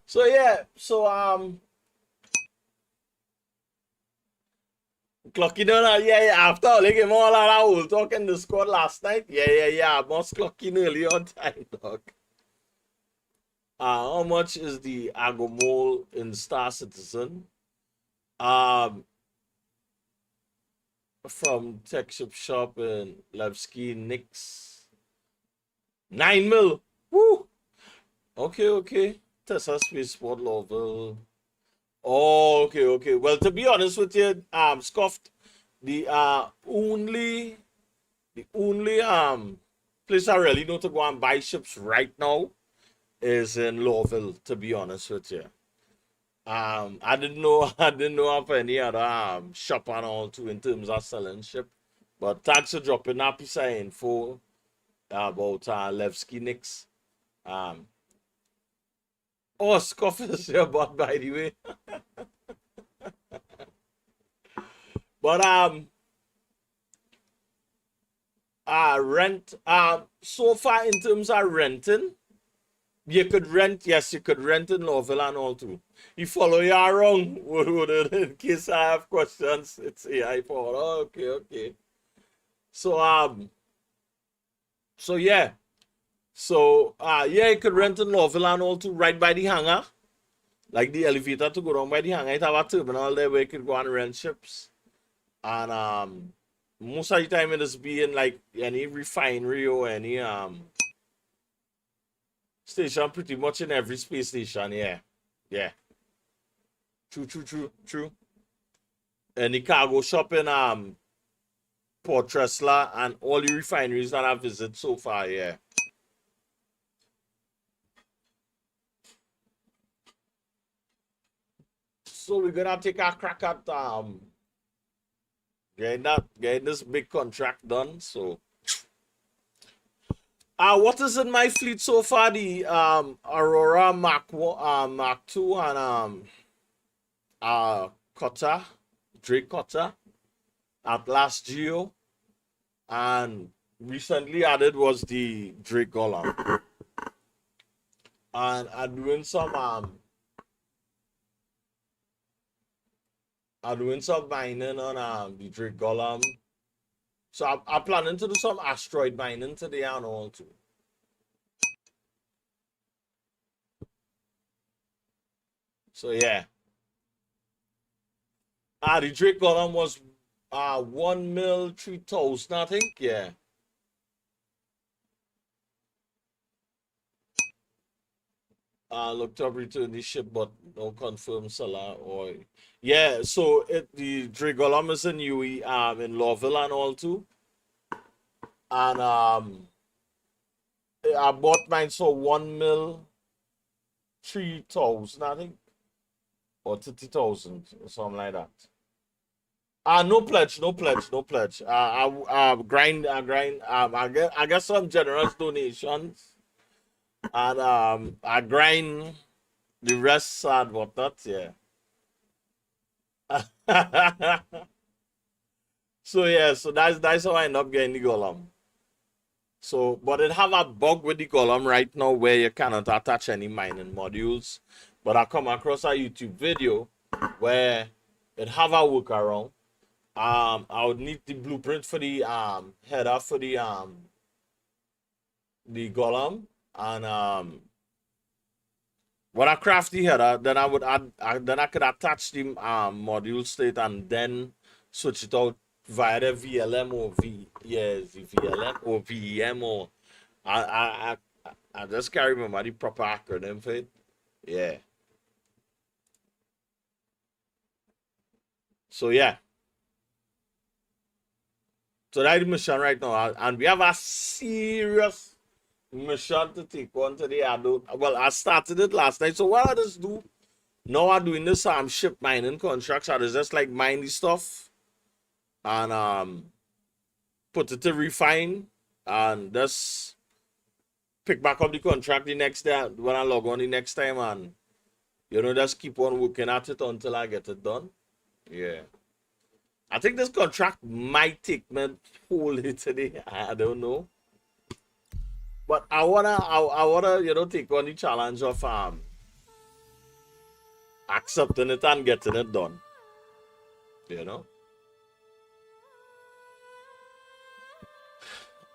So yeah, so clocking on, yeah. After like him all that whole talk in the squad last night, yeah. I must clocking early on time, dog. How much is the Agomol in Star Citizen? Um, from Tech Shop in Levski Nix. 9 mil. Woo! Okay. Tesla Space Sport Level. Oh, okay. Well, to be honest with you, Scuffed, the only place I really know to go and buy ships right now is in Lowville, to be honest with you. I didn't know I didn't know of any other shop and all too in terms of selling ship. But thanks for dropping that piece of info about Levski Nix. Um oh, Scuff is here, but by the way. But rent so far in terms of renting, you could rent, yes, you could rent in Lovell and all too. You follow you around in case I have questions. It's AI for okay. So so yeah. So yeah, you could rent in Lovell and all too right by the hangar. Like the elevator to go down by the hangar. It have a terminal there where you could go and rent ships. And most of the time it is being like any refinery or any station, pretty much in every space station, yeah. True. Any cargo shop in Port Tresla and all the refineries that I've visited so far, yeah. So we're gonna take a crack at getting this big contract done. So what is in my fleet so far? The Aurora Mark 2 and Cutter, Drake Cutter, Atlas Geo, and recently added was the Drake Golem. And I'm doing some mining on the Drake Golem. So I'm planning to do some asteroid mining today and all too. So yeah. The Drake Golem was 1 mil 3,000, I think. Yeah. Looked up return the ship, but no confirmed seller or yeah. So the Drake Golem is in UE in Lowville and all too. And I bought mine for 1 mil 3,000, I think, or 30,000 or something like that. No pledge. I grind. I get some generous donations, and I grind the rest and whatnot. Yeah. So yeah, so that's how I end up getting the golem. So, but it have a bug with the golem right now where you cannot attach any mining modules. But I come across a YouTube video where it have a workaround. I would need the blueprint for the header for the golem, and when I craft the header, then I would add then I could attach the module state and then switch it out via the VLM or the VLM or VEM or I just can't remember the proper acronym for it. Yeah. So yeah. So that's the mission right now. And we have a serious mission to take on today. I started it last night. So what I just do now, I'm doing this ship mining contracts. I just like mine the stuff and put it to refine and just pick back up the contract the next day when I log on the next time and just keep on working at it until I get it done. Yeah. I think this contract might take me whole day today. I don't know. But I wanna, take on the challenge of accepting it and getting it done. You know?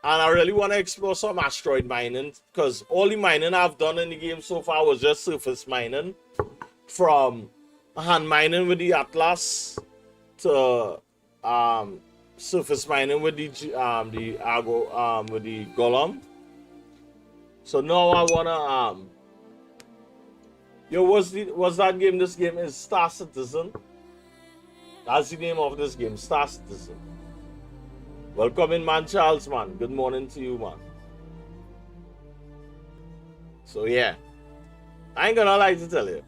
And I really want to explore some asteroid mining because all the mining I've done in the game so far was just surface mining. From hand mining with the Atlas to surface mining with the Argo with the Golem. So now I wanna what's that game? This game is Star Citizen. That's the name of this game, Star Citizen. Welcome in, man, Charles, man. Good morning to you, man. So yeah, I ain't gonna lie to tell you.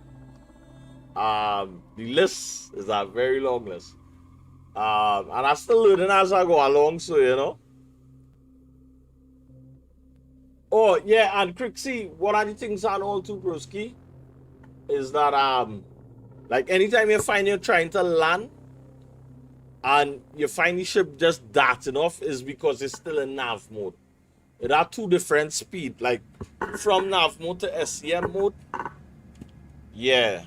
The list is a very long list. And I'm still learning as I go along, so Oh yeah, and Crixie, one of the things I know too, broski, is that like anytime you find you're trying to land and you find the ship just darting off is because it's still in nav mode. It are two different speed, like from nav mode to SCM mode. Yeah.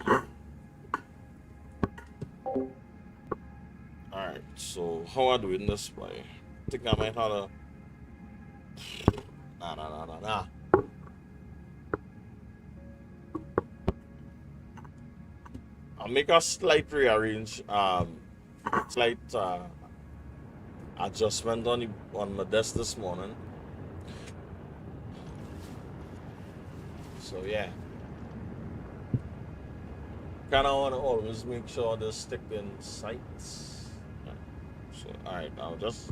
Alright, so how am I doing this by? I think I might have a nah. I'll make a slight rearrange, slight adjustment on my desk this morning. So yeah, kind of want to always make sure they stick in sights. So alright, now just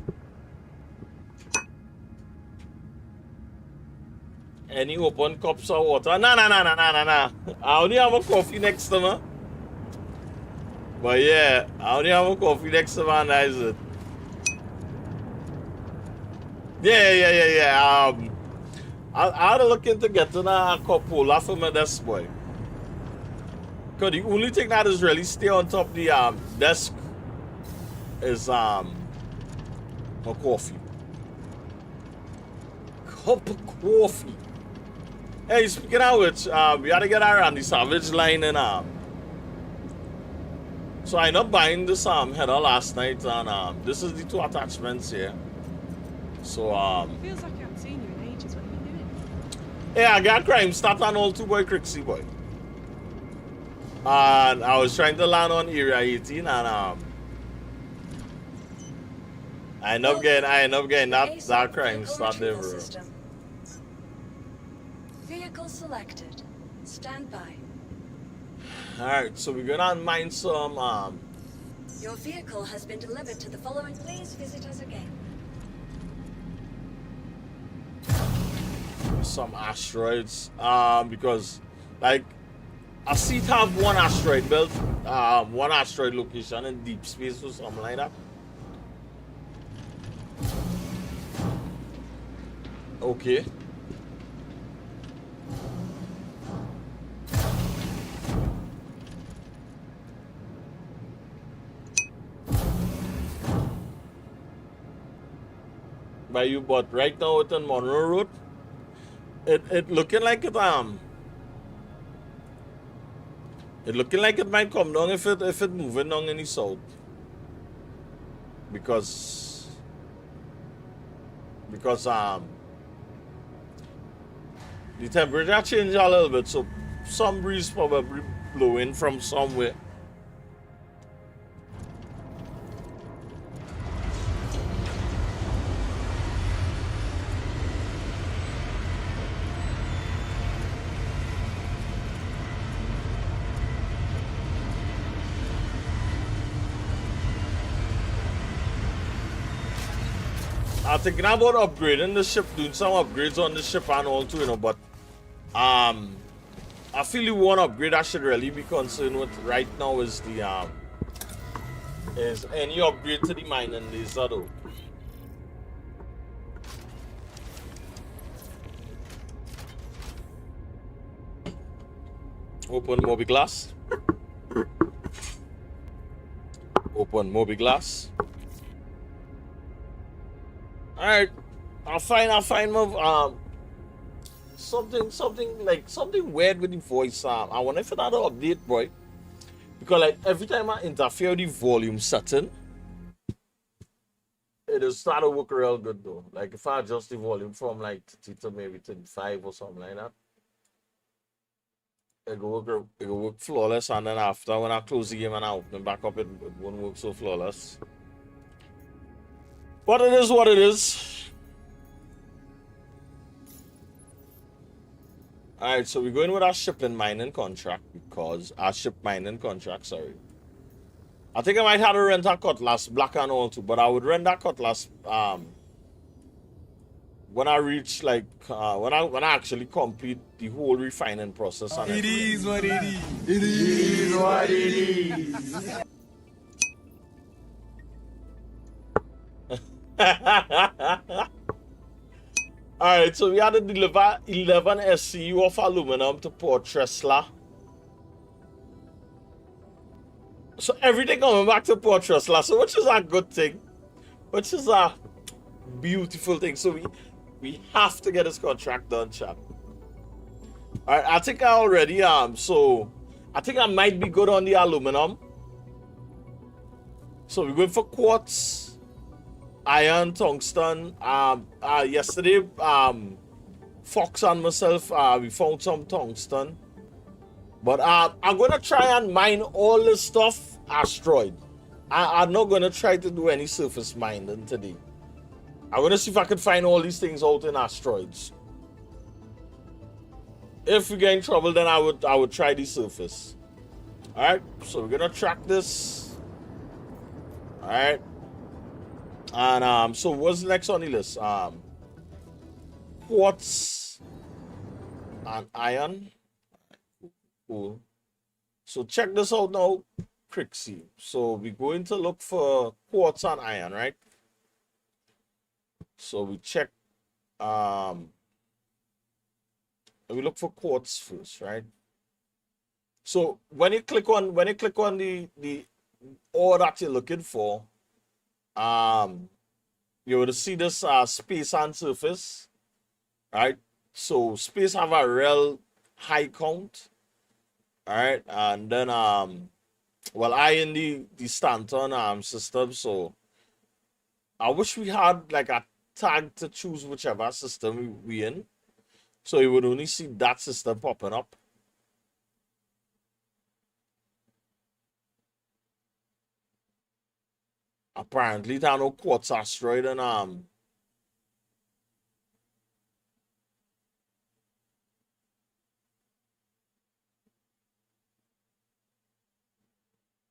any open cups of water. Nah. I only have a coffee next to me. But yeah, I only have a coffee next to me and that is it. Yeah. I had to look into getting a cup holder for my desk, boy. Cause the only thing that is really stay on top of the desk is my coffee. Cup of coffee. Hey, speaking of which, we had to get around the Savage line and so I ended up buying this header last night and this is the two attachments here. So Feels like I haven't seen you in ages. What are you doing? yeah, I got crime start on all two boy Crixie boy. And I was trying to land on Area 18 and I end up getting that crime start there, bro. Vehicle selected. Stand by. Alright, so we're gonna mine some Your vehicle has been delivered to the following. Please visit us again. some asteroids. Because like I see it have one asteroid belt, one asteroid location in deep space or something like that. Okay. By you, but right now it's on Monroe Road. It looking like it looking like it might come down if it moving down in the south. Because the temperature changed a little bit, so some breeze probably blowing from somewhere. I'm thinking about upgrading the ship, doing some upgrades on the ship and all too, but I feel the one upgrade I should really be concerned with right now is the is any upgrade to the mining laser though. Open Moby Glass. Open Moby Glass. Alright, I'll find my something weird with the voice. I wonder if it had an update, boy. Because like every time I interfere with the volume setting, it will start to work real good though. Like if I adjust the volume from like 30 to maybe 35 or something like that, it will work flawless. And then after when I close the game and I open it back up, it won't work so flawless. But it is what it is. Alright, so we're going with our shipping mining contract because our ship mining contract, sorry. I think I might have to rent a cutlass, black and all too, but I would rent that cutlass when I reach like when I actually complete the whole refining process. And It is what it is. It is what it is. Alright, so we had to deliver 11 SCU of aluminum to Port Tresla. So everything coming back to Port Tresla, so which is a good thing. Which is a beautiful thing. So we have to get this contract done, chap. Alright, I think I already so I think I might be good on the aluminum. So we're going for quartz, iron, tungsten. Yesterday, Fox and myself, we found some tungsten. But I'm gonna try and mine all this stuff asteroid. I'm not gonna try to do any surface mining today. I'm gonna see if I can find all these things out in asteroids. If we get in trouble, then I would try the surface. Alright, so we're gonna track this. Alright. And so what's next on the list? Quartz and iron. Cool. So check this out now, Crixie. So we're going to look for quartz and iron, right? So we check we look for quartz first, right? So when you click on the ore that you're looking for, you will see this space and surface, right? So space have a real high count, all right, and then well, I in the Stanton system, so I wish we had like a tag to choose whichever system we in, so you would only see that system popping up. Apparently, there are no quartz asteroid and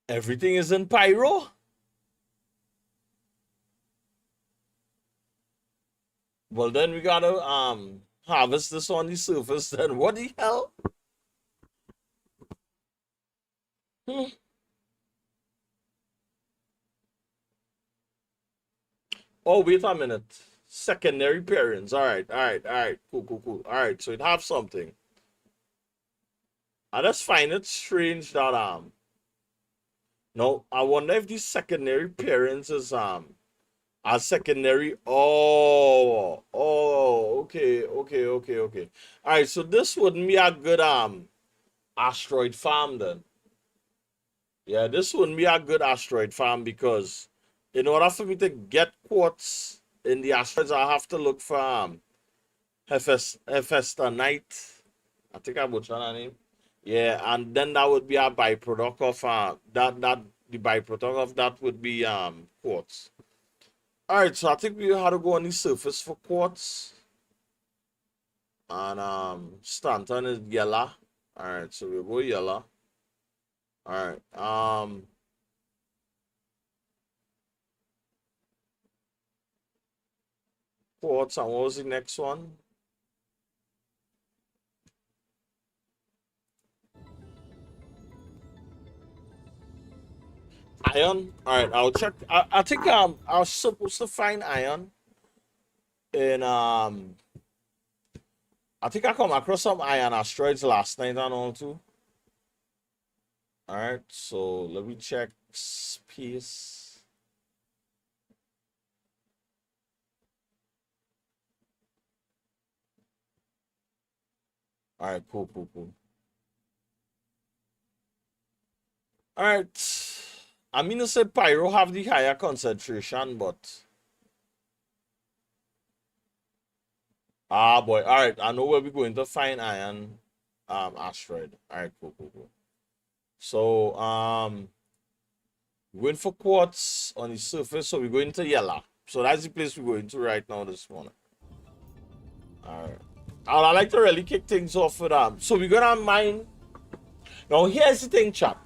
everything is in pyro. Well, then we gotta harvest this on the surface. Then what the hell? Oh, wait a minute. Secondary pairings. All right, all right, all right. Cool, cool, cool. All right, so it have something. I just find it strange that no, I wonder if these secondary pairings is are secondary. Oh, okay, okay, okay, okay. All right, so this wouldn't be a good asteroid farm then. Yeah, this wouldn't be a good asteroid farm because in order for me to get quartz in the asteroids, I have to look for Hephaestonite. I think I butchered that name. Yeah, and then that would be a byproduct of that the byproduct of that would be quartz. Alright, so I think we had to go on the surface for quartz. And Stanton is yellow. Alright, so we'll go yellow. Alright. Quartz, and what was the next one? Iron. Alright, I'll check. I think I was supposed to find iron in I think I come across some iron asteroids last night and all too. Alright, so let me check space. All right, cool, cool, cool. All right. I mean to say pyro have the higher concentration, but boy. All right, I know where we're going to find iron asteroid. All right, cool, cool, cool. So we're going for quartz on the surface, so we're going to yellow. So that's the place we're going to right now this morning. All right. I like to really kick things off with so we're gonna mine. Now here's the thing, chap.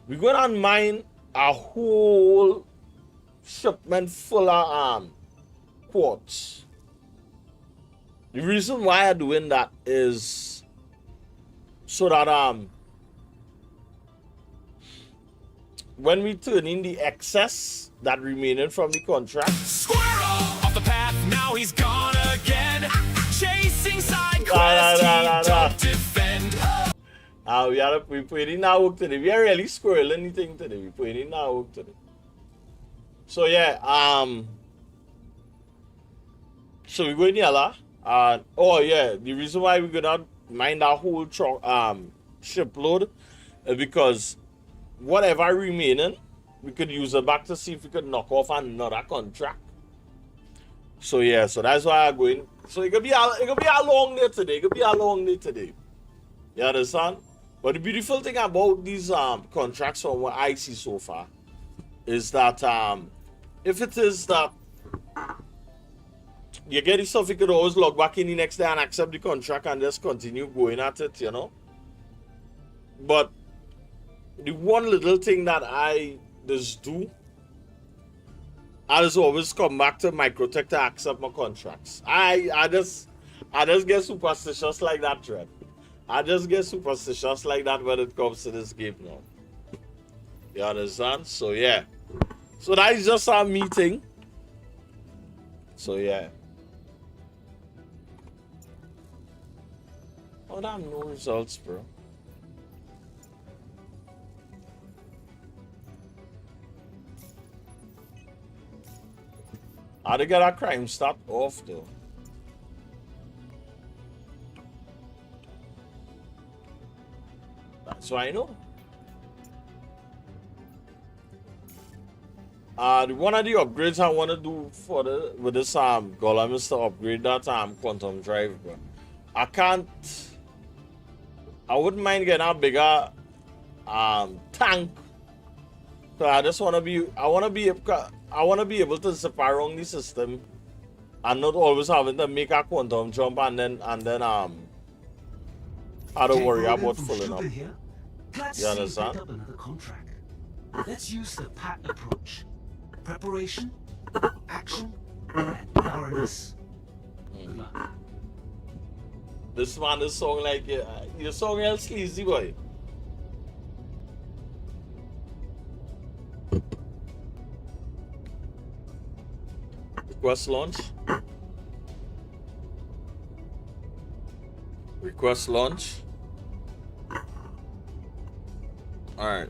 We're gonna mine a whole shipment full of quartz. The reason why I'm doing that is so that when we turn in the excess that remaining from the contract, Squirrel off the path, now he's gone again. Chasing side quests, he don't defend. we put in our work today. We are really squirreling anything today. We put in our work today. So yeah, so we're going yellow. Oh yeah, the reason why we're gonna mine that whole shipload is because whatever remaining, we could use it back to see if we could knock off another contract. So yeah, so that's why I'm going. So it could be a long day today. It could be a long day today. You understand? But the beautiful thing about these contracts from what I see so far is that if it is that you get the stuff, you could always log back in the next day and accept the contract and just continue going at it, you know. But the one little thing that I just do, I just always come back to Microtech to accept my contracts. I just get superstitious like that, Dread. I just get superstitious like that when it comes to this game now. You understand? So yeah. So that is just our meeting. So yeah. Oh damn, no results, bro. How to get our crime stop off though? That's what I know. One of the upgrades I want to do with this golem is to upgrade that quantum drive, bro. I wouldn't mind getting a bigger tank. So I just want to be able to zip around the system and not always having to make a quantum jump and then I don't worry about filling up. You understand? Up another contract. Let's use the PAT approach. Preparation, action, and thoroughness. Good luck. This man is song like you're song real sleazy, boy. Request launch. Request launch. All right.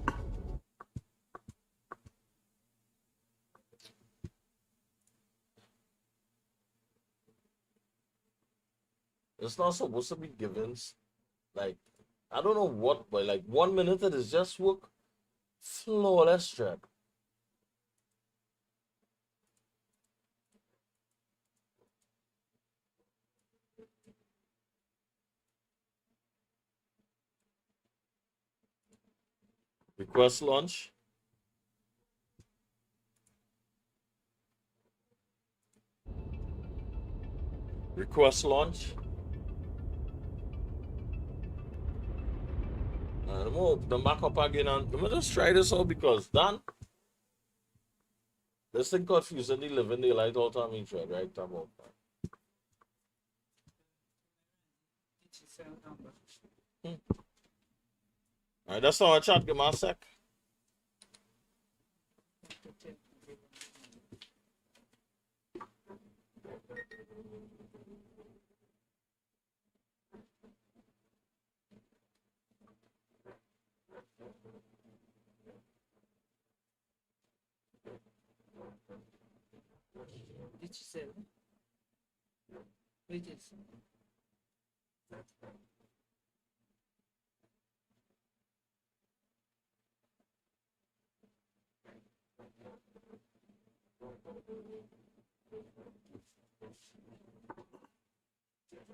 It's not supposed to be givens. Like, I don't know what, but like 1 minute it is just work flawless, trap. Request launch. Request launch. Let me open them back up again and let me just try this out because Dan, this thing confusing the living daylight out of me, right? About that. Alright, that's all I chat. Give me a sec. Did you say? Wait,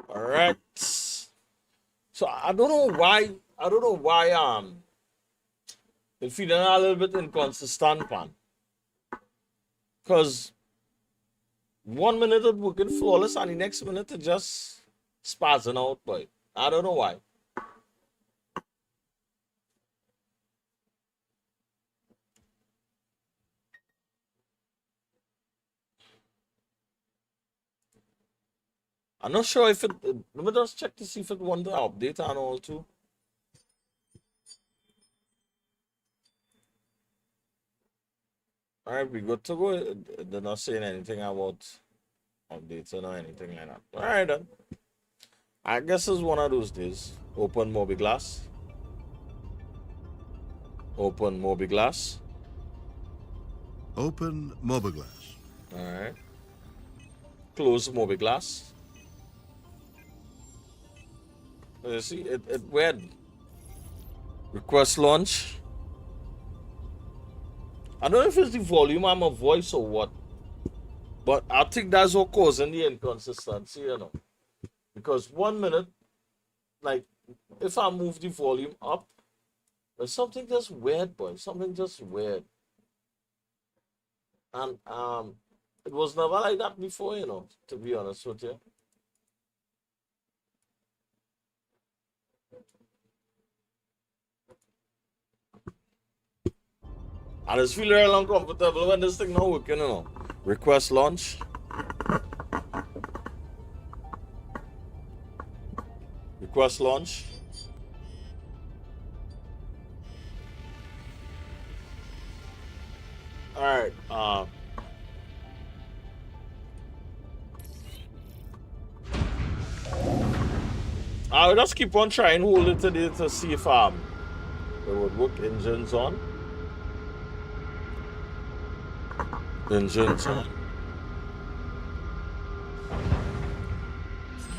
All right. So I don't know why. I don't know why. It's feeling a little bit inconsistent, pan. Cause 1 minute it working flawless, and the next minute it just spazzing out, boy. I don't know why. I'm not sure if it. Let me just check to see if it want to update and all too. All right, we good to go. They're not saying anything about updates or anything like that. All right then. I guess it's one of those days. Open Mobiglass. Open Mobiglass. Open Mobiglass. All right. Close Mobiglass. You see, it weird. Request launch. I don't know if it's the volume of my voice or what, but I think that's what causing the inconsistency, you know. Because 1 minute, like, if I move the volume up, there's something just weird, boy. Something just weird. And it was never like that before, you know, to be honest with you. And it's feeling real uncomfortable when this thing not working, you know. Request launch. Request launch. Alright, I'll just keep on trying hold it today to see if it would work. Engines on. Engines on.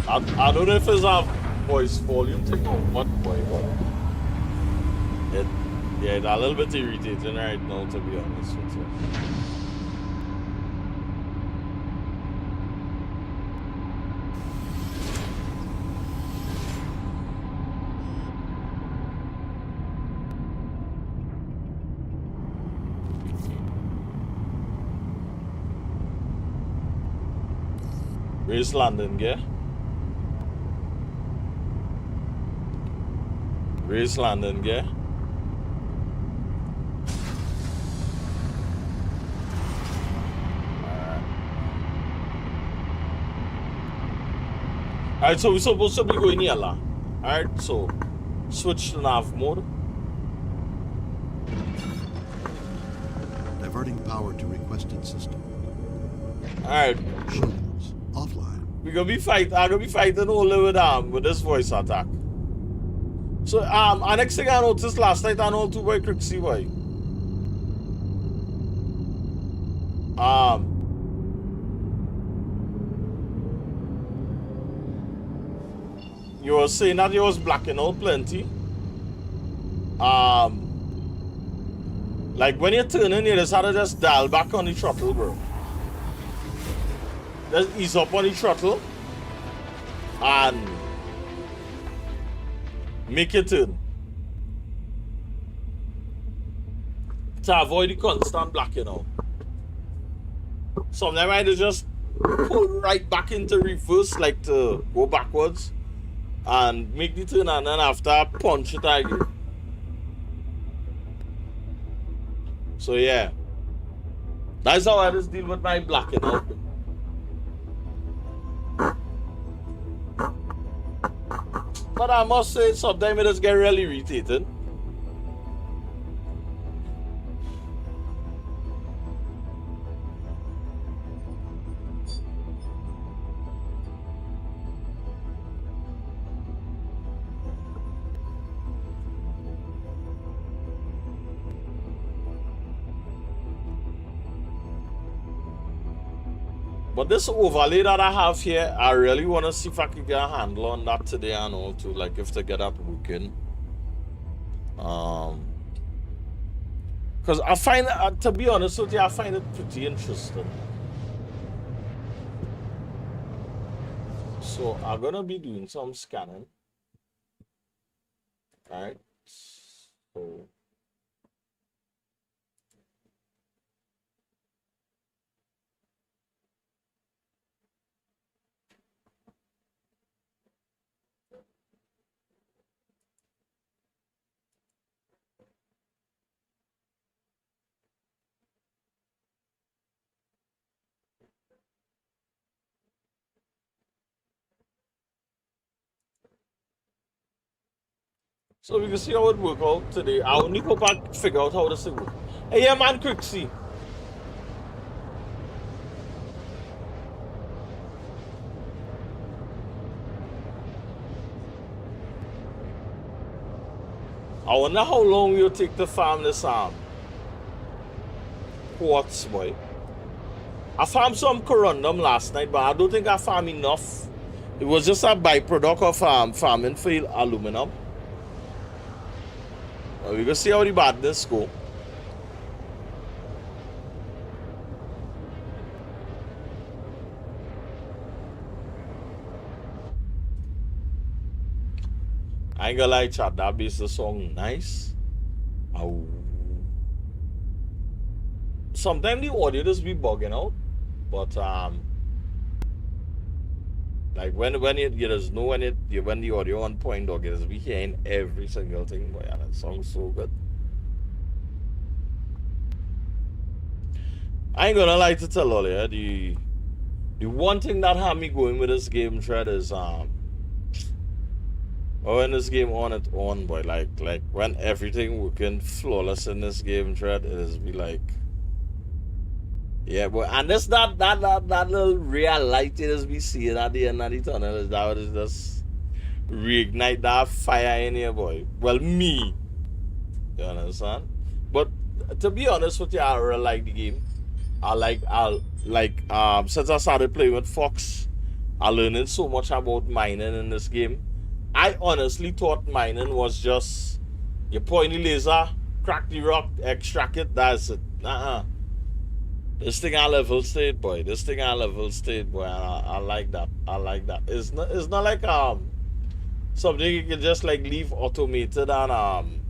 I don't know if it's a voice volume thing or what, boy, but yeah, it's a little bit irritating right now, to be honest with you. Race landing gear. Race landing gear. Alright, so we're supposed to be going here, lah. Alright, so switch to nav mode. Diverting power to requested system. Alright. Shields offline. I'm gonna be fighting all with this voice attack. So our next thing I noticed last night and all too by Crixie boy. You were saying that you was blacking out plenty. Like when you turn in, you just had to just dial back on the throttle, bro. Just ease up on the throttle and make it turn to avoid the constant blacking out. Sometimes I just pull right back into reverse, like to go backwards and make the turn, and then after punch it again. So yeah, that's how I just deal with my blacking out. But I must say, sometimes it just get really irritated. But this overlay that I have here, I really want to see if I can get a handle on that today and all too, like if to get that working. Because I find, to be honest with you, I find it pretty interesting. So I'm gonna be doing some scanning. All right. So. So we can see how it work out today. I only hope I figure out how this thing work. Hey, yeah, man, quick, see. I wonder how long you'll take to farm this quartz, boy. I farmed some corundum last night, but I don't think I farmed enough. It was just a byproduct of farming for aluminum. We can see how the badness go. I ain't gonna lie, chat, that bass the song nice. Oh. Sometimes the audio just be bugging out, but like when it you just know when the audio on point, dog, it just be hearing every single thing. Boy, that song's so good. I ain't gonna lie to tell all you, the one thing that had me going with this game thread is when this game on its own, boy, like when everything working flawless in this game thread, it is be like, yeah, boy, and this that little real light it is be seeing at the end of the tunnel is that is just reignite that fire in here, boy. Well, me, you understand? But to be honest with you, I really like the game. Since I started playing with Fox, I learning so much about mining in this game. I honestly thought mining was just you point the laser, crack the rock, extract it, that's it. This thing I level state, boy. This thing I level state, boy. I like that. I like that. It's not like something you can just like leave automated and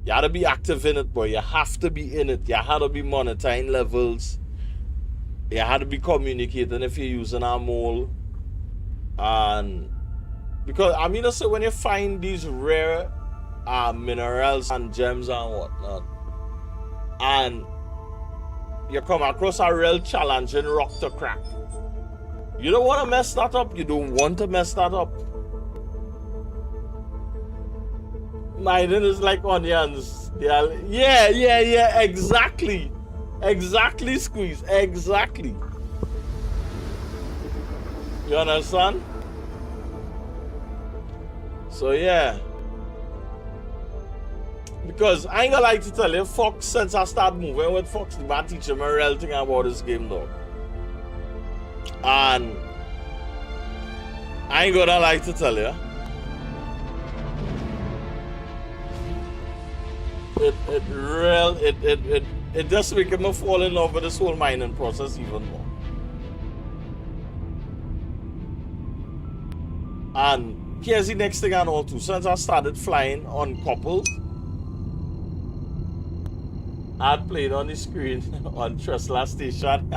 you have to be active in it, boy. You have to be in it. You have to be monitoring levels. You have to be communicating if you're using a mole. And because I mean, also when you find these rare minerals and gems and whatnot, and you come across a real challenging rock to crack, you don't want to mess that up. You don't want to mess that up. Mining is like onions. Yeah, exactly. Exactly, Squeeze. Exactly. You understand? So yeah. Because I ain't gonna like to tell you, Fox, since I started moving with Fox, the man teach me a real thing about this game though. And I ain't gonna like to tell you. It just makes me fall in love with this whole mining process even more. And here's the next thing I know too. Since I started flying uncoupled, I played on the screen on Tesla Station.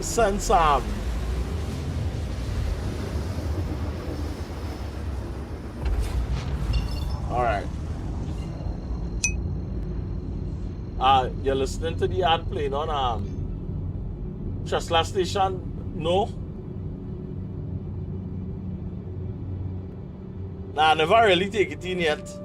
Since alright. You're listening to the ad playing on Tesla Station? No? Nah, I never really take it in yet.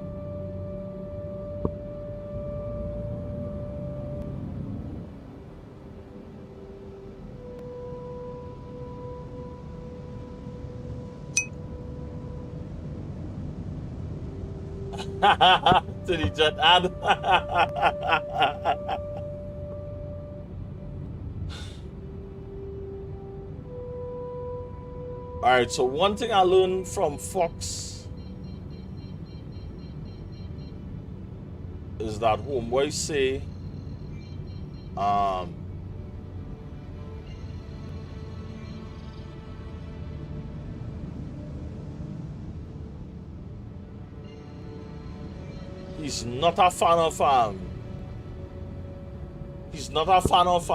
To the jet ad. Alright, so one thing I learned from Fox is that homeboys say he's not a fan of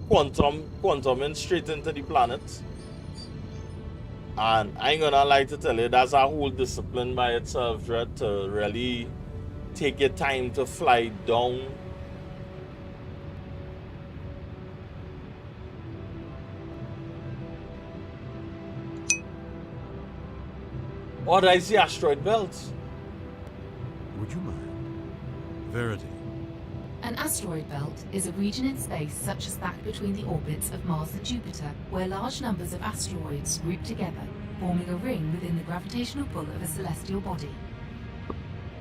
quantum straight into the planet. And I ain't gonna lie to tell you, that's a whole discipline by itself, right? To really take your time to fly down. Oh, that's the asteroid belt. Would you mind? Verity. An asteroid belt is a region in space such as that between the orbits of Mars and Jupiter, where large numbers of asteroids group together, forming a ring within the gravitational pull of a celestial body.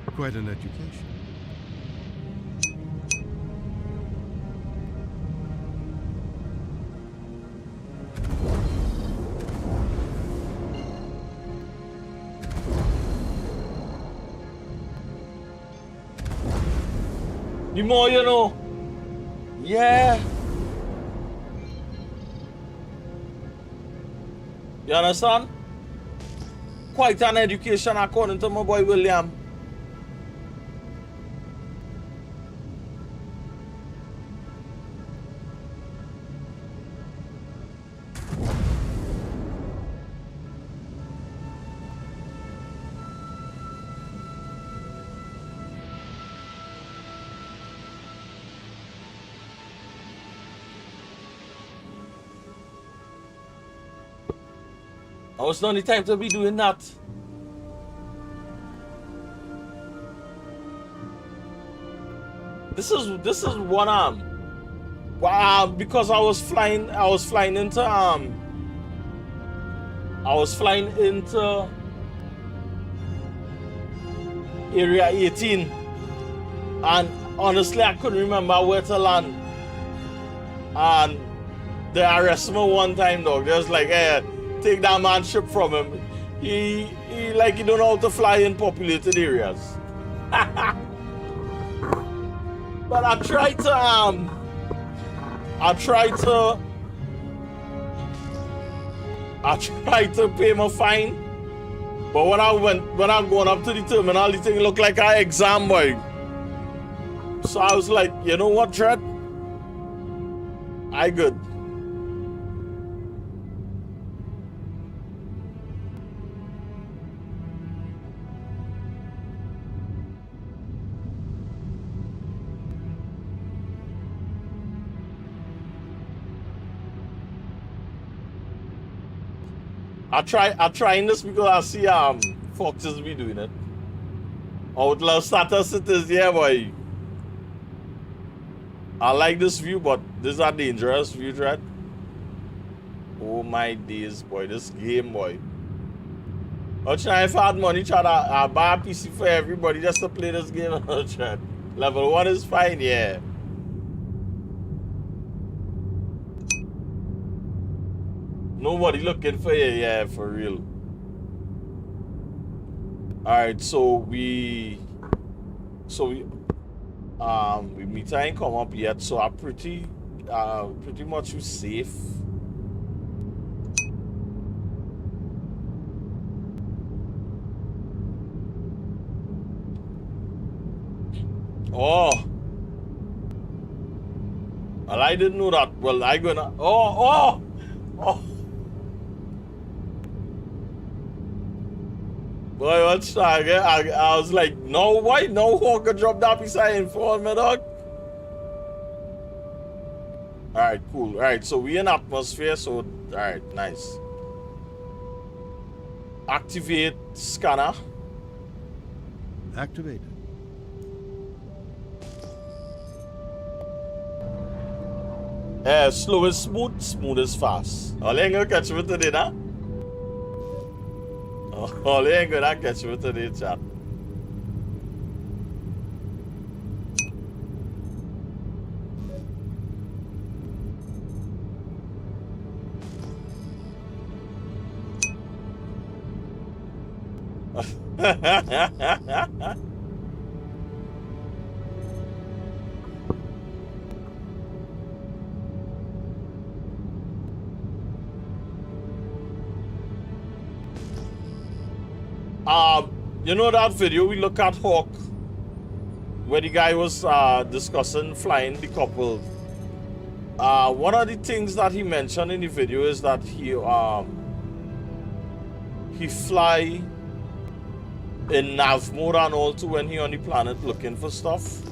Quite an education. The more you know. Yeah. You understand? Quite an education according to my boy William. Oh, it's not the time to be doing that. This is one because I was flying into area 18, and honestly I couldn't remember where to land, and they arrested me one time, dog. They was like, hey, take that man's ship from him. He like he don't know how to fly in populated areas. But I tried to pay my fine. But when I'm going up to the terminal, the thing looked like an exam, boy. So I was like, you know what, Dred? I good. I trying this because I see Foxes be doing it. Outlaw status it is, yeah, boy. I like this view, but this is a dangerous view, right? Oh my days, boy, this game, boy. I'm trying, if I had money, try to buy a PC for everybody just to play this game. Level 1 is fine, yeah. Nobody looking for you, yeah, for real. Alright, so we meet ain't come up yet, so I'm pretty much safe. Oh, well, I didn't know that. Well, I gonna oh. Boy, what's that? I was like, no, why? No hawker drop that beside him for me, dog. Alright, cool. Alright, so we in atmosphere, so alright, nice. Activate scanner. Activated. Slow is smooth, smooth is fast. All ain't gonna catch me today, nah? All ain't gonna catch me today, chat. You know that video we look at Hawk, where the guy was discussing flying the couple. One of the things that he mentioned in the video is that he fly in nav mode and all too when he on the planet looking for stuff.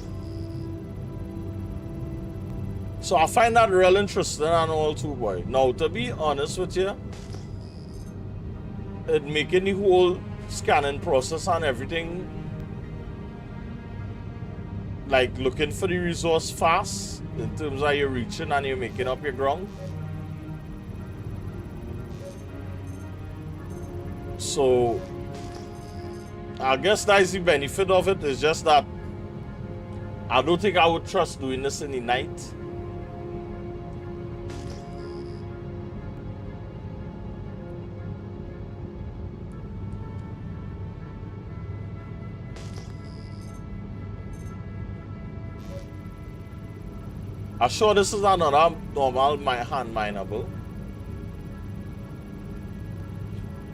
So I find that real interesting and all too, boy. Now, to be honest with you, it making the whole scanning process and everything, like looking for the resource fast in terms of you're reaching and you're making up your ground. So I guess that's the benefit of it. It's just that I don't think I would trust doing this in the night. I'm sure this is another normal hand mineable.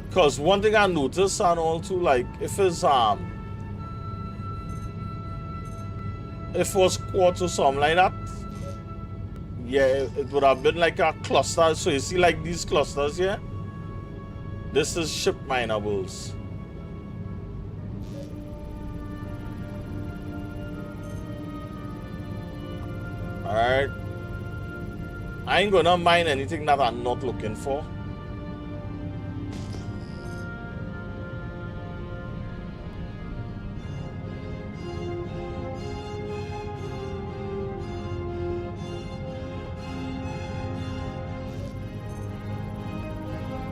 Because one thing I noticed and all too, like if it was quartz or something like that, yeah, it would have been like a cluster. So you see like these clusters here? This is ship minables. Alright. I ain't gonna mine anything that I'm not looking for.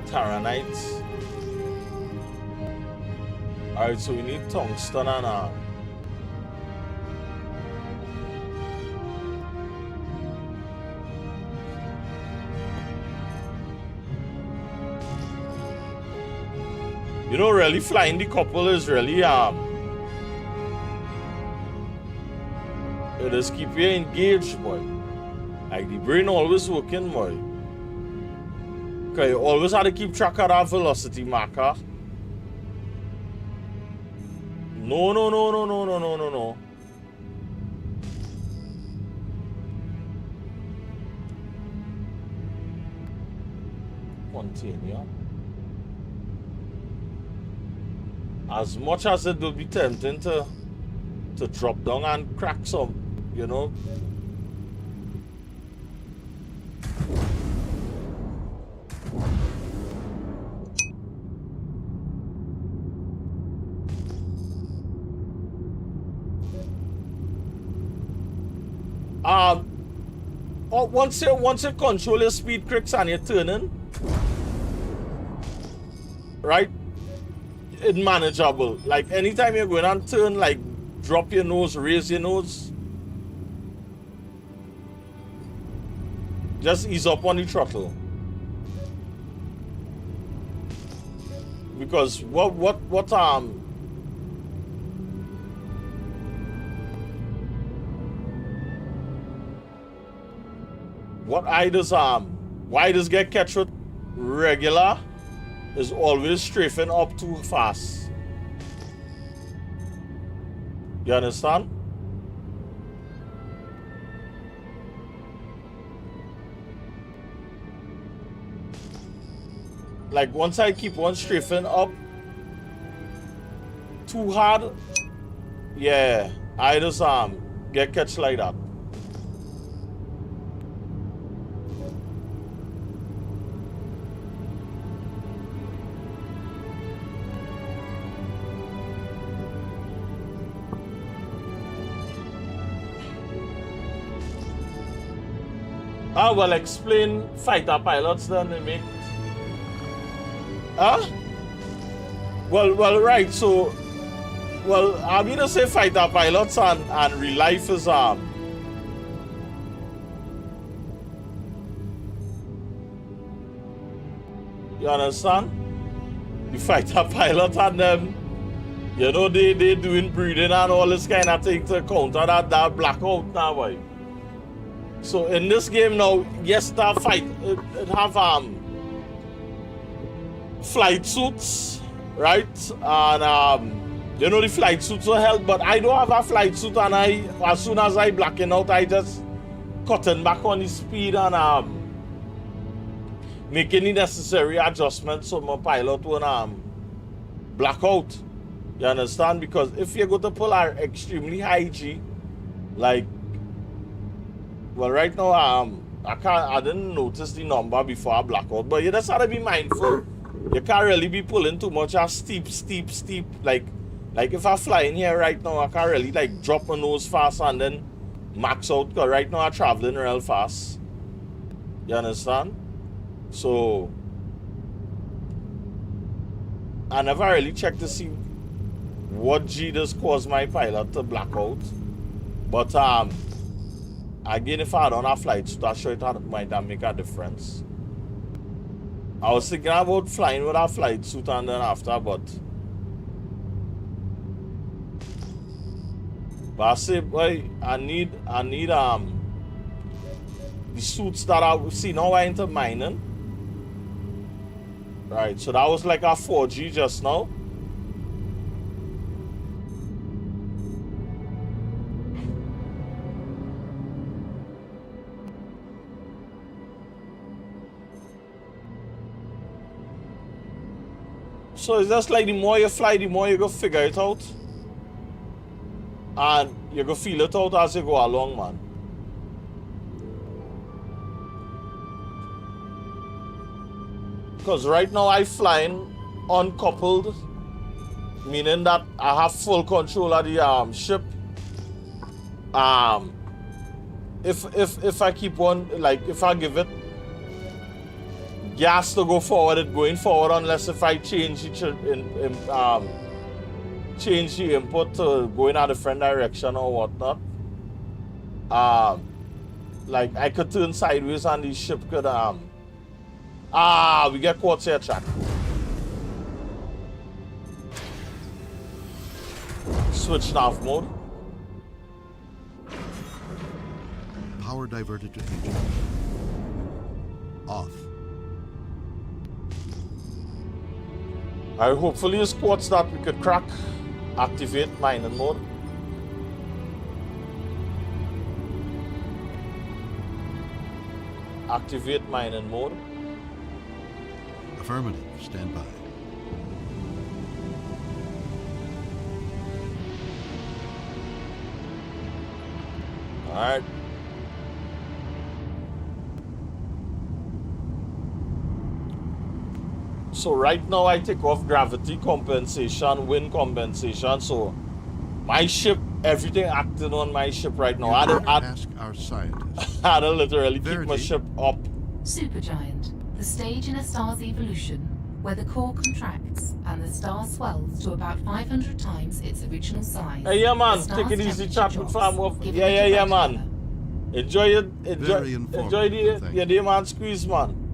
Taranites. Alright, so we need tungsten and you know, really flying the couple is really it is keep you engaged, boy. Like the brain always working, boy. Okay, you always have to keep track of that velocity marker. No. Continue. As much as it will be tempting to drop down and crack some, you know. Once you control your speed cricks and you're turning, right? It's manageable. Like anytime you're going and turn, like drop your nose, raise your nose. Just ease up on the throttle. Because what I does why does get catch with regular is always strafing up too fast. You understand? Like once I keep on strafing up too hard, yeah, I just get catch like that. Ah, well, explain fighter pilots then, they make. Huh? Well, right. So, well, I'm gonna say fighter pilots and real life is you understand? The fighter pilot and them You know, they doing breeding and all this kind of thing to counter that blackout now, boy. So in this game now, yes, that fight, it have flight suits, right? And you know, the flight suits will help, but I don't have a flight suit, and as soon as I blacking out, I just cutting back on the speed and making the necessary adjustments so my pilot won't black out. You understand? Because if you're going to pull an extremely high G, like, well, right now I didn't notice the number before I black out, but you just have to be mindful. You can't really be pulling too much of steep. Like if I fly in here right now, I can't really like drop my nose fast and then max out, because right now I'm traveling real fast. You understand? So I never really checked to see what G does cause my pilot to black out. But again, if I don't have flight suit, I'm sure it might make a difference. I was thinking about flying with a flight suit and then after, but I say, boy, I need the suits that I see now I into mining. Right, so that was like a 4G just now. So it's just like the more you fly, the more you go figure it out. And you go feel it out as you go along, man. Because right now I flying uncoupled, meaning that I have full control of the ship. If I keep on, like if I give it gas to go forward, it's going forward, unless if I change change the input to go in a different direction or whatnot. Like I could turn sideways and the ship could we get caught here, chat. Switch nav mode. Power diverted to engine. Off. Alright, hopefully it's quartz that we could crack. Activate mining mode. Activate mining mode. Affirmative. Stand by. Alright. So right now I take off gravity compensation, wind compensation. So my ship, everything acting on my ship right now. Ask our scientists. I had to literally keep Verity. my ship up. Supergiant, the stage in a star's evolution where the core contracts and the star swells to about 500 times its original size. Hey, yeah, man. The star's Take it easy, temperature chat with drops, fam. Off. giving Yeah, it yeah, a yeah, red man. color. Enjoy it. Very Enjoy informative, thank your day, man. Squeeze, man.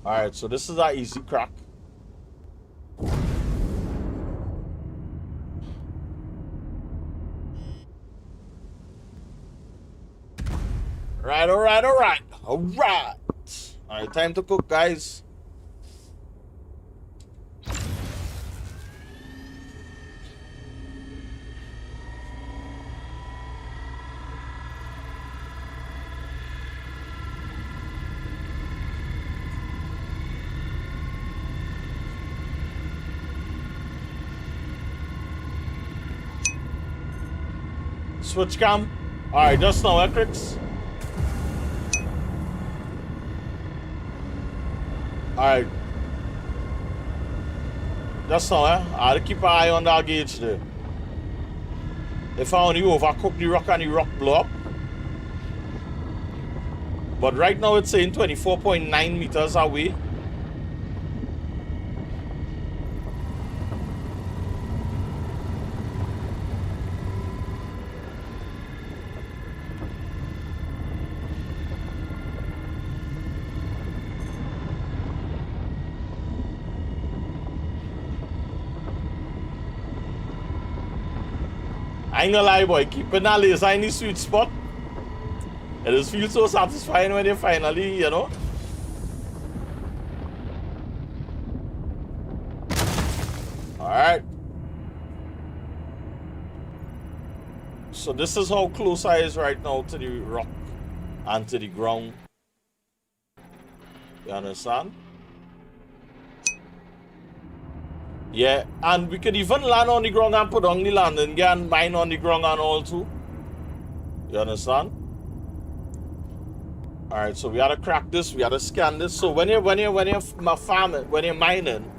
Alright, so this is our easy crack. Alright. Alright, time to cook, guys. Switch cam. Alright, just now, Crix. Alright. Just now, I'll keep an eye on that gauge there. If I only overcook the rock and the rock blow up. But right now it's saying 24.9 meters away. I ain't gonna lie, boy. Keeping that laser in the sweet spot. It just feels so satisfying when you finally, you know. Alright. So this is how close I is right now to the rock and to the ground. You understand? Yeah, and we could even land on the ground and put on the landing gear and mine on the ground and all too. You understand? Alright, so we gotta crack this, we gotta scan this. So when you're farming, when you're mining,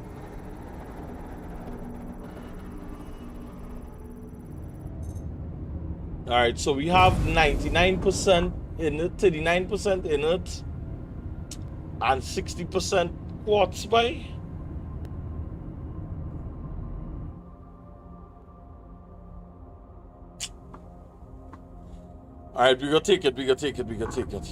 alright, so we have 99% in it, 39% in it, and 60% quartz by. Alright, we gotta take it, we gotta take it, we gotta take it.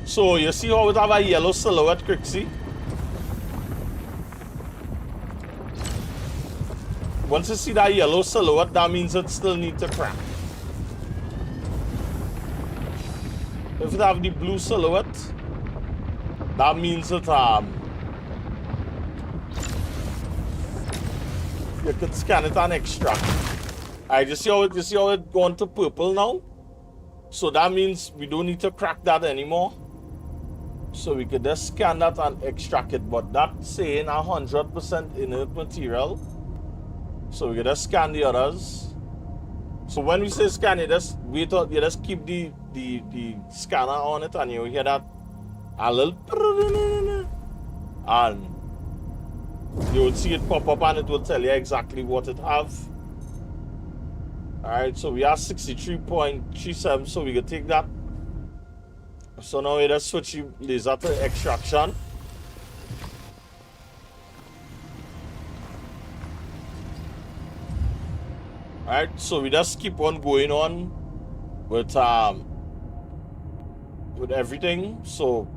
So you see how it have a yellow silhouette, Crixie? Once you see that yellow silhouette, that means it still needs to crack. If it have the blue silhouette, that means it you could scan it and extract. Alright, you see how it gone to purple now? So that means we don't need to crack that anymore. So we could just scan that and extract it. But that's saying 100% inert material. So we could just scan the others. So when we say scan, you just wait out, you just keep the scanner on it and you hear that a little, and you will see it pop up and it will tell you exactly what it have. Alright, so we are 63.37, so we can take that. So now we just switch the laser to extraction. Alright, so we just keep on going on with everything. So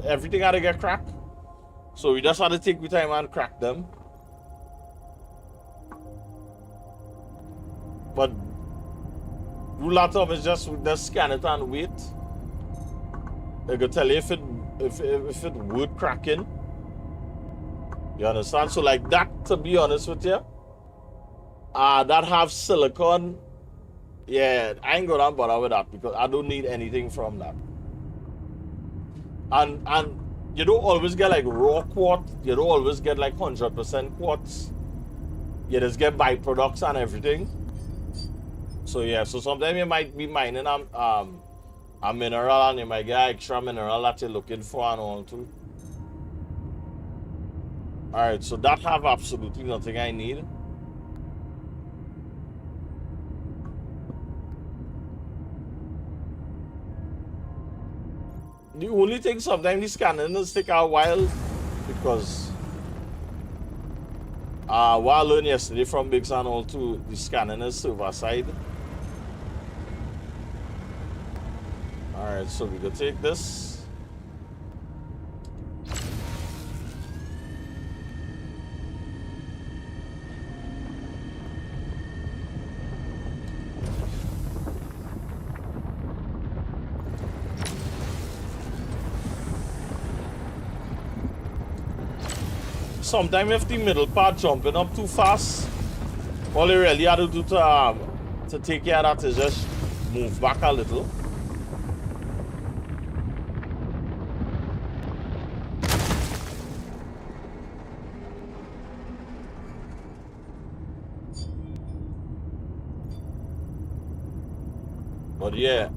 everything had to get cracked. So we just had to take the time and crack them. But rule of thumb is just scan it and wait. They can tell you if it would cracking. You understand? So like that, to be honest with you, that have silicon, yeah, I ain't gonna bother with that because I don't need anything from that. And you don't always get like raw quartz. You don't always get like 100% quartz. You just get byproducts and everything. So yeah, so sometimes you might be mining a mineral and you might get extra mineral that you're looking for and all too. Alright, so that have absolutely nothing I need. The only thing sometimes the scanning does take a while because what I learned yesterday from Biggs and all too, the scanning is server side. Alright, so we can take this. Sometimes if the middle part jumping up too fast, all you really have to do to take care of that is just move back a little. But yeah.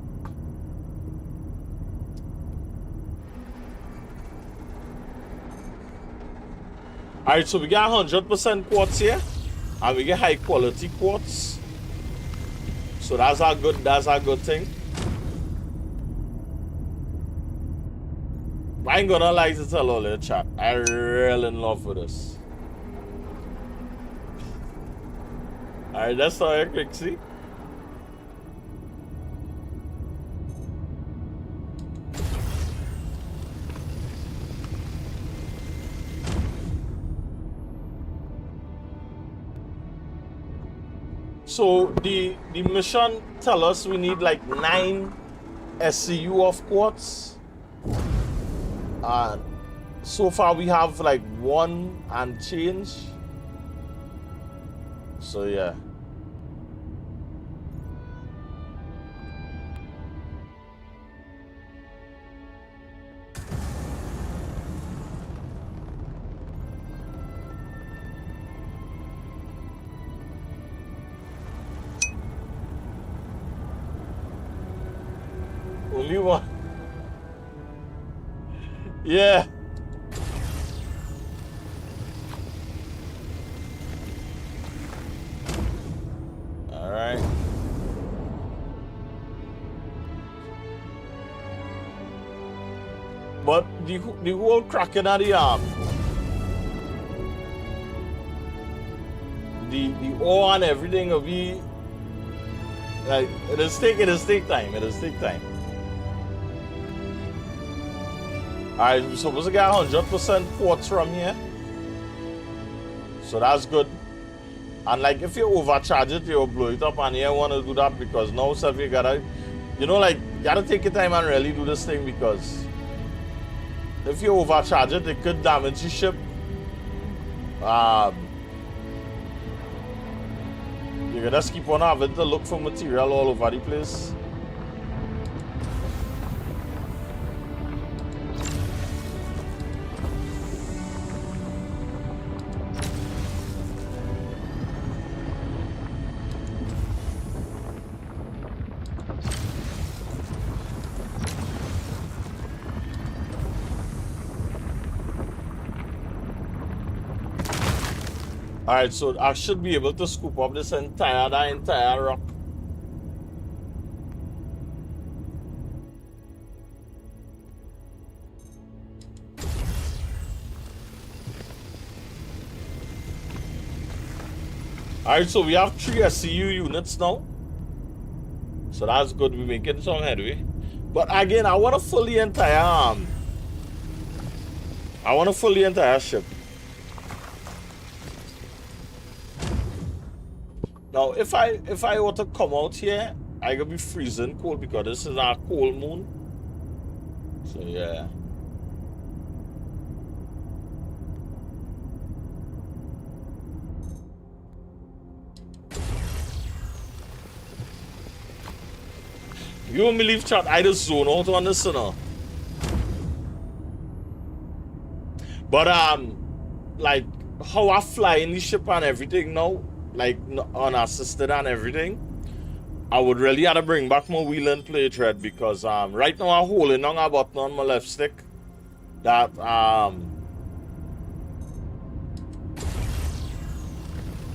Alright, so we got 100% quartz here, and we get high quality quartz. So that's a good thing. I ain't gonna lie to tell all the chat. I really in love with this. Alright, that's how I quick see. So the mission tell us we need like 9 SCU of quartz. And so far we have like 1 and change. So yeah. Only one. Yeah. All right. But the whole cracking of the ore and everything will be like it'll take time. Alright, we're supposed to get 100% quartz from here. So that's good. And like if you overcharge it, you'll blow it up, and you don't want to do that because now self you gotta, you know, like you gotta take your time and really do this thing, because if you overcharge it, it could damage your ship. You can just keep on having to look for material all over the place. Alright, so I should be able to scoop up this entire rock. Alright, so we have 3 SCU units now. So that's good, we're making some headway. But again, I want to fill the entire ship. Now, if I were to come out here, I could be freezing cold because this is our cold moon. So yeah. You won't believe, chat, I just zone out on this, you know. But like how I fly in the ship and everything now, like unassisted and everything, I would really have to bring back my wheel and play thread, because right now I'm holding on a button on my left stick that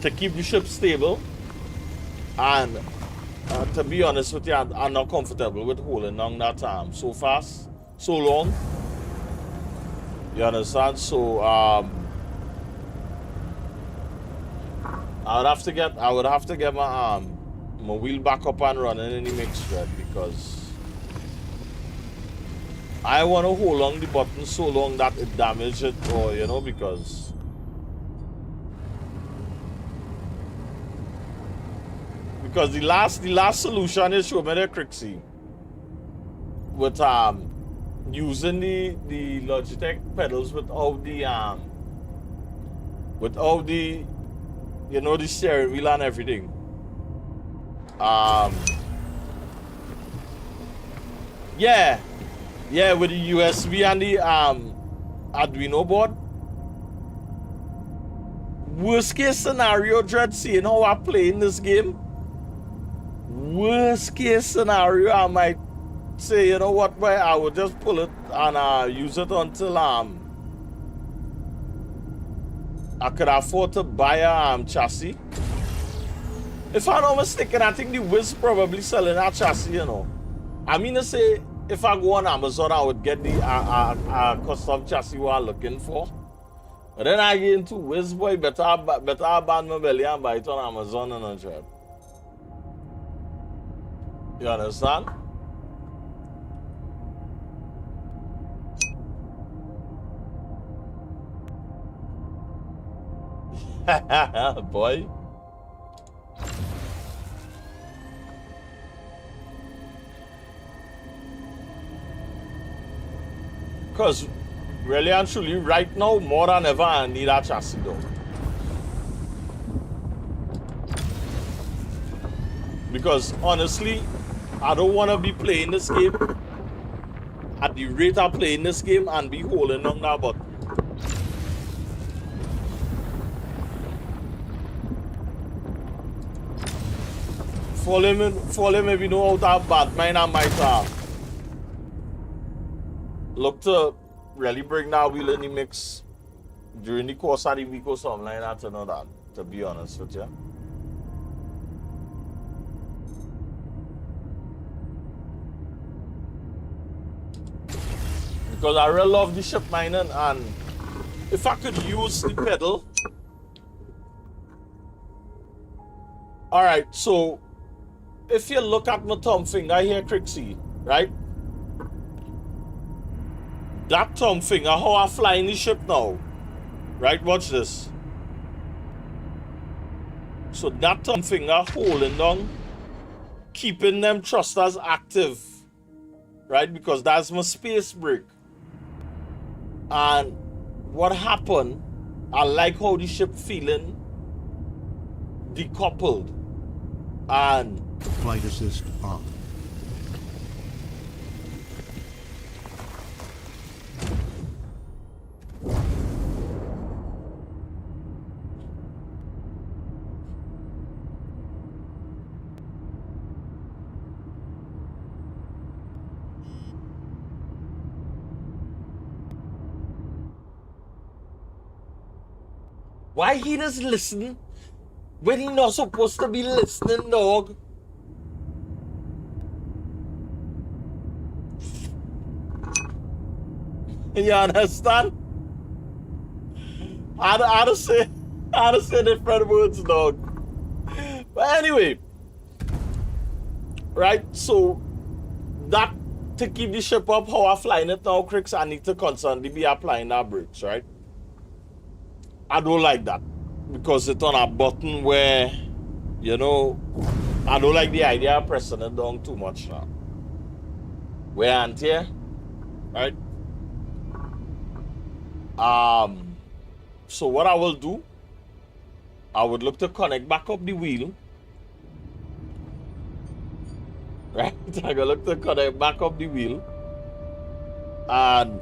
to keep the ship stable, and to be honest with you, I'm not comfortable with holding on that so fast, so long. You understand? So I would have to get my wheel back up and running in the mix thread, because I want to hold on the button so long that it damages it, or you know, because the last solution is show me the Crixie with using the Logitech pedals without the you know, the steering wheel and everything. Yeah, with the USB and the Arduino board. Worst case scenario, Dread, seeing how I play in this game, worst case scenario, I might say, you know what, boy, I would just pull it and use it until I could afford to buy a chassis. If I'm not mistaken, I think the Wiz probably selling a chassis, you know. I mean to say, if I go on Amazon, I would get the custom chassis what I'm looking for. But then I get into Wiz, boy, better ban my belly and buy it on Amazon and on trip. You understand? Boy. Because really and truly, right now, more than ever, I need a chassis though. Because honestly, I don't want to be playing this game at the rate I'm playing this game and be holding on that button. Follow him if you know how to bad mind I might look to really bring that wheel in the mix during the course of the week or something like that, to know that, to be honest with you. Because I really love the ship mining, and if I could use the pedal. Alright, so if you look at my thumb finger here, Crixie, right? That thumb finger, how I fly in the ship now. Right, watch this. So that thumb finger holding down, keeping them thrusters active. Right, because that's my space brake. And what happened, I like how the ship feeling decoupled. And Flight assist on. why he doesn't listen when he not supposed to be listening, dog? You understand? I'd say different words, dog. But anyway, right? So that to keep the ship up, how I flying it now, Crix, I need to constantly be applying that brakes, right? I don't like that because it's on a button where, you know, I don't like the idea of pressing it down too much now. Wear and tear, right? So what I will do, I would look to connect back up the wheel. Right? I gotta look to connect back up the wheel and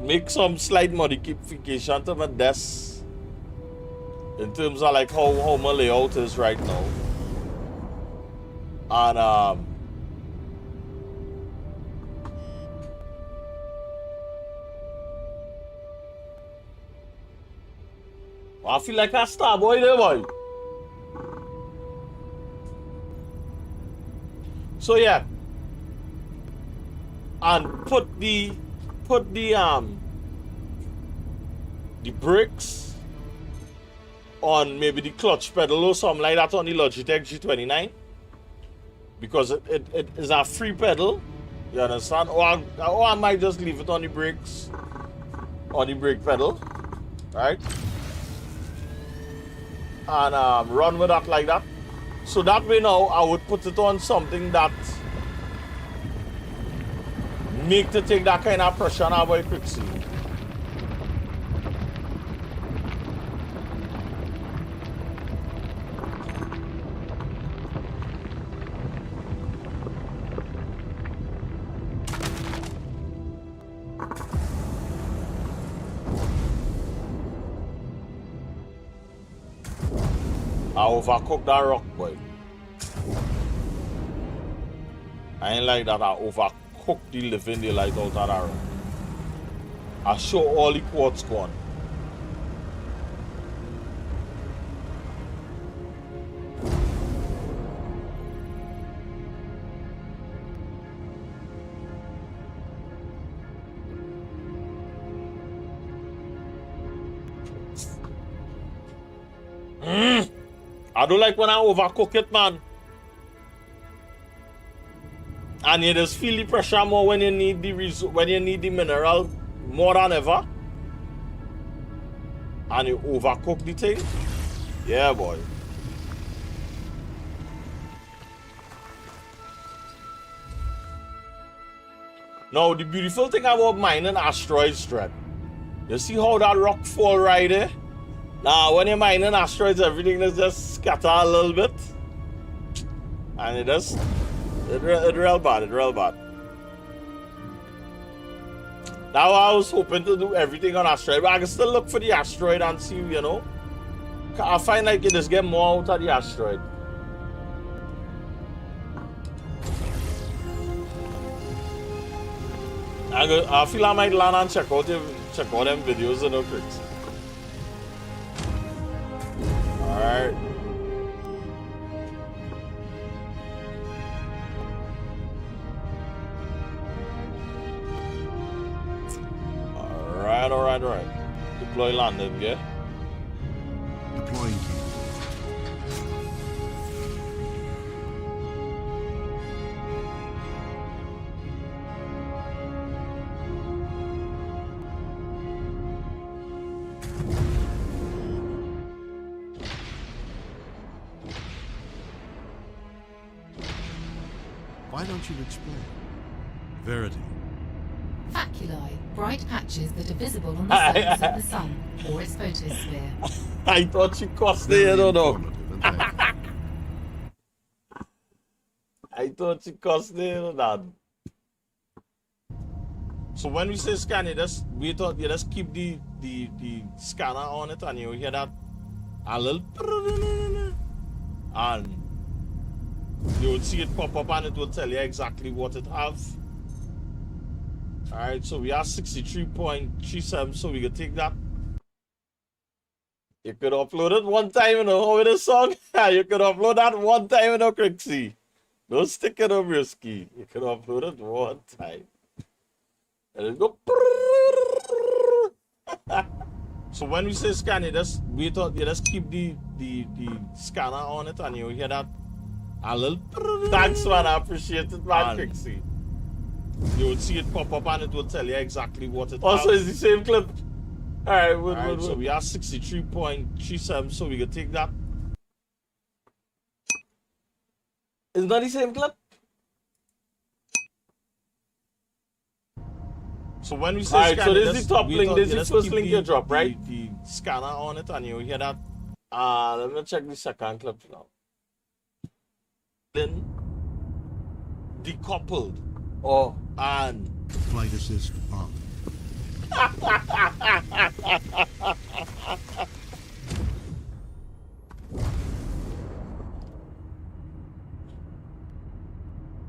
make some slight modification to my desk in terms of like how my layout is right now. And I feel like a star boy there, boy. So yeah, and put the brakes on maybe the clutch pedal or something like that on the Logitech G29, because it is a free pedal. You understand? Or I might just leave it on the brakes, on the brake pedal, right? And run with that like that. So that way now I would put it on something that make to take that kind of pressure now very quickly. I overcooked that rock, boy. I ain't like that. I overcooked the living daylight out of that rock. I show all the quartz gone. I don't like when I overcook it, man. And you just feel the pressure more when you need the mineral more than ever. And you overcook the thing. Yeah, boy. Now, the beautiful thing about mining asteroids, Dread, you see how that rock fall right there? Now, when you're mining asteroids, everything is just scatter a little bit. And it real bad, it real bad. Now, I was hoping to do everything on asteroid, but I can still look for the asteroid and see, you know. I find like you just get more out of the asteroid. I feel I might land and check out them videos and no tricks. Alright. Alright. Deploy landing, yeah? Deploying key. Why don't you explain? Verity. Faculae, bright patches that are visible on the surface of the sun or its photosphere. I thought you cost it, Very I don't know. informative and thankful. I thought you cost it, that. So when we say scan, you just keep the scanner on it and you hear that a little and you will see it pop up and it will tell you exactly what it has. Alright, so we are 63.37, so we can take that. You could upload it one time, you know, with a song. You could upload that one time, you know, Crixie. Don't stick it over your ski. You could upload it one time. And it go. So when we say scan, you just keep the scanner on it and you hear that a little. Thanks, man. I appreciate it, man, Crixie. You will see it pop up and it will tell you exactly what it is. Also, it's the same clip. Alright, so we are 63.37, so we can take that. It's not the same clip? So when we say scan, so this is the top link, this is the first link you drop, right? The scanner on it and you hear that. Let me check the second clip now. Then decoupled. Oh, and Flight assist on.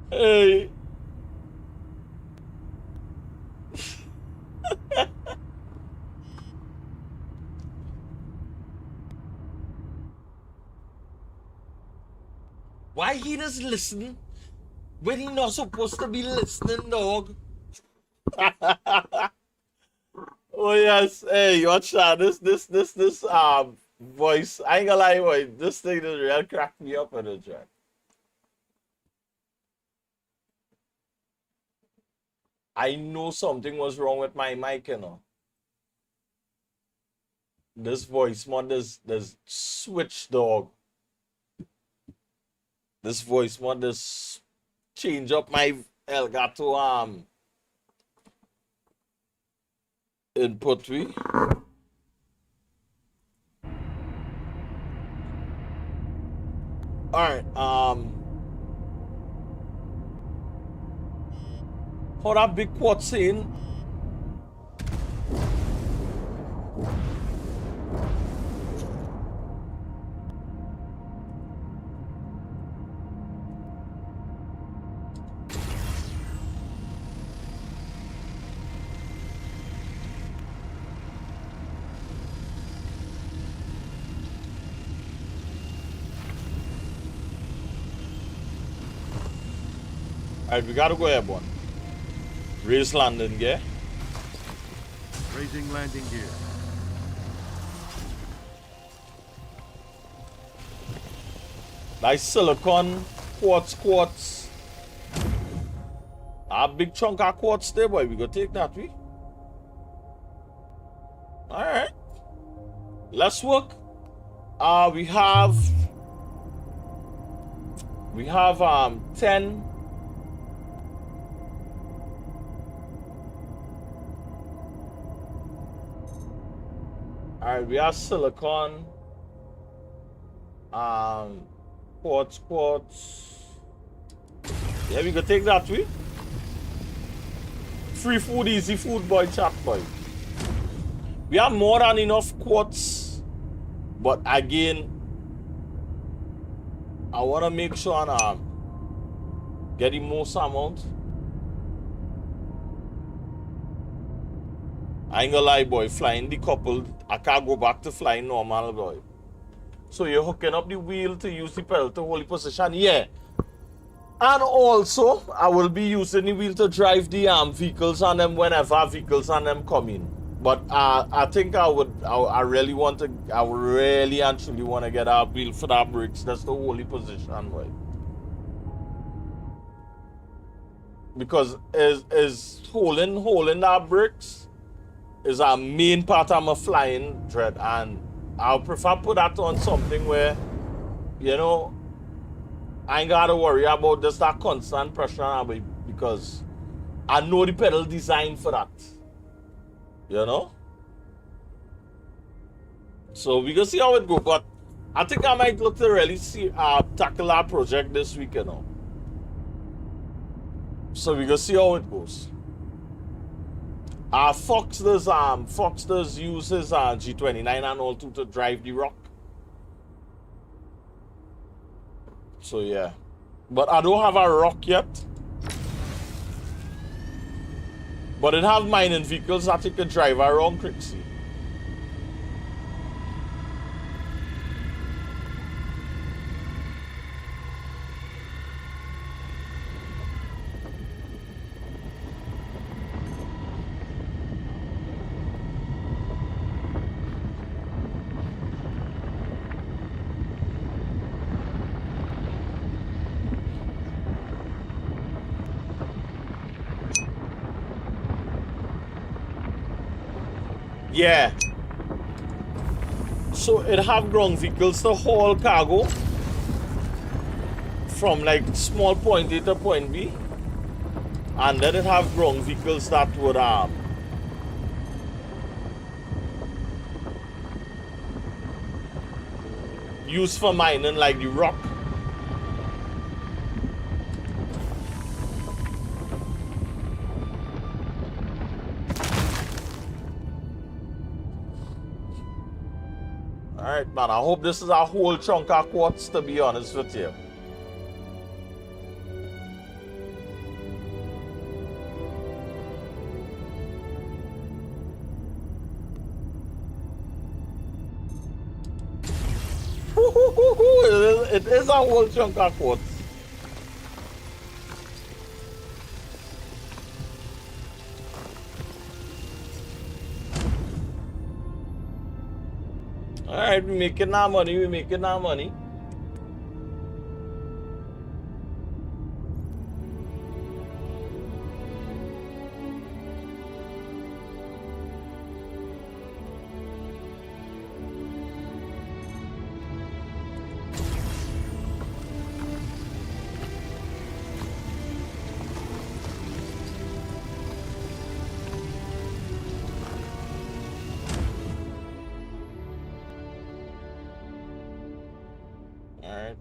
Hey. Why he just listen when he not supposed to be listening, dog? Oh yes, hey, watch that. This voice. I ain't gonna lie, boy. This thing just real cracked me up on the track. I know something was wrong with my mic, you know. This voice mod does switch, dog. This voice mod does change up my Elgato input we. Alright, how that big quad saying? Alright, we gotta go airborne. Raise landing gear. Raising landing gear. Nice silicon quartz. A big chunk of quartz there, boy. We gonna take that, we. Alright. Let's work. We have 10 Alright, we have silicon. Quartz. Yeah, we could take that way. Free food, easy food, boy, chat boy. We have more than enough quartz. But again, I wanna make sure and get the most amount. I ain't gonna lie, boy. Flying decoupled, I can't go back to flying normal, boy. So you're hooking up the wheel to use the pedal to hold the position, yeah. And also, I will be using the wheel to drive the vehicles on them whenever vehicles on them come in. But I think I really and truly want to get a wheel for that brakes. That's the only position, boy. Because is holding that brakes is a main part of my flying dread, and I'll prefer put that on something where, you know, I ain't gotta worry about just that constant pressure on me, because I know the pedal designed for that. You know? So we gonna see how it goes, but I think I might look to really see tackle that project this week, you know. So we gonna see how it goes. Fox does use his G29 and all to drive the rock. So yeah. But I don't have a rock yet. But it have mining vehicles that you can drive around, Crixie. Yeah. So it have ground vehicles to haul cargo from like small point A to point B. And then it have ground vehicles that would use for mining, like the rock. Alright, man, I hope this is a whole chunk of quartz, to be honest with you. It is a whole chunk of quartz. Alright, we're making our money, Alright.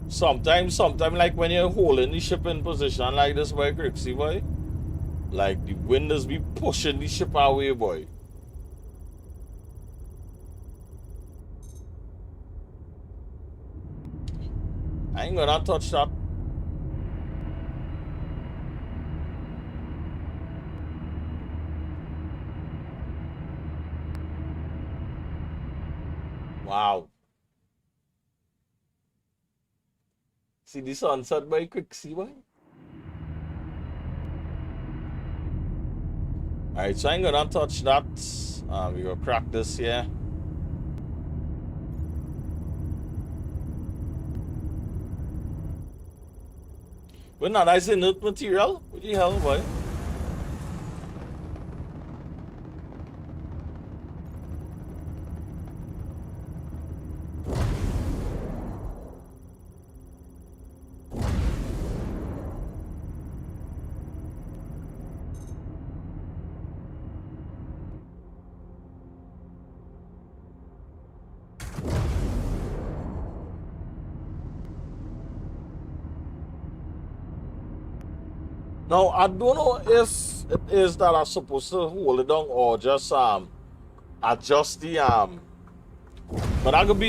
Sometimes like when you're holding the ship in position like this, boy, Crixie, boy, like the wind is be pushing the ship away, boy. I ain't gonna touch that. Wow. See the sunset, boy, Crixie, boy. Alright, so I ain't gonna touch that. We gonna crack this here. We're not nice inert material. What the hell, boy? Now I don't know if it is that I'm supposed to hold it down or just adjust the but that could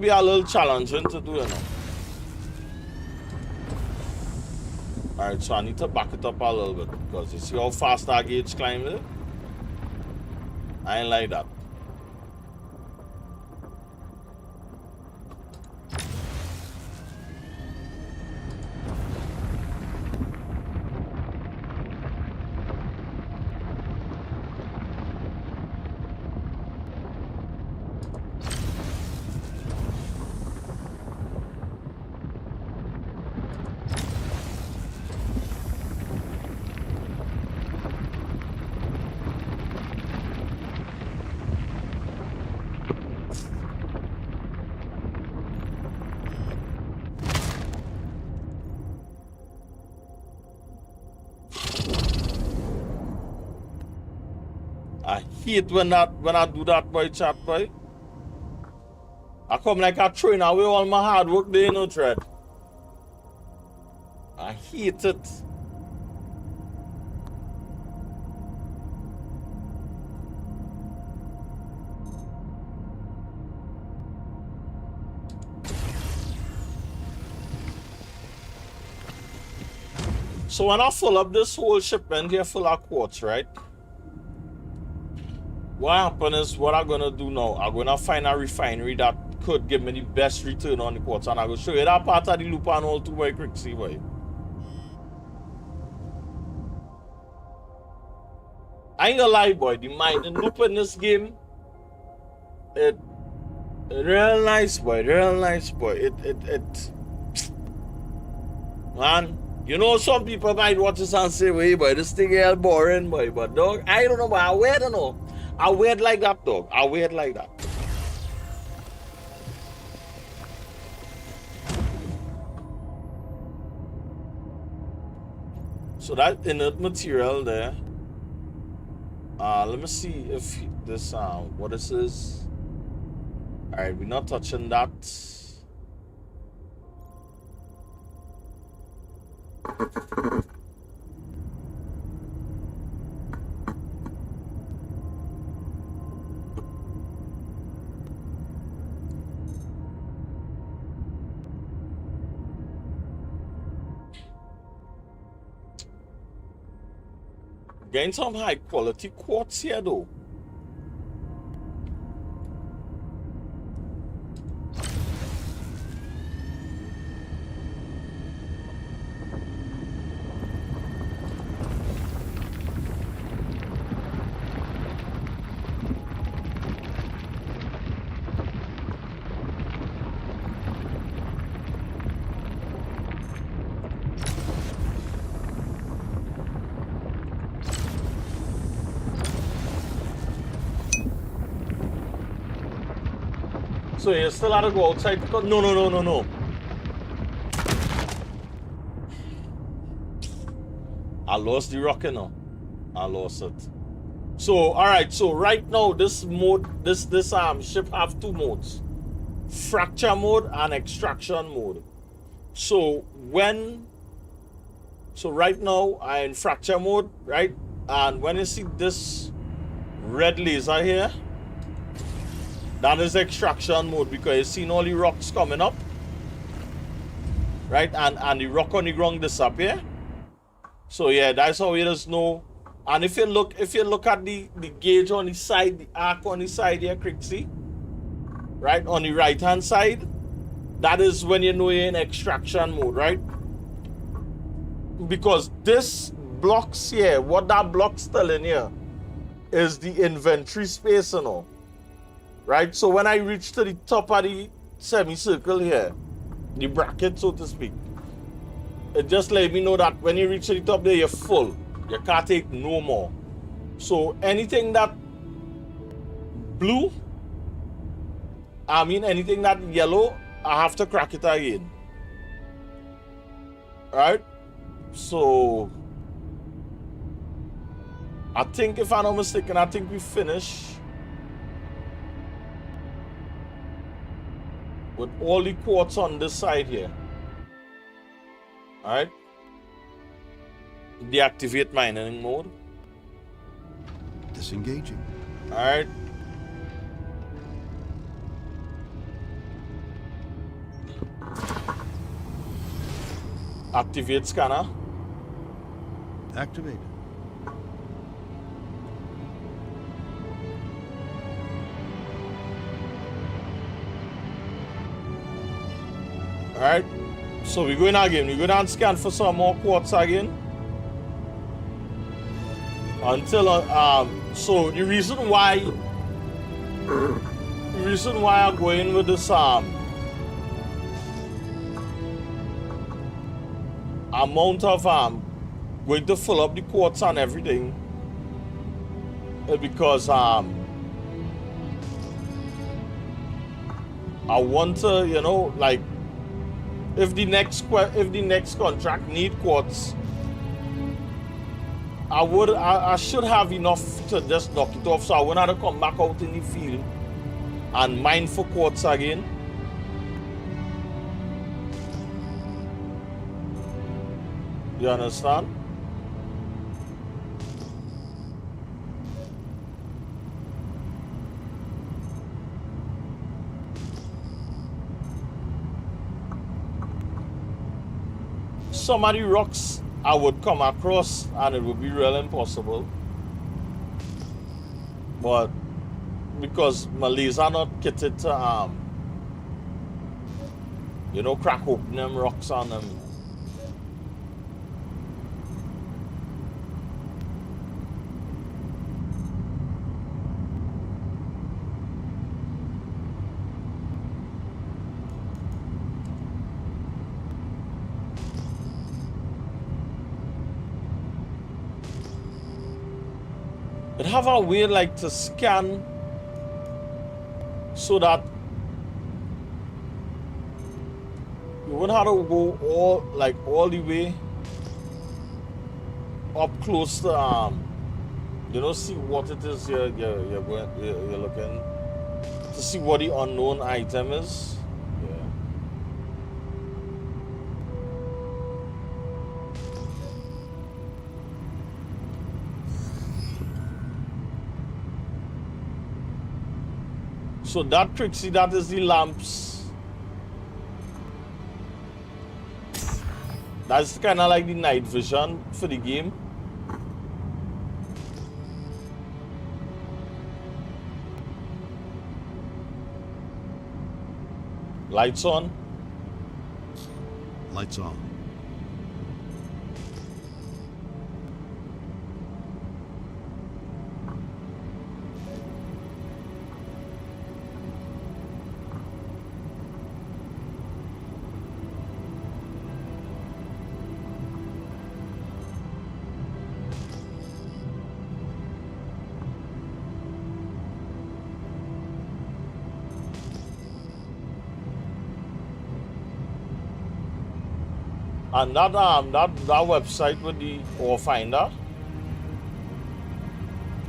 be a little challenging to do, you know. Alright, so I need to back it up a little bit because you see how fast that gauge climbed it? I ain't like that. I hate when I do that, boy, chat, boy. I come like I throwing away all my hard work there, you know, Tread. I hate it. So when I fill up this whole shipment here full of quartz, right? What happens is what I'm gonna do now. I'm gonna find a refinery that could give me the best return on the quartz, and I'm gonna show you that part of the loop and all too, boy, quick, see, boy. I ain't gonna lie, boy. The mining loop in this game, it real nice, boy. Real nice, boy. Man. You know, some people might watch this and say, "Wait, boy, this thing is boring, boy." But dog, I don't know, but I weird, you know. I weird like that, dog. I weird like that. So that inert material there. Let me see if this what this is. All right, we're not touching that. Getting some high quality quartz here though. So you still have to go outside because no. I lost the rocket now. I lost it. So alright, so right now this mode, this ship have two modes. Fracture mode and extraction mode. So right now I'm in fracture mode, right? And when you see this red laser here, that is extraction mode because you seen all the rocks coming up, right? And the rock on the ground disappear. So yeah, that's how you just know. And if you look at the gauge on the side, the arc on the side here, quick see, right on the right hand side, that is when you know you're in extraction mode, right? Because this blocks here, what that block's telling here is the inventory space, you know. Right, so when I reach to the top of the semicircle here, the bracket, so to speak, it just let me know that when you reach to the top there, you're full. You can't take no more. So anything that blue, anything that yellow, I have to crack it again. Right? So I think, if I'm not mistaken, I think we finish with all the quartz on this side here. Alright? deactivate mining mode. Disengaging. Alright. Activate scanner. Activated. Alright. So we're going again. We're going to scan for some more quartz again. Until so the reason why I'm going with this amount of going to fill up the quartz and everything is because I want to, you know, like if the next contract need quartz, I should have enough to just knock it off, so I won't have to come back out in the field and mine for quartz again. You understand? Some of the rocks I would come across and it would be real impossible. But because my laser not kitted to you know, crack open them rocks on them. It have a way like to scan so that you wouldn't have to go all the way up close to you know, see what it is you're looking to see what the unknown item is. Yeah. So that Trixie, that is the lamps. That's kind of like the night vision for the game. Lights on. Lights on. And that website with the ore finder.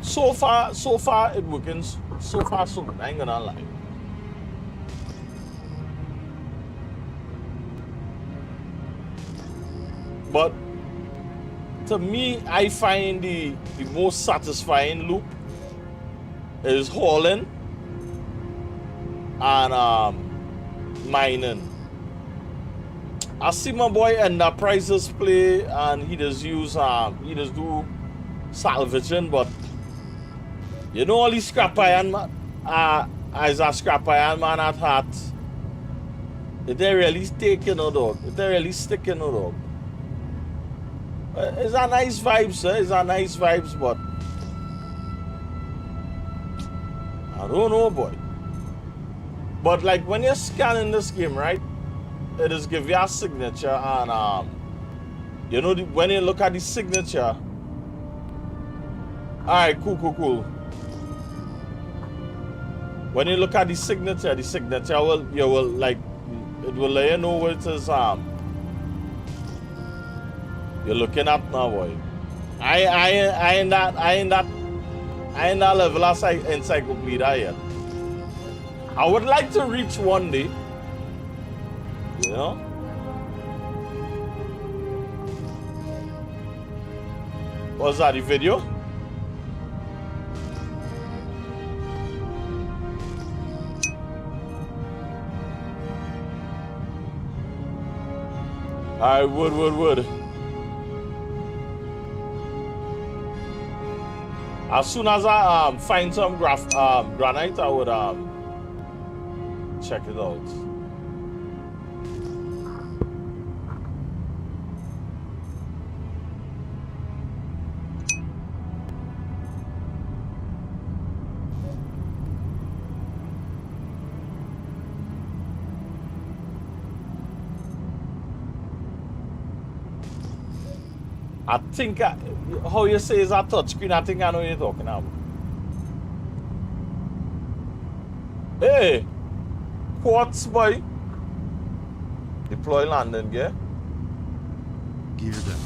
So far it working. So far so good. I ain't gonna lie. But to me, I find the most satisfying loop is hauling and mining. I see my boy Enterprises play and he just do salvaging, but you know all these scrap iron man, as a scrap iron man at heart, if they really taking no dog, if they really sticking no dog. It's a nice vibes, sir. It's a nice vibes, but I don't know, boy. But like when you're scanning this game, right? It is give you a signature and you know when you look at the signature. Alright, cool. When you look at the signature will like it will let you know what it is you're looking at now, boy. I ain't that level as encyclopedia yet. I would like to reach one day. You know? Was that the video? Alright, wood. As soon as I find some granite, I would check it out. I think, how you say is a touchscreen, I think I know what you're talking about. Hey! Quartz, boy! Deploy landing gear. Gear down.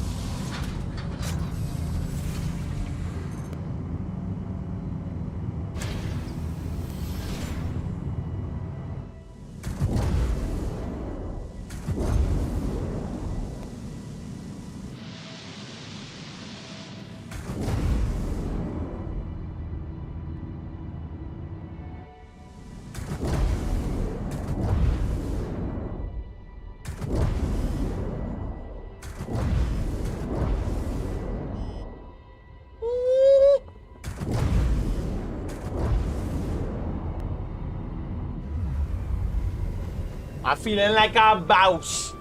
I'm feeling like a boss.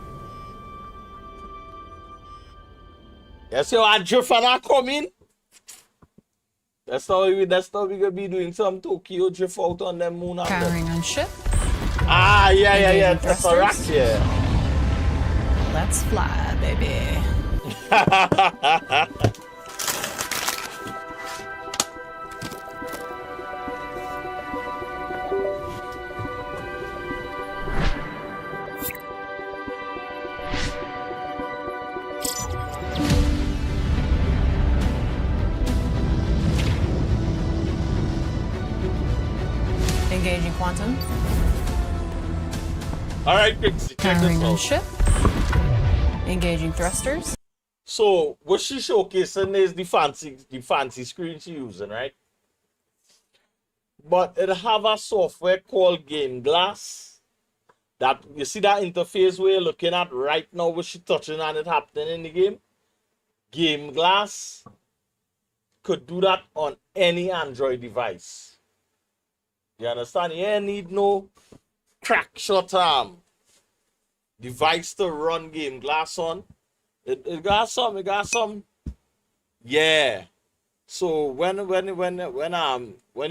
You see how drift and I come in? That's how we gonna be doing some Tokyo drift out on them moon. Powering on ship. Ah, yeah. That's a rock, Thrusters. yeah. Let's fly, baby. Engaging quantum. Alright, Pixie, check Powering this on out. ship. Engaging thrusters. So what she showcasing is the fancy screen she using, right? But it have a software called Game Glass. That you see that interface where you're looking at right now, what she touching and it happening in the game. Game Glass could do that on any Android device. You understand? You ain't need no crack shot device to run Game Glass on. It got some. Yeah. So when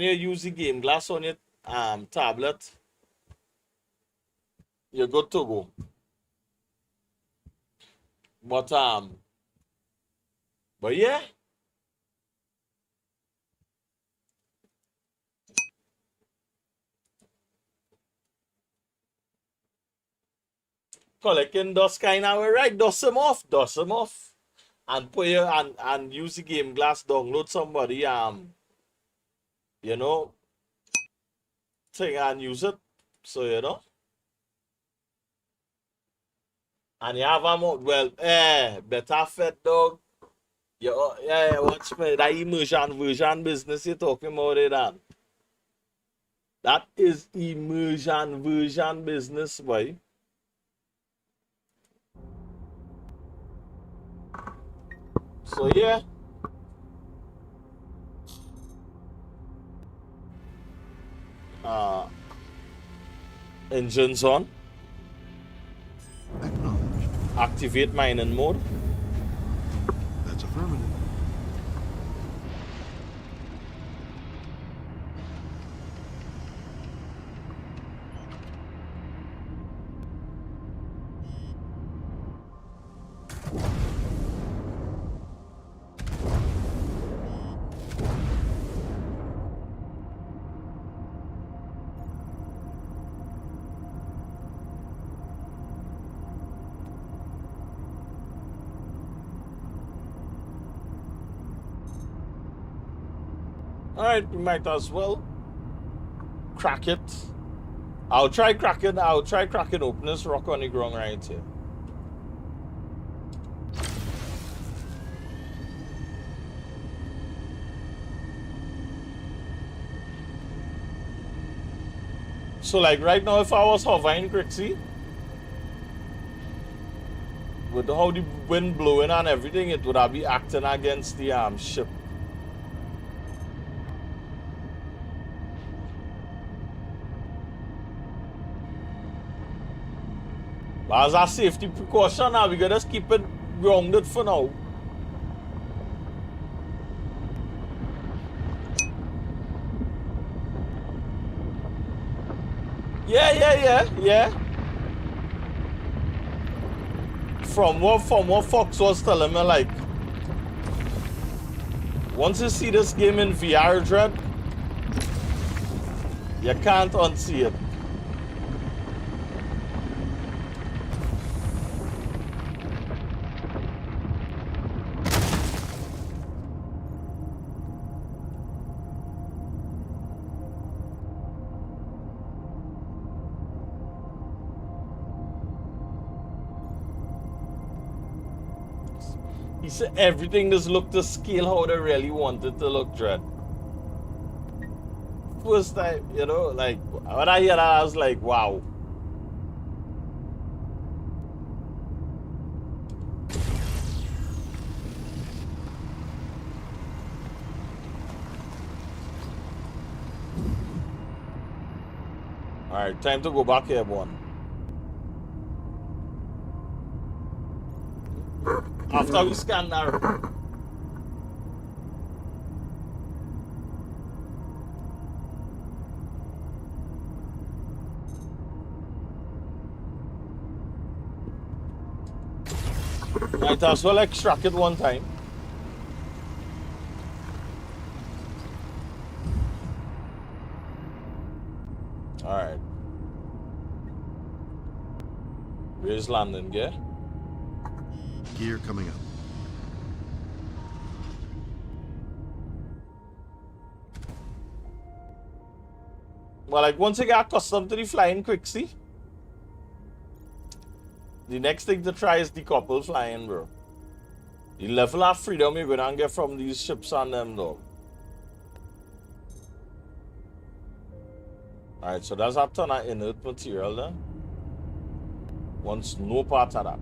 you're using Game Glass on your tablet, you're good to go. But yeah. Collecting dust kind of right, dust them off. And put your and use the Game Glass, download somebody you know thing and use it. So you know. And you have a well, better fit dog. Yeah, watch me. That immersion version business you're talking about it, Dan. That is immersion version business, boy. So yeah. Engines on. Acknowledged. Activate mining mode. That's affirmative. Alright, we might as well crack it. I'll try cracking open this rock on the ground right here. So like right now, if I was hovering Crixie, with how the wind blowing and everything, it would have be acting against the ship. But as a safety precaution now, we gotta just keep it grounded for now. Yeah. From what Fox was telling me, like, once you see this game in VR, Dread, you can't unsee it. He said everything just looked to scale how they really wanted to look, Dread. First time, you know, like, when I hear that, I was like, wow. Alright, time to go back airborne. After we scan that. Might as well extract it one time. Alright. Where's landing gear? Gear coming up. Well, like, once you get accustomed to the flying Crixie, the next thing to try is decouple flying, bro. The level of freedom you're gonna get from these ships on them, though. Alright, so that's a ton of inert material then. Wants no part of that.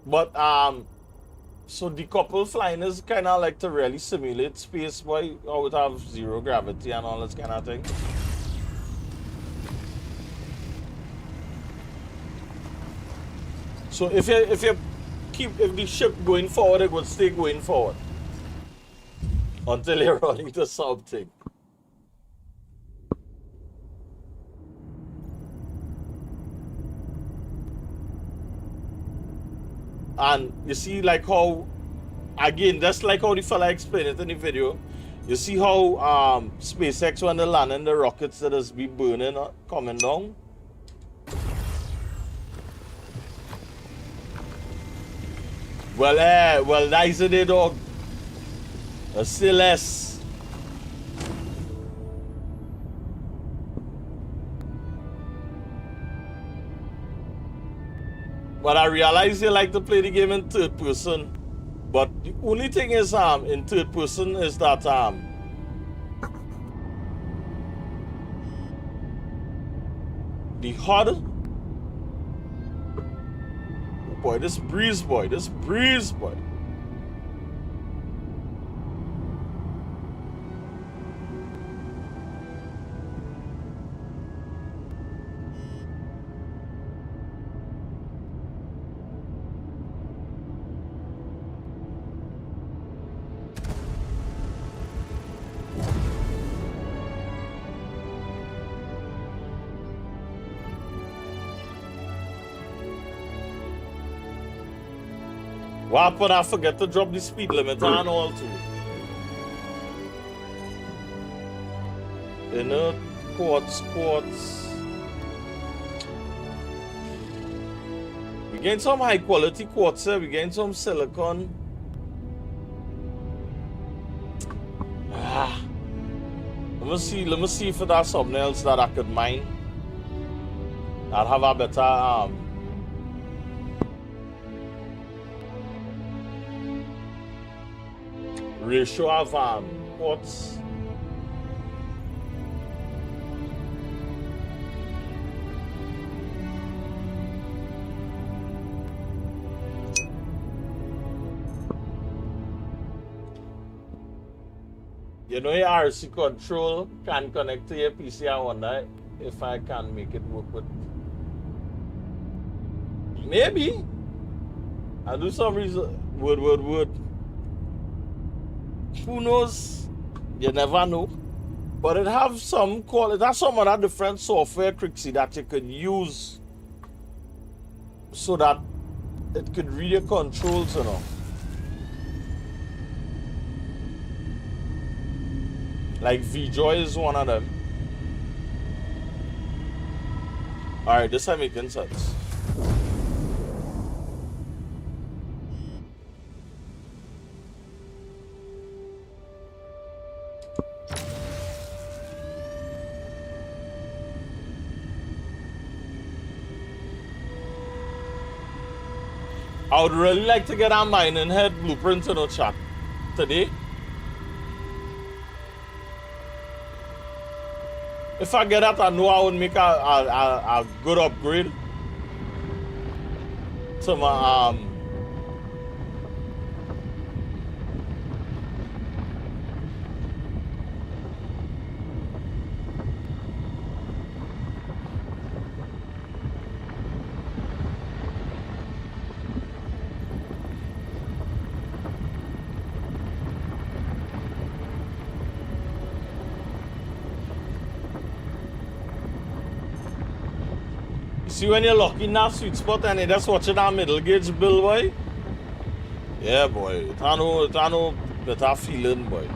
But so decouple flying is kind of like to really simulate space, boy, how it have zero gravity and all this kind of thing. So if you keep the ship going forward, it would stay going forward until you're running to something. And you see, like, how, again, that's like how the fella explained it in the video. You see how SpaceX, when they land in the rockets that is be burning coming down. Well, nice of it, dog. Still less. But I realize you like to play the game in third person. But the only thing is, in third person is that, the HUD. Oh boy, this breeze, boy. What happened? I forget to drop the speed limit and all too. Inert quartz. We gain some high quality quartz here. We gain some silicon. Let me see if there's something else that I could mine. I'd have a better ratio of ports. You know your RC control can connect to your PC. I wonder if I can make it work with. Maybe. I do some reason. Would. Who knows? You never know. But it has some other different software, Crixie, that you could use so that it could read your controls, you know. Like VJoy is one of them. Alright, this is making sense. I would really like to get a mining head blueprint in the chat today. If I get that, I know I would make a good upgrade to my See when you're lucky in that sweet spot and you just watching that middle gauge bill, boy. Yeah, boy. It's no better feeling, boy.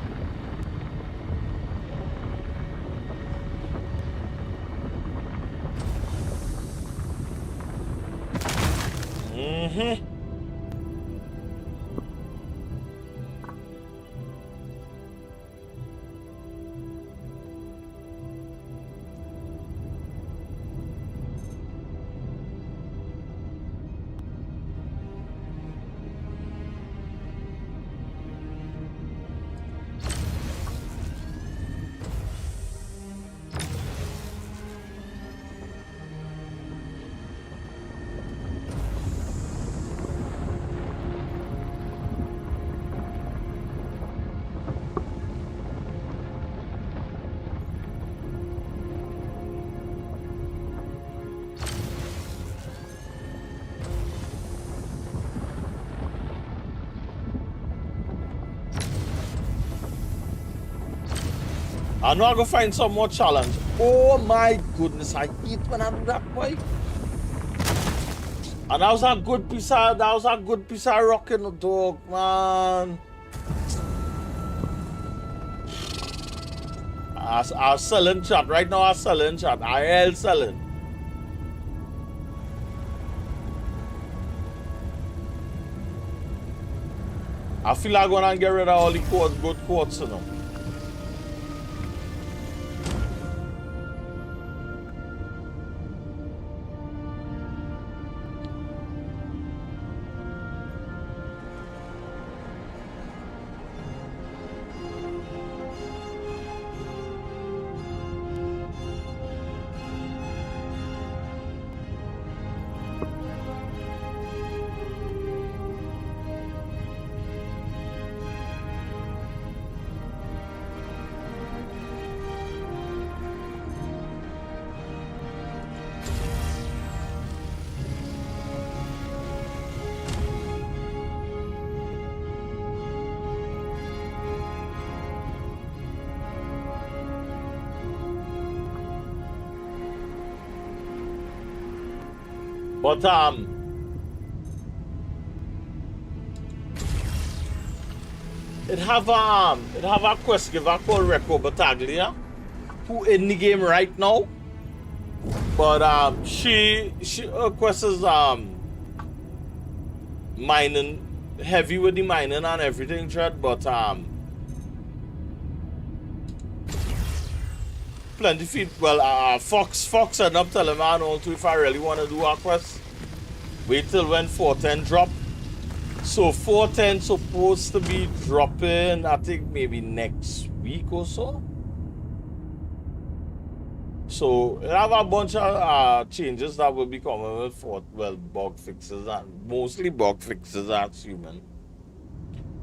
I know I'm gonna find some more challenge. Oh my goodness, I hate when I do that, boy. And that was a good piece of rock in the dog, man. I selling chat right now. I selling chat. I am selling. I feel like I'm gonna get rid of all the good quotes, you know. But it have a quest giver called Reco Battaglia, who in the game right now. But her quest is mining, heavy with the mining and everything, Dread, but plenty feet. Well, Fox ended up telling me I don't know if I really want to do our quest. Wait till when 410 drop. So 410 supposed to be dropping, I think maybe next week or so. So it have a bunch of changes that will be coming with bug fixes and mostly bug fixes, I'm assuming.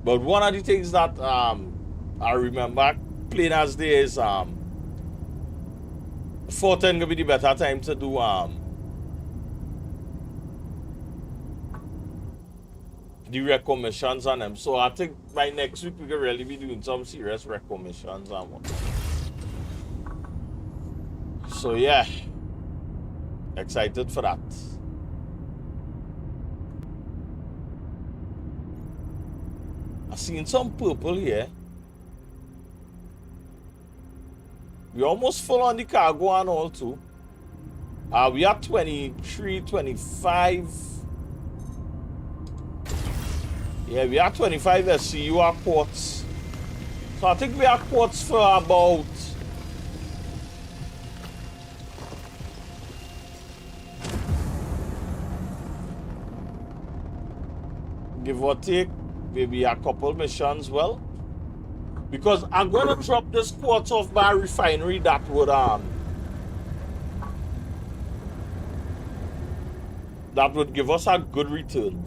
But one of the things that I remember playing as there is 410 gonna be the better time to do the recommissions on them. So I think by next week we can really be doing some serious recommissions on one. So yeah, excited for that. I seen some purple here. We almost full on the cargo and all too. We are 23, 25. Yeah, we are 25 SCU are quartz. So I think we are quartz for about give or take maybe a couple missions. Well, because I'm gonna drop this quartz off by a refinery that would give us a good return.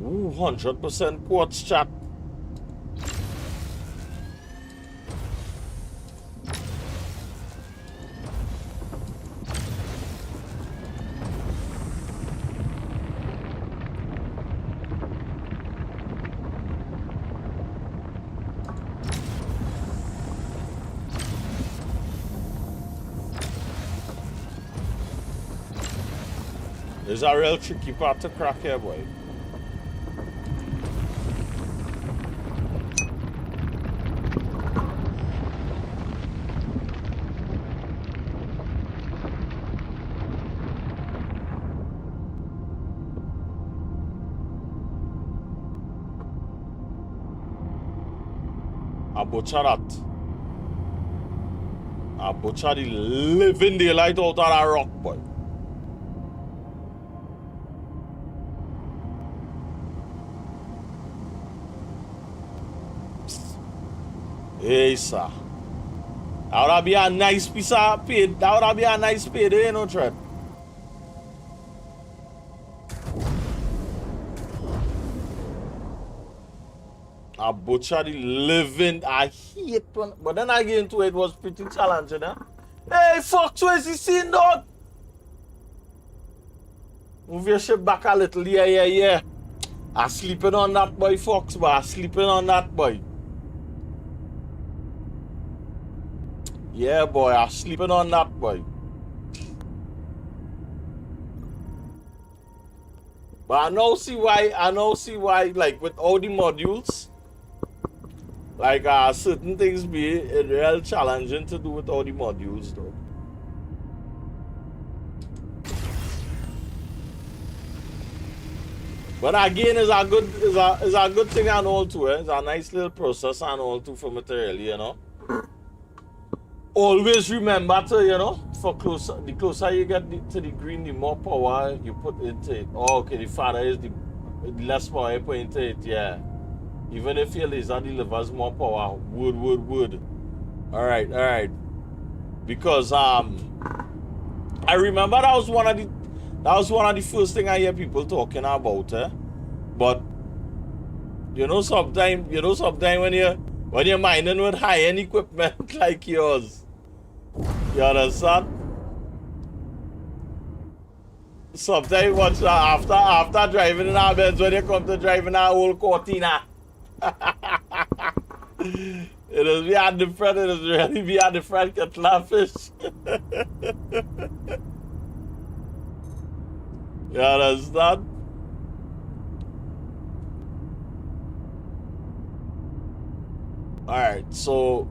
Ooh, 100% quartz, chat. There's a real tricky part to crack here, boy. I butcher that. I butcher the living daylight out of that rock, boy. Hey, sir. That would be a nice piece of paid. That would be a nice payday, you know, Trev. I butcher the living. I hate when, but then I get into it, was pretty challenging, huh? Hey, Fox, where's the scene, dog? Move your ship back a little. Yeah. I'm sleeping on that boy, Fox, but I'm sleeping on that boy. Yeah, boy, I'm sleeping on that boy. But I now see why, like with all the modules, like certain things be real challenging to do with all the modules though. But again, it's a good thing and all too. It's a nice little process and all too for material, you know. Always remember to, you know, the closer you get to the green, the more power you put into it. Oh, okay, the farther is the less power you put into it, yeah. Even if your laser delivers more power, wood. Alright. Because I remember that was one of the first thing I hear people talking about, But you know sometimes when you're mining with high-end equipment like yours, you understand? Sometimes once after driving in our Benz, when you come to driving our old Cortina, it is be a different, it is really be a different kettle of fish. You understand? Alright, so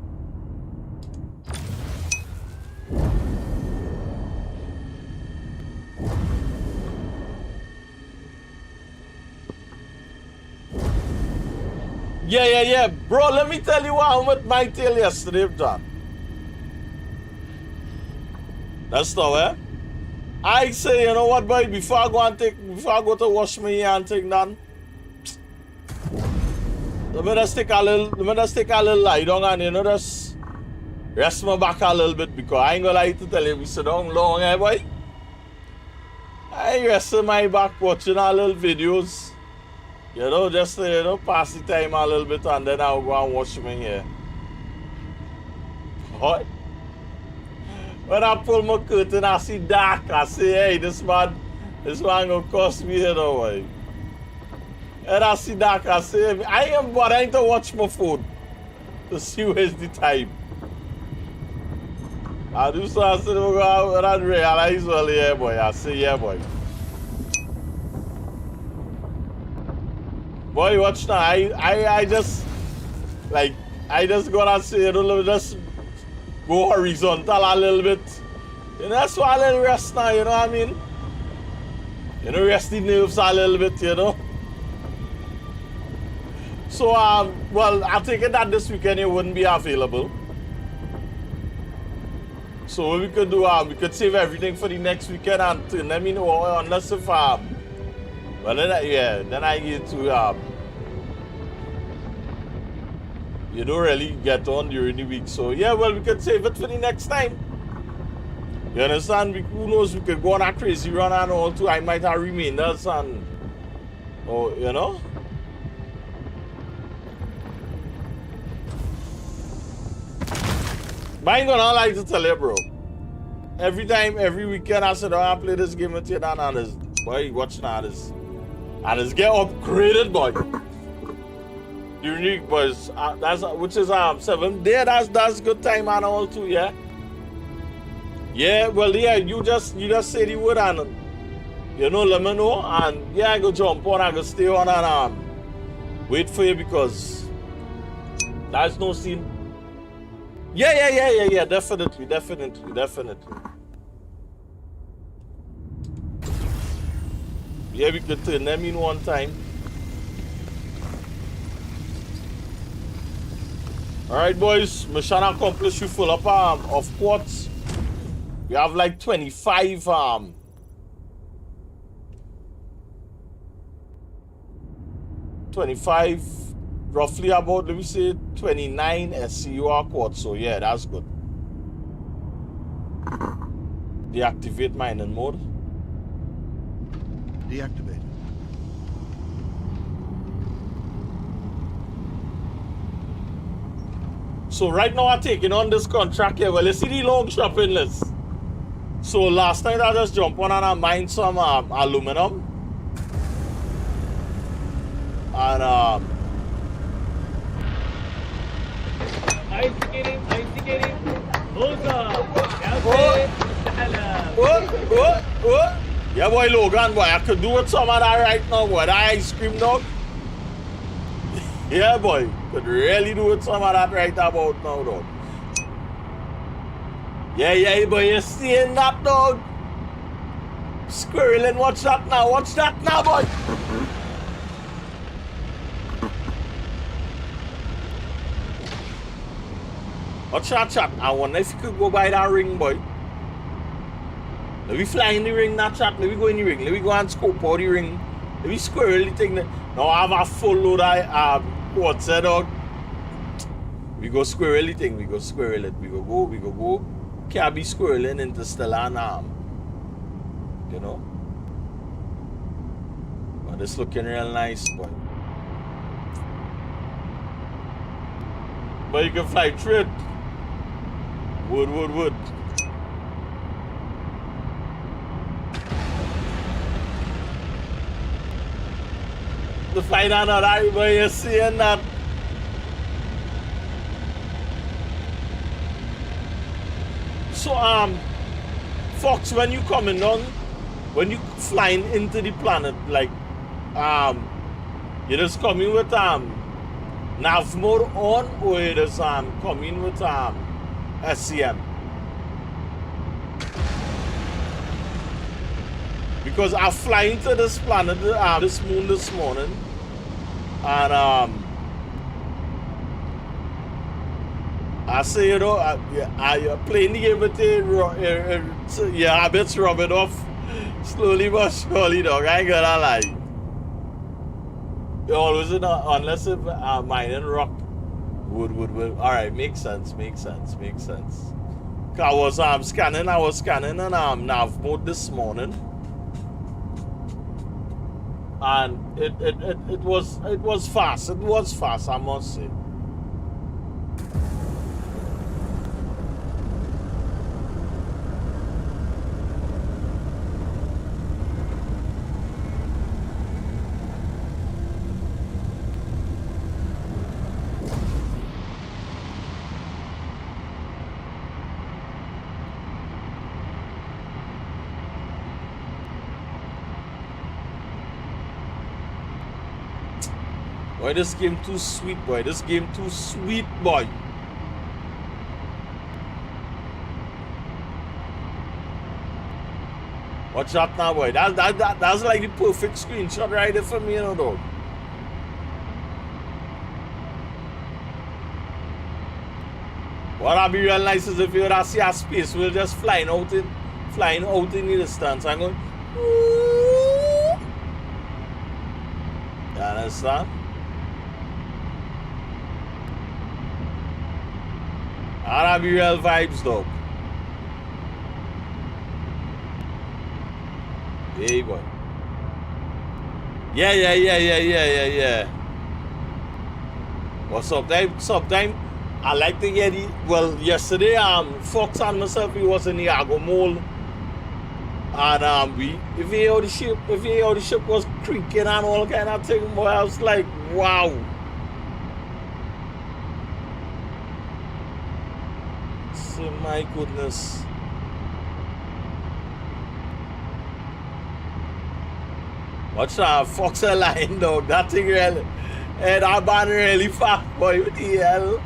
yeah. Bro, let me tell you what happened with my tail yesterday, John. That's the way. I say, you know what, boy? Before I go to wash my hair and take none, let me just take a little lie down and, you know, just rest my back a little bit because I ain't gonna lie to tell you, we sit down long, eh, boy? I rest my back watching our little videos. You know, just to, you know, pass the time a little bit and then I'll go and wash my hair. What? When I pull my curtain, I see dark. I say, hey, this man gonna cost me, you know, boy. And I see dark. I say, I am bothering to watch my phone to see where's the time. I do so. I said, when I realize, well, yeah, boy. I say, yeah, boy. Boy, watch now. I just, like, I just gonna say, you know, just go horizontal a little bit. You know, that's why a little rest now, you know what I mean? You know, rest the nerves a little bit, you know? So, well, I take it that this weekend you wouldn't be available. So what we could do, we could save everything for the next weekend and let me know, unless if, well, then I get to, you don't really get on during the week. So, yeah, well, we could save it for the next time. You understand? Who knows, we could go on a crazy run and all too. I might have remainders and, oh, you know? But I ain't gonna like to tell you, bro. Every time, every weekend, I said, oh, I play this game with you, and this, boy, watch now, this. And it's get upgraded, boy. Unique, boys. That's which is 7 day. That's good time and all too, yeah. Yeah, well, yeah. You just say the word and you know, let me know, and yeah, I go jump on, I go stay on and wait for you because there's no scene. Yeah. Definitely. Yeah, we could turn them in one time. Alright, boys, mission accomplished. We full up of quartz. We have like 25 25 roughly about, let me say 29 SCUR quartz. So yeah, that's good. Deactivate mining mode. Deactivated. So right now I'm taking on this contract here. Well, you see the long shopping list. So last night I just jumped on and I mined some aluminum. And ايس كريم موزة what? Yeah, boy, Logan, boy, I could do with some of that right now, boy. That ice cream dog. Yeah, boy, could really do with some of that right about now, dog. Yeah, boy, you seeing that, dog? Squirreling, watch that now, boy. Watch that chat. I wonder if you could go by that ring, boy. Let me fly in the ring, that chat. Let me go in the ring. Let me go and scope out the ring. Let me squirrel the thing. Now I have a full load of quartz, dog. We go squirrel the thing. We go squirrel it. We go go. Can't be squirreling interstellar and you know. But it's looking real nice, boy. But you can fly through it. Wood. The flight on that, but you're seeing that. So Fox, when you coming down, when you flying into the planet, like you just coming with nav mode on, or you just coming with SCM? Because I'm flying to this planet, this moon this morning, and I say, you know, I playing the game with it, yeah, habits rub it off. Slowly but surely, dog. I ain't gonna lie. You're always in unless if mining rock. Wood. Alright, makes sense. I was scanning and nav mode this morning. And it was fast. It was fast, I must say. Boy, this game too sweet, boy. This game too sweet, boy. Watch out now, boy. That's like the perfect screenshot right there for me, you know, dog. What I'd be real nice is if you would see a space wheel just flying out in the distance. I'm going. Ooh. You understand? That'd be real vibes, dog. Hey, boy. Yeah. Well, sometime I like to get it. Well, yesterday, Fox and myself, we was in the Iago Mall. And if you hear the ship was creaking and all kind of thing, boy, I was like, wow. So, my goodness. Watch that Fox line, dog. That thing really, that band really fast, boy. What the hell?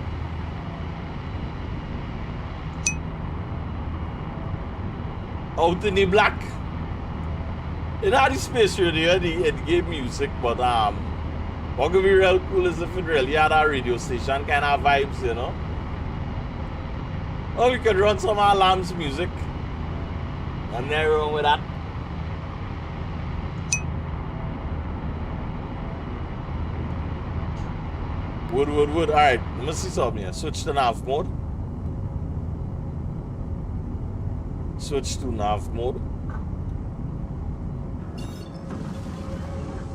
Out in the black. It had the space radio, it gave music, but what could be real cool is if it really had a radio station kind of vibes, you know. Or we could run some alarms music. And nothing wrong with that. Wood. Alright, let me see something here. Switch to nav mode. Switch to nav mode.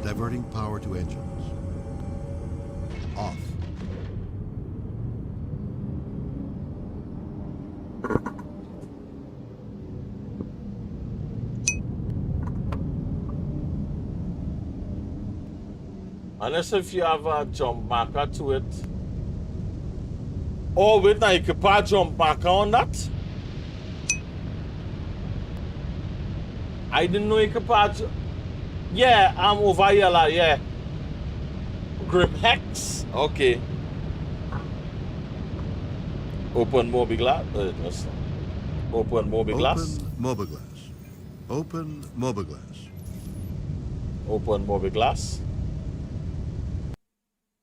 Diverting power to engines. Off. Unless if you have a jump marker to it. Oh, wait, now you can put a jump marker on that? I didn't know you could put. Yeah, I'm over here, like, yeah. Grim Hex. Okay. Open Moby Glass. Open Moby Glass. Open Moby Glass. Open Moby Glass. Open Moby Glass.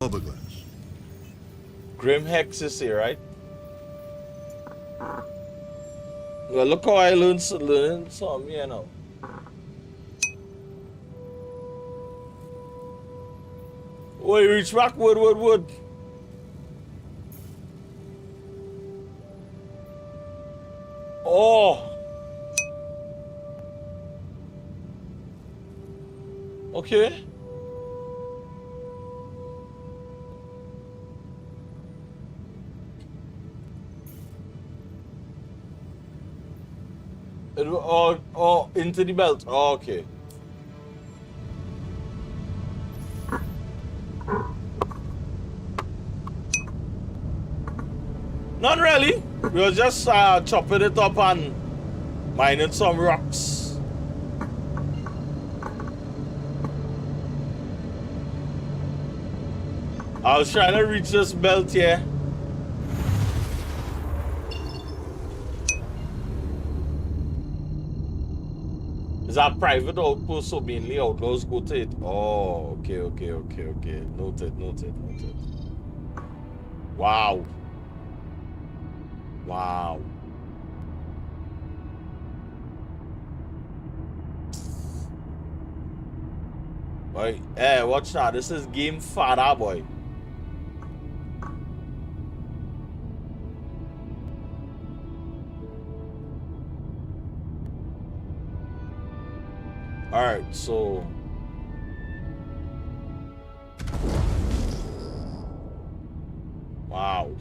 Moby Glass. Grim Hex is here, right? Well, look how I learned some, you know. Oh, you reach back, wood. Oh. Okay. Oh, into the belt. Oh, okay. Not really. We were just chopping it up and mining some rocks. I was trying to reach this belt here. Is that private outpost, so mainly outlaws go to it? Oh, okay. Noted. Wow. Boy, hey, watch that. This is game fada, boy. Alright, so wow.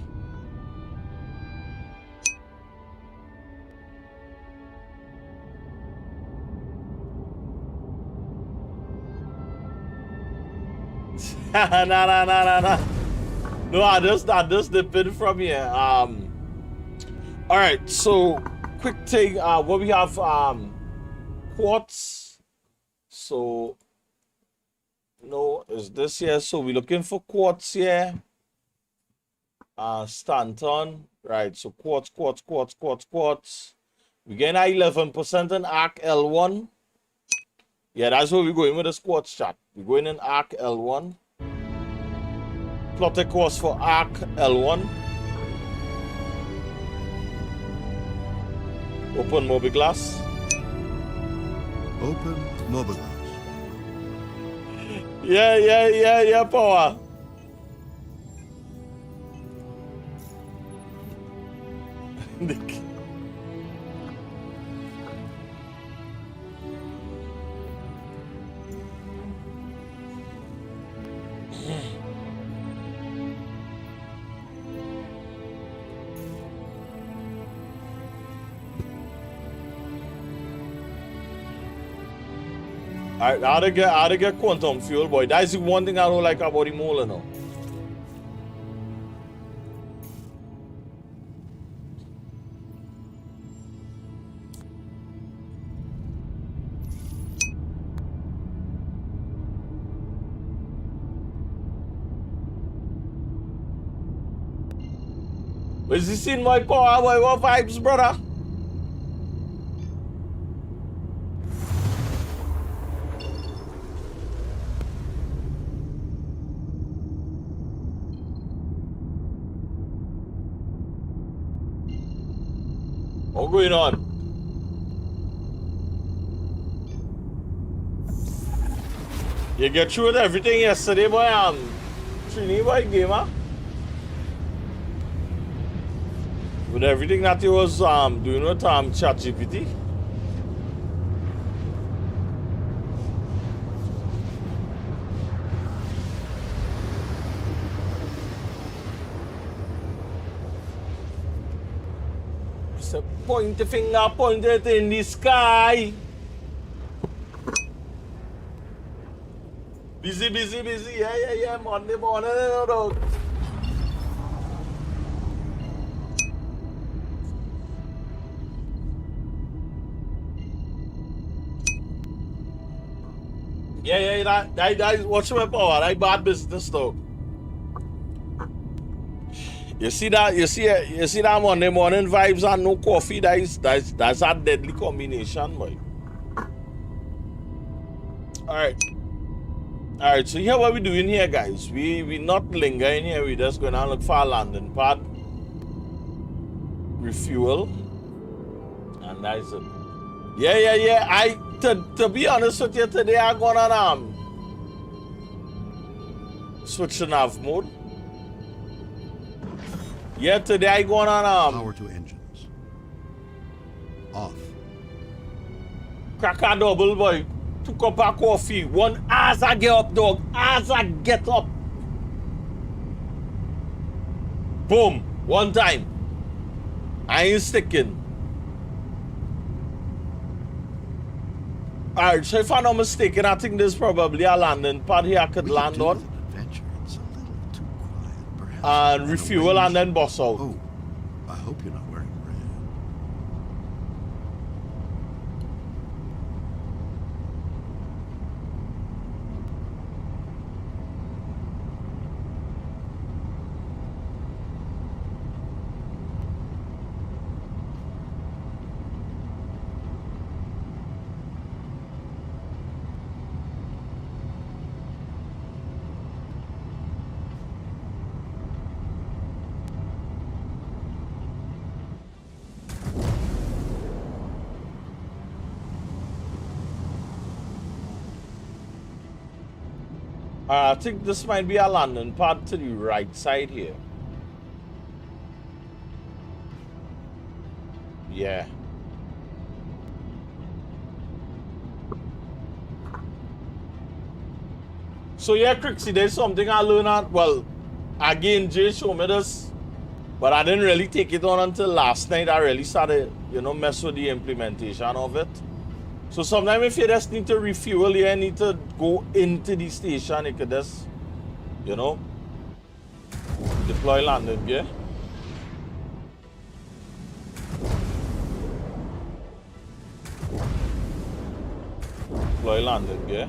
Nah. No, I just dipping from here. Alright, so quick thing, what we have quartz. So no, is this here? So we're looking for quartz here. Stanton. Right, so quartz. We getting 11% in arc L1. Yeah, that's where we're going with the quartz chat. We're going in arc L1. Plot a course for arc L1. Open mobiGlas. Open mobiGlas. Yeah, power. Alright, how to get quantum fuel, boy. That's the one thing I don't like about the molar now. Is you seen my power, boy? What vibes, brother? What's going on? You get through with everything yesterday, boy. Trini, boy, gamer. With everything that you was doing with ChatGPT. So point the finger, point it in the sky. Busy. Yeah. Monday morning, no. Yeah, that watch my power. That bad business though. You see that Monday morning vibes and no coffee. That's a deadly combination, boy. Alright, so here what we doing here, guys. We not lingering here, we just gonna look for a landing pad. Refuel. And that's it. Yeah. To be honest with you, today I'm gonna switch to nav mode. Yeah, today I going on Power to engines. Off. crack a double, boy. 2 cup of coffee. One as I get up, dog. As I get up. Boom. One time. I ain't sticking. Alright, so if I'm not mistaken, I think there's probably a landing pad here I could land on. Adventure. It's a little too quiet, perhaps. And refuel and then boss out. Oh, I hope you're not wearing red. I think this might be a landing pad to the right side here. Yeah. So yeah, Crixie, there's something I learned at, well, again, Jay showed me this, but I didn't really take it on until last night. I really started, you know, mess with the implementation of it. So sometimes if you just need to refuel, you need to go into the station, you could just, you know, deploy landing gear. Deploy landing gear.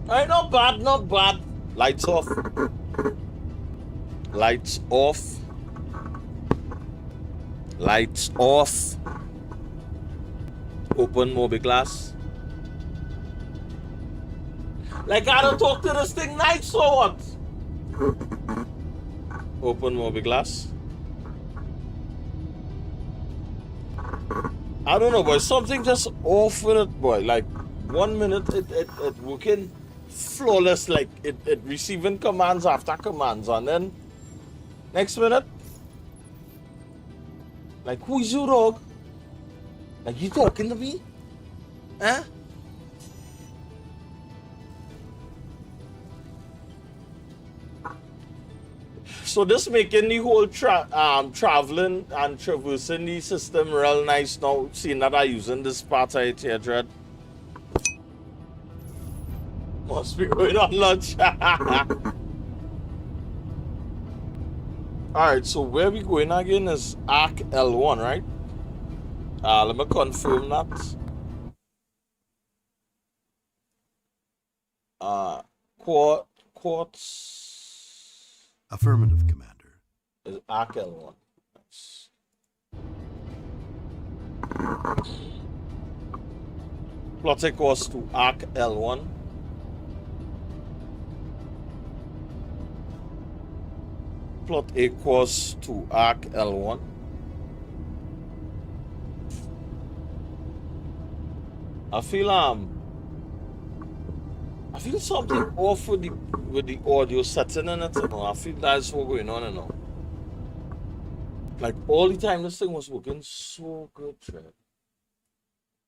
Alright, not bad, not bad. Lights off. Lights off. Lights off. Open mobiGlas. Like I don't talk to this thing nice or what? Open mobiGlas. I don't know, boy. Something just off with it, boy. Like 1 minute it working flawless, like it receiving commands after commands, and then next minute, like, who is you, dog? Like, you talking to me? Huh? So this making the whole traveling and traversing the system real nice now, seeing that I'm using this part right here, Dread. Must be going on lunch. Alright, so where we going again is Arc L1, right? Let me confirm that. Quartz Affirmative, Commander. is Arc L1. Nice. Plot equals to Arc L1. Plot equals to Arc L1. I feel something off with the audio setting in it, you know. I feel that's what's going on, you know. Like all the time this thing was working so good, Fred.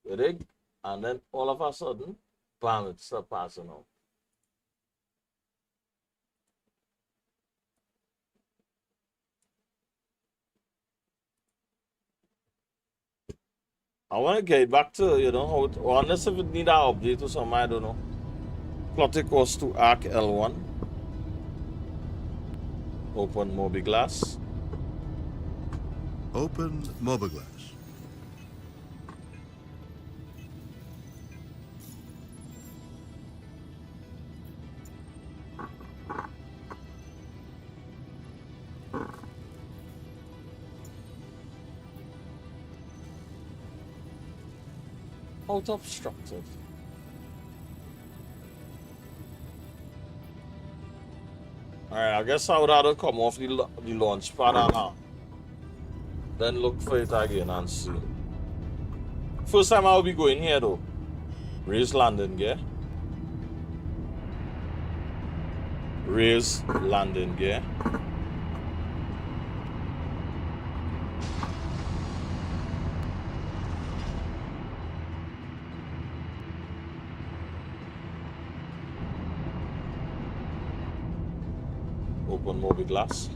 You dig? And then all of a sudden, bam, it stopped passing out. I want to get back to, you know, how it, or unless if it need an update or something, I don't know. Plot equals to Arc L1. Open mobiGlas. Open mobiGlas. Out obstructed. Alright, I guess I would have to come off the launch pad and then look for it again and see. First time I'll be going here though. Raise landing gear. Raise landing gear. Open mobiGlas.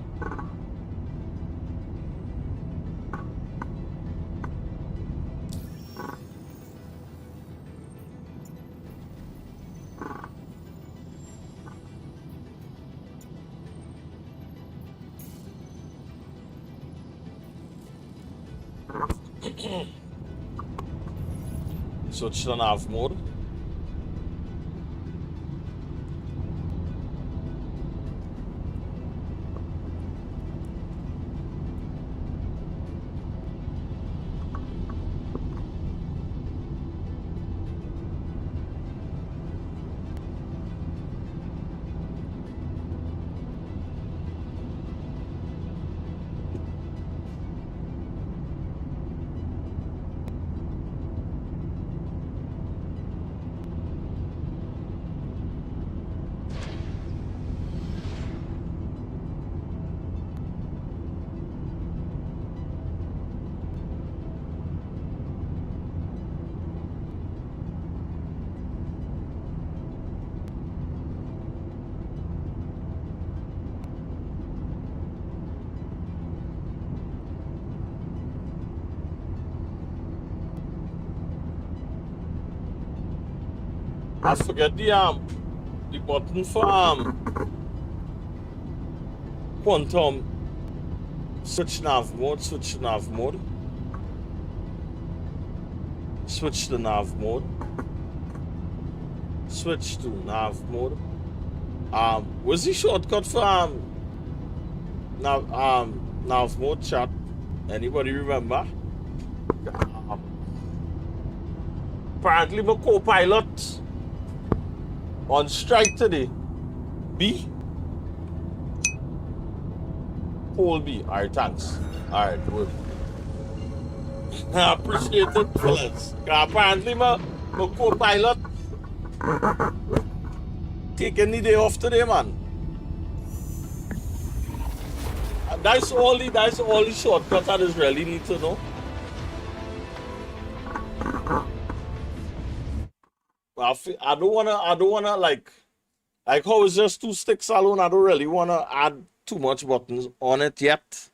Switch to nav mode. I forget the button for quantum. Switch nav mode, switch to nav mode. Switch to nav mode. Switch to nav mode. What's the shortcut for nav mode, chat? Anybody remember? Apparently my co-pilot on strike today. B. Hold B. Alright, thanks. Alright, good. I appreciate it, fellas. Apparently my co-pilot taking the day off today, man. That's all the shortcut I just really need to know. I don't wanna like how it's just 2 sticks alone. I don't really wanna add too much buttons on it yet.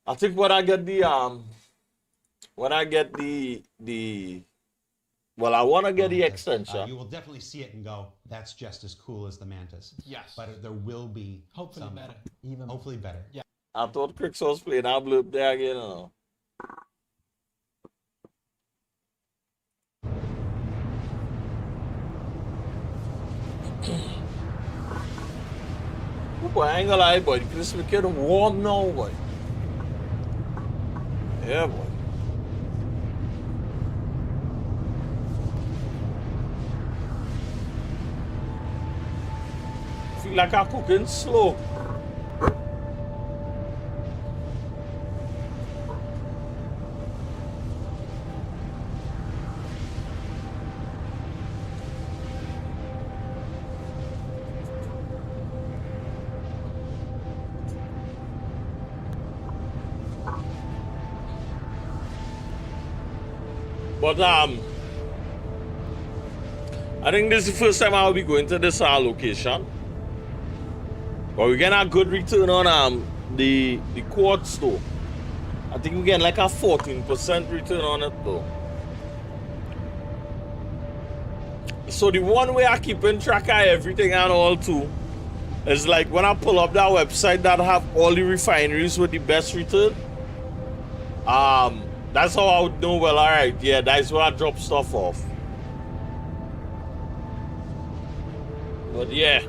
I think when I get the well, I want to get the extension. You will definitely see it and go, that's just as cool as the Mantis. Yes. But there will be Hopefully some, better. even hopefully better. Yeah. I thought Crix was playing. I blew up there again. Oh boy, I ain't gonna lie, boy. This is getting warm now, boy. Yeah, boy. Feel like I'm cooking slow. But I think this is the first time I'll be going to this location. But we're getting a good return on the quartz though. I think we're getting like a 14% return on it though. So the one way I keep in track of everything and all too is like when I pull up that website that have all the refineries with the best return. That's how I would know, well, alright, yeah, that's where I drop stuff off. But yeah.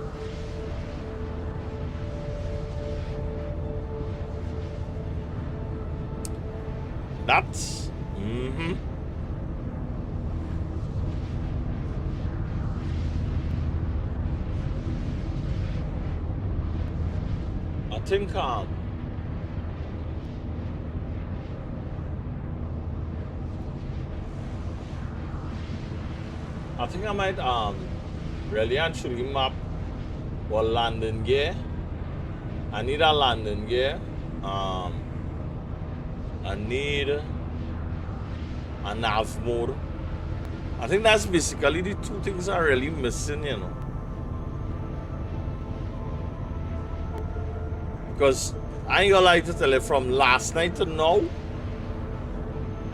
That's I think I might really actually map what landing gear. I need a landing gear. I need a nav mode. I think that's basically the 2 things I'm really missing, you know. Because I ain't gonna lie to tell you, from last night to now,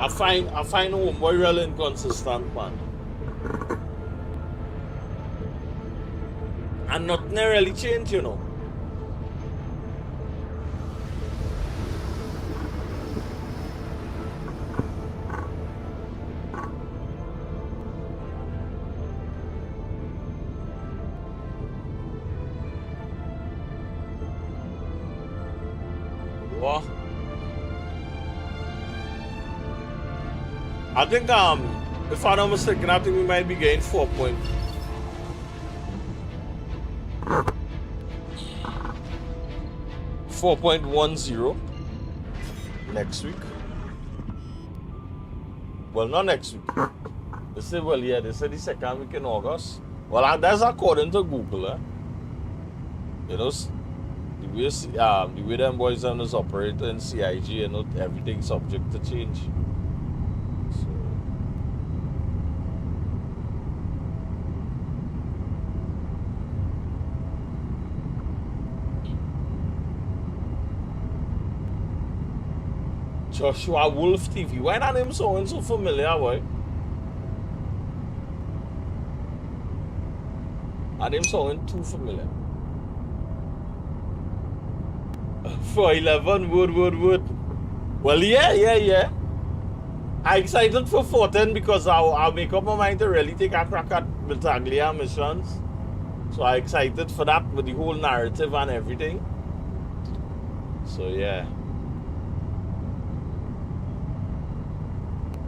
I find Homeboy really inconsistent, man. And nothing really changed, you know. What? I think if I'm not mistaken, I think we might be getting 4.10 next week. Well, not next week. They say, well, yeah, they said the second week in August. Well, that's according to Google, eh? You know, the way them boys and us operate in CIG, you know, everything's subject to change. Joshua Wolf TV. Why that name sound so familiar, boy? Her name sounding too familiar. For 11, wood. Well, yeah. I'm excited for 14 because I'll make up my mind to really take a crack at Battaglia missions. So I'm excited for that with the whole narrative and everything. So yeah.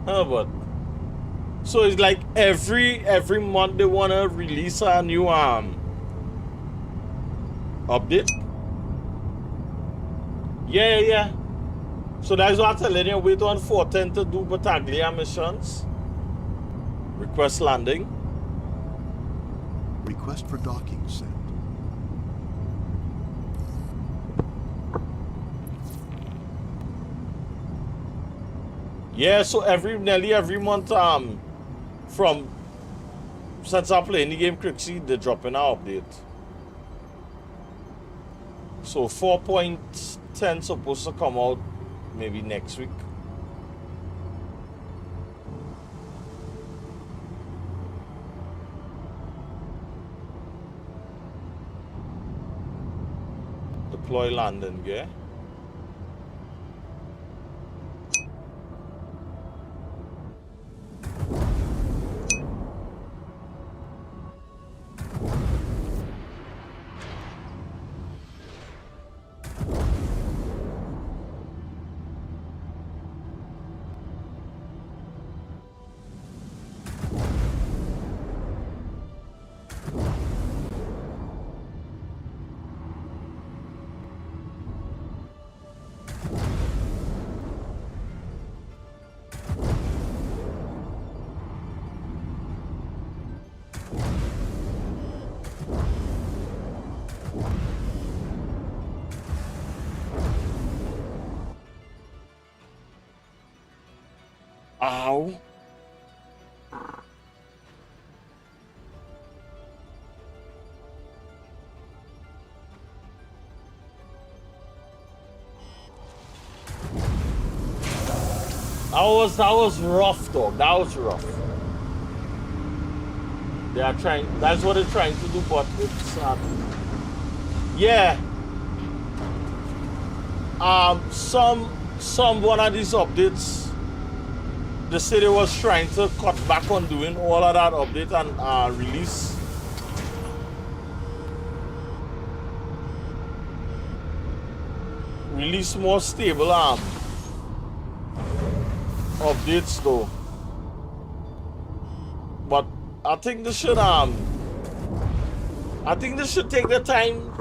But so it's like every month they wanna release a new update. Yeah. So that's what I'm telling you. Wait on 14 to do Battaglia missions. Request landing. Request for docking sent. Yeah, so nearly every month from since I'm playing the game Crixie, they're dropping an update. So 4.10 supposed to come out maybe next week. Deploy landing gear. Ow. That was rough though. That was rough. They are trying, that's what they're trying to do, but it's yeah. Some one of these updates, the city was trying to cut back on doing all of that update and release more stable updates though. But I think they should take the time,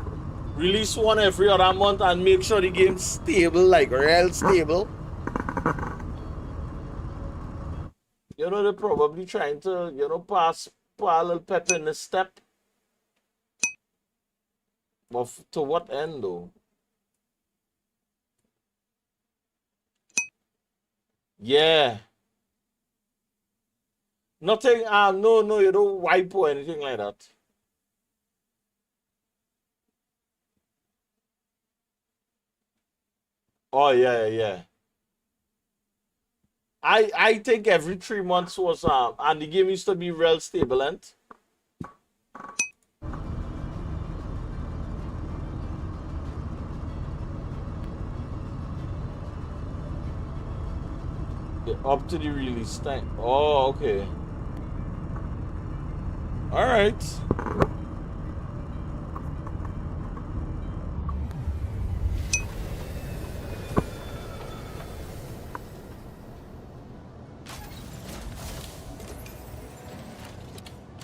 release one every other month and make sure the game's stable, like real stable. You know, they're probably trying to, you know, put a little pep in the step. But to what end though? Yeah. Nothing, no, you don't wipe or anything like that. Oh, yeah. I think every 3 months was, and the game used to be real stable, and up to the release time. Oh, okay. All right.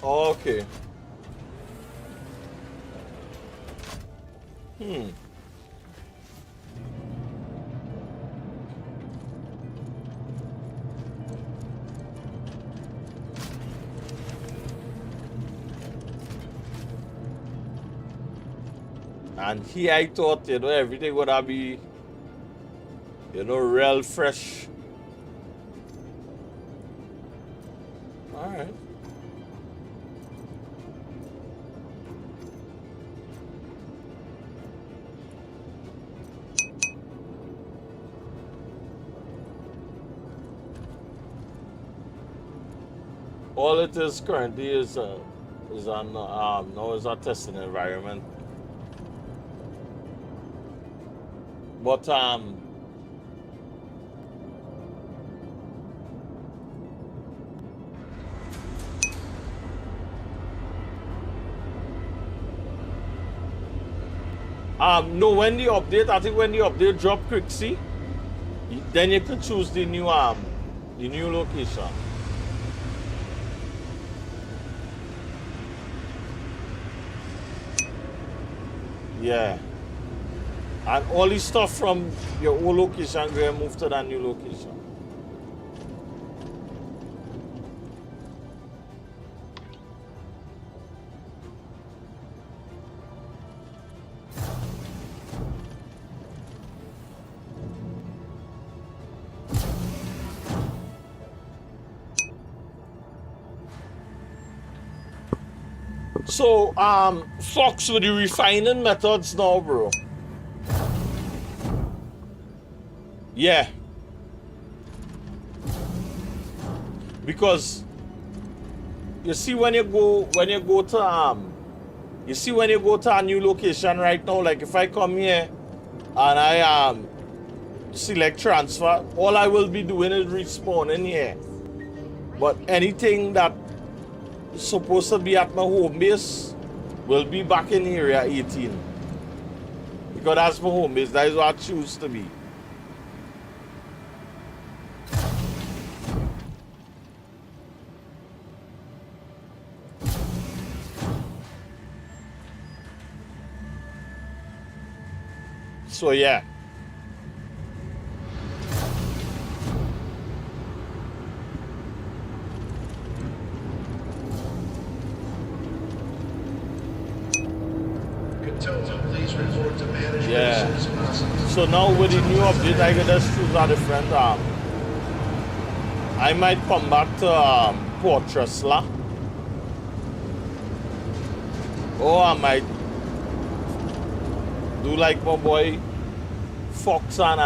Okay. And here I thought, you know, everything would have be, you know, real fresh. All right. All it is currently is Is on no, it's not testing environment. But no, when the update, I think when the update drop quick, see, then you could choose the new location. Yeah. And all the stuff from your old location will move to that new location. So, Fox, with the refining methods now, bro. Yeah. Because you see when you go to you see when you go to a new location right now, like if I come here and I select transfer, all I will be doing is respawning here. But anything that is supposed to be at my home base will be back in area 18. Because that's my home base, that is what I choose to be. So yeah. Yeah. So now with the new update, I can just choose a different I might come back to Fortress La. Or I might do like my boy Fox and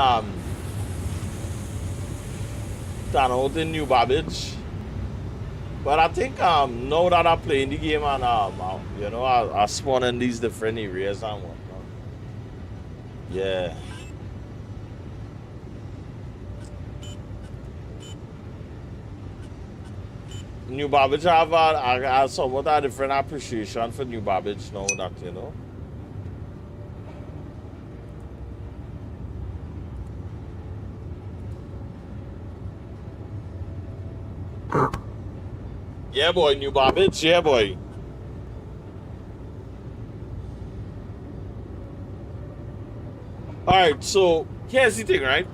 turn out in New Babbage. But I think now that I'm playing the game and you know, I spawn in these different areas and whatnot. Yeah. New Babbage, I have somewhat a different appreciation for New Babbage now that, you know. Yeah, boy, New Babbage, yeah, boy. Alright, so here's the thing, right?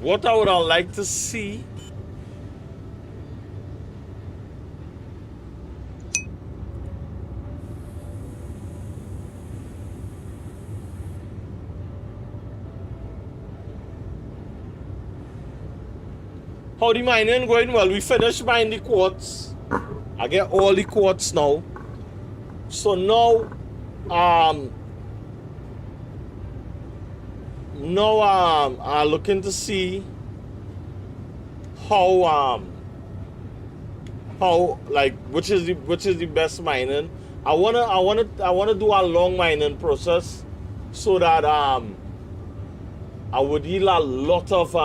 What I would like to see how the mining going? Well, we finished mining the quartz. I get all the quartz now. So now I'm looking to see how like which is the best mining. I wanna do a long mining process so that I would yield a lot of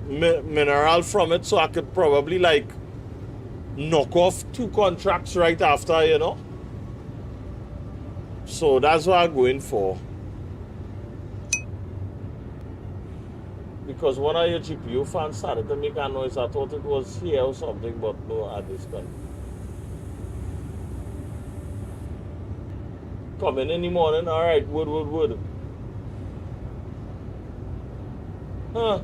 mineral from it, so I could probably like knock off 2 contracts right after, you know. So that's what I'm going for. Because one of your GPU fans started to make a noise. I thought it was here or something, but no, at this time. Coming in the morning, alright, wood. Huh.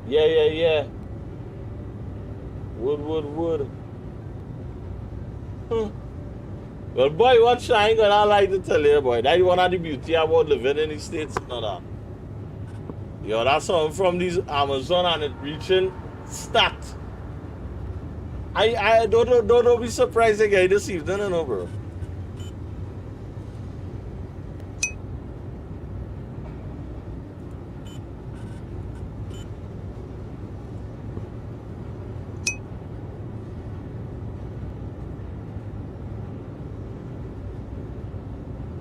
Yeah. Wood. Huh. Well, boy, what I ain't gonna like to tell you, boy. That's one of the beauty about living in the States, not that. Yo, that's something from these Amazon and it reaching Stat. I don't be surprised again this evening, no, bro.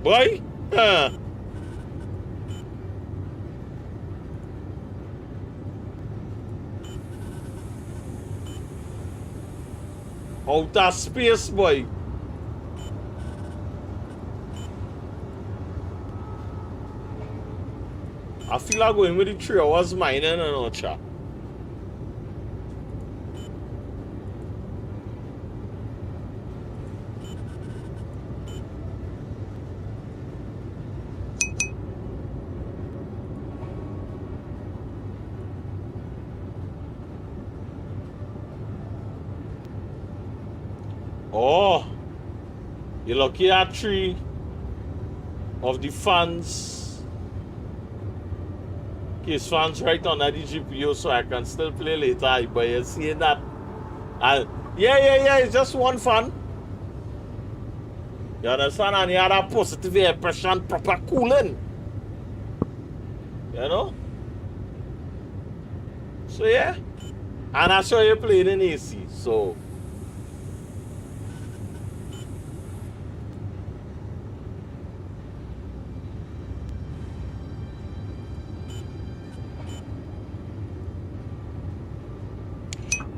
Boy, outer space, boy. I feel like going with the 3 hours mining and all chat. Oh, you're lucky at 3 of the fans. Case fans right on the GPU so I can still play later, but you're seeing that. Yeah, it's just one fan. You understand? And you had a positive air pressure and proper cooling. You know? So yeah. And I saw you playing in AC, so.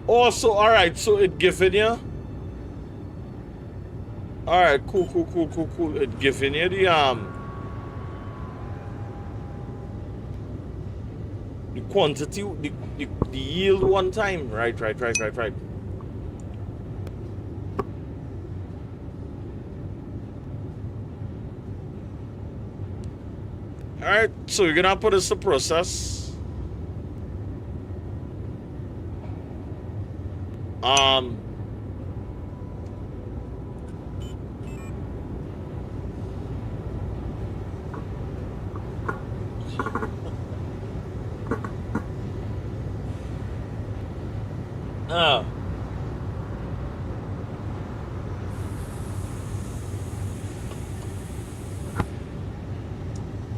Also, alright, so it giving you. Alright, cool. It giving you the quantity, the yield one time. Right. Alright, so you're gonna put this to process.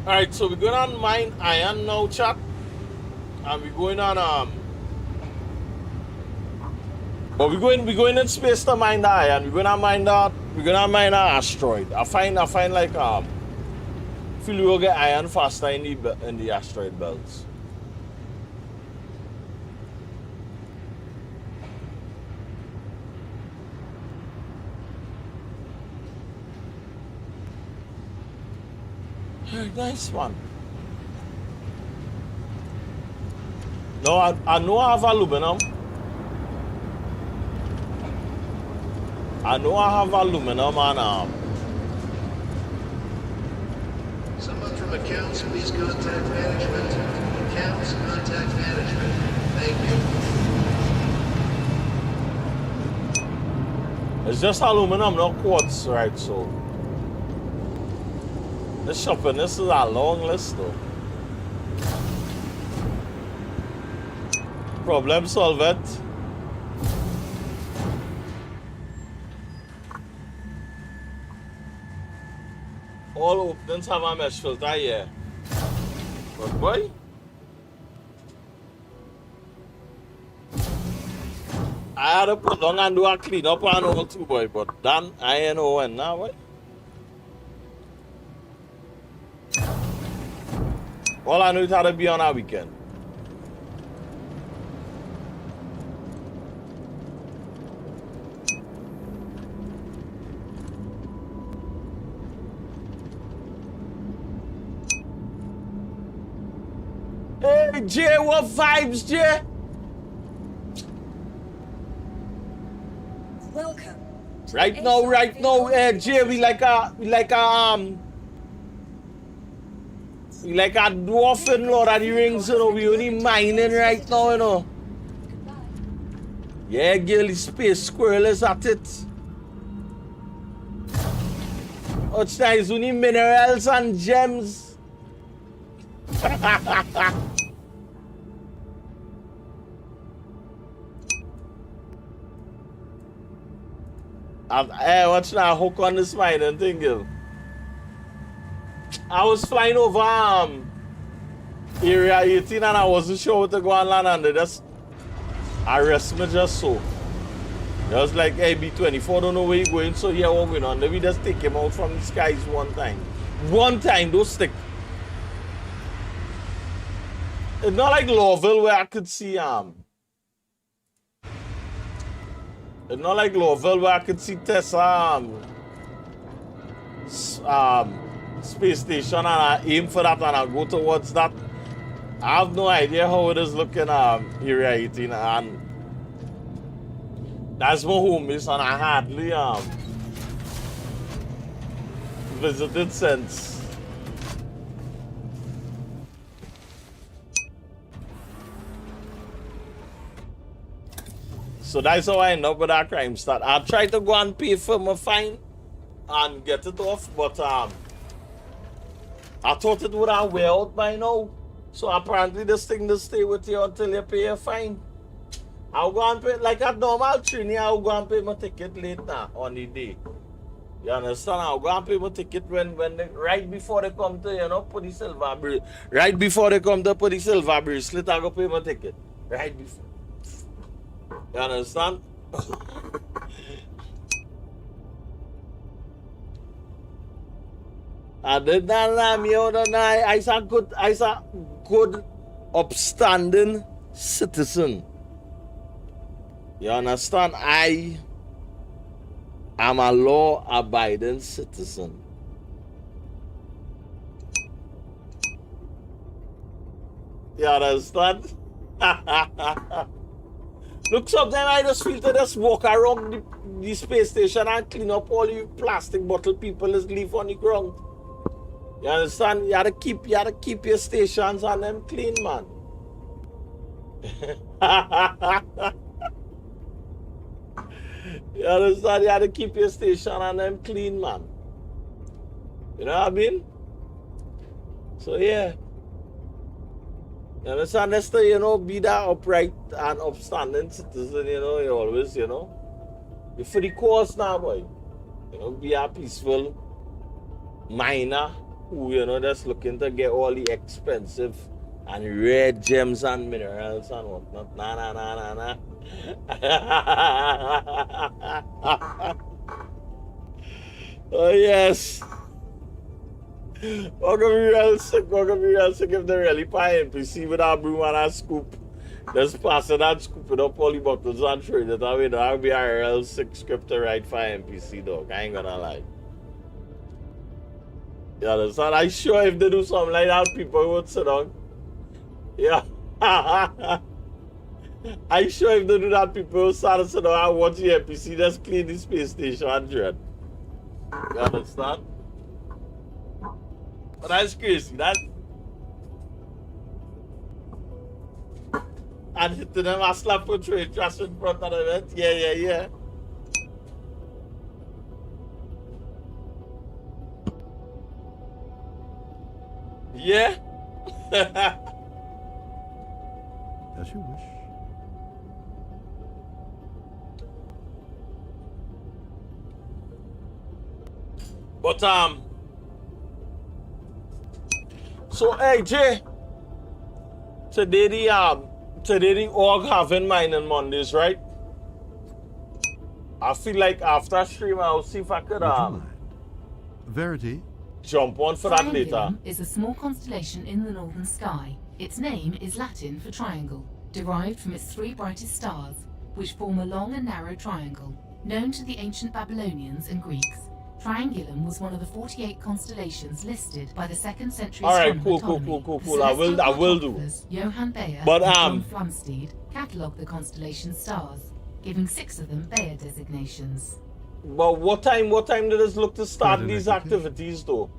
Alright, so we're going on mine iron now, chat. And we're going on but we're going in space to mine the iron. We're gonna mine that. We're gonna mine an asteroid. I find like feel we will get iron faster in the asteroid belts. Nice one. No, I know I have aluminum. I know I have aluminum and Someone from accounts, please contact management. Accounts, contact management. Thank you. it's just aluminum, not quartz, right? So this shopping, this is a long list though. Problem solve it. All openings have a mesh filter here. But boy. I had to put down and do a clean up and all too, boy. But then I ain't know when now, boy. All I knew it had to be on a weekend. Hey Jay, what vibes, Jay? Welcome. Right now, Jay, we like a dwarf in Lord of the Rings, you know, we only mining right now, you know. Yeah, girl, the space squirrel is at it. Oh, it's nice, only minerals and gems. Hey, watch now, hook on this mining thing, girl. I was flying over Area 18 and I wasn't sure what to go and land, and they just arrest me just so. It was like, hey, B24, don't know where you're going, so yeah, what going on? Let me just take him out from the skies one time. One time, don't stick. It's not like Lowville where I could see it's not like Lowville where I could see Tessa space station and I aim for that and I go towards that. I have no idea how it is looking Area 18, and that's my home base, and I hardly visited since. So that's how I end up with that crime start. I tried to go and pay for my fine and get it off, but I thought it would have wear out by now. So apparently this thing will stay with you until you pay your fine. I'll go and pay, like a normal trainee, I'll go and pay my ticket late now on the day. You understand? I'll go and pay my ticket when they, right before they come to, you know, put the silver bracelet. Right before they come to put the silver bracelet, I'll go pay my ticket. Right before. You understand? I did not lie me out on I saw good upstanding citizen. You understand? I am a law-abiding citizen. You understand? Look, sometimes I just feel to just walk around the space station and clean up all the plastic bottle people just leave on the ground. You understand? You gotta keep your stations and them clean, man. You understand? You gotta keep your station and them clean, man. You know what I mean? So yeah. You understand? That's the, you know, be that upright and upstanding citizen, you know, you always, you know. You're for the cause now, boy. You know, be a peaceful miner who, you know, just looking to get all the expensive and rare gems and minerals and whatnot. Nah. Oh, yes. We're gonna be real sick if they really pay NPC with a broom and a scoop. Just pass it and scoop it up all the bottles and throw it away. That'll be a real sick script to write for NPC, dog. I ain't gonna lie. You understand? I'm sure if they do something like that, people would sit down. Yeah. I'm sure if they do that, people will start to sit down and watch the NPC just clean the space station and dread. You understand? But that's crazy. That and hitting them a slap for trade just in front of them. Yeah. Yeah. As you wish. But so hey Jay, today the org having mining Mondays, right? I feel like after stream I'll see if I could Verity. Jump on for that later. Triangulum is a small constellation in the northern sky. Its name is Latin for triangle, derived from its three brightest stars, which form a long and narrow triangle. Known to the ancient Babylonians and Greeks, Triangulum was one of the 48 constellations listed by the 2nd century Alright, astronomer cool. Ptolemy. I will do. Johann Bayer But, and John Flamsteed catalogued the constellation stars, giving 6 of them Bayer designations. But what time did it look to start these activities though?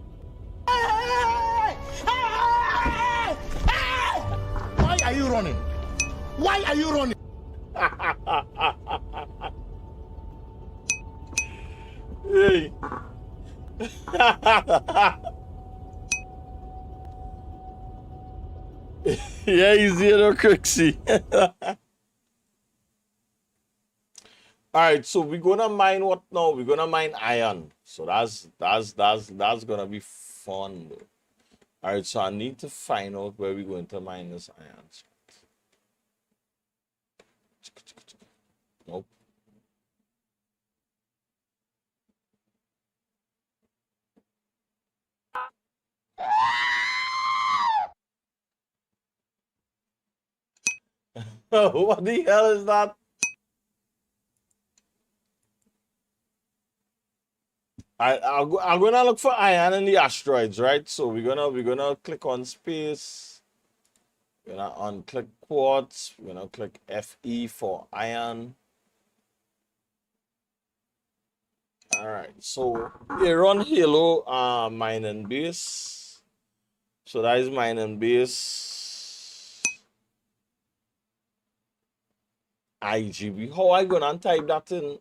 Why are you running? Why are you running? Hey. Yeah, easy, no Crixie. All right, so we're gonna mine what now? We're gonna mine iron. So that's gonna be fun. Though. All right, so I need to find out where we're going to mine this iron. Nope. What the hell is that? I'm gonna look for iron in the asteroids, right? So we're gonna click on space. We're gonna unclick quartz. We're gonna click FE for iron. All right, so here on Halo mining base. So that is mining base. IGB. How I gonna type that in?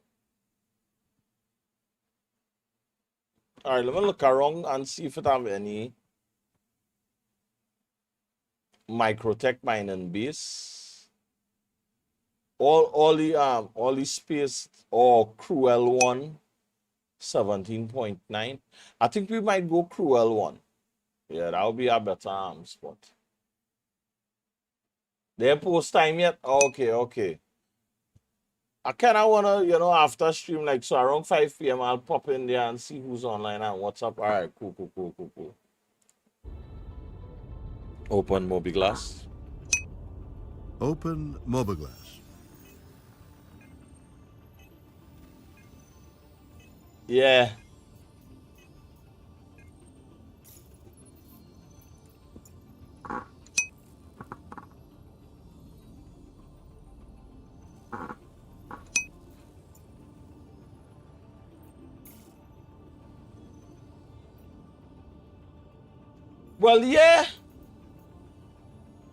All right, let me look around and see if it have any Microtech mining base. All the space or Cruel one 17.9. I think we might go Cruel one. Yeah, that would be a better spot. They post time yet? Okay. I kind of want to, after stream, like, so around 5 p.m., I'll pop in there and see who's online and what's up. All right, cool. Open Mobiglass. Open Mobiglass. Yeah. Well, yeah.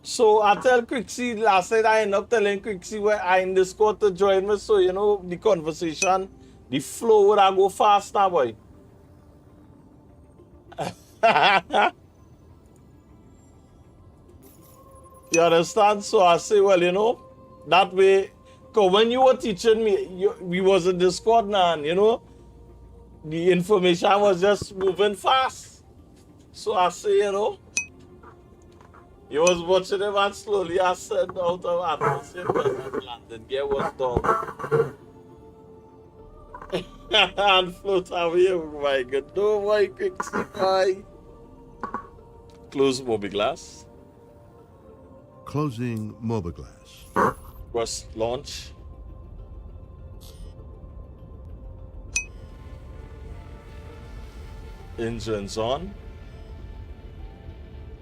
So I tell Quixie last night, I end up telling Quixie where I in the squad to join me. So, the conversation, the flow would I go faster, boy. You understand? So I say, well, that way, because when you were teaching me, we was in the squad now, and, the information was just moving fast. So I say, you was watching him and slowly ascend out of atmosphere and landing gear was down. And float away, oh my god. No, boy, Quixie, boy. Close Mobiglass. Closing Mobiglass. Press launch. Engines on.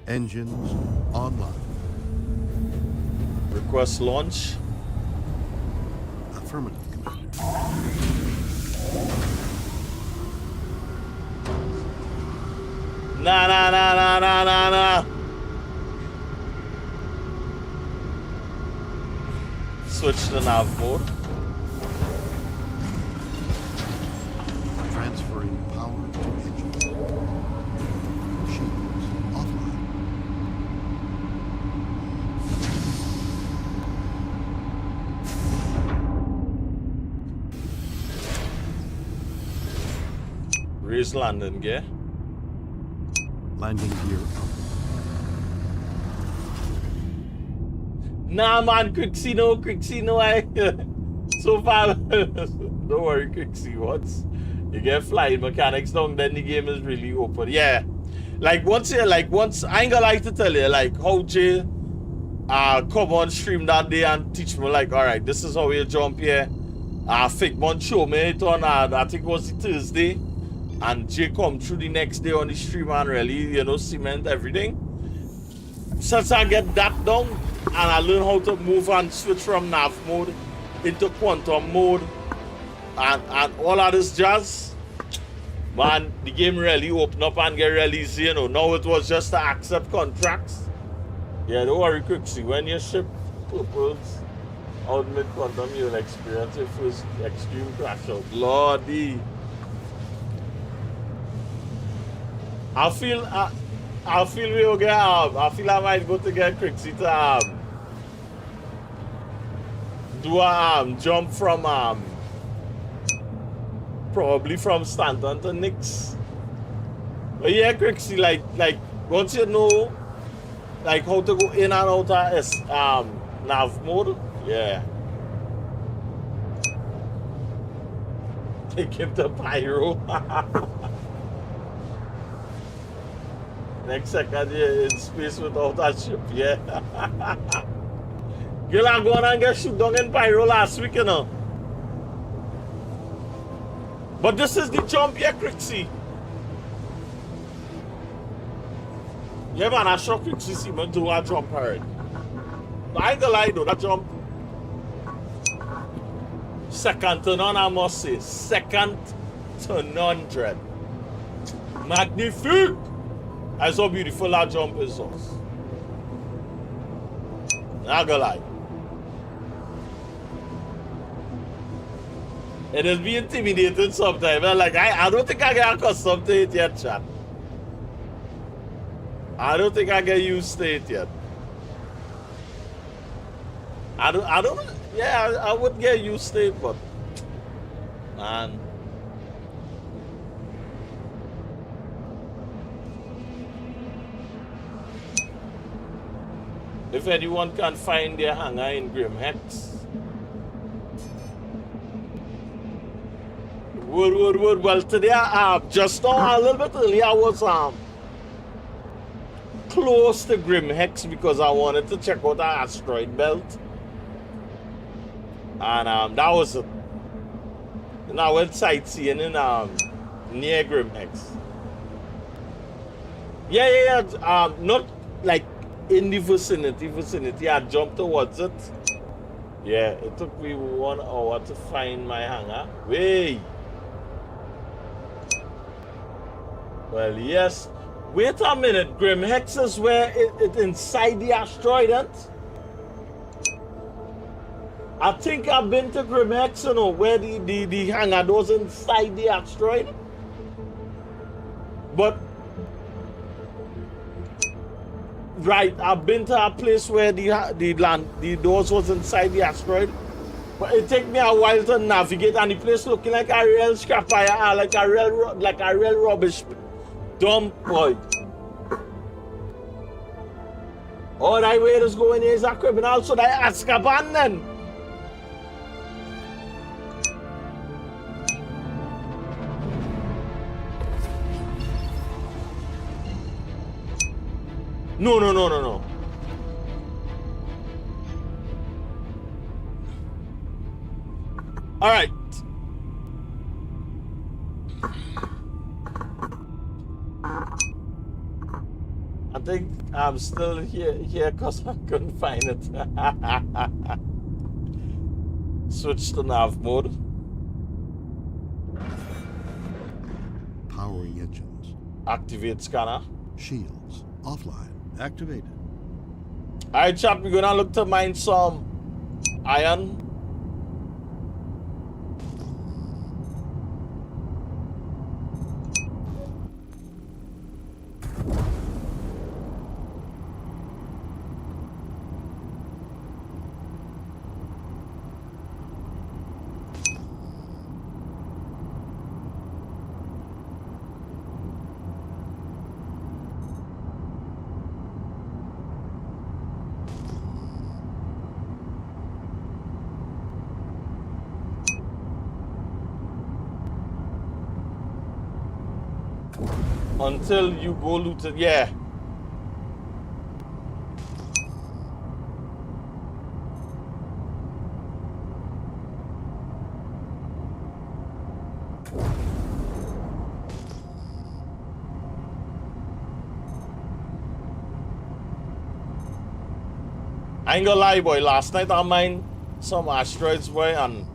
Engines online. Request launch. Affirmative, Commander. Nah. Switch to nav mode. Transferring power to engines. Machines offline. Raise landing gear. Landing gear up. Nah, man, Quixie, no, I. So far, don't worry, Quixie. Once you get flying mechanics down, then the game is really open. Yeah, once, I ain't gonna like to tell you, how Jay come on stream that day and teach me, all right, this is how you jump here. Figment show me it on, I think it was Thursday, and Jay come through the next day on the stream and really, cement everything. Since I get that done, and I learn how to move and switch from nav mode into quantum mode and all of this jazz, man, the game really opened up and get really easy, Now it was just to accept contracts. Yeah, don't worry, Quixie. When you ship purples out mid-quantum, you'll experience your first extreme crash out. Lordy. I feel we will get I feel I might go to get Quixie to do a jump from Probably from Stanton to Knicks. But yeah, Crixie, like once you know like how to go in and out of nav mode, yeah. Take him to Pyro. Next second you're in space without a ship, yeah. Girl, I go on and get shoot down in Pyro last week, you know. But this is the jump here, Crixie. Yeah, man, I saw Crixie see me do a jump already. I ain't gonna lie though, that jump. Second to none, I must say. Second to none, Dread. Magnifique! That's how beautiful that jump is. Not gonna lie. It is be intimidating sometimes. Like I don't think I get accustomed to it yet, chat. I don't think I get used to it yet. I don't yeah, I would get used to it, but man. If anyone can find their hangar in Grim Hex. Would. Well, today, just now, a little bit earlier, I was close to Grim Hex because I wanted to check out the asteroid belt. And that was it. And I went sightseeing in near Grim Hex. Yeah. Not like in the vicinity. I jumped towards it. Yeah, it took me 1 hour to find my hangar. Wait. Well, yes. Wait a minute. Grim Hex is where it inside the asteroid, ain't? I think I've been to Grim Hex, you know, where the hangar doors inside the asteroid. But right, I've been to a place where the doors was inside the asteroid. But it take me a while to navigate, and the place looking like a real scrapper, like a real rubbish dump, boy. All right, where is going here is a criminal, so that Azkaban then. No. All right. I think I'm still here because I couldn't find it. Switch to nav mode. Powering engines. Activate scanner. Shields offline. Activated. Alright, chat, we're gonna look to mine some iron. Until you go loot it, yeah. I ain't gonna lie, boy. Last night I mined some asteroids, boy, and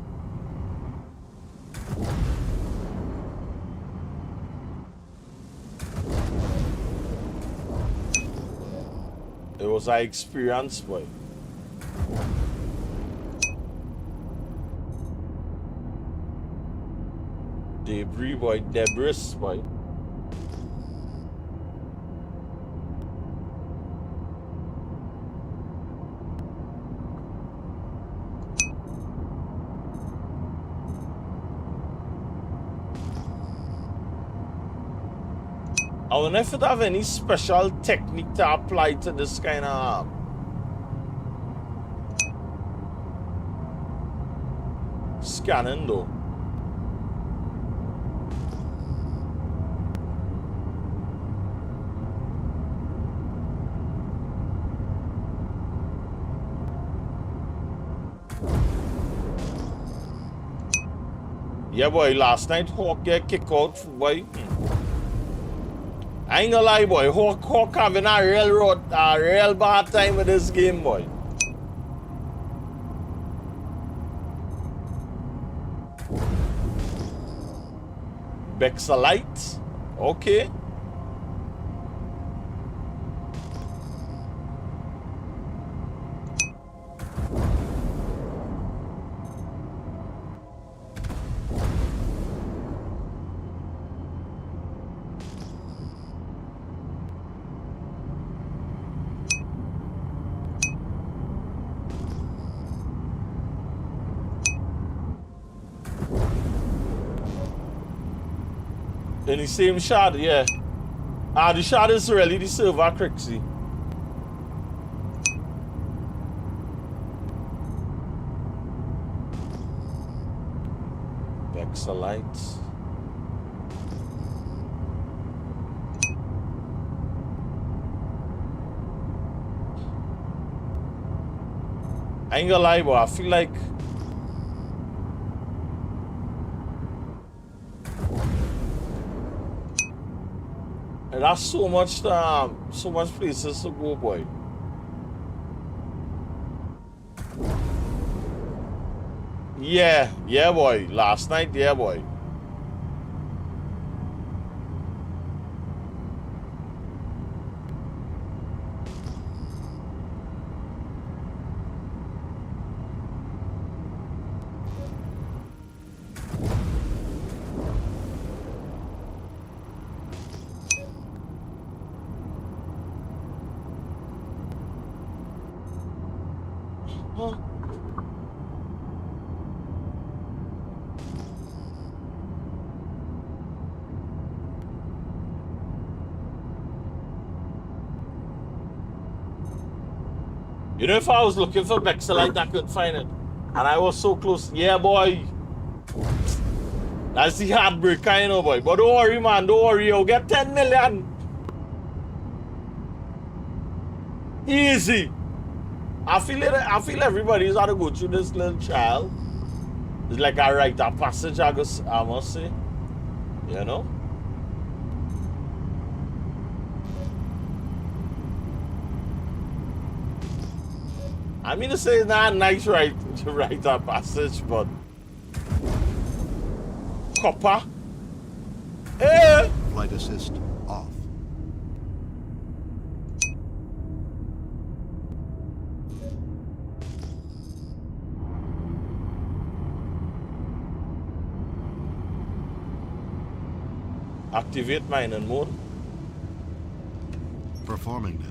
it was an experience, boy. Debris, boy. Debris, boy. I wonder if it have any special technique to apply to this kind of scanning though. Yeah, boy, last night Hawk get kicked out, boy. I ain't gonna lie, boy. Hawk having a real bad time with this game, boy. Bexalite? Okay. In the same shard, yeah. The shard is really the server Crixie. Bexalite. I ain't gonna lie, boy. I feel like that's so much places to go, boy. Yeah, boy. Last night, yeah, boy. Huh? You know, if I was looking for Bexalite, I couldn't find it. And I was so close. Yeah, boy. That's the heartbreaker, you know, boy. But don't worry, man. Don't worry. You'll get 10 million. Easy. I feel everybody's got to go through this little trial. It's like a rite of passage, I must say. You know? I mean to say it's not a nice rite of passage, but copper. Hey! Flight assist off. Activate mining mode. Performing now.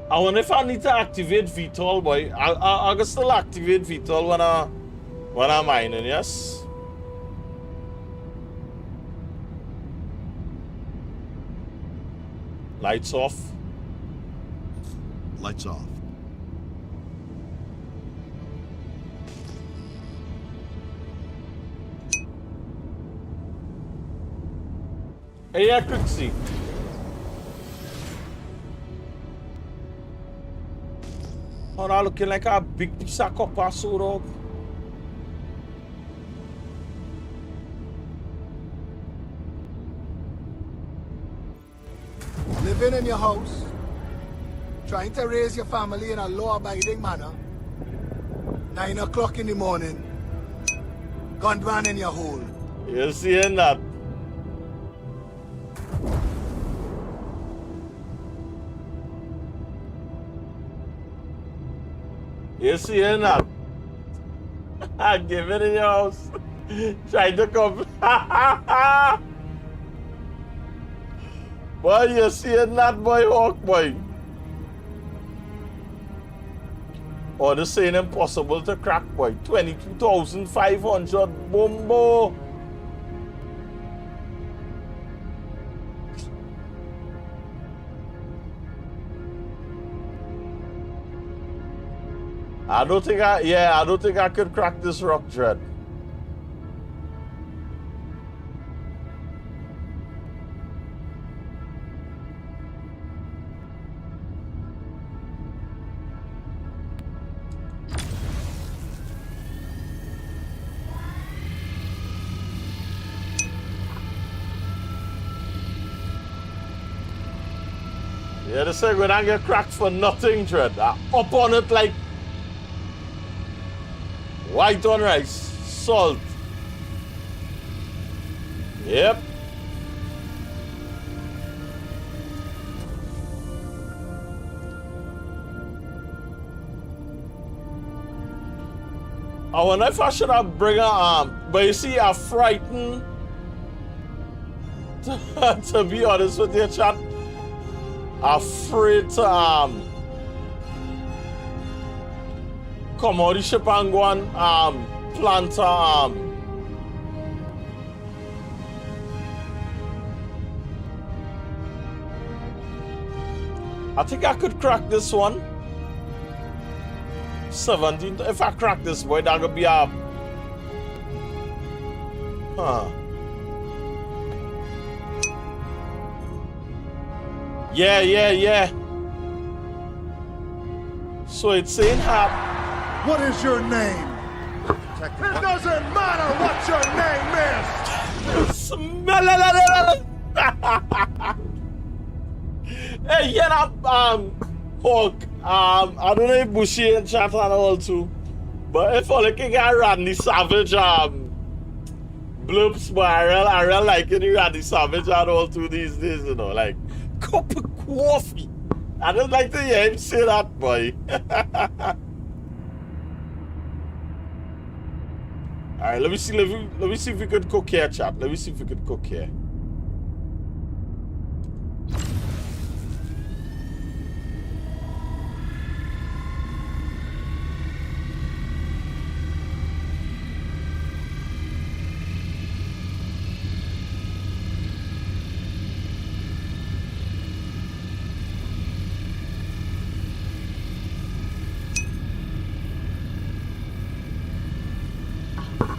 I wonder if I need to activate VTOL, boy. I can still activate VTOL when I'm mining, yes? Lights off. Lights off. Hey, yeah, Crixie. Oh, that looking like a big piece of copper, so dog. Living in your house, trying to raise your family in a law-abiding manner. 9 o'clock in the morning, gunman in your hole. You seeing that? You see it now? I give it in your house. Try to come. Boy, you see it not, boy, Hawk, boy. Oh, this ain't impossible to crack, boy. 22,500 bombo. I don't think I could crack this rock dread. Yeah, this thing when I get cracked for nothing, dread. I up on it like white on rice, salt. Yep. I wonder if I should have bring a but you see, I'm frightened. To be honest with you, chat. Afraid to come out the ship and go and plant I think I could crack this one. 17. If I crack this, boy, that could be a Yeah. So it's saying What is your name? It doesn't matter what your name is. Hey, yeah, Hawk. I don't know if Bushy and chat and all too, but if I can get Randy Savage bloops, but I real like it, Randy Savage and all too these days, you know, like cup of coffee. I don't like to hear him say that, boy. Alright, let me see if we could cook here, chat. Let me see if we could cook here.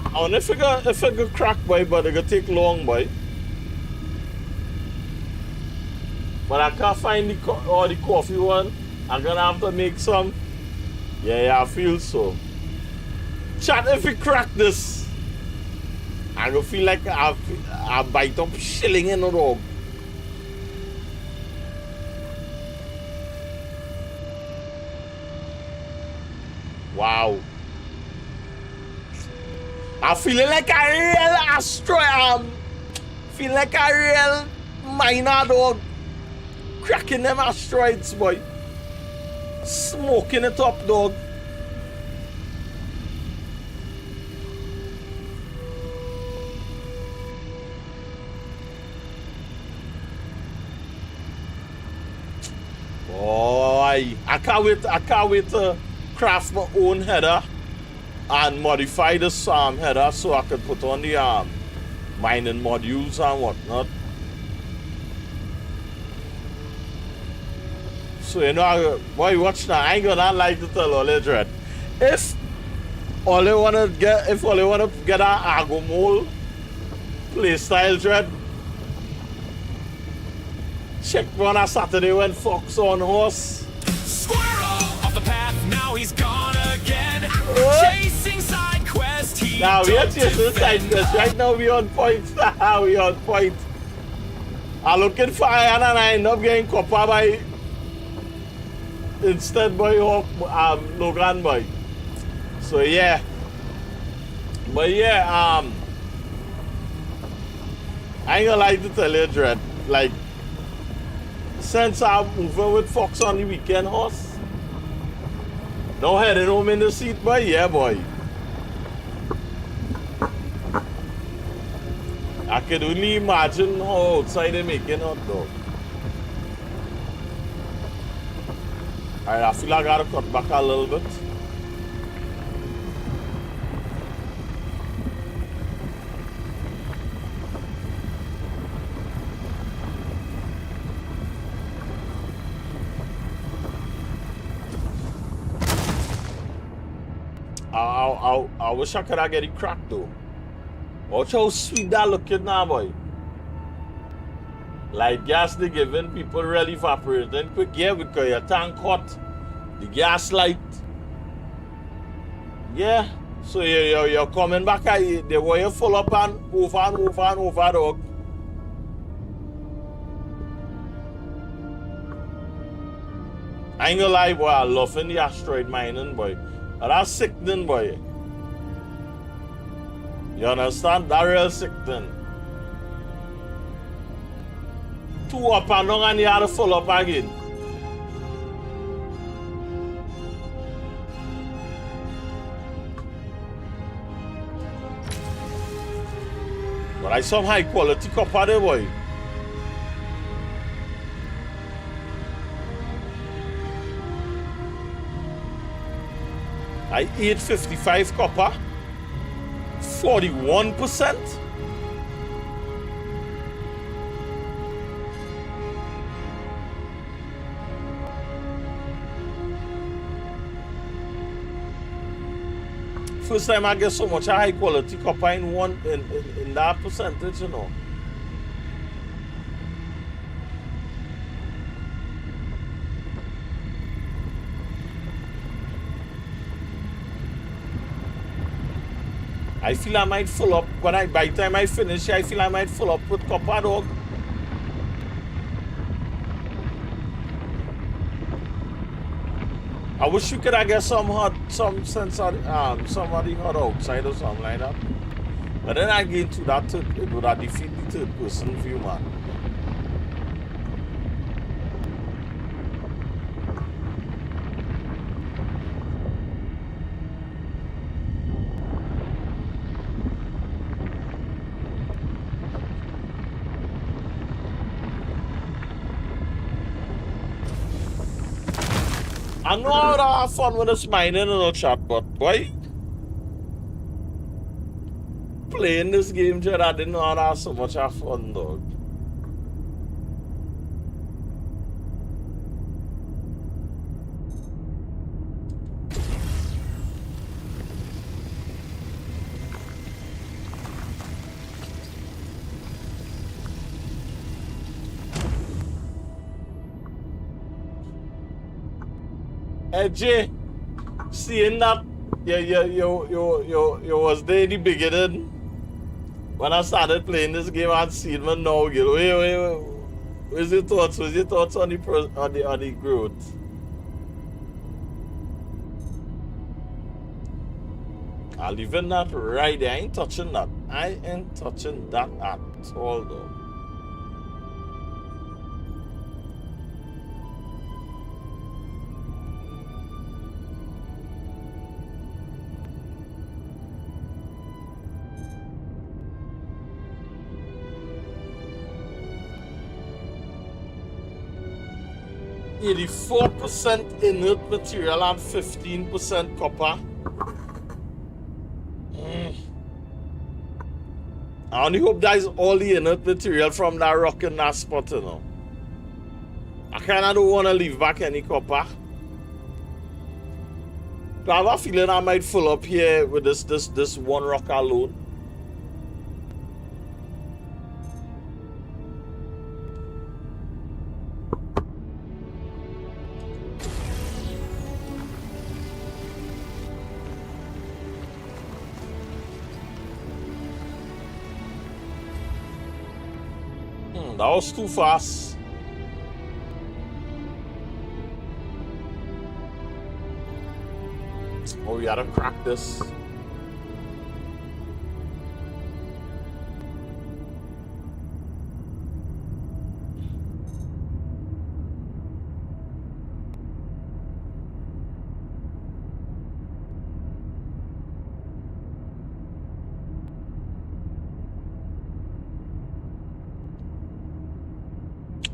I wonder if I could crack, boy, but it could take long, boy. But I can't find the coffee one. I'm gonna have to make some. Yeah, I feel so. Chat, if we crack this, I gonna feel like I bite up shilling in the dog. Wow. I'm feeling like a real asteroid. Feeling like a real miner dog. Cracking them asteroids, boy. Smoking it up, dog. Boy, I can't wait to craft my own header and modify this header so I could put on the mining modules and whatnot. So you know, boy, watch now. I ain't gonna like to tell all dread. If all they wanna get an Agomol playstyle dread, check one on Saturday when Fox on horse. Squirrel off the path, now he's gone again. Chasing side quest, he now we are don't chasing side defend. quest. Right now we on point. We on point. I'm looking for iron and I end up getting copper by instead by Hawk, Logan boy. So yeah. But yeah, I ain't gonna lie to tell you, Dread. Like, since I'm moving with Fox on the weekend horse, No heading home in the seat, boy. Yeah, boy. I could only imagine how outside they're making hot dog. Alright, I feel like I gotta cut back a little bit. I wish I could have get it cracked though. Watch how sweet that looking now, boy. Like gas they giving people really evaporating quick, yeah, because your tank hot. The gas light. Yeah. So you're coming back, the wire full up and over, dog. I ain't gonna lie, boy, I love the asteroid mining, boy. But that's sickening, boy. You understand? That real sickening. 2 up and down and you have to full up again. But I some high quality copper there, boy. I 855 copper. 41%. First time I get so much high quality copper in that percentage, you know. I feel I might full up by the time I finish. I feel I might full up with copper, dog. I wish you could have get some somebody hot outside or something like that. But then again, to that it would have defeat the third person view, man. I know how to have fun with this mining and all chat, but boy, playing this game, Jed, I didn't know how to have so much of fun, dog. Hey Jay, seeing that you was there in the beginning when I started playing this game and seeing me now, girl. Wait. What's your thoughts? What's your thoughts on the growth? I'll leave that right there. I ain't touching that. I ain't touching that at all, though. %84 inert material and 15% copper. I only hope that is all the inert material from that rock in that spot, you know. I kinda don't wanna leave back any copper. But I have a feeling I might full up here with this one rock alone. That was too fast. Oh, we gotta crack this.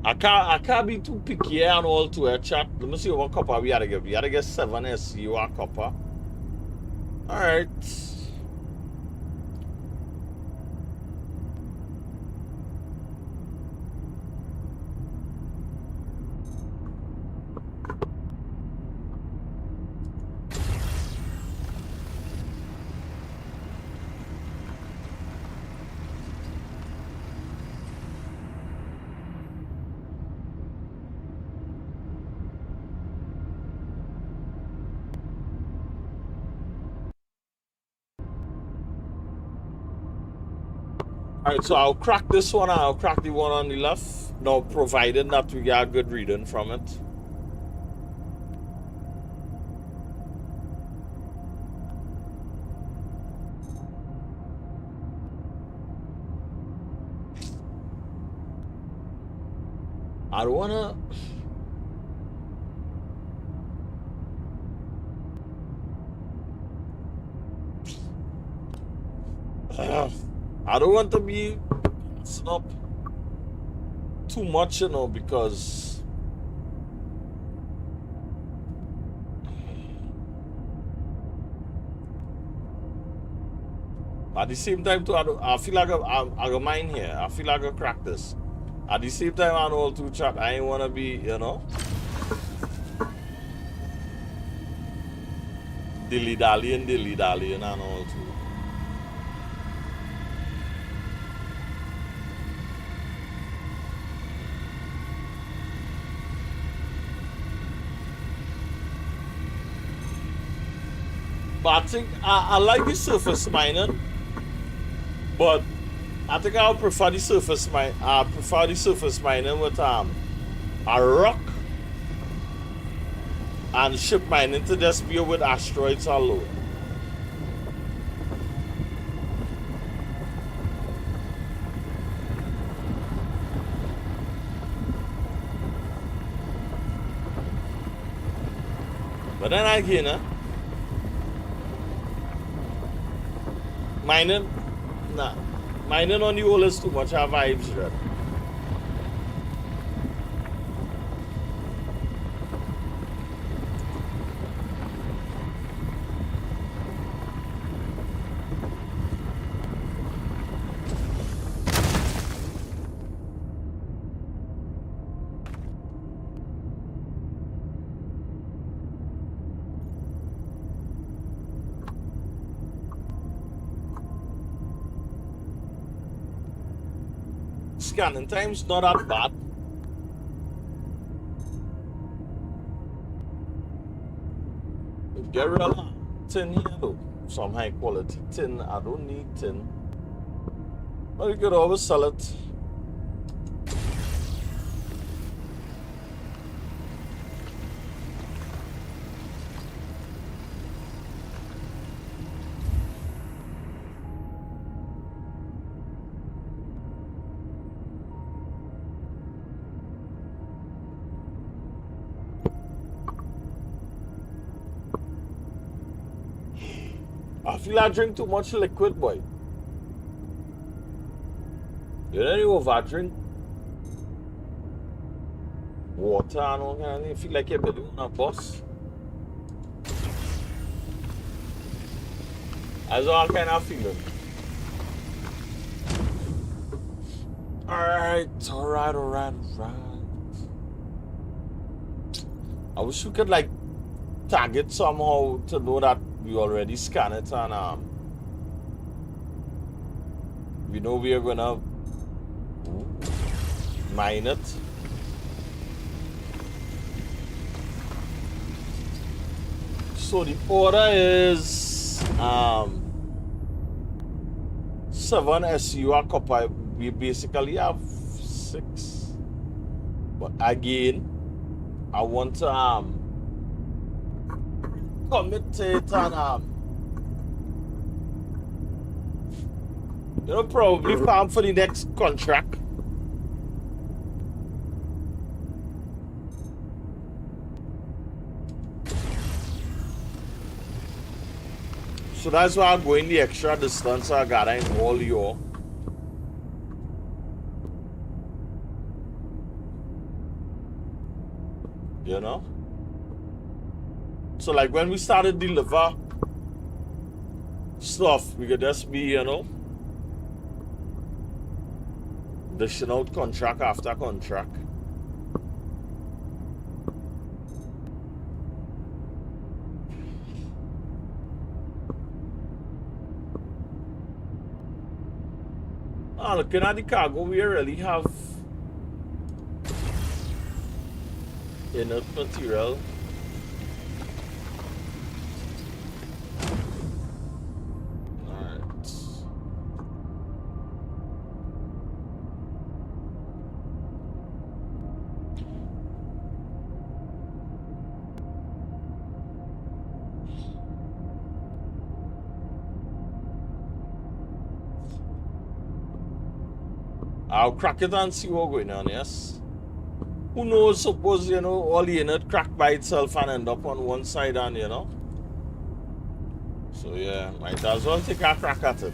I can't be too picky and all to a chat. Let me see what copper we gotta get. We gotta get 7 SU or copper. Alright. Alright, so I'll crack this one and I'll crack the one on the left. No, provided that we get a good reading from it. I don't wanna. I don't want to be up too much, you know, because at the same time too, I feel like I go mine here. I feel like I crack this. At the same time, I know to chat. I ain't wanna be, you know, dilly dallying and all too. But I think I like the surface mining, but I think I'll prefer the surface mine. I prefer the surface mining with a rock and ship mining to just be with asteroids alone. But then again, mining, nah, mining on the hole is too much of vibes, right? Scanning time's not that bad. Get rid of tin here though. Some high quality tin. I don't need tin. But you could always sell it. I feel I drink too much liquid, boy. You know you over drink water and all kind of thing. You feel like you're building on a bus. That's all kind of feeling. Alright. I wish we could like tag it somehow to know that we already scan it and we know we are gonna mine it. So the order is 7 SUR copper. We basically have 6. But again, I want to commit to it and you know, probably farm for the next contract. So that's why I'm going the extra distance I got in all your. You know? So like when we started deliver stuff, we could just be, you know, dishing out contract after contract. Looking at the cargo, we really have enough material. Alright. I'll crack it and see what's going on, yes? Who knows, suppose, you know, all the unit crack by itself and end up on one side and, you know? So, yeah, might as well take a crack at it.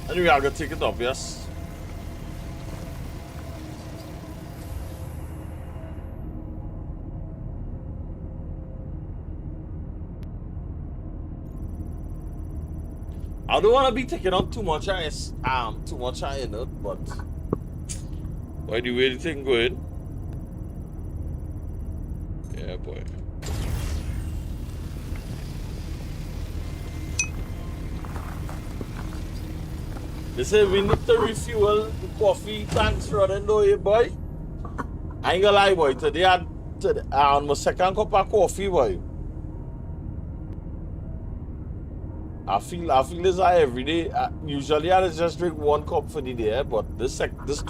Anyway, I'm gonna take it off, yes? I don't want to be taking up too much in it, but by the way the thing going, yeah, boy. They say we need to refuel the coffee tanks running though, eh, boy. I ain't gonna lie, boy. Today on my second cup of coffee, boy. I feel this every day. Usually I just drink one cup for the day, but this 2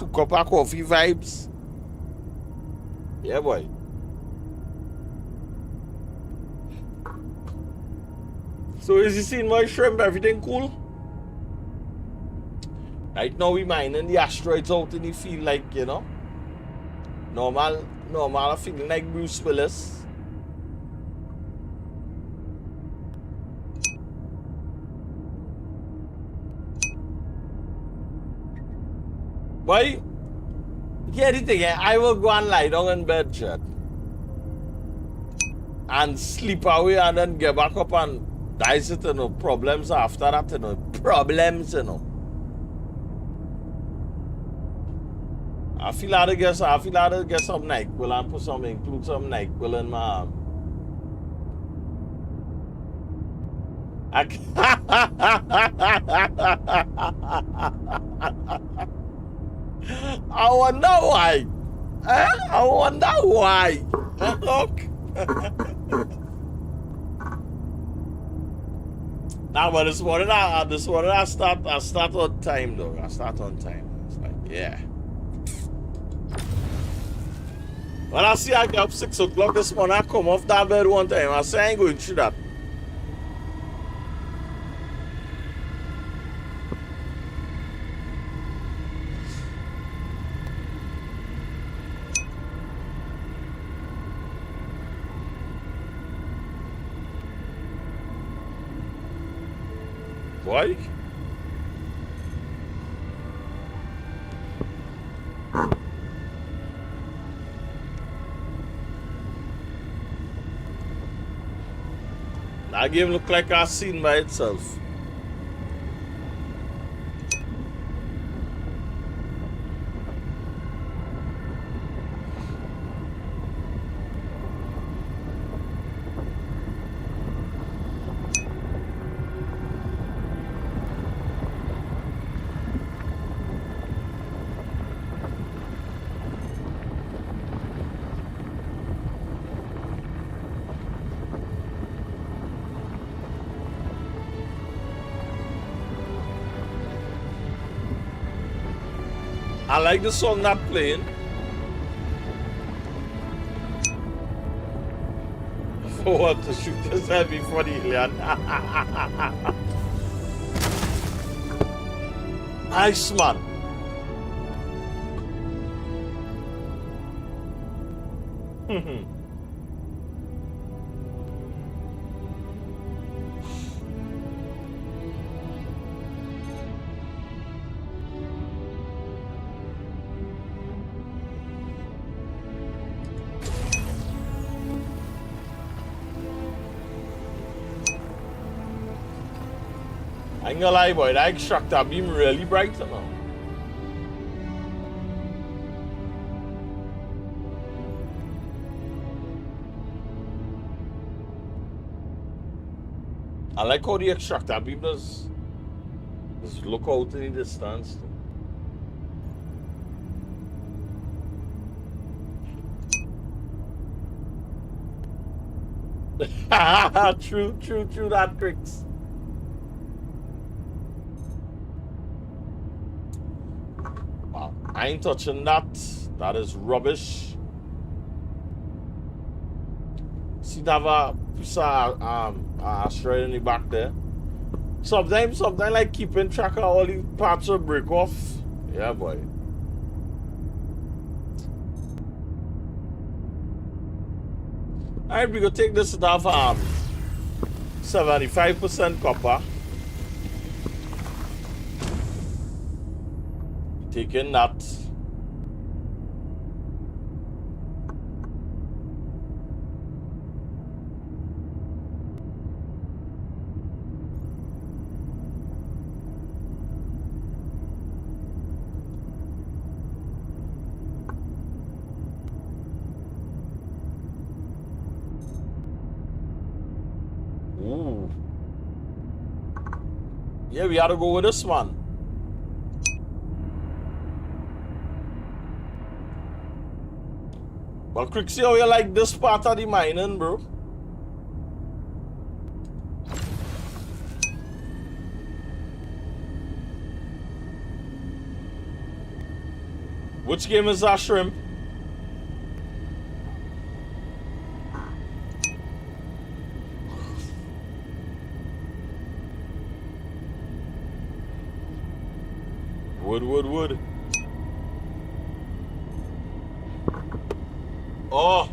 cup of coffee vibes. Yeah, boy. So is you seeing my shrimp? Everything cool? Right now we mining the asteroids out in the field like, you know. Normal I'm feeling like Bruce Willis. Boy, here the thing, I will go and lie down in bed, chat. And sleep away and then get back up and dice it, you know. Problems after that, you know. Problems, you know. I feel like to get some NyQuil and include some NyQuil in my arm. I wonder why. I wonder why. Look. Now, but this morning I start on time though. I start on time. It's like, yeah. When I see I get up 6 o'clock this morning, I come off that bed one time. I say I ain't going through that. Why? That game look like a scene by itself. I like the song not playing. For what to shoot this heavy for the alien. Iceman. I ain't gonna lie, boy, that extractor beam really bright, you know. I like how the extractor beam does just look out in the distance. True, that tricks. Wow, I ain't touching that. That is rubbish. See that piece of asteroid in the back there. Sometimes like keeping track of all the parts will break off. Yeah, boy. Alright, we go take this stuff 75% copper. Taking that. Ooh. Yeah, we had to go with this one. Well, quick, see how you like this part of the mining, bro? Which game is that, Shrimp? Wood. Oh.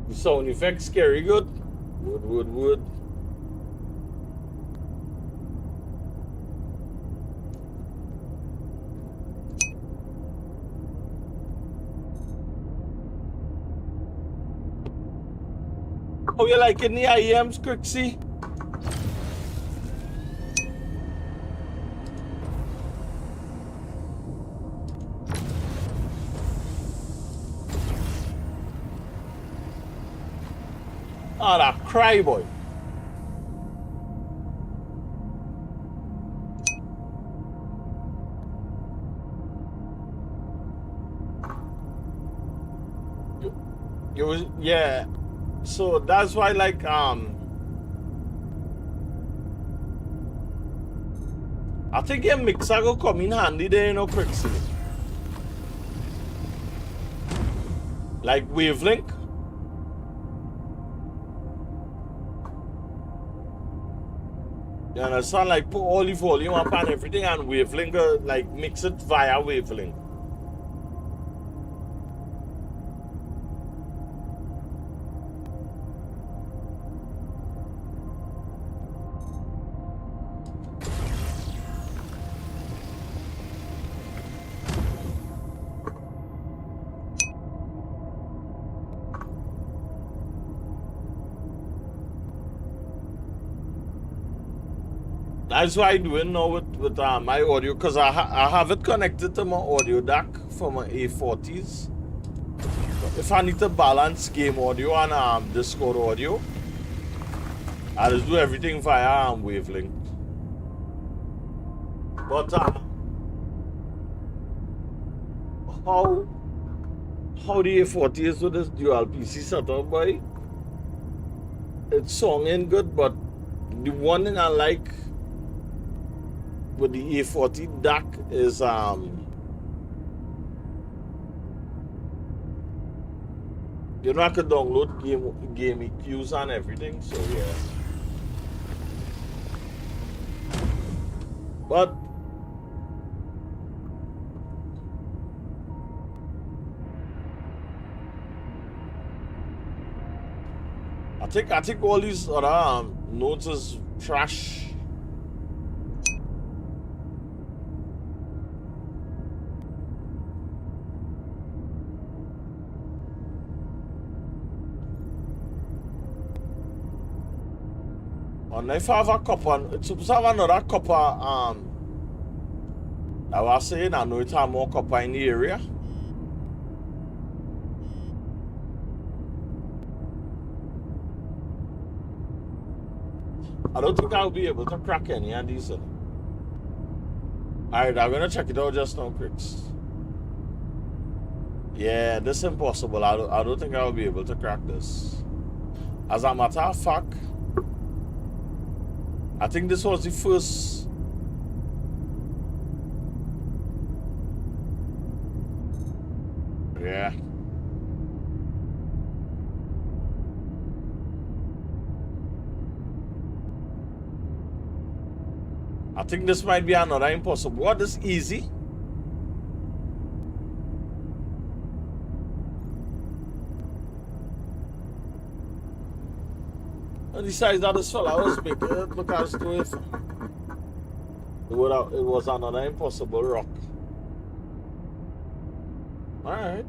Sound effects scary good. Wood. How you liking the IEMs, Crixie? Oh, that cry boy. Yeah. So that's why, like, I think your mixer will come in handy there, you know, Crixie. Like wavelength. You understand? Like put all the volume up and everything and wavelength, like mix it via wavelength. That's what I'm doing now with my audio, because I have it connected to my audio DAC for my A40s. If I need to balance game audio and Discord audio, I just do everything via wavelength. But how the A40 is with this dual PC setup, boy? It's songing good, but the one thing I like with the A40 DAC is you know, I could download game EQs and everything, so yeah. But I think all these other nodes is trash. And if I have a copper, it's supposed to have another copper. I was saying I know it have more copper in the area. I don't think I'll be able to crack any of these. Alright, I'm gonna check it out just now, Crix. Yeah, this is impossible. I don't think I'll be able to crack this. As a matter of fact, I think this was the first. Yeah. I think this might be another impossible. What is easy? And besides that, this fella was making it look as though if it was another impossible rock. Alright.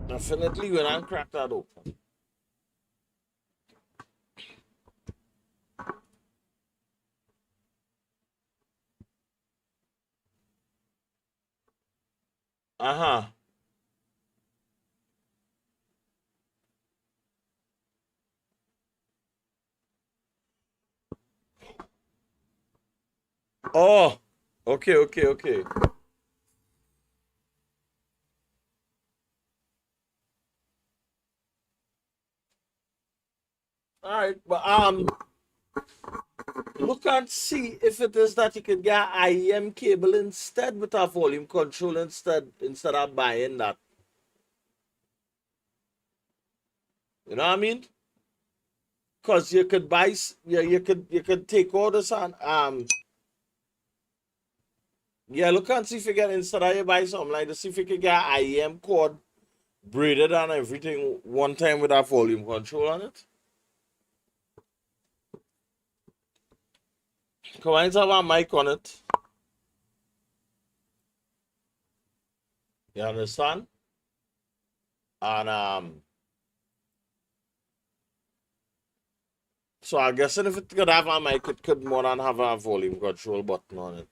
Definitely when I crack that open. Uh-huh. Oh, okay. Alright, but look and see if it is that you can get IEM cable instead with a volume control instead of buying that. You know what I mean? Because you could buy, you could take all this and yeah, look and see if you get instead of you buy something like this, see if you can get IEM cord braided and everything one time with a volume control on it. Come on, have a mic on it. You understand? And so I guess if it could have a mic, it could more than have a volume control button on it.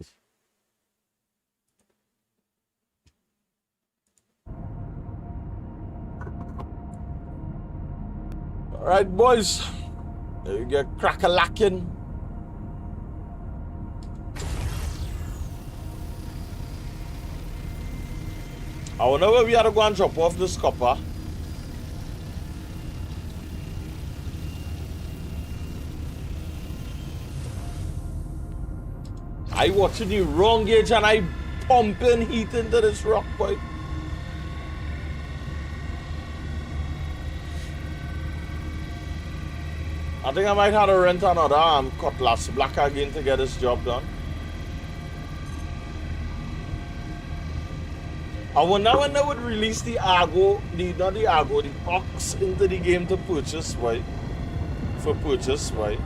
Alright, boys. There you get crack-a-lacking. I wonder where we had to go and drop off this copper. I watching the wrong gauge and I pumping heat into this rock, boy. I think I might have to rent another Cutlass Black again to get this job done. I wonder when they would release the Argo, not the Argo, the Ox into the game to purchase, right? For purchase, right?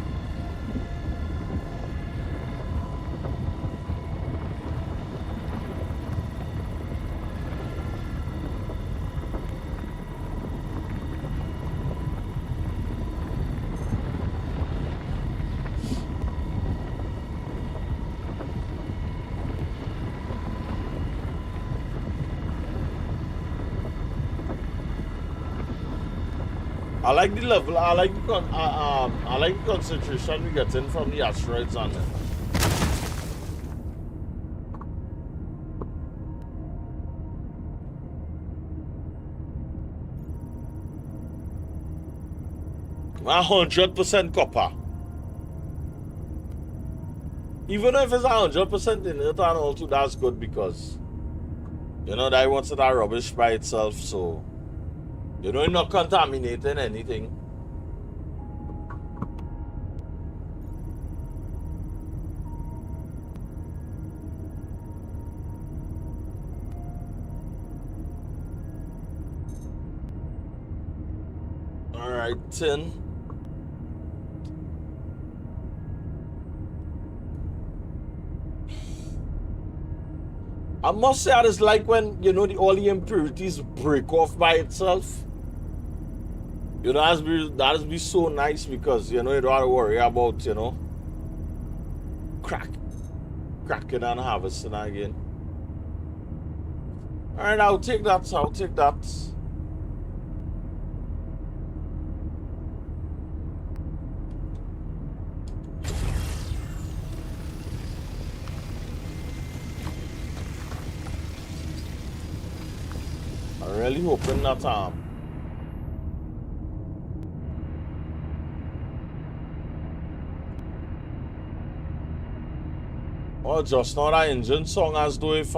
I like the level. I like the concentration we get in from the asteroids on it. My 100% copper. Even if it's 100% in it and all too, that's good because you know that wants that rubbish by itself, so you know, you're not contaminating anything. All right, 10. I must say, that is like when, you know, all the impurities break off by itself. You know, that'd be so nice because, you know, you don't have to worry about, you know, cracking and harvesting again. All right, I'll take that. I'm really hoping that oh, just now that engine song as though if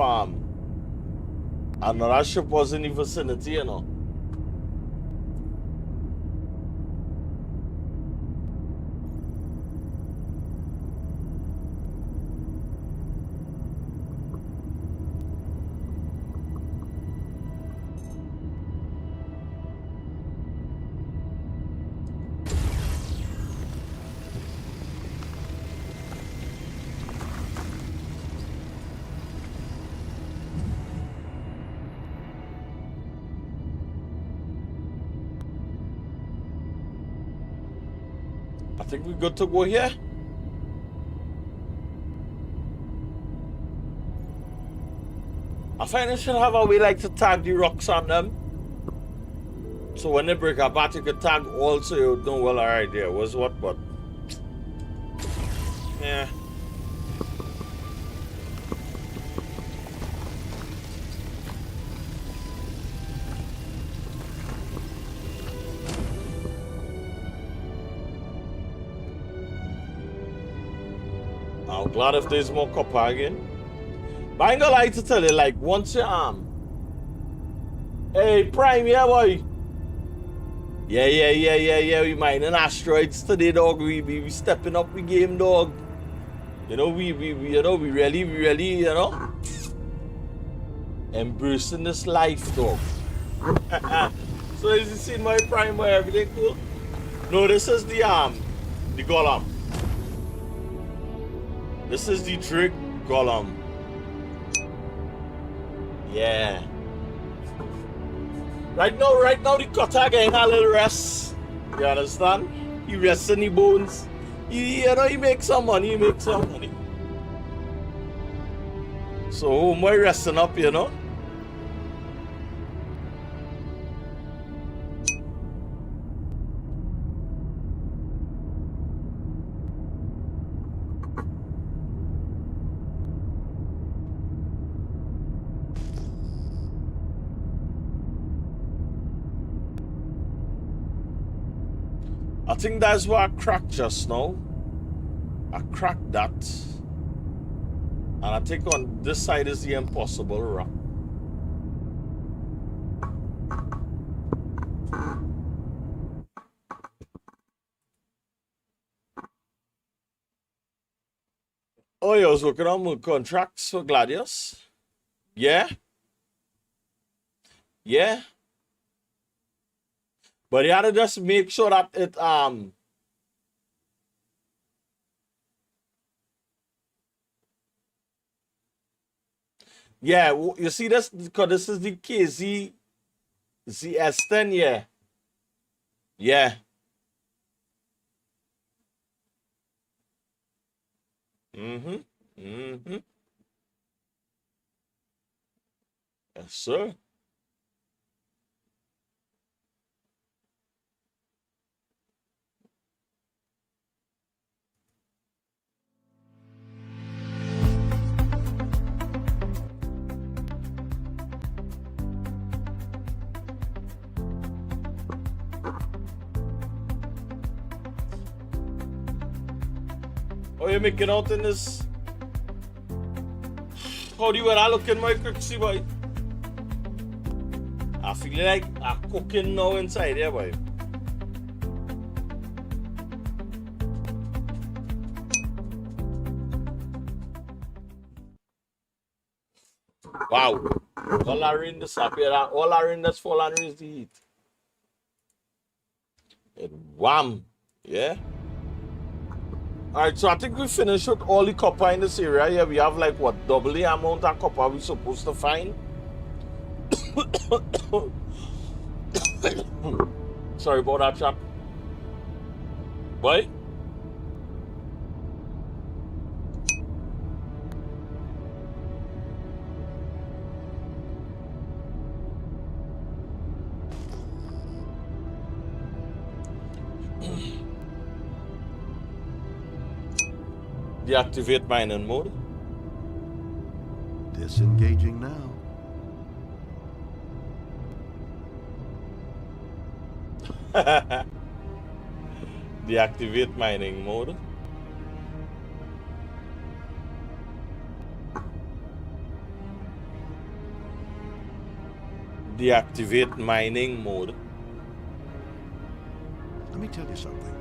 another ship was in the vicinity, you know. I think we're good to go here. I find I should have a way like to tag the rocks on them. So when they break apart, you can tag all so you know, well, alright, there was what, but yeah. I'm glad if there's more copper again. But I ain't gonna lie to tell you, like, once you hey, Prime, yeah, boy. Yeah. We mining asteroids today, dog. We stepping up the game, dog. You know, we really, you know, embracing this life, dog. So as you see my Prime, boy, everything cool. No, this is the Golem. This is the Drake Golem. Yeah. Right now the cutter getting a little rest. You understand? He rests in the bones. You know, he makes some money, So homeboy resting up, you know. I think that's what I cracked just now. I cracked that. And I think on this side is the impossible rock. Oh, you was working on more contracts for Gladius? Yeah? Yeah? But you had to just make sure that it, yeah, you see this, because this is the KZ ZS10, yeah. Yeah. Mm-hmm. Mm-hmm. Yes, sir. Oh, you make it out in this. How do you wear I look in my cookie, boy? I feel like I'm cooking now inside here, boy. Wow. All I in this up here, all I in this fall under is the heat. It wham. Yeah. Alright, so I think we finished with all the copper in this area. Yeah, we have like what, double the amount of copper we're supposed to find. Sorry about that, chap. Boy. Deactivate mining mode. Disengaging now. Deactivate mining mode. Deactivate mining mode. Let me tell you something.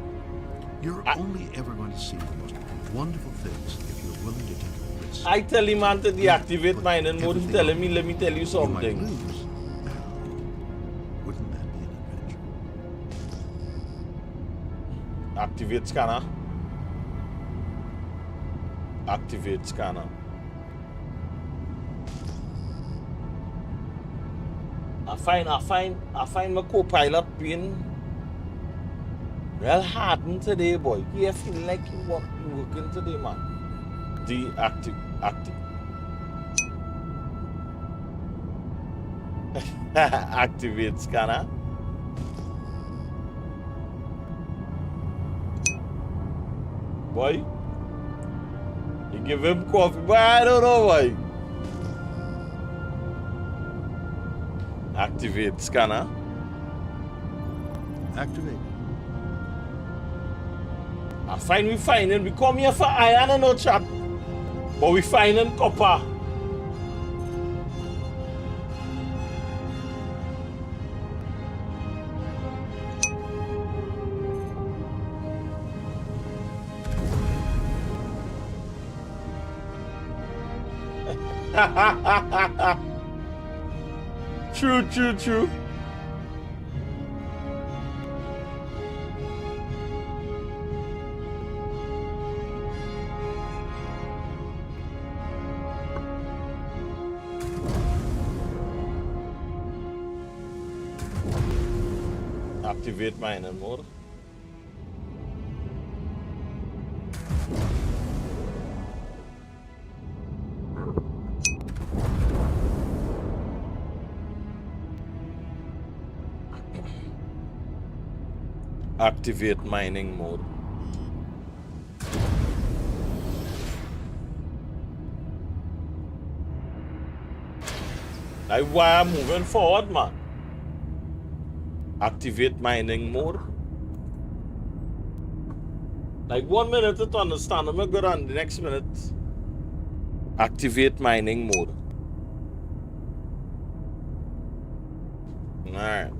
You're only ever going to see the most wonderful things if you're willing to take a risk. I tell him man to deactivate mining mode. He's telling me, let me tell you something. You might lose. Wouldn't that be an adventure? Activate scanner. Activate scanner. I find my co-pilot being well hardened today, boy. You feel like you working today, man. Activate scanner. Boy, you give him coffee, but I don't know why. Activate scanner. Activate. I find we finding, we come here for iron and no chat, but we finding copper. True. Activate mining mode. Activate mining mode. Like why I'm moving forward, man. Activate mining mode. Like 1 minute to understand, I'm good on the next minute. Activate mining mode. Alright.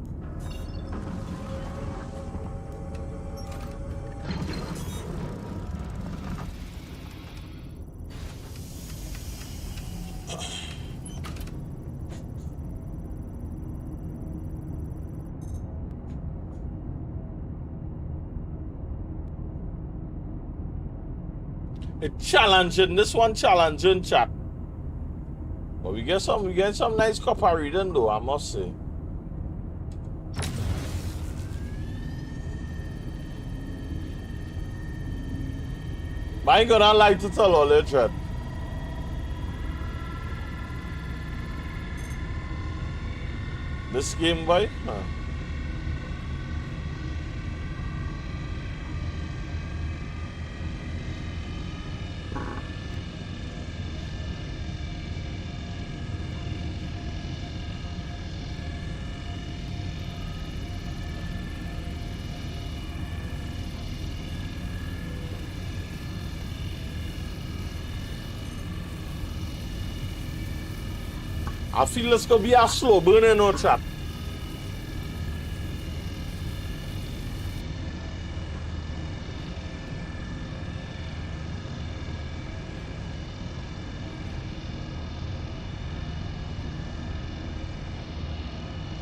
It's challenging. This one challenging, chat. But we get some nice copper reading though, I must say. But I ain't gonna lie to tell all that, chat. This game, boy. Huh. I feel it's gonna be a slow burning no chat.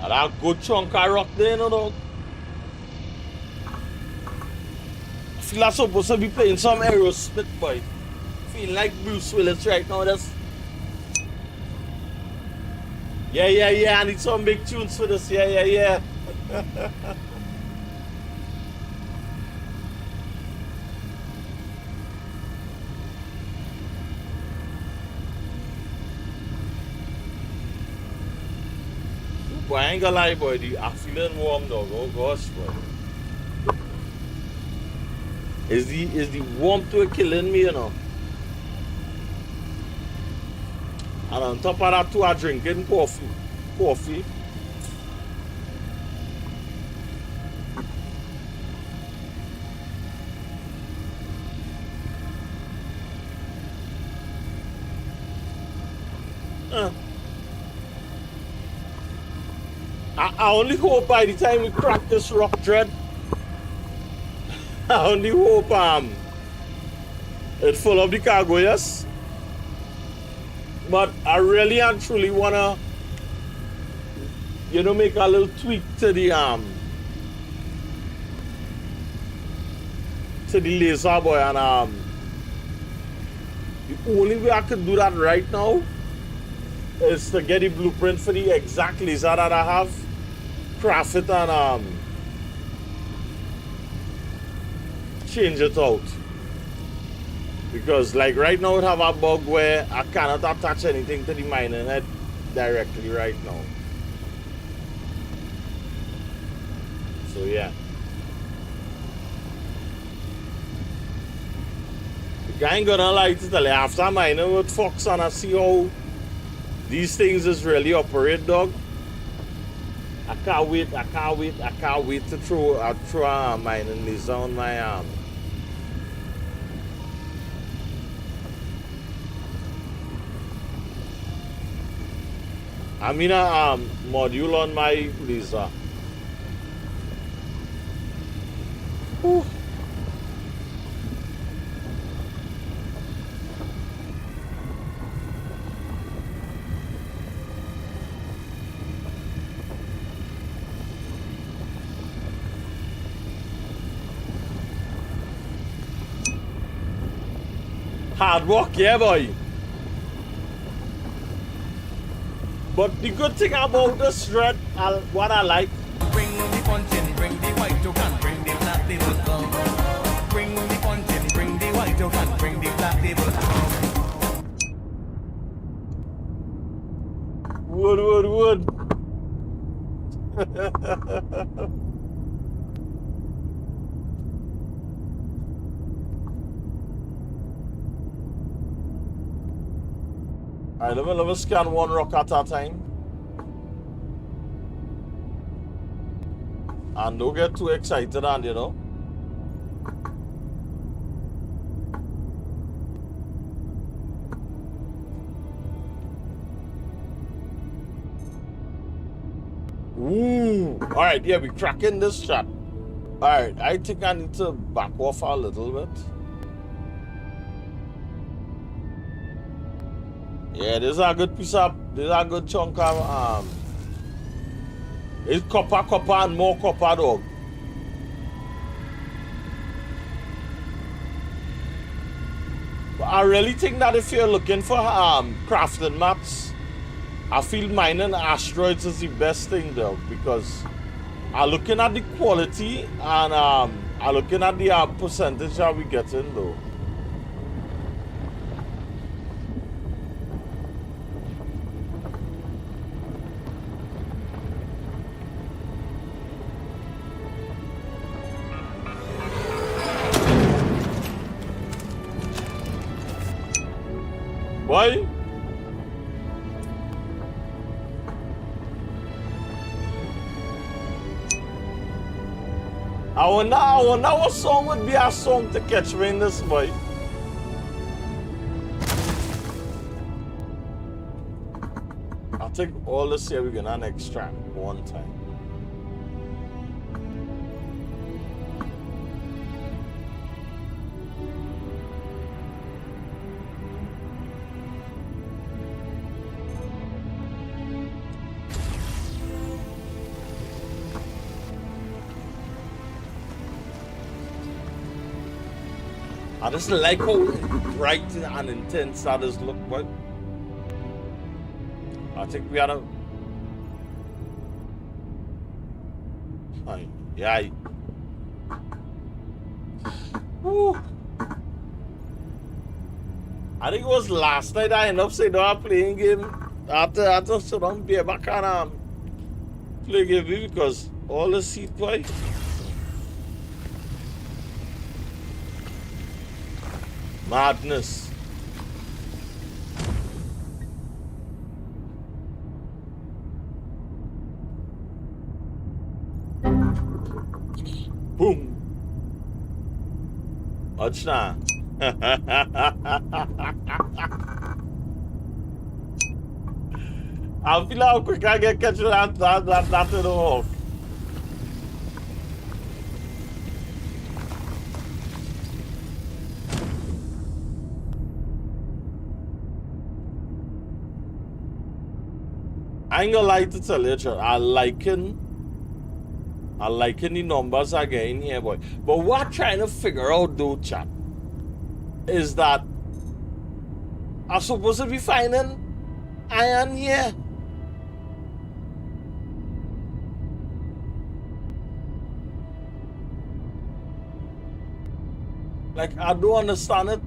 And that good chunk of rock there, no dog. I feel I'm supposed to be playing some Aerosmith, boy. Feel like Bruce Willis right now. That's yeah. I need some big tunes for this. Yeah. Boy, I ain't gonna lie, boy. I'm feeling warm, dog. Oh gosh, boy. Is the warmth to it killing me, you know? And on top of that, too, I'm drinking coffee. I only hope by the time we crack this rock dread, I only hope it's full of the cargo, yes? But I really and truly wanna, make a little tweak to the laser, boy, and the only way I could do that right now is to get the blueprint for the exact laser that I have, craft it and change it out. Because like right now it have a bug where I cannot attach anything to the mining head directly right now. So yeah. I ain't gonna lie to tell you, after mining with Fox and I see how these things is really operate, dog. I can't wait to throw a mining laser on my arm. I mean a module on my laser. Whew. Hard work, yeah, boy. But the good thing about this thread, what I like. Bring the punching, bring the white token, bring the black label come. Bring the punching, bring the white token, bring the black label come. Wood. Alright, let me scan one rock at a time. And don't get too excited, and Ooh. Alright, yeah, we cracking this shot. Alright, I think I need to back off a little bit. Yeah, this is a good piece of, this is a good chunk of, it's copper, and more copper, dog. But I really think that if you're looking for crafting maps, I feel mining asteroids is the best thing though, because I'm looking at the quality and I'm looking at the percentage that we get in though. Boy. I wonder what song would be a song to catch me in this, boy. I think all this here we're gonna extract one time. I just like how bright and intense that is look, but I think we gotta. Yeah. Woo. I think it was last night I ended up saying, no, I'm playing game. After so don't be back and play game because all the seat boy. Madness. Boom. Watch now. I feel how quick I get catch that in the hole. I ain't gonna lie to tell you, I liking the numbers again here, boy. But what I'm trying to figure out though, chat, is that I'm supposed to be finding iron here. Like, I don't understand it.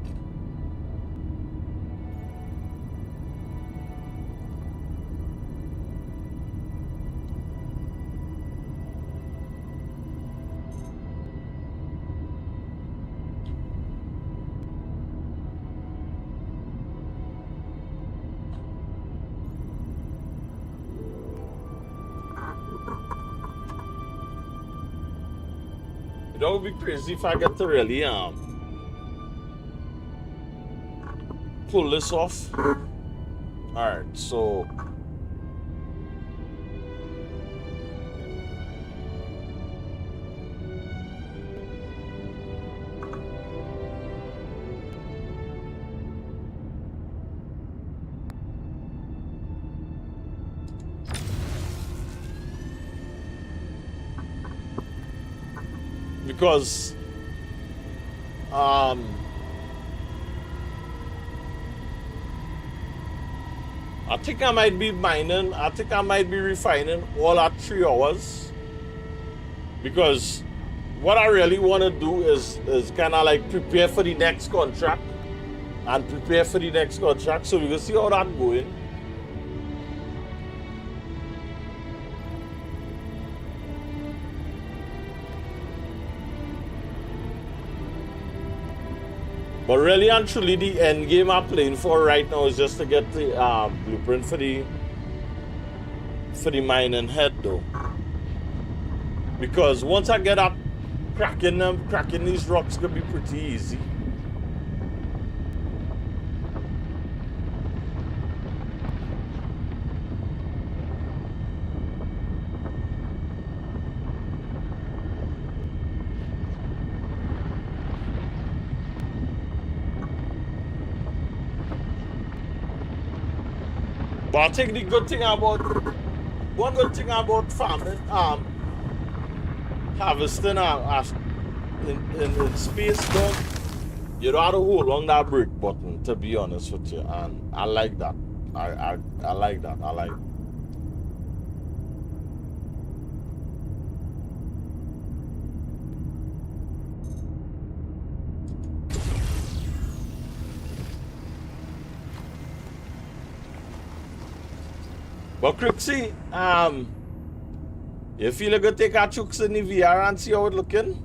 That would be crazy if I get to really pull this off. Alright, so because I think I might be mining, I think I might be refining all at 3 hours, because what I really want to do is kind of like prepare for the next contract and prepare for the next contract, so we can see how that going. But really and truly, the end game I'm playing for right now is just to get the blueprint for the mining head though. Because once I get up cracking these rocks gonna be pretty easy. But I think the good thing about one good thing about farming, harvesting in space, though, you don't have to hold on that brake button, to be honest with you, and I like that. I like that. I like. But Crixie, you feel you could take our chooks in the VR and see how it looking?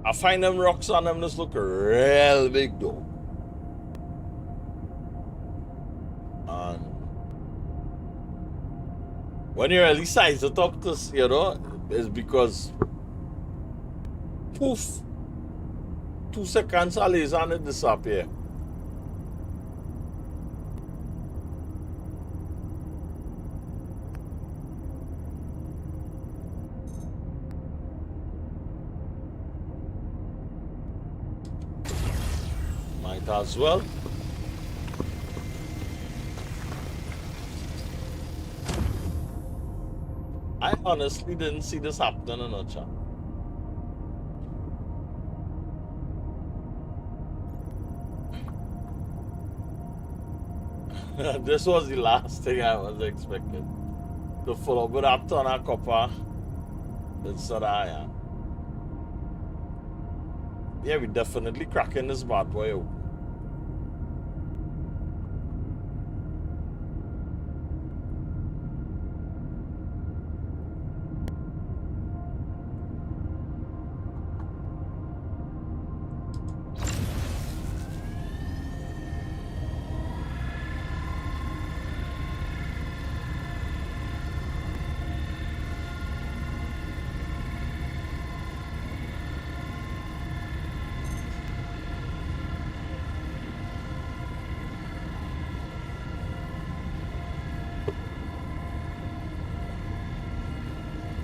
I find them rocks on them just look real big though. And when you really size it up, to, you know, it's because poof, 2 seconds I laser and it disappear. Might as well. I honestly didn't see this happening in a chat. This was the last thing I was expecting. To follow up with that ton of copper instead of iron. Yeah, we definitely cracking this bad boy out.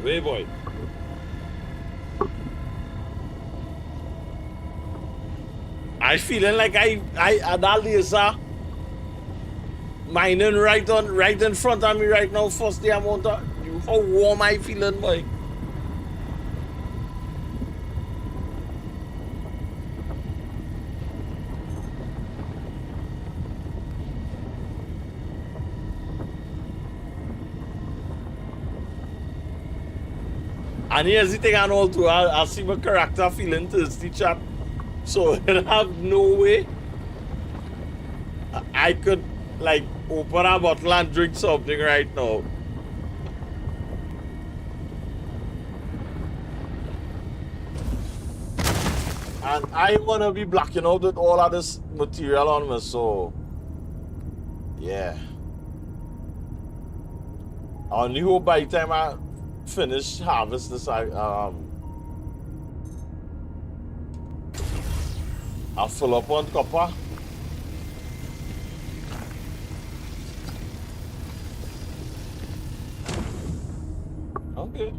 Way boy. I feeling like I that laser mining right in front of me right now. First the amount of how warm I feeling, boy. And here's the thing and all too, I see my character feeling thirsty, chat. So I have no way I could like open a bottle and drink something right now. And I wanna be blacking out with all of this material on me, so yeah. I only hope by the time I finish harvest this I'll fill up on copper. Okay.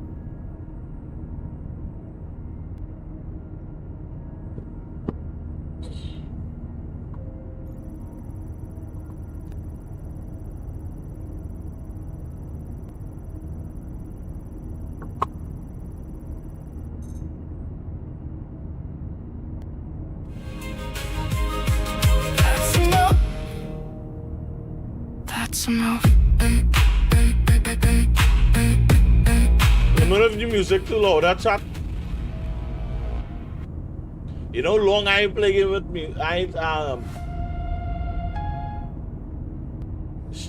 That's a move. You know if the music too loud, that chat. You know long I ain't playing with me.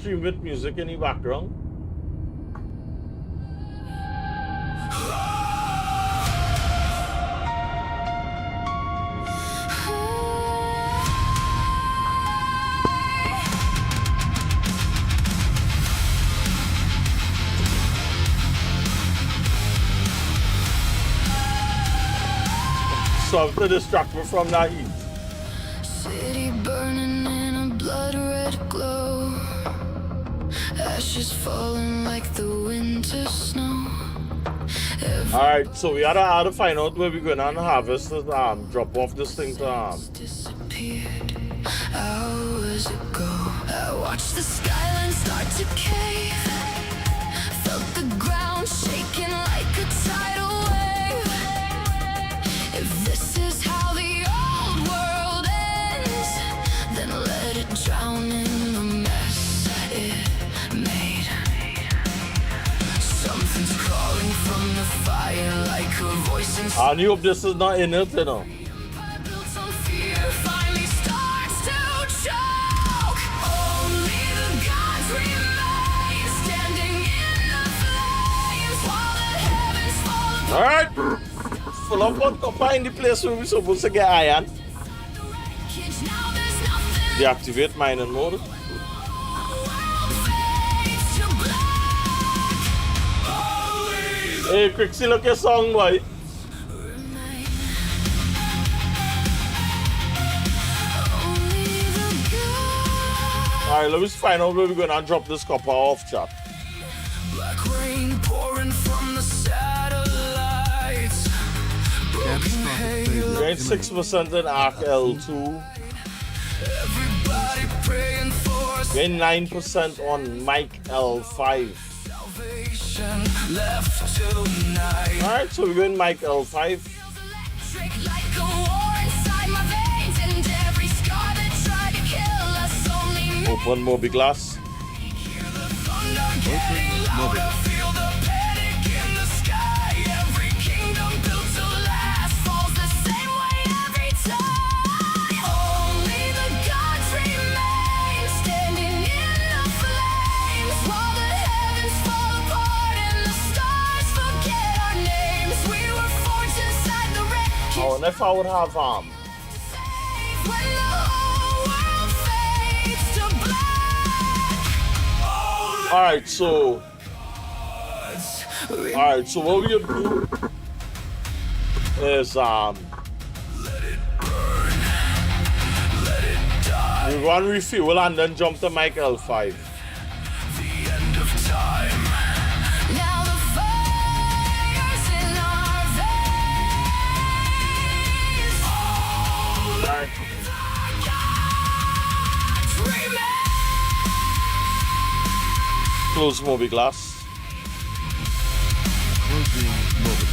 stream with music in the background. So to distract me from that heat. City burning in a blood red glow. Ashes falling like the winter snow. Alright, so we had to find out where we're going to harvest this, drop off this thing to Disappeared hours ago. I watched the skyline start to cave. Felt the ground shaking like a tidal wave. If this is how the old world ends, then let it drown in the mess it made. Something's crawling from the fire like a voice inside. I hope this is not in it, you know. Fear finally starts to choke. Only the gods remain standing in the flames while the heavens fall apart. Alright. Full up on copper in the place where we're supposed to get iron. Deactivate mining mode. Hey, Crixie, look your song, boy. Alright, let's find out where we're gonna drop this copper off, chat. Black rain pouring from the satellites. Broken hail. Gain 6% in Arc L2. Everybody praying for Gain 9% on Mike L5. salvation left tonight. Alright, so we're going Mike L5. Like a war inside my veins, and every scar that tried to kill us only made Open Moby Glass. thunder getting louder. Feel the panic in the sky. Every kingdom built to last falls the same way every time. Only the gods remain standing in the flames while the heavens fall apart and the stars forget our names. We were forged inside the wreckage. Oh, and if I would have When the whole world fades to black. Alright, so what we gonna do is we run refuel and then jump to Mike L5. The end of time. Now the fire's in our veins. Alright. Close Moby Glass. Closing Moby.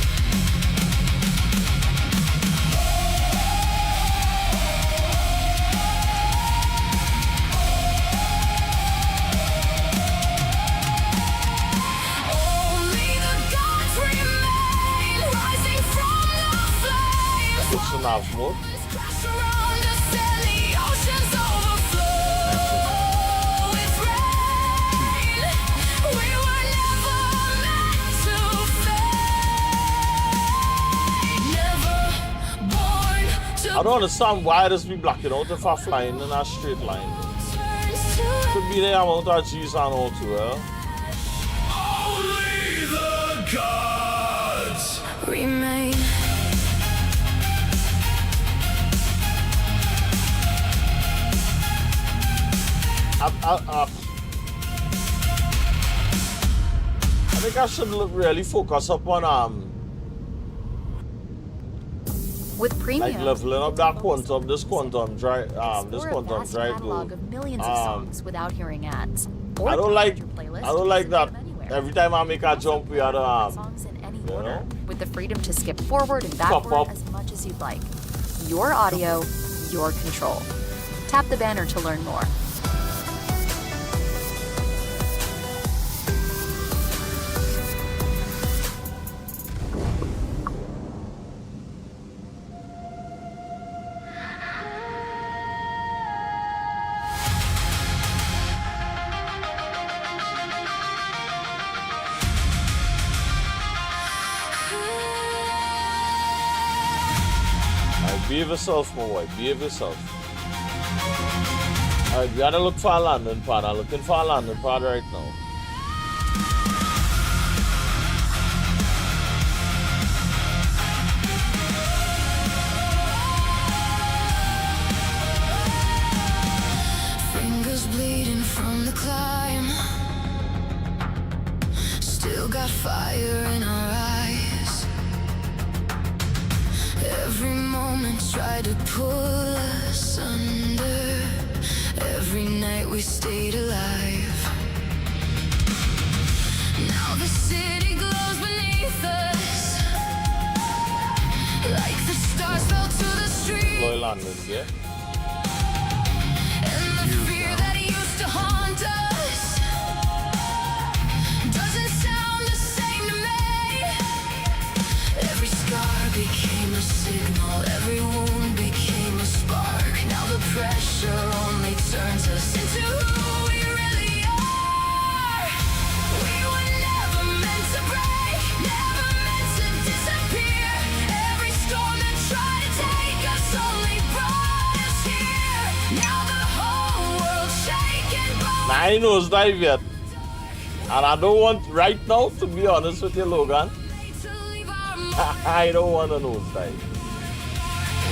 Only the gods remain, rising from the flames. It's an nav mode. Crash around us and the oceans overflow with rain. We were never meant to fade. Never born to I don't understand why this be blacking out if I'm flying in a straight line. Could be the amount of G's and all too well. only the gods remain. I think I should really focus up on With premium, like leveling up that quantum, this quantum drive, this explore a quantum vast drive catalog though. of millions of songs without hearing ads. Or I don't download like your playlist I don't like and that. skip them anywhere. Every time I make a jump, we had songs in any you order, know? with the freedom to skip forward and Pop backward up. as much as you'd like. Your audio, your control. Tap the banner to learn more. Behave yourself, my boy. Behave yourself. Alright, we gotta look for a landing pad. I'm looking for a landing pad right now. Fingers bleeding from the climb. Still got fire in our eyes. Every moment tried to pull us under. Every night we stayed alive. Now the city glows beneath us, like the stars fell to the street. Loy landing, yeah? And the fear that used to haunt us doesn't sound the same to me. Every scar became a signal, every wound became a spark. Now the pressure only turns us into who we really are. We were never meant to break, never meant to disappear. Every storm that tried to take us only brought us here. Now the whole world's shaking, but Now I knows dive yet. And I don't want right now, to be honest with you, Logan. I don't want to nosedive.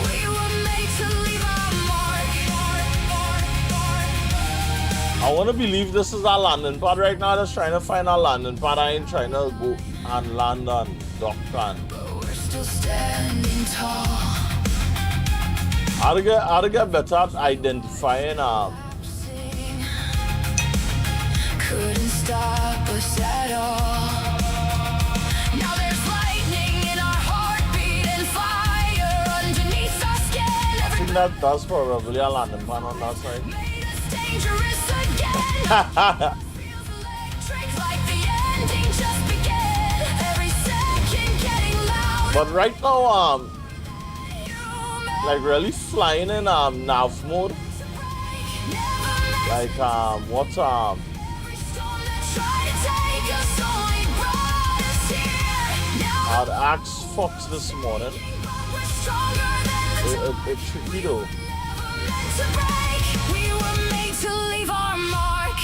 we were made to leave our mark. I want to believe this is our landing pad right now. Just trying to find our landing pad. I ain't trying to go and land on dock and. We're still standing tall. How to get better at identifying Couldn't stop us at all. Now there's lightning in our heartbeat and fire underneath our skin. I think that's probably a landing pad on that side. It's dangerous again. Feels electric, like the ending just began. Every second getting louder. But right now, like really flying in nav mode. Like what's I had asked Fox this morning. It's tricky though. We were made to leave our mark.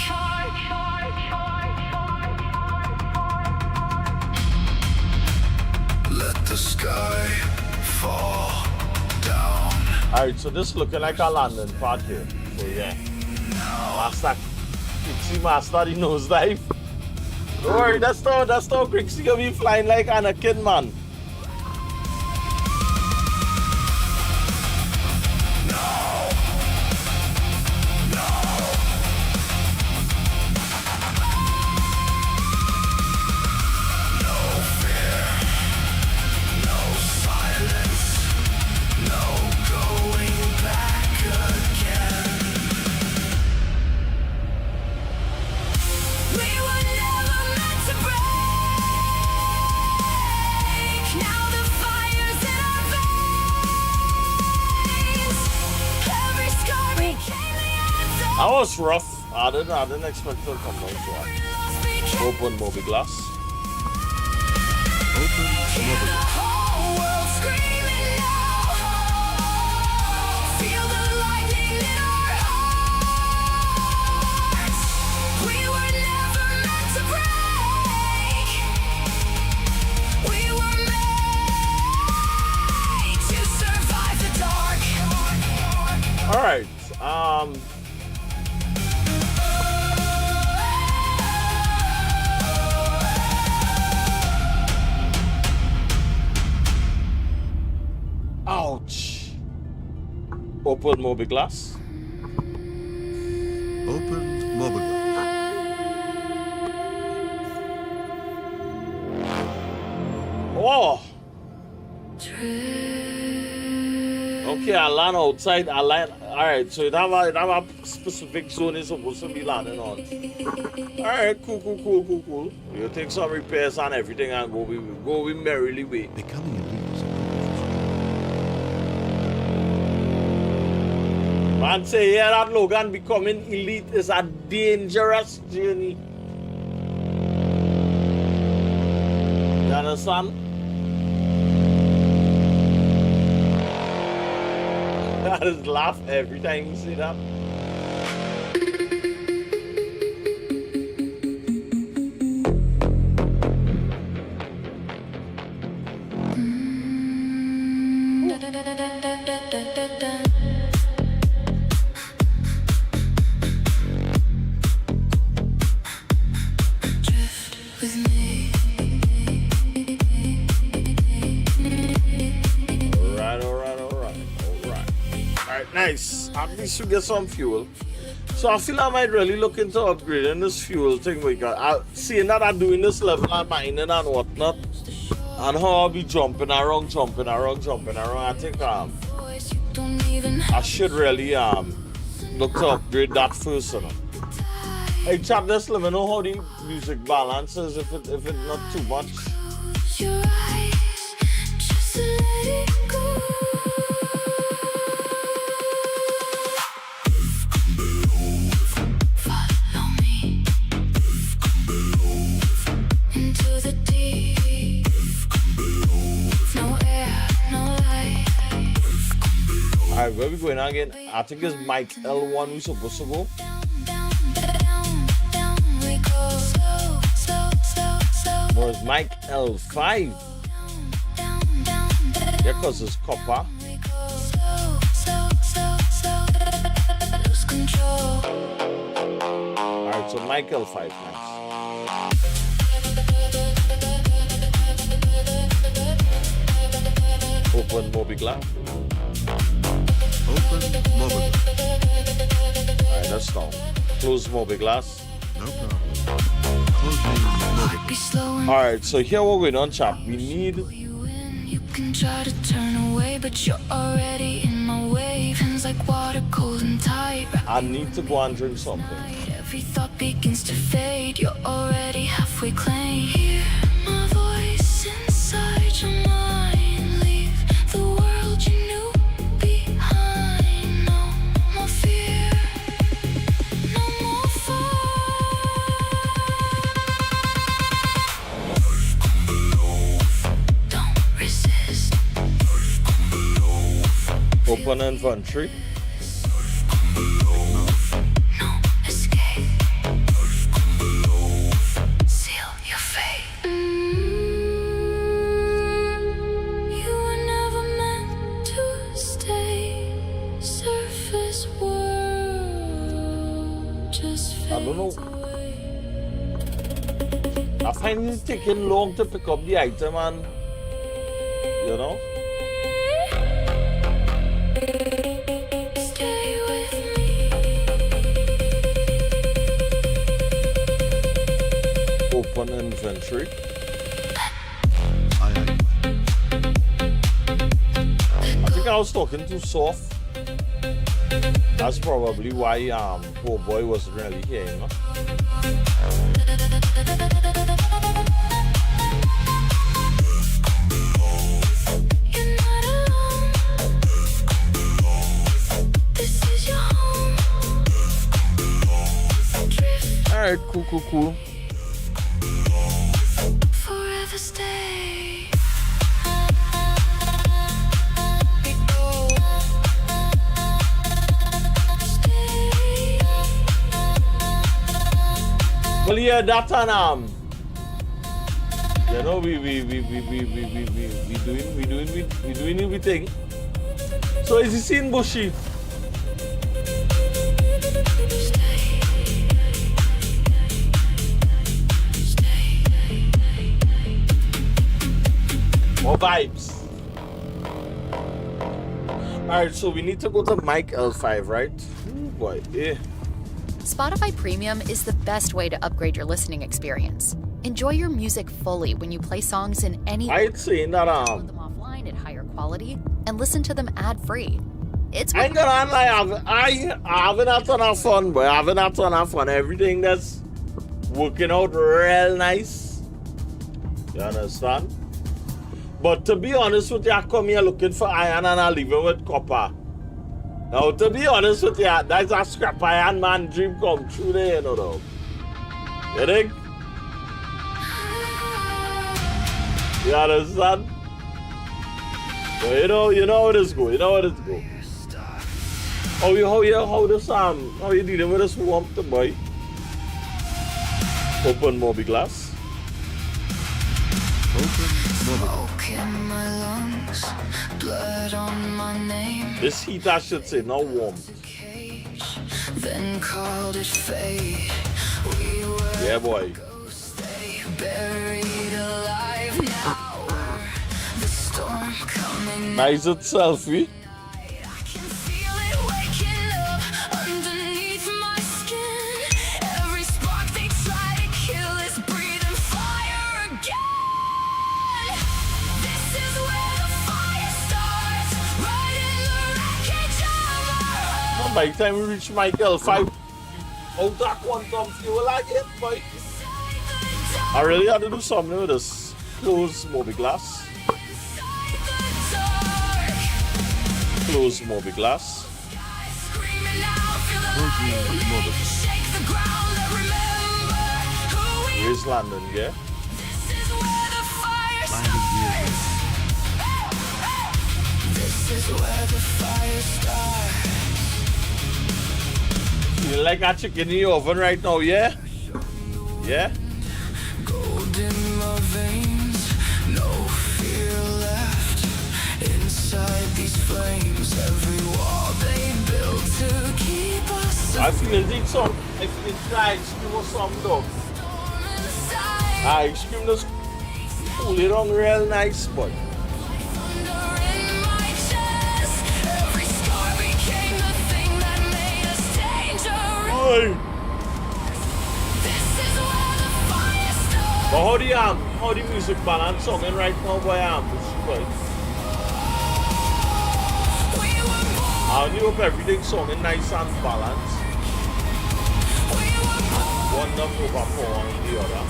Let the sky fall down. Alright, so this looking like a landing pad here. So yeah. Master Crixie master the nosedive. Don't worry, that's how Crixie gonna be flying like Anakin, man. That was rough. I didn't expect it to come out so hard. Open Moby Glass. Open Moby. All right. Ouch. Open Moby Glass. Open Moby Glass. Oh. Okay, I land outside. I land. All right, so it have a specific zone it's supposed to be landing on. All right, cool. You take some repairs and everything and go we merrily way. Becoming elite is a Man say yeah, that Logan becoming elite is a dangerous journey. You understand? just laugh every time you see that. Nice. At least you get some fuel. So I feel I might really look into upgrading this fuel thing because seeing that I'm doing this level of mining and whatnot, and how I'll be jumping around. I think I should really look to upgrade that first. Hey chap, just let me know how the music balance is if it's not too much. Alright, where we going again? I think it's Mike L1 we're supposed to go. Or it's Mike L5. Yeah, because it's copper. Alright, so Mike L5, nice. Open Moby Glass. Open Moby Glass. Alright, that's down. Close Moby Glass. No problem. Closing Moby Glass. Alright, so here we're going on, chap. We need. You can try to turn away, but you're already in my way. Feels like water, cold and tight. I need to go and drink something. Every thought begins to fade. You're already halfway claimed. Hear my voice inside your mind. Leave the world you knew behind. No more fear, no more fight. Don't resist. Open inventory. I don't know. I find it's taking long to pick up the item and, you know. Stay with me. Open inventory. I think I was talking too soft. That's probably why poor boy wasn't really here, you know. You're not alone. This is your home. Drift. Alright, cool. Forever stay. Well, yeah, that and you know, we doing everything. So is he seeing Bushy? More vibes. Alright, so we need to go to Mike L5, right? Ooh, boy, yeah. Spotify Premium is the best way to upgrade your listening experience. Enjoy your music fully when you play songs in any I'd say that download them offline at higher quality and listen to them ad-free. It's I ain't gonna lie, I haven't had a ton of fun, but I haven't had a ton of fun. Everything that's working out real nice. You understand? But to be honest with you, I come here looking for iron and I leave it with copper. Now, to be honest with you, that's a scrap iron man dream come true there, you know, dog. You think? You understand? But you know how it is go. How you dealing with this warmth, boy? Open Moby glass. Smoke in my lungs, blood on my name. This heat I should say, not warm. Then called it fate. We were Yeah, boy. buried alive. Now the storm coming. Nice it selfie. Feel it waking up underneath my skin. Every spark they try to kill is breathing fire again. This is where the fire starts, right in the wreckage of our By the time we reach Michael 5, out that quantum fuel again, boy. I really had to do something with this closed Moby glass. Closed Moby glass. Where's London, yeah? This is where the fire starts. You like a chicken in the oven right now, yeah? Yeah? Gold in my veins, no fear left. Inside these flames, every wall they built to keep us. I feel the song. I feel the ice cream or something though. Ice cream just cool it on real nice, boy. Boy. But how the music balance songing right now, boy, boy. I only hope everything's songing nice and balanced. One up over four on the other.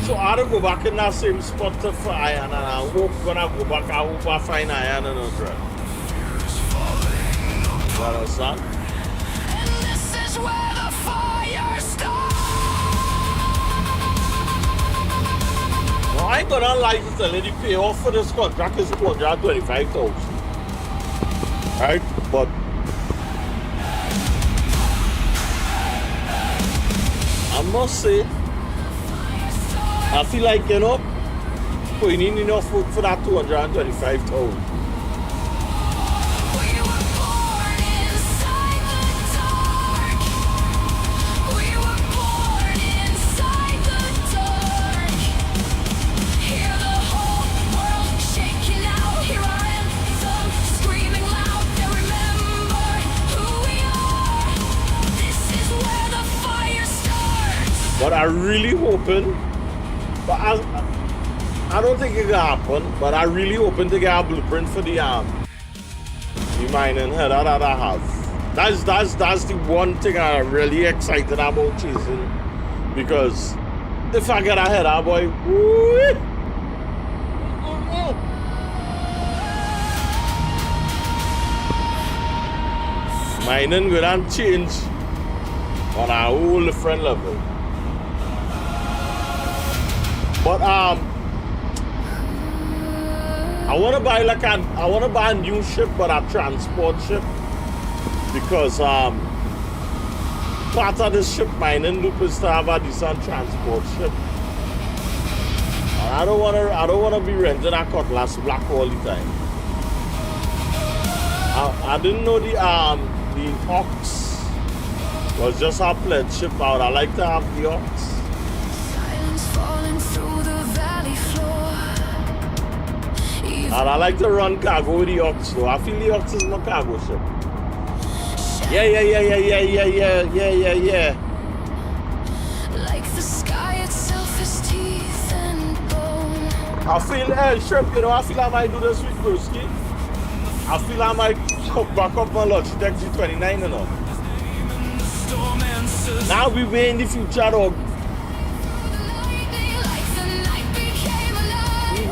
So I don't go back in that same spot to find iron, and I hope when I go back, I hope I find iron and a drug. You understand? And this is where the fire starts. No, I ain't gonna lie to tell you, the payoff for this contract is $225,000. Right? But I must say, I feel like, you know, putting in enough for that $225,000. But I really hoping, but I don't think it gonna happen, but I really hoping to get a blueprint for the mining header that I have. That's the one thing I'm really excited about chasing, because if I get a header, boy, woo, mining gonna change on a whole different level. But I wanna buy a new ship, but a transport ship, because part of this ship mining loop is to have a decent transport ship. And I don't wanna be renting a Cutlass Black all the time. I didn't know the Ox was just a pledge ship out. I like to have the Ox. And I like to run cargo with the Ox, though. I feel the Ox is my cargo ship. Yeah. Like the sky itself is teeth and bone. I feel ship, you know, I feel I might do this with Broski. I feel I might back up my Logitech G29, you know. Now we way in the future, dog.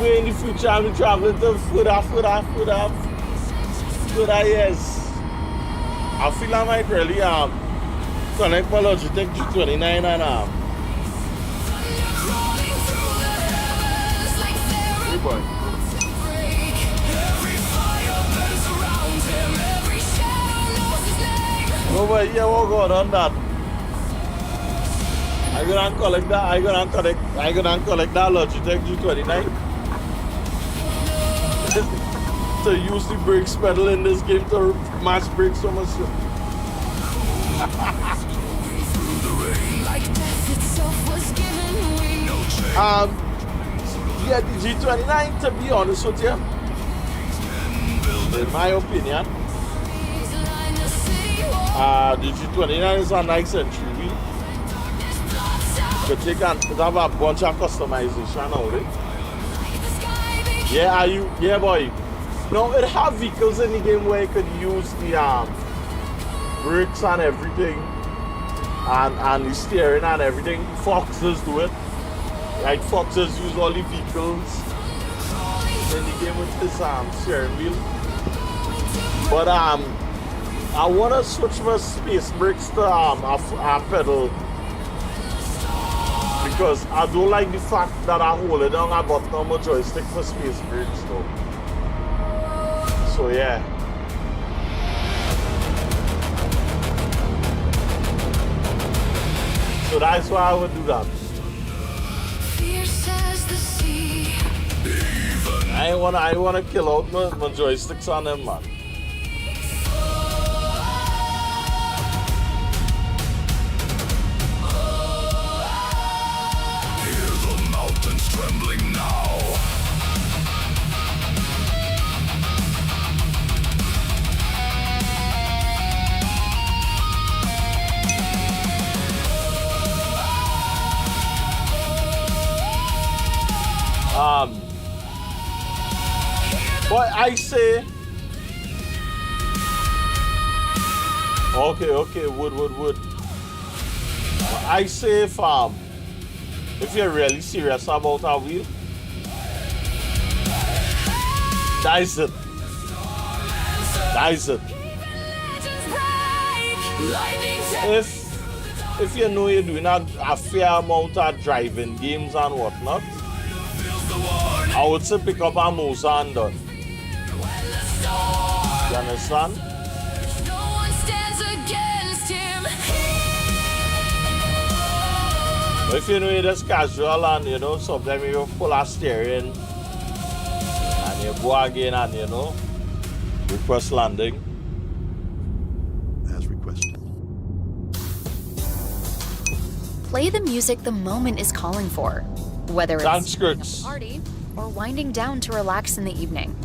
We way in the future I'll be traveling to further, yes. I feel I might really connect my Logitech G29 and hey boy. No boy, yeah, what going on that? I gonna collect that Logitech G29 to use the brakes pedal in this game to match brakes so much. Yeah, the G29, to be honest with you, in my opinion, the G29 is a nice entry wheel. But you can have a bunch of customization on it. Yeah, boy. No, it have vehicles in the game where you could use the brakes and everything, and the steering and everything. Foxes do it. Like Foxes use all the vehicles in the game with this steering wheel. But I wanna switch my space brakes to a pedal. Because I don't like the fact that I hold it down a button on my joystick for space brakes though. So yeah. So that's why I would do that. I wanna kill out my joysticks on them, man. Trembling now. But I say, okay, wood. I say, if you're really serious about a wheel, that's it. If you know you're doing a fair amount of driving games and whatnot, I would say pick up a mouse and done. You understand? If you know you're just casual and sometimes you pull a steering and you go again and request landing. As requested. Play the music the moment is calling for, whether it's Thanks, a party or winding down to relax in the evening.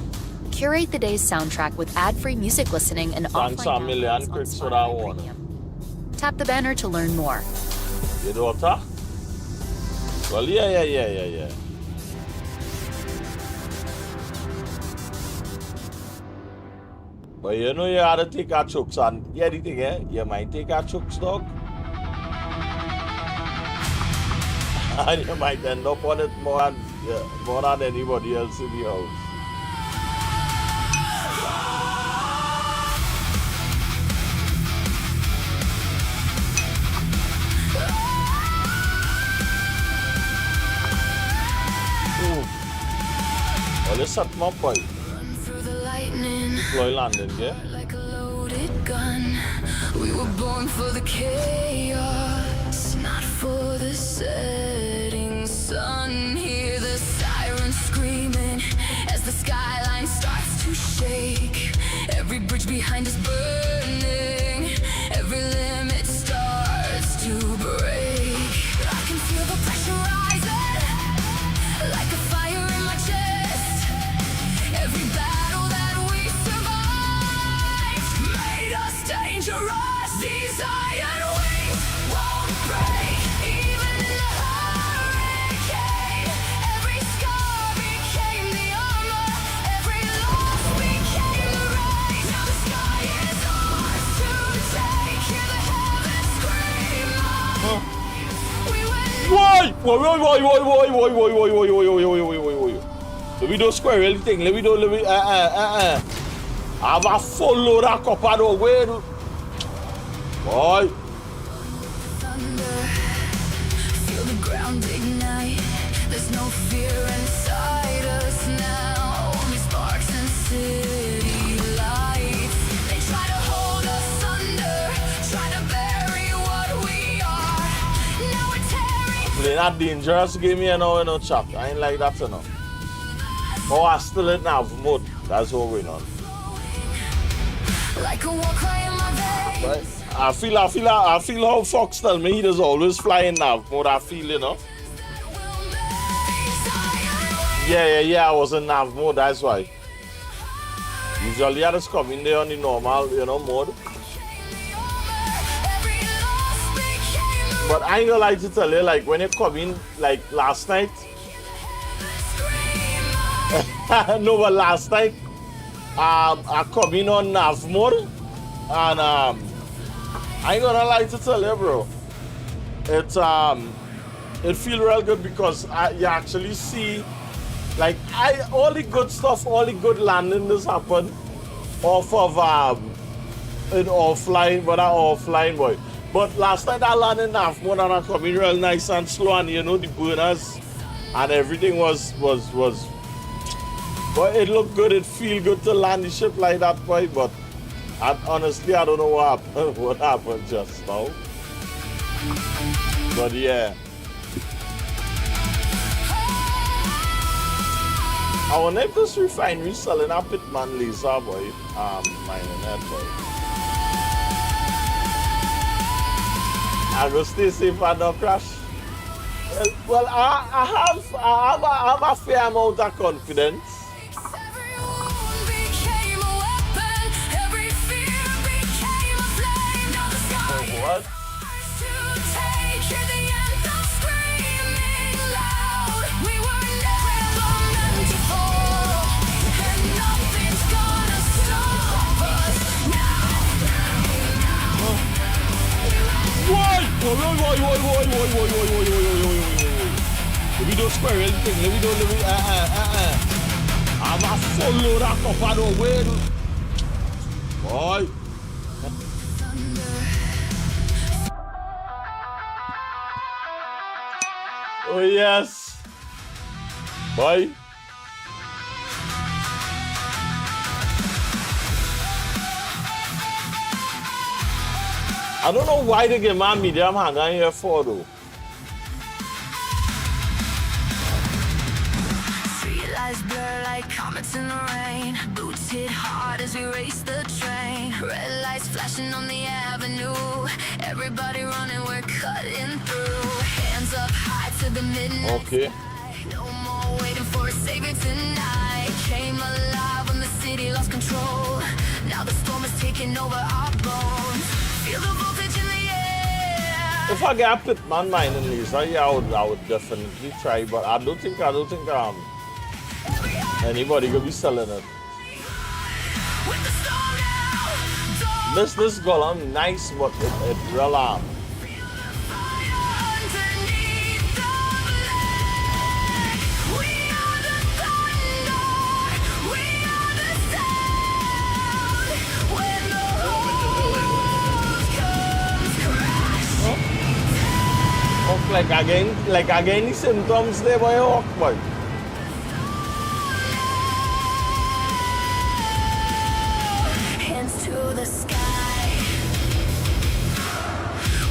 Curate the day's soundtrack with ad-free music listening and Thanks a million, Chris, for that one. Tap the banner to learn more. Your daughter? Well, yeah. But you had to take our chokes and the thing, you might take our chokes, dog. And you might end up on it more than anybody else in the house. Well, let's set them up, boy. Deploy landing, yeah? Like a loaded gun. We were born for the chaos, not for the setting sun. Hear the sirens screaming as the skyline starts to shake. Every bridge behind us burning, every limit starts to break. I can feel the pressure rising like a fire in my chest. Every battle that we survived made us dangerous. These iron wings won't break, even in the hurricane. Every scar became the armor, every loss became the rain. Now the sky is ours to take. Hear the heavens scream out. We went Why? Let me do squirrel thing. Let me do. I have a full load of copper though. Wait. Boy. Feel the ground ignite. There's no fear inside us now. Only sparks and city lights. They try to hold us under, try to bury what we are. Now we're tearing. Playing that dangerous game here now, no chat. I ain't like that enough. Oh, I still in nav mode. That's what going on. Like a war cry in my veins. But I feel how Fox tell me he does always fly in nav mode. I feel, you know. Yeah, I was in nav mode, that's why. Usually I just come in there on the normal, you know, mode. But I ain't gonna lie to tell you, like when you come in, like last night. No, but last night, I come in on nav mode, and I ain't gonna lie to tell you, bro. It feel real good because you actually see. Like all the good stuff, all the good landing this happen off of in offline, but I offline boy. But last night I landed half more and I come in real nice and slow, and you know the burners and everything was but it looked good, it feel good to land the ship like that boy, but honestly I don't know what happened just now. But yeah. I wonder if this refinery selling a Pitman laser boy, mining that boy. I go stay safe and not crash. Well, I have a fair amount of confidence. What? Why? Let me do squirrel thing. Let me do. I'm a full load of copper away. Boy. Oh yes. Boy. I don't know why they get my medium hanger here for though. Street lights blur like comets in the rain. Boots hit hard as we race the train. Red lights flashing on the avenue. Everybody running, we're cutting through. Hands up high to the midnight. Okay. No more waiting for a savior tonight. Came alive when the city lost control. Now the storm is taking over our bones. Feel the voltage in the air. If I get a Pitman mining laser, yeah, I would definitely try, but I don't think anybody gonna be selling it. This golem nice, but it real like again the symptoms there boy, boy. Hands to the sky.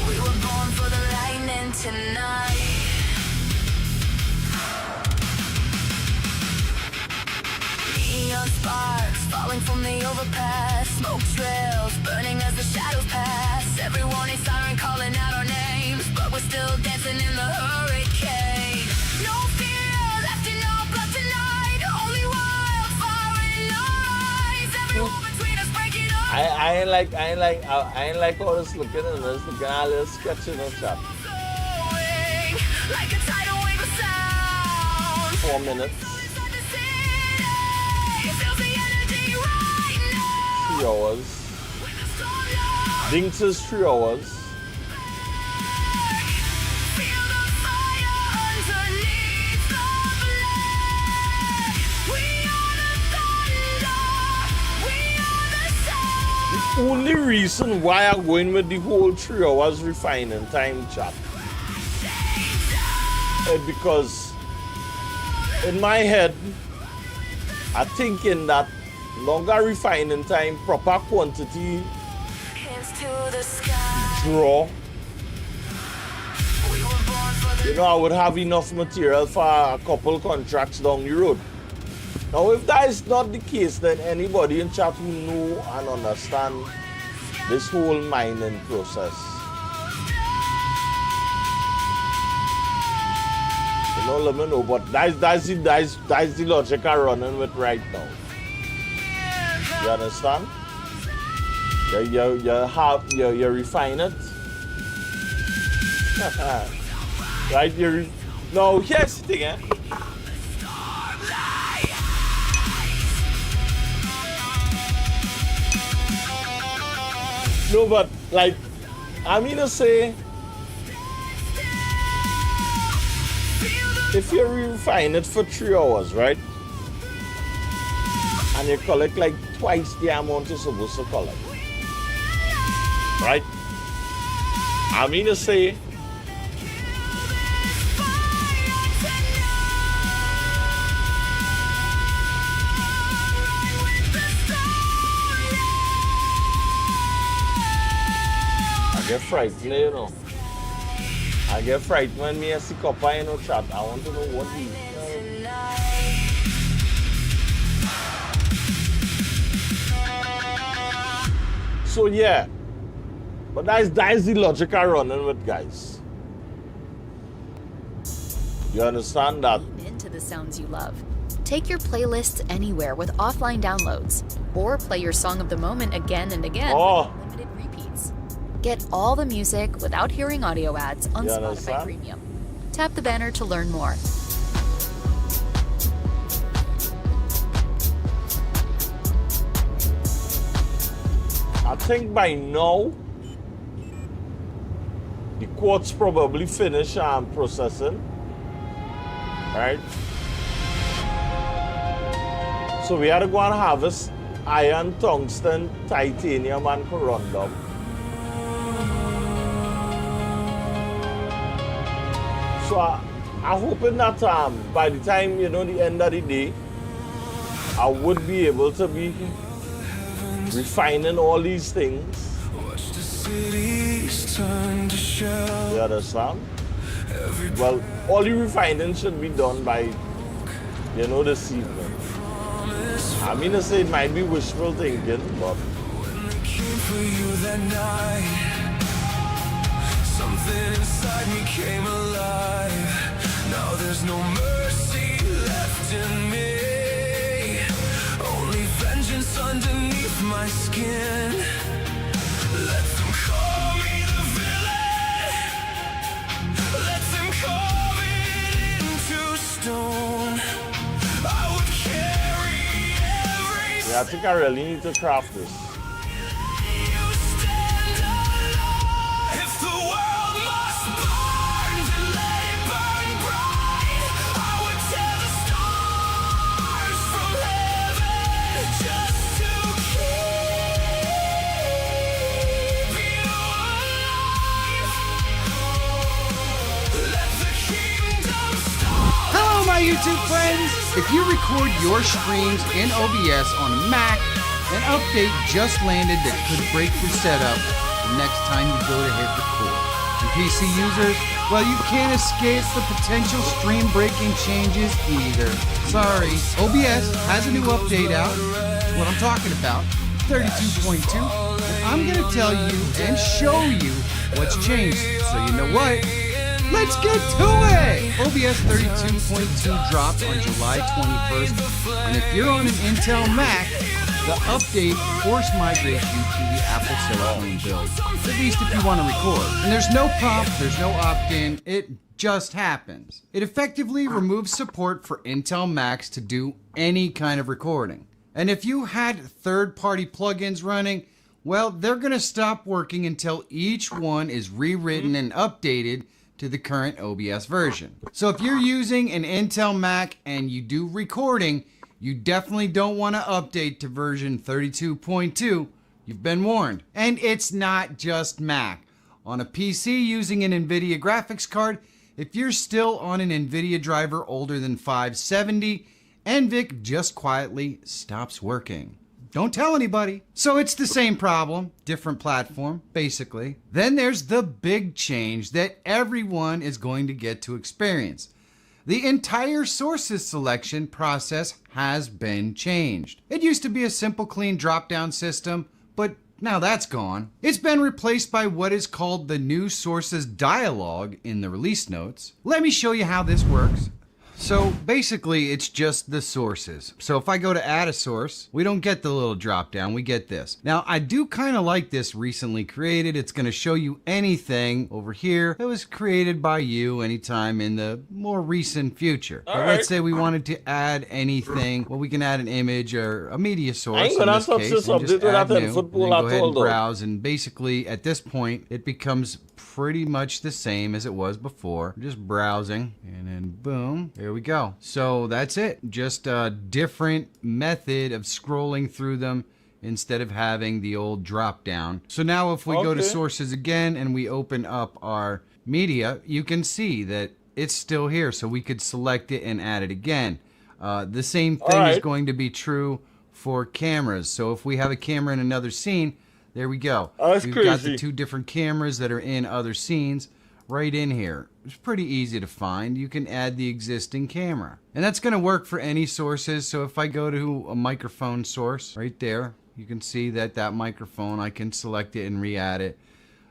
We were born for the lightning tonight. Neon sparks falling from the overpass. Smoke trails burning as the shadows pass. Every warning siren calling out our names, but we're still dancing in the hurricane. No fear left in our blood tonight. Only wildfire in our eyes. Everyone between us breaking up. I ain't like all this looking and this looking all this sketching and stuff. Like a tidal wave of sound. 4 minutes. 3 hours. Dinks is 3 hours. only reason why I'm going with the whole 3 hours refining time, chat, is because in my head, I'm thinking that longer refining time, proper quantity, draw. You know, I would have enough material for a couple contracts down the road. Now, if that is not the case, then anybody in chat who know and understand this whole mining process, you know, let me know. But that's the logic I'm running with right now. You understand? You refine it. Right? No, here's the thing, eh? No, but like, I mean to say, if you refine it for 3 hours, right? And you collect like twice the amount you're supposed to collect. Right? I mean to say, I get frightened, you know. I get frightened when me see copper in no chat. I want to know what he. So yeah, but that is the logic I'm running with, guys. You understand that? Into the sounds you love. Take your playlists anywhere with offline downloads, or play your song of the moment again and again with limited repeats. Get all the music without hearing audio ads on Spotify Premium. Tap the banner to learn more. I think by now, the quartz probably finish processing, right? So we had to go and harvest iron, tungsten, titanium, and corundum. So I'm hoping that by the time, you know, the end of the day, I would be able to be refining all these things. You understand? Well, all the refining should be done by, you know, this evening. I mean to say it might be wishful thinking, but something inside me came alive. Now there's no mercy left in me. Only vengeance underneath my skin. Let them call me the villain. Let them carve it into stone. I would carry every. yeah, I think I really need to craft this. Hello, my YouTube friends! If you record your streams in OBS on a Mac, an update just landed that could break your setup the next time you go to hit record. And PC users, well, you can't escape the potential stream breaking changes either. Sorry, OBS has a new update out. That's what I'm talking about. 32.2. And I'm gonna tell you and show you what's changed. So you know what? Let's get to it! OBS 32.2 dropped on July 21st, and if you're on an Intel Mac, the update force migrates you to the Apple Silicon build, at least if you want to record. And there's no prompt, there's no opt-in, it just happens. It effectively removes support for Intel Macs to do any kind of recording. And if you had third-party plugins running, well, they're going to stop working until each one is rewritten and updated to the current OBS version. So if you're using an Intel Mac and you do recording, you definitely don't want to update to version 32.2 You've been warned. And it's not just Mac. On a PC using an NVIDIA graphics card, if you're still on an NVIDIA driver older than 570, NVIC just quietly stops working. Don't tell anybody. So it's the same problem, different platform, basically. Then there's the big change that everyone is going to get to experience. The entire sources selection process has been changed. It used to be a simple, clean drop-down system, but now that's gone. It's been replaced by what is called the new sources dialog in the release notes. Let me show you how this works. So basically it's just the sources. So if I go to add a source, we don't get the little drop down, we get this. Now I do kind of like this recently created. It's going to show you anything over here that was created by you anytime in the more recent future. But let's say we wanted to add anything. Well, we can add an image or a media source in this case. And just add new, and then go ahead and browse, and basically at this point it becomes pretty much the same as it was before. Just browsing, and then boom, there we go. So that's it. Just a different method of scrolling through them instead of having the old drop down. So now if we go to sources again and we open up our media, you can see that it's still here. So we could select it and add it again. The same thing is going to be true for cameras. So if we have a camera in another scene, there we go. We've got the two different cameras that are in other scenes right in here. It's pretty easy to find. You can add the existing camera. And that's going to work for any sources. So if I go to a microphone source right there, you can see that that microphone, I can select it and re-add it.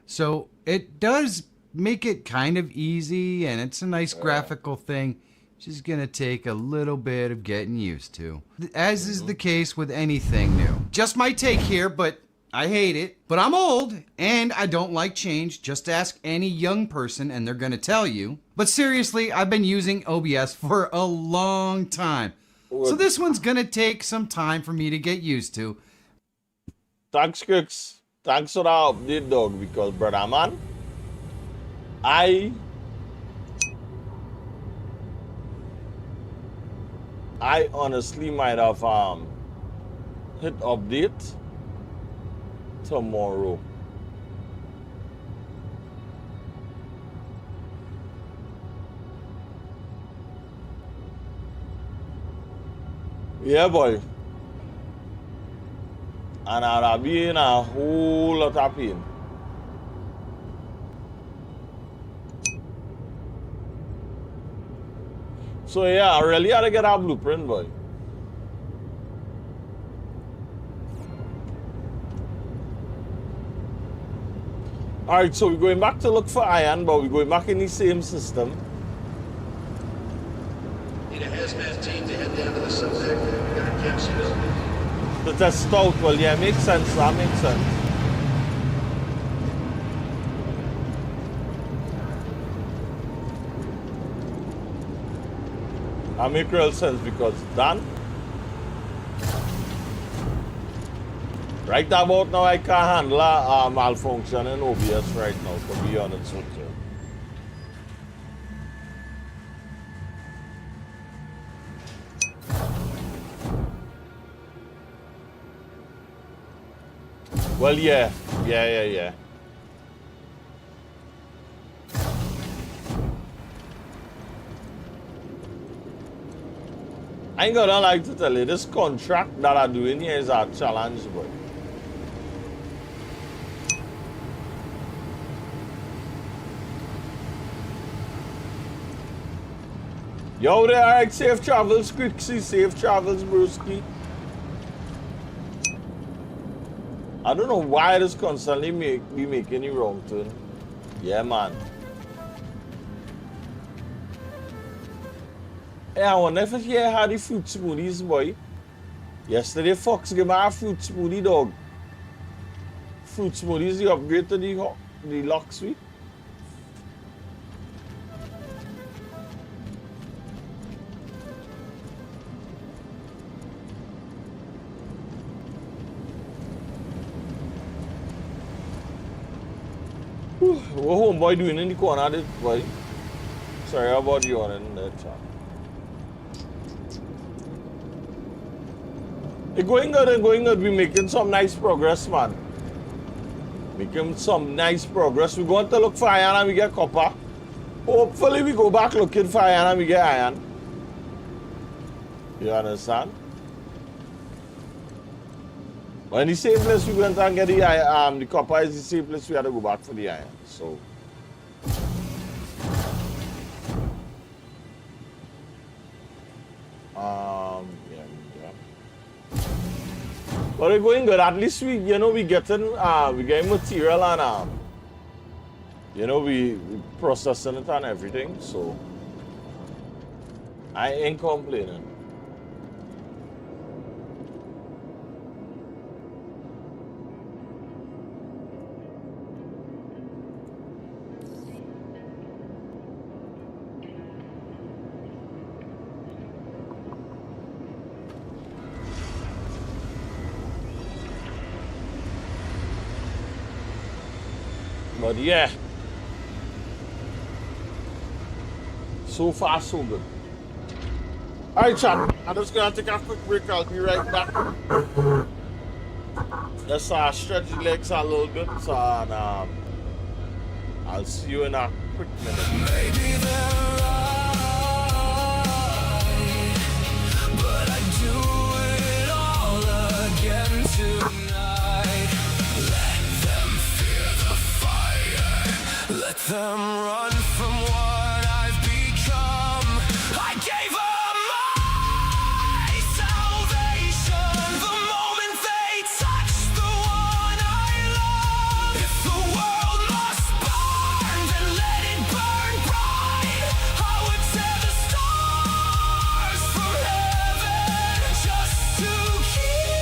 So it does make it kind of easy, and it's a nice graphical thing. It's just going to take a little bit of getting used to, as is the case with anything new. Just my take here, but I hate it, but I'm old and I don't like change. Just ask any young person and they're gonna tell you. But seriously, I've been using OBS for a long time. So this one's gonna take some time for me to get used to. Thanks, Cooks. Thanks for the update, dog, because, brother, man, I honestly might have hit update tomorrow. Yeah, boy. And I'll be in a whole lot of pain. So yeah, I really had to get a blueprint, boy. Alright, so we're going back to look for iron, but we're going back in the same system. Need a hazmat team to head down to the subdeck. We got a capsule. To test out. Well, yeah, makes sense. That makes sense. That makes real sense because Dan, right about now, I can't handle a malfunction in OBS right now, to be honest with you. Well, yeah. I ain't gonna like to tell you, this contract that I'm doing here is a challenge, boy. Yo there, alright, safe travels, Quixie, safe travels, broski. I don't know why this constantly be making you wrong turn. Yeah, man. Hey, I wonder if you had the fruit smoothies, boy. Yesterday, Fox gave me a fruit smoothie, dog. Fruit smoothies, the upgrade to the lock suite. What homeboy doing in the corner, this boy? Sorry about you on in that chat. It's going good and going good. We're making some nice progress, man. Making some nice progress. We're going to look for iron and we get copper. Hopefully we go back looking for iron and we get iron. You understand? But in the same place we went and get the copper is the same place we had to go back for the iron. So yeah. But we're going good. At least we getting material and we processing it and everything. So I ain't complaining. But yeah, so far so good. Alright, chat. I'm just gonna take a quick break. I'll be right back. Let's stretch the legs a little bit. So, and, I'll see you in a quick minute. Maybe they're right, but I do it all again tonight. Let them fear the fire. Let them run from what I've become. I gave them my salvation the moment they touched the one I love. If the world must burn, then let it burn bright. I would tear the stars from heaven just to keep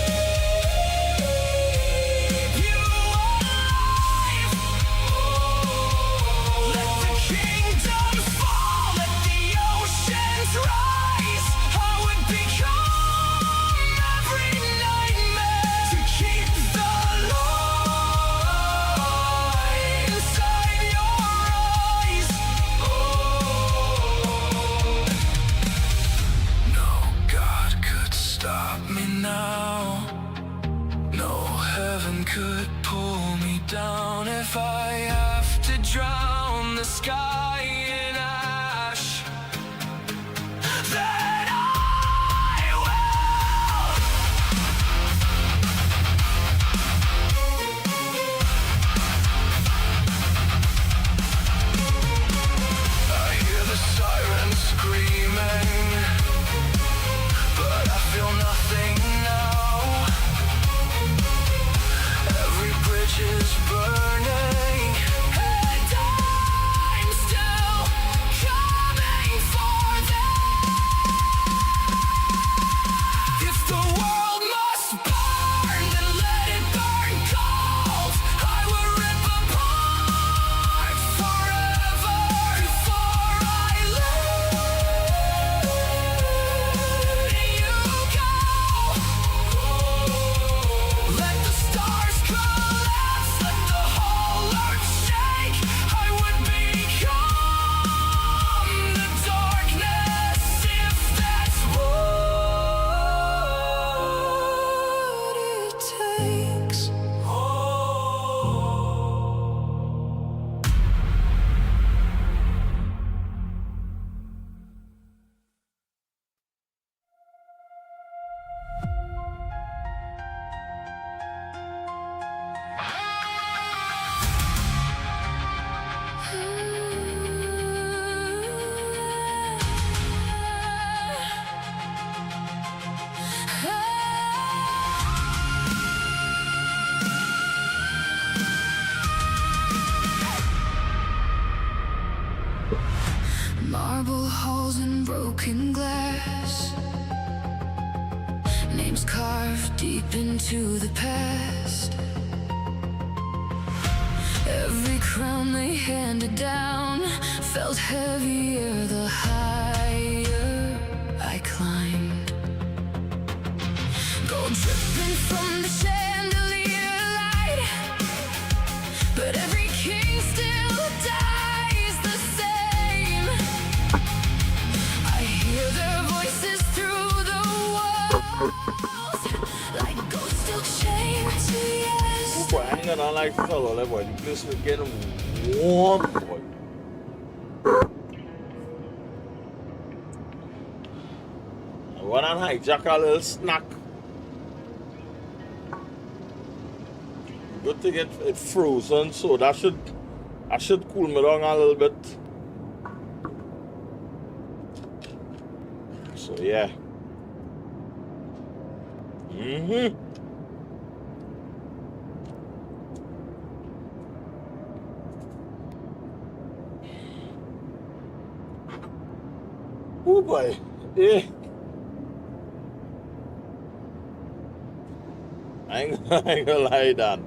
you alive. Let the kingdoms fall, let the oceans rise. I would become every nightmare to keep the light inside your eyes. No God could stop me now. No heaven could pull me down. If I have to drown the sky in ash, then I will. I hear the sirens screaming, but I feel nothing now. Every bridge is burning, and I'm still coming for them. If the world must burn, then let it burn cold. I will rip apart forever before I let you go. Let the stars collapse, let the whole earth shake. I would become the darkness if that's what it takes. Marble halls and broken glass, names carved deep into the past. Every crown they handed down felt heavier the higher I climbed. Gold dripping from the chandelier light, but every king still dies the same. I hear their voices through the walls, Oh boy, I ain't gonna like to tell all that boy. The place was getting warm, boy. I went and hijack a little snack. Good to get it frozen, so that should cool me down a little bit. So yeah. Oh boy. Yeah. I ain't gonna lie, Dan.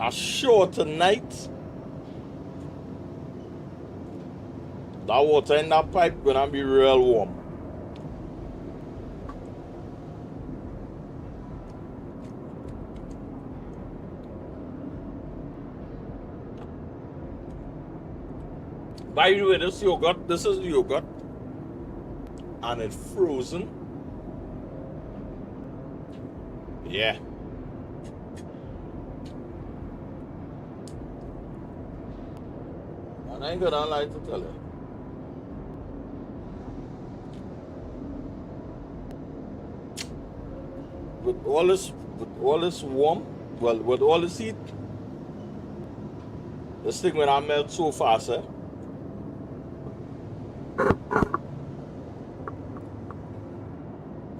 A show tonight. That water in that pipe gonna be real warm. By the way, this is yogurt. And it's frozen. Yeah. And I ain't gonna lie to tell you. With all this warm, well, with all this heat, this thing when I melt so fast, eh?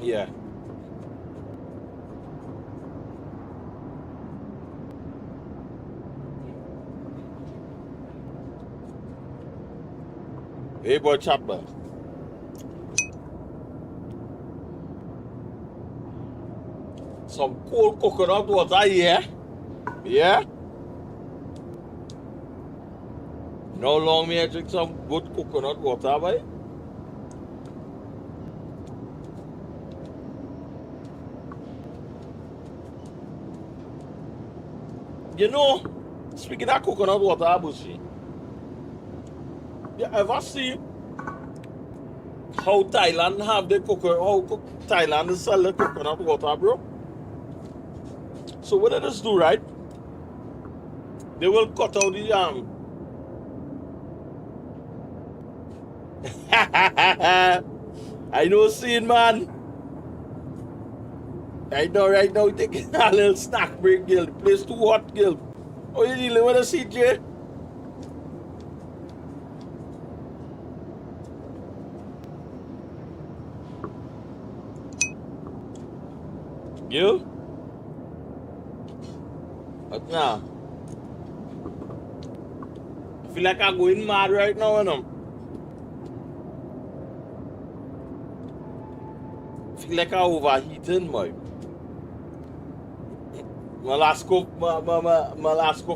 Yeah. Hey boy, chopper. Some cold coconut water here. Yeah. No long me I drink some good coconut water, boy. You know, speaking of coconut water, Abushi, you ever see how Thailand have the Thailand is sell the coconut water, bro? So what they just do, right? They will cut out the I know seeing, man. I know right now taking a little snack break, Gil. The place too hot, Gil. Oh, you dealing with a CJ? Gil? What now? I feel like I'm going mad right now, you know. I feel like I'm overheating, boy. My Lasco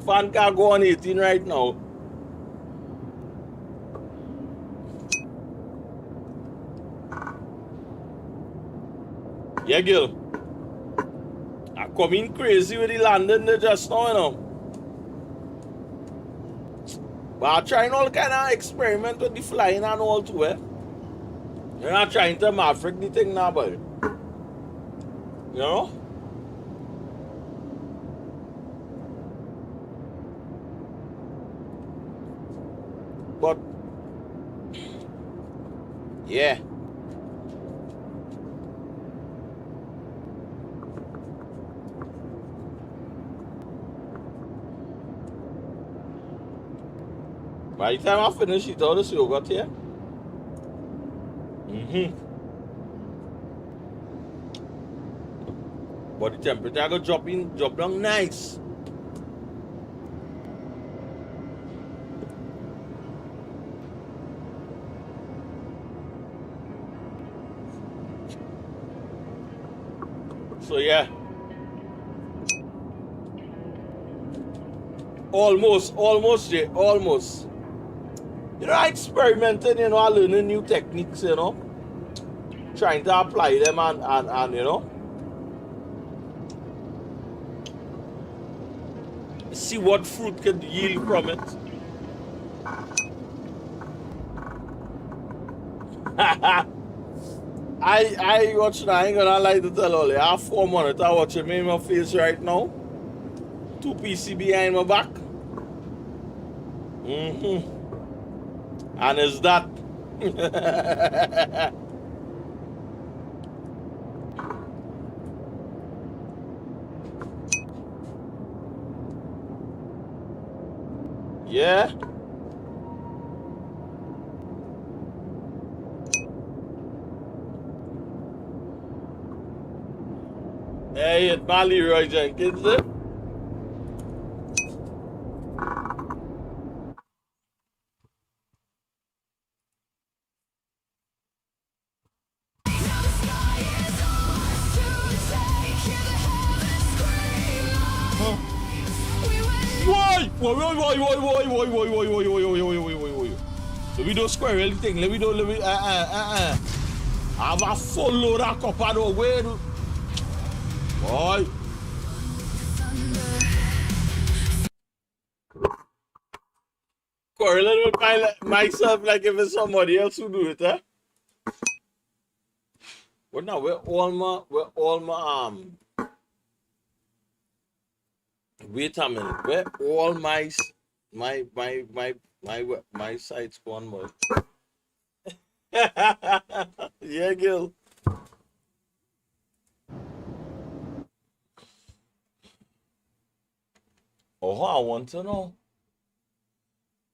fan can't go on 18 right now. Yeah, Gil. I'm coming crazy with the landing there just now, you know. But I'm trying all kind of experiment with the flying and all too, eh? You're not trying to maverick the thing now, boy. You know? But yeah. By the time I finish it, all this yogurt here. But the temperature go drop down nice. So yeah. Almost, Jay, almost. You know, experimenting, you know, learning new techniques, you know. Trying to apply them and you know. See what fruit can yield from it. I watching, I ain't gonna lie to tell all you. I have 4 monitors watching me in my face right now. 2 PC behind my back. And it's that. Yeah. Hey, it's my Leroy Jenkins. Why? Let me do square anything. Let me I have a full load of copper though. Wait. Boy. Correlate with myself like if it's somebody else who do it, eh? But now we're all my wait a minute. Where all my sites gone, boy. Yeah, Gil. Oh, I want to know.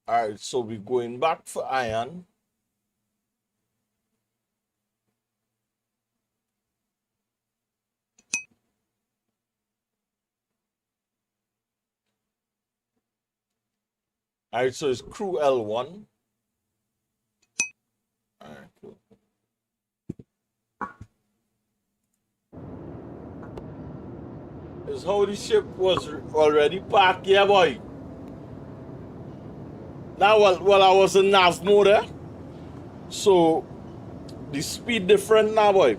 Alright, so we're going back for iron. Alright, so it's crew L1. Alright, cool. Is how the ship was already packed, yeah, boy. Now, well, I was in nav mode, eh? So the speed different now, boy.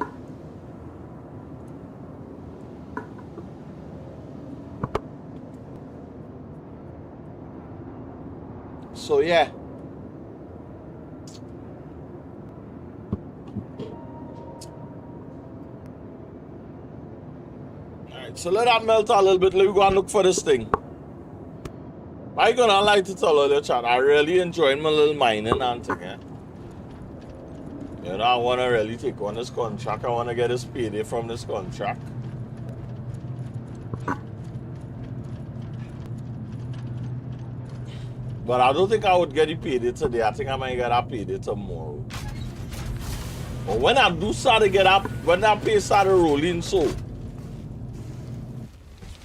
So yeah. Alright, so let that melt a little bit. Let me go and look for this thing. I gonna like to tell all the chat. I really enjoyed my little mining and thing, eh? You know, I wanna really take on this contract. I wanna get this payday from this contract. But I don't think I would get it payday today. I think I might get that payday tomorrow. But when I do start to get up, when that pay started rolling, so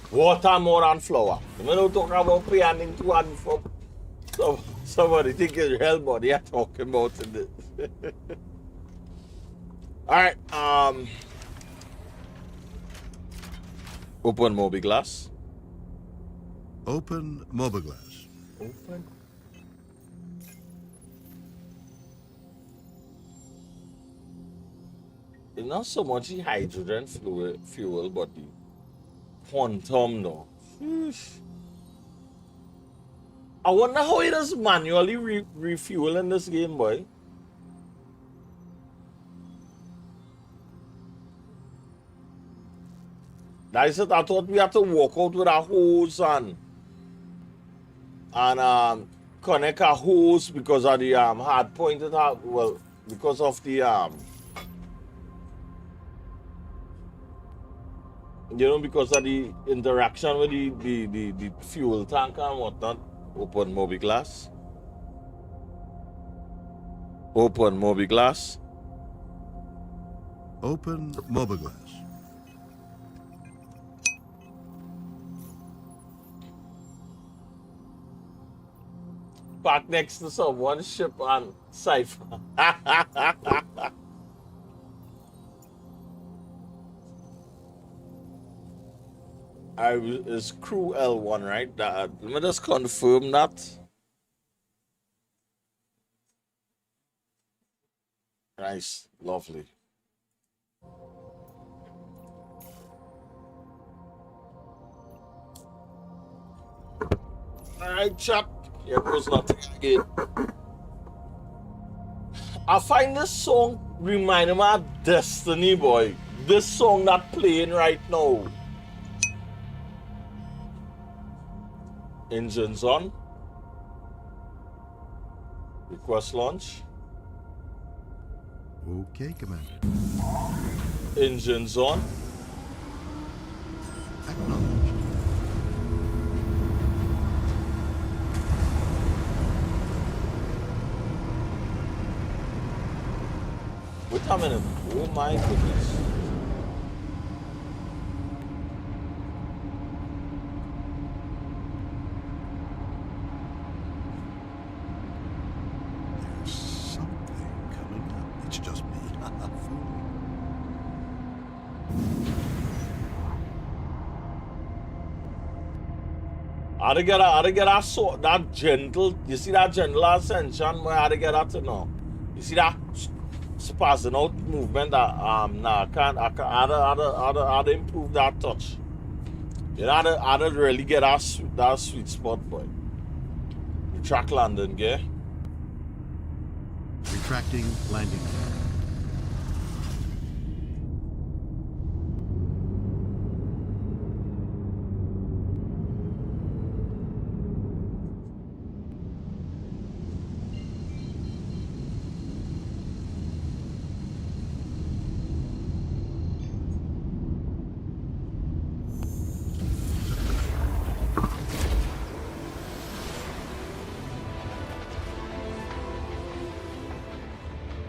water more than flour. You know, talk about pay and to one for somebody think it's hell, but they are talking about it. Alright, open Mobiglass. Open Mobiglass. Open. It's not so much the hydrogen fuel, but the quantum though. Sheesh. I wonder how it is manually refuel in this game, boy. That's it. I thought we had to walk out with a hose and connect a hose because of the hard pointed out. Well, because of the you know, because of the interaction with the fuel tank and whatnot. Open Mobiglass. Open Mobiglass. Open Mobiglass. Park next to someone, ship and cipher. It's crew L1, right? Let me just confirm that. Nice, lovely. Alright, chat. Here goes nothing again. I find this song remind me of Destiny, boy. This song that playing right now. Engines on. Request launch. Okay, Commander. Engines on. Acknowledged. Wait a minute. Oh my goodness. There's something coming up. It's just me. Fool. How to get that so that gentle, you see that gentle ascension where how to get that to now? You see that spazzing out movement that nah, I can't how to improve that touch. You know how to really get that sweet spot, boy. The track landing, yeah? Retracting landing.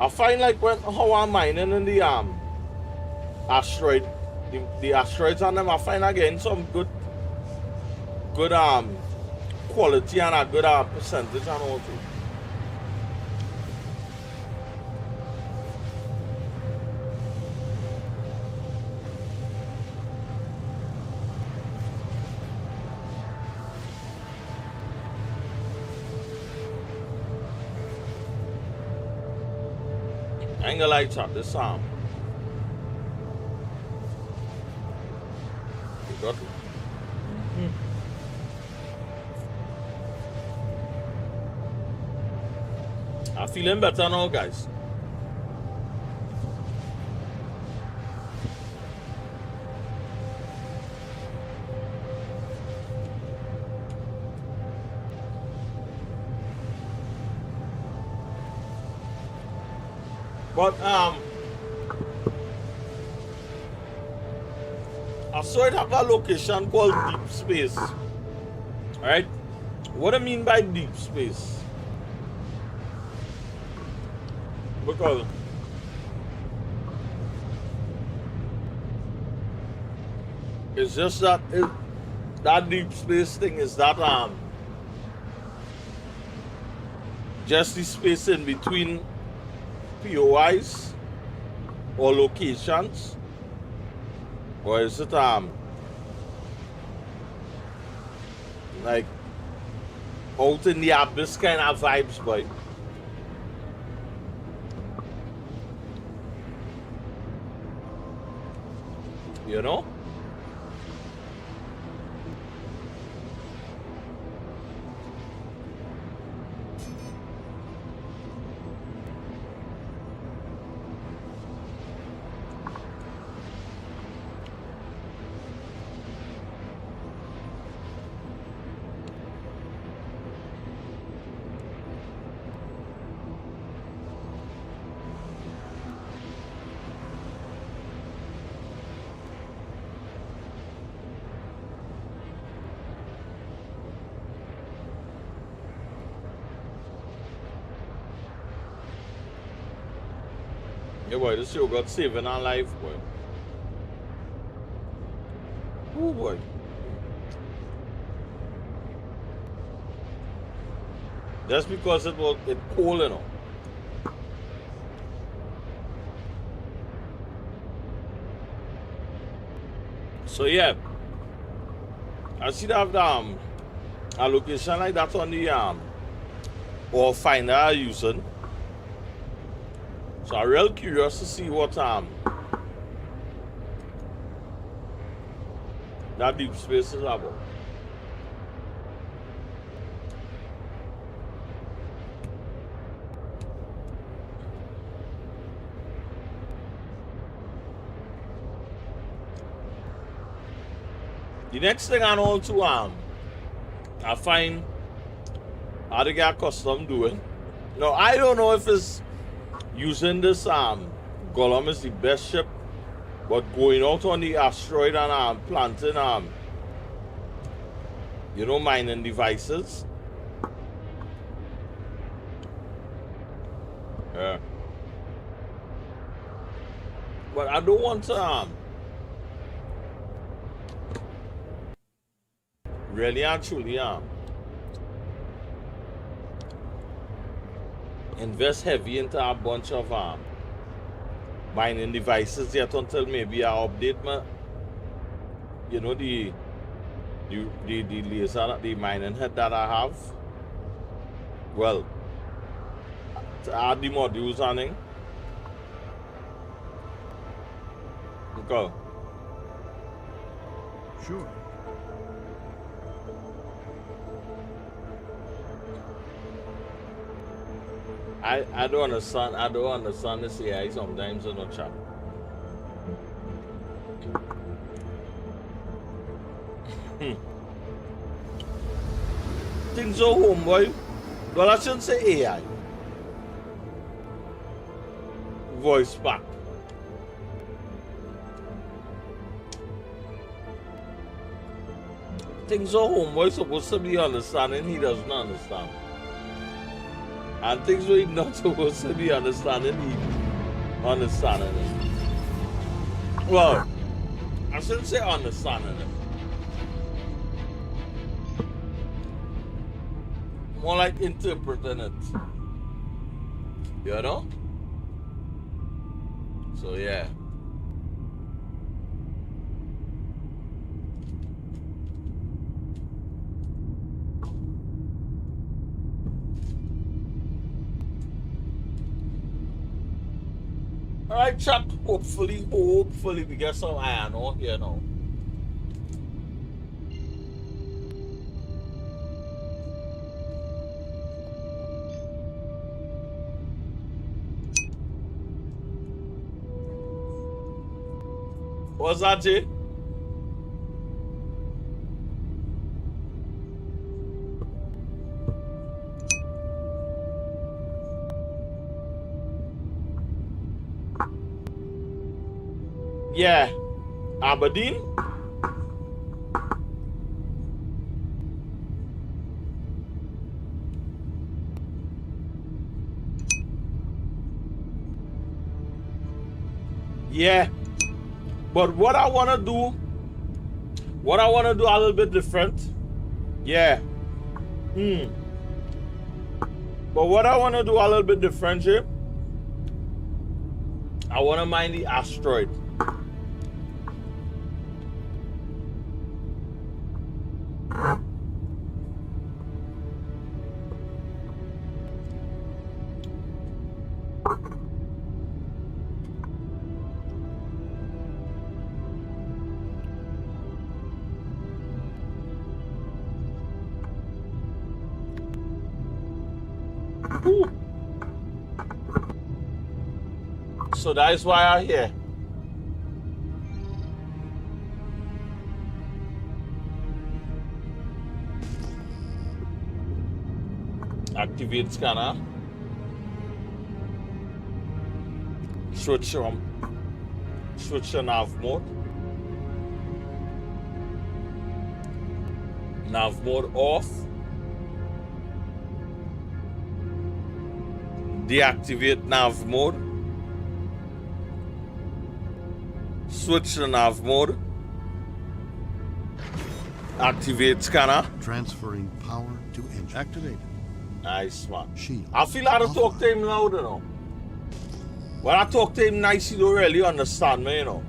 I find like when how I'm mining in the asteroid, the asteroids on them, I find again some good quality and a good percentage and all too. I ain't gonna like chat this You got it. I'm feeling better now, guys. But I saw it have a location called deep space. Alright? What I mean by deep space? Because it's just that that deep space thing is that just the space in between POIs or locations, or is it like out in the abyss kind of vibes, boy? You know? Yeah, boy, this show got saving our life, boy. Oh, boy. Just because it cold, you know. So yeah, I see that a location like that on the or finder I'm using. So I'm real curious to see what that deep space is about. The next thing I know to I find how to get accustomed doing. Now I don't know if it's using this Gollum is the best ship, but going out on the asteroid and planting you know, mining devices. Yeah. But I don't want to really and truly invest heavy into a bunch of mining devices yet until maybe I update my, you know, the laser, the mining head that I have. Well, to add the modules on it. Okay. Sure. I don't understand this AI sometimes in the chat. Things are homeboy. Well, I shouldn't say AI. Voice back. Things are homeboy supposed to be understanding, he doesn't understand. And things we're not supposed to be understanding, he understanding it. Well, I shouldn't say understanding it. More like interpreting it. You know? So yeah. Alright, chat. Hopefully we get some iron ore here now. What's that, Jay? Yeah. Aberdeen? Yeah. But what I want to do a little bit different. Yeah. But what I want to do a little bit different here, I want to mine the asteroid. So that is why I'm here. Activate scanner. Switch on nav mode. Nav mode off. Deactivate nav mode. Switch to nav mode. Activate scanner. Transferring power to engine. Activated. Nice, man. Shield. I feel I don't talk to him loud, you know. When I talk to him nice, he don't really understand me, you know.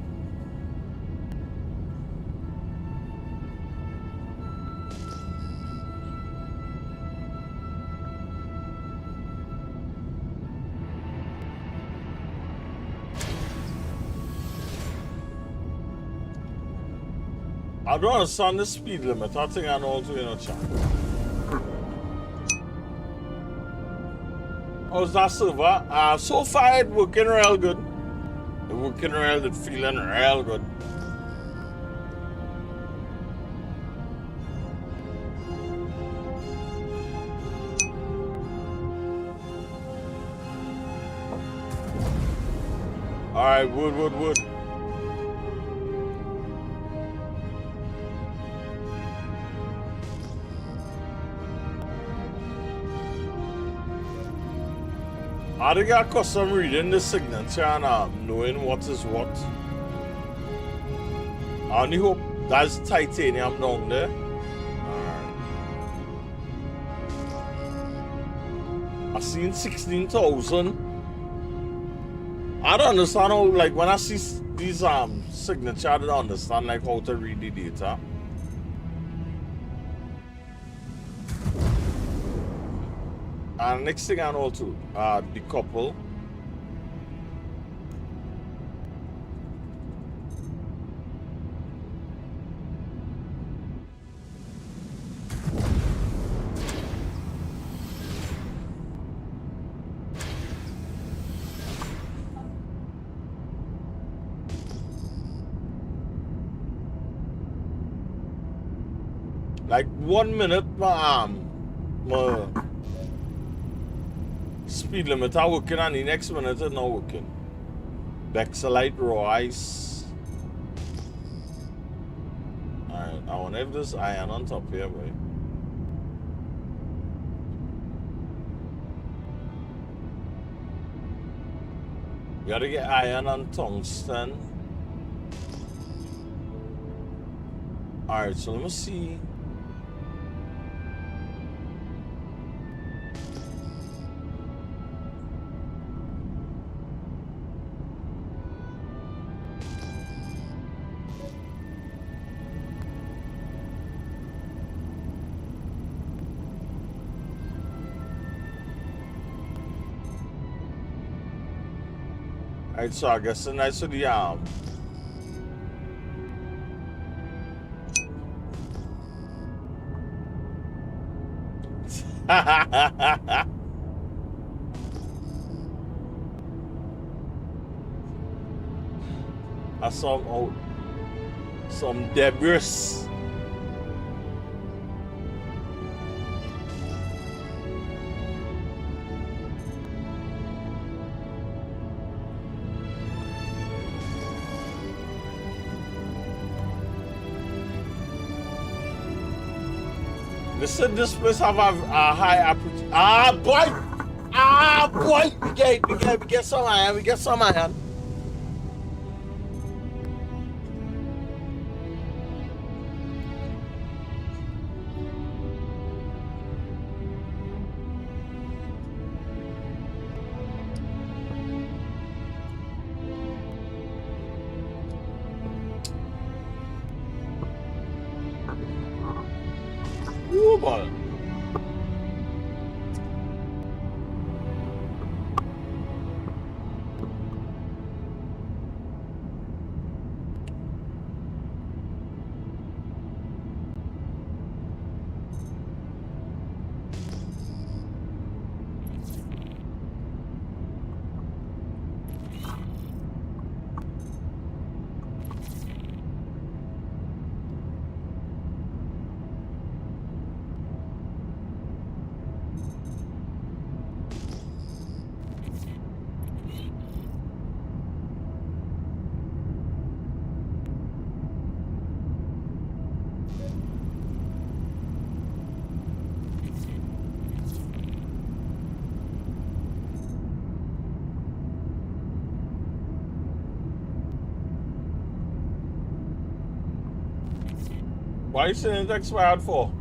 I don't understand the speed limit. I think I know also, you know, chat. How's that server? So far it's working real good. It's working real good, feeling real good. Alright, wood. I think I got some reading the signature and knowing what is what. I only hope that's titanium down there. Alright. I seen 16,000. I don't understand how, like, when I see these signature, I don't understand like how to read the data. And next thing I know too, the couple. Like 1 minute, my speed limit are working and the next minute is not working. Bexelite raw ice. Alright, I wonder if there's iron on top here, boy. We gotta get iron and tungsten. Alright, so let me see. Alright, so I guess the nice of the I saw some debris. They said this place have a high aperture. Boy! We get some iron. Ooh, boy. Why are you saying it's expired for?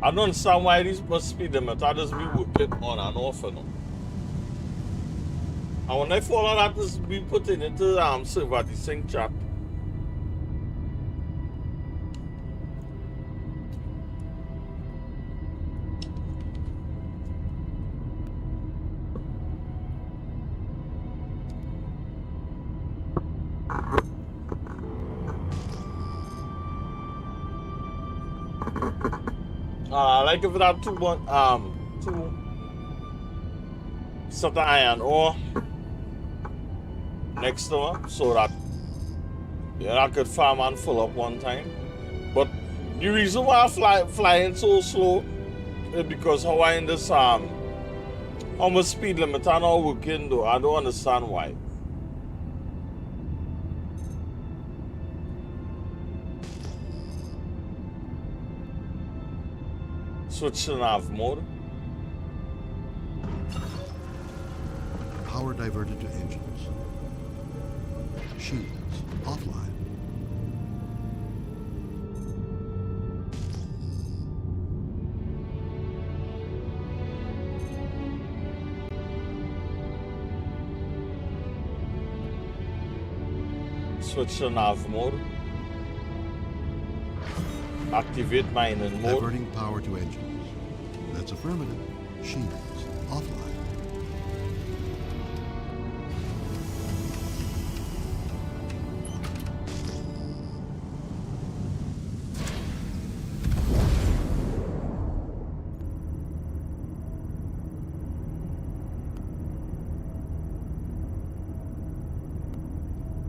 I don't understand why these must speed limit. I just be working on and off and on. And when I follow that, just be putting into server the sync chat. Like if it had two set of iron ore next to it, so that I could farm and full up one time. But The reason why I flying so slow is because how I in this how much speed limit I now working though. I don't understand why. Switch to nav mode. Power diverted to engines. Shields offline. Switch to nav mode. Activate mining mode. Diverting power to engines. That's affirmative. Shields offline.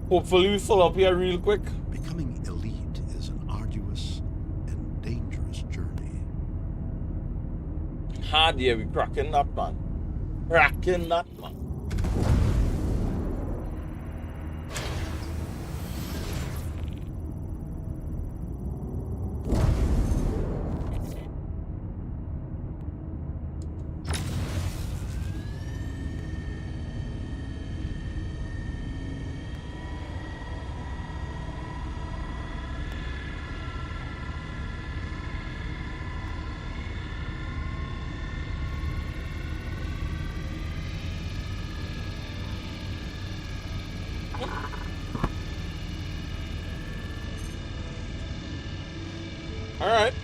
Hopefully we fill up here real quick. Becoming elite is an arduous and dangerous journey. Hard here, we cracking that, man. Cracking that, man. All right.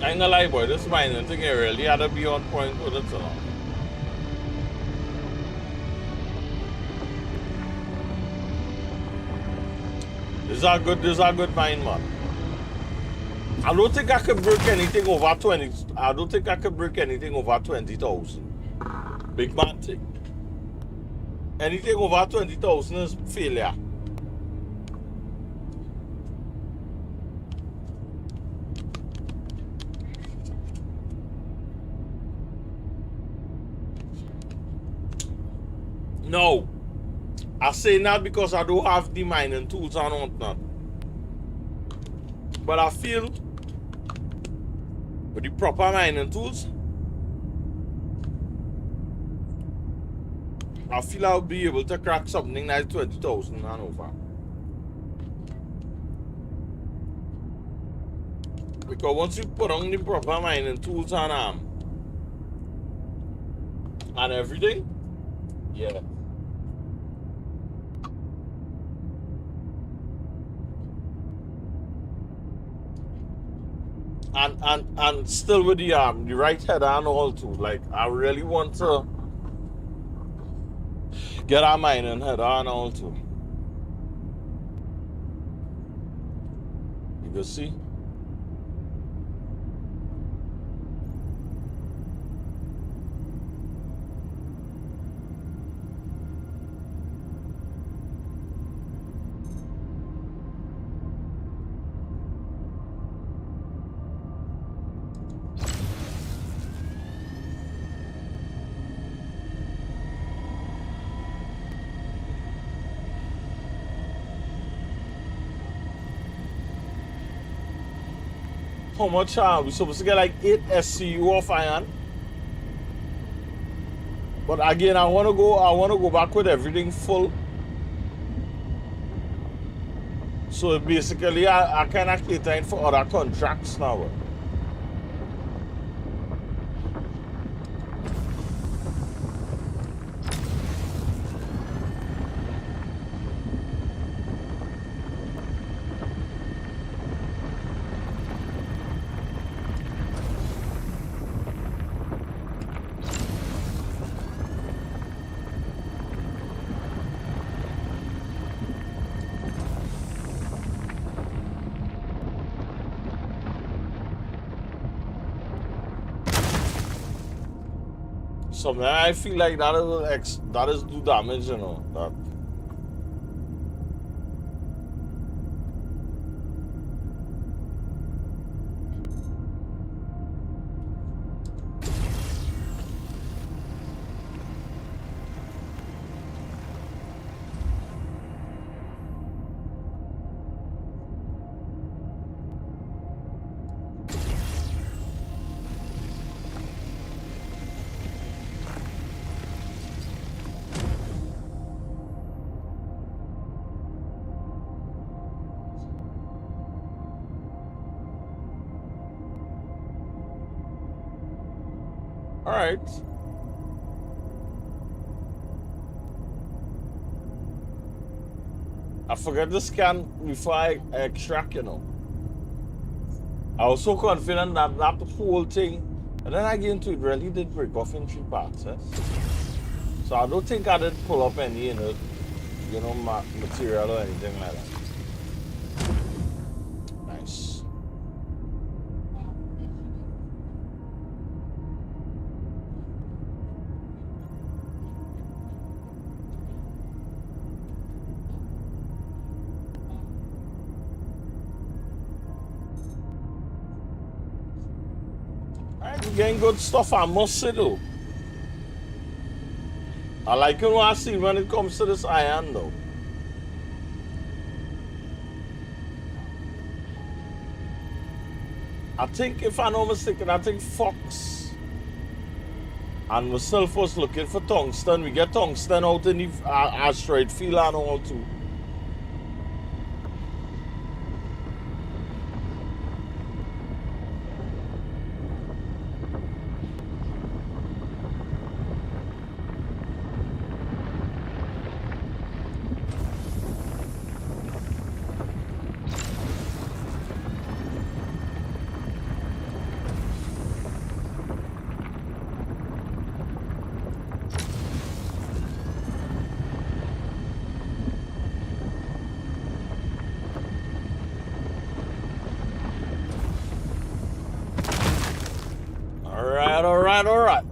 I ain't gonna lie, boy, this mining thing here really had to be on point with it, so. This is a good mine, man. I don't think I could break anything over 20. I don't think I could break anything over 20,000. Big man thing. Anything over 20,000 is failure. No. I say not because I don't have the mining tools and whatnot. But I feel with the proper mining tools, I feel I'll be able to crack something like 20,000 and over. Because once you put on the proper mining tools and everything, yeah. And still with the right header and all too. Like I really want to get our mining header and all too. You can see. How much we supposed to get like 8 SCU of iron? But again, I wanna go back with everything full. So basically I kinda catering for other contracts now. Sometimes I feel like that is do damage, you know. That all right. I forgot to scan before I extract, you know. I was so confident that that whole thing, and then I get into it, really did break off in 3 parts. Eh? So I don't think I did pull up any, material or anything like that. Nice. You're getting good stuff, I must say though. I like it what I see when it comes to this iron though. I think, if I'm not mistaken, I think Fox and myself was looking for tungsten. We get tungsten out in the asteroid field and all too. All right.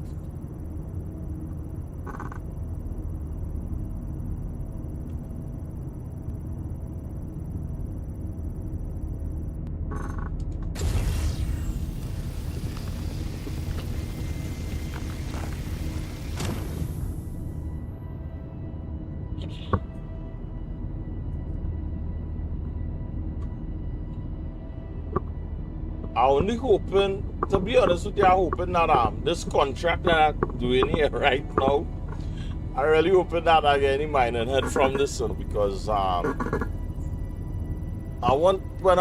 I only hoping, to be honest with you, I'm hoping that this contract that I'm doing here right now, I really hoping that I get any mining head from this one, because I want when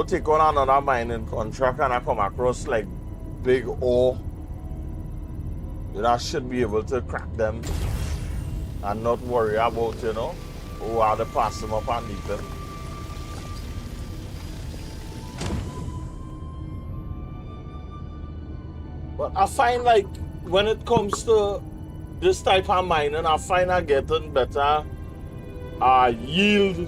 take on another mining contract and I come across like big ore, I should be able to crack them and not worry about, who are to pass them up and leave them. But I find like when it comes to this type of mining, I find I getting better yield.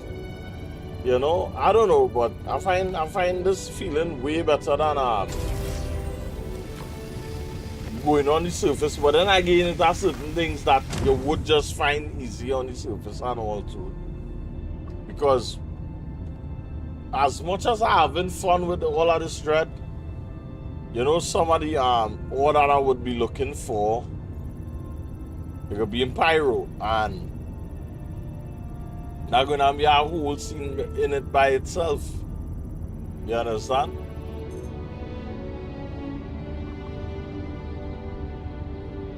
I don't know, but I find this feeling way better than going on the surface. But then again, there are certain things that you would just find easy on the surface and all too. Because as much as I'm having fun with all of this dread, some of the ore that I would be looking for, it could be in pyro, and not gonna be a whole scene in it by itself. You understand?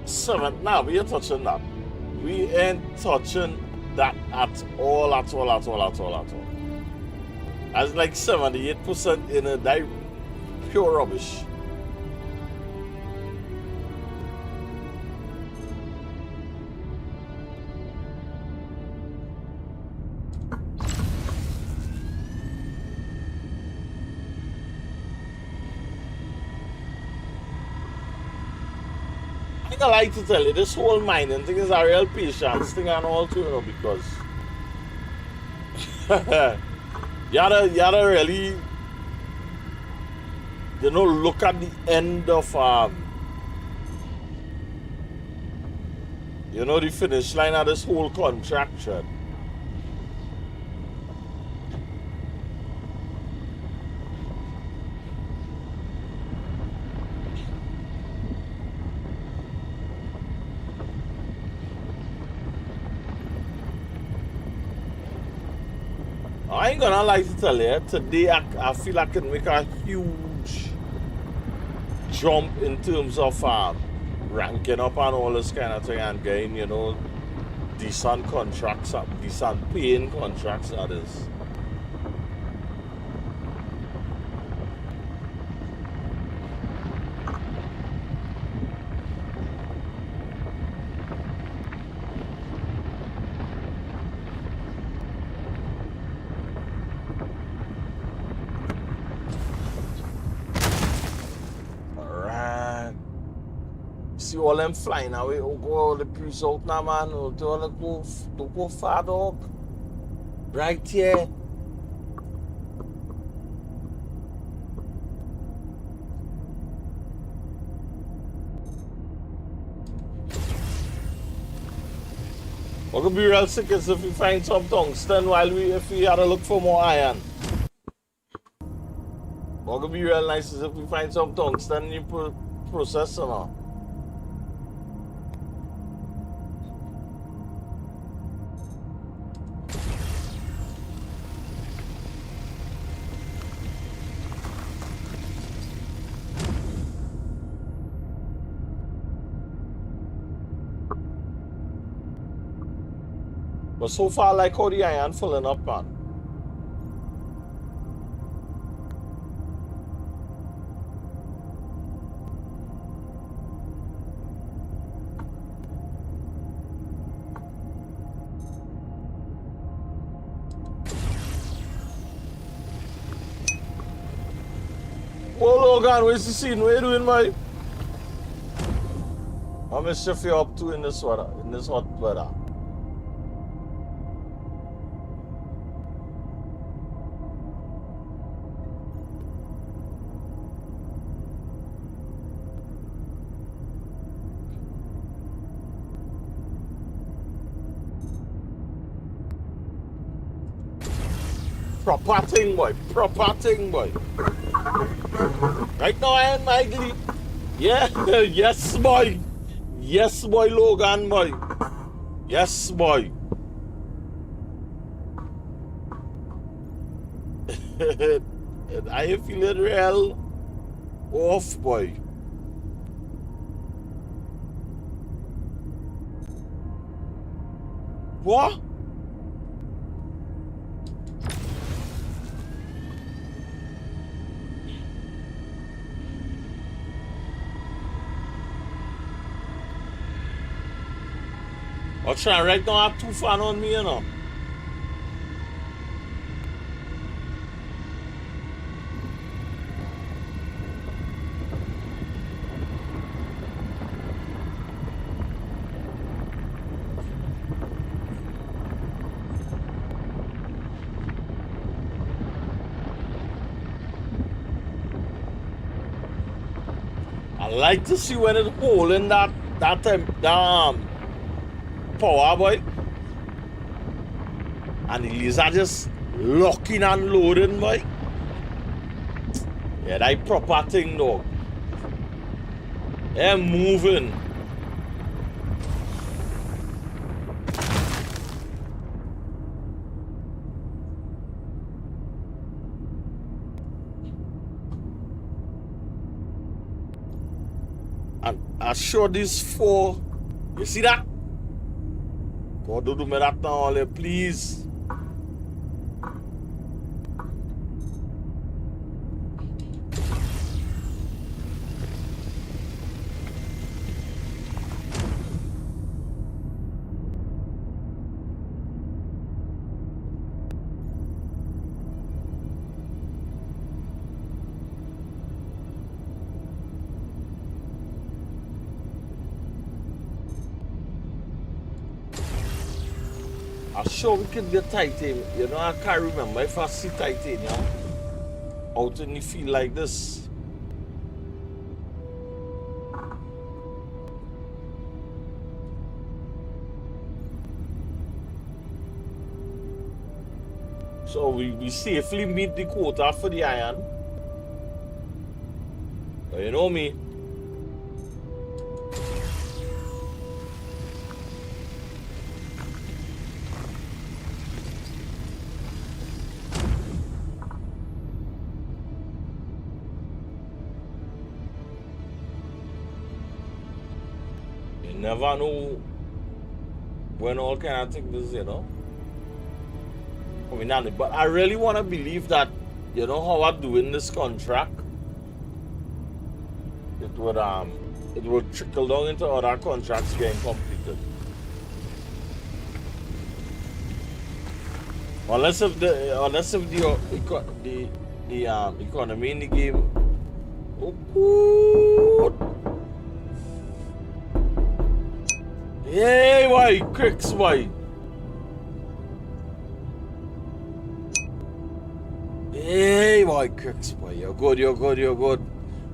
Seven. Now we ain't touching that. We ain't touching that at all, at all, at all, at all, at all. That's like 78% in a that pure rubbish. I like to tell you, this whole mining thing is a real patience thing and all too, you know, because you gotta really, you know, look at the end of you know, the finish line of this whole contraction. I ain't gonna lie to tell you, today I feel I can make a huge jump in terms of ranking up and all this kind of thing and getting, you know, decent contracts, decent paying contracts, that is. See all them flying away. Oh, go all the police out now, man. Oh, don't go far, dog. Right here. What could be real sick is if we find some tungsten while if we had to look for more iron. What could be real nice is if we find some tungsten in the process, you know. But so far, like how the iron filling up, man. Whoa, Logan, where's the scene? What are you doing, mate? How much stuff you up to in this weather, in this hot weather? Proper thing, boy. Proper thing, boy. Right now, I am Michael. Yeah, yes, boy. Yes, boy, Logan, boy. Yes, boy. I feel it real off, boy. What? I'm trying right now, I have too fun on me, you know. I like to see when it's holding that power, boy. And the laser just locking and loading, boy. Yeah, that proper thing, though. They're moving. I show these 4. You see that? God, don't do me that now, Ollie, please. I'm sure we could get titanium. You know, I can't remember if I see titanium out in the field like this. So we safely meet the quota for the iron. But you know me. You never know when all kind of things, you know. But I really want to believe that, you know, how I'm doing this contract, it would trickle down into other contracts getting completed. Unless if the economy in the game. Oh, hey, why cricks, why? Hey, boy, cricks, boy, you're good, you're good, you're good.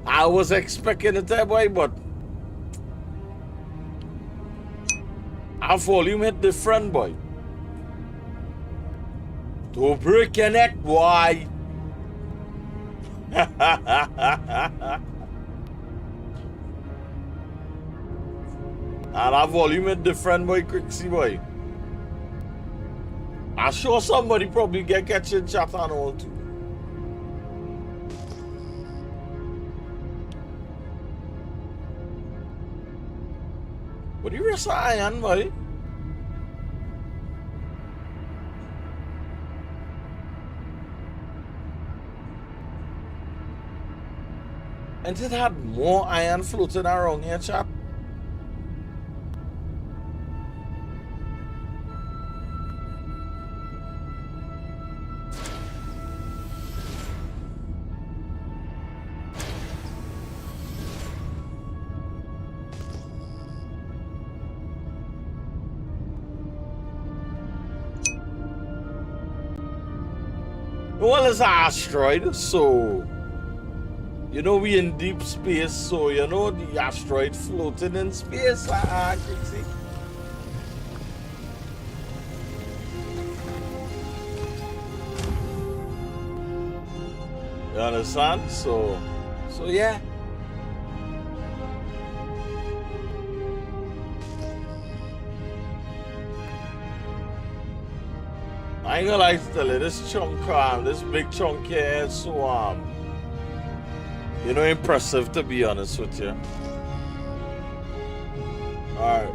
I was expecting it there, boy, but our volume hit different, boy. To break your neck, boy. And our volume hit different, boy, cricksy, boy. I'm sure somebody probably get catching chat and all too. What do you rest iron, boy? And it had more iron floating around here, chap. Well, it's an asteroid, so you know we in deep space, so you know the asteroid floating in space. Crixie. You understand? So yeah. I ain't gonna lie to tell you, this chunk, this big chunk here is so, you know, impressive, to be honest with you. Alright.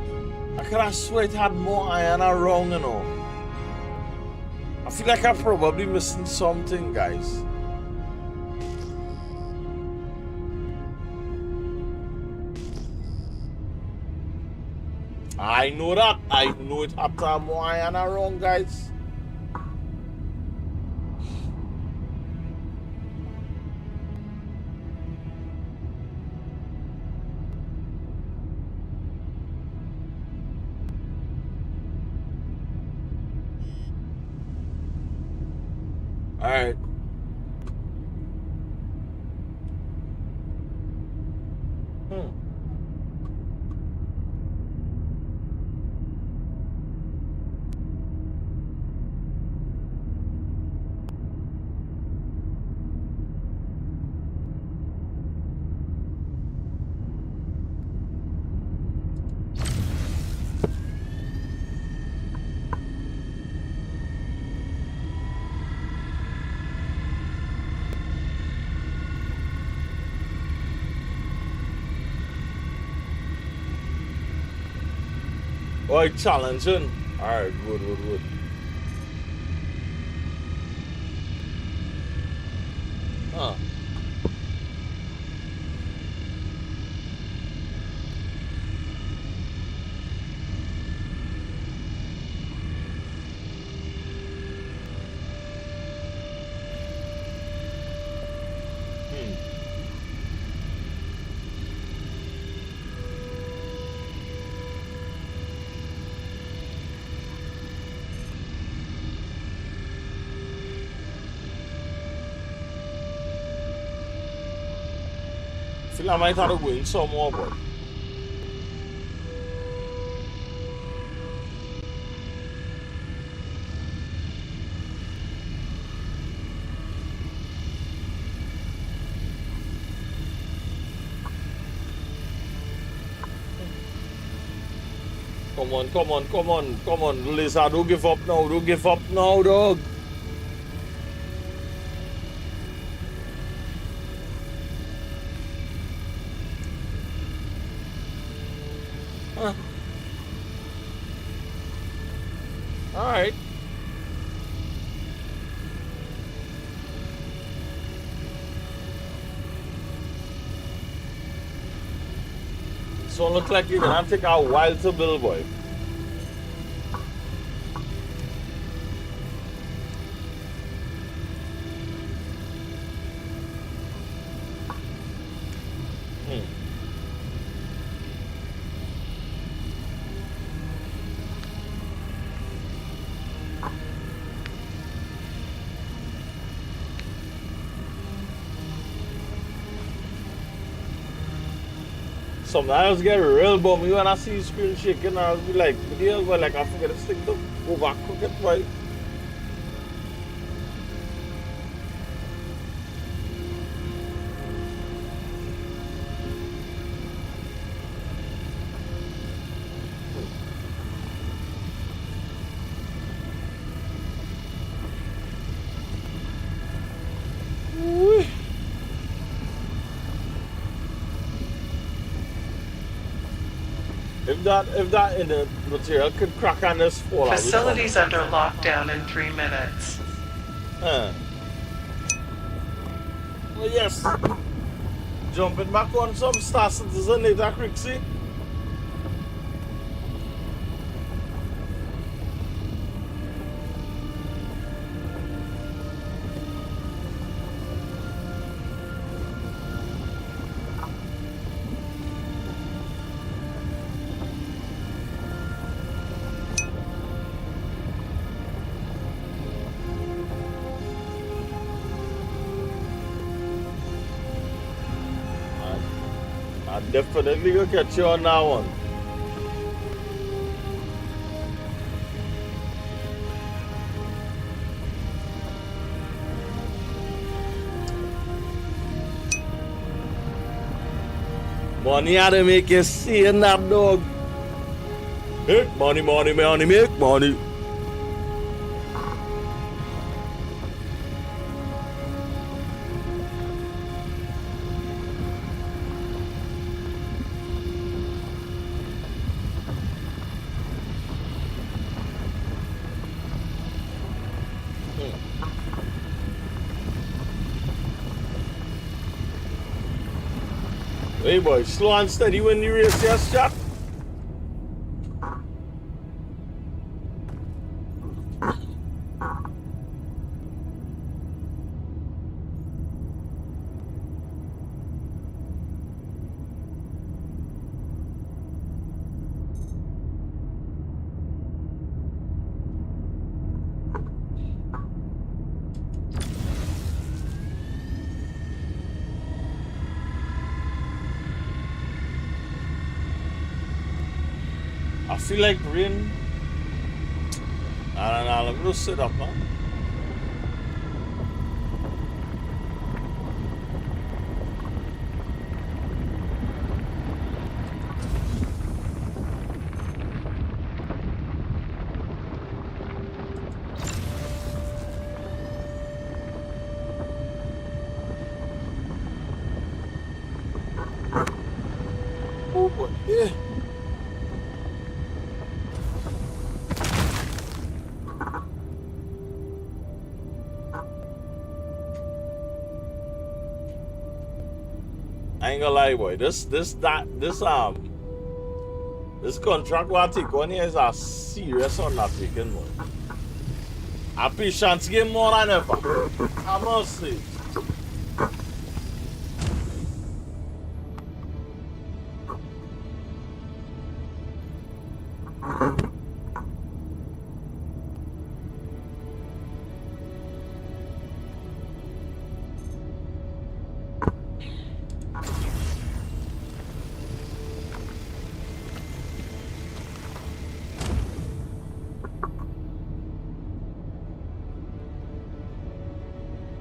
I could have swear it had more iron around, you know. I feel like I'm probably missing something, guys. I know that. I know it had to have more iron around, guys. All right. Oh, it's challenging. Alright, good. Huh. I feel I might have to win some more, but come on, Lisa, don't give up now, dog. Huh. Alright. So look like you're gonna take a while to build, boy. Sometimes get real bummy when I see screen shaking. I'll be like, video, but like I forget this thing to overcook it, boy. If that in the material could crack on this fall, Facilities under lockdown in 3 minutes. Well, yes. Jumping back on some Star Citizen later, Crixie. Definitely gonna catch you on that one. Money how to make you see in that dog. Make money, make money. Hey boy, slow and steady when you race your shot. I feel like rain. I don't know, let me just sit up, man. Oh boy, yeah. I ain't gonna lie, boy. This contract what I take on here is a serious undertaking, boy. A patience game more than ever. I must say.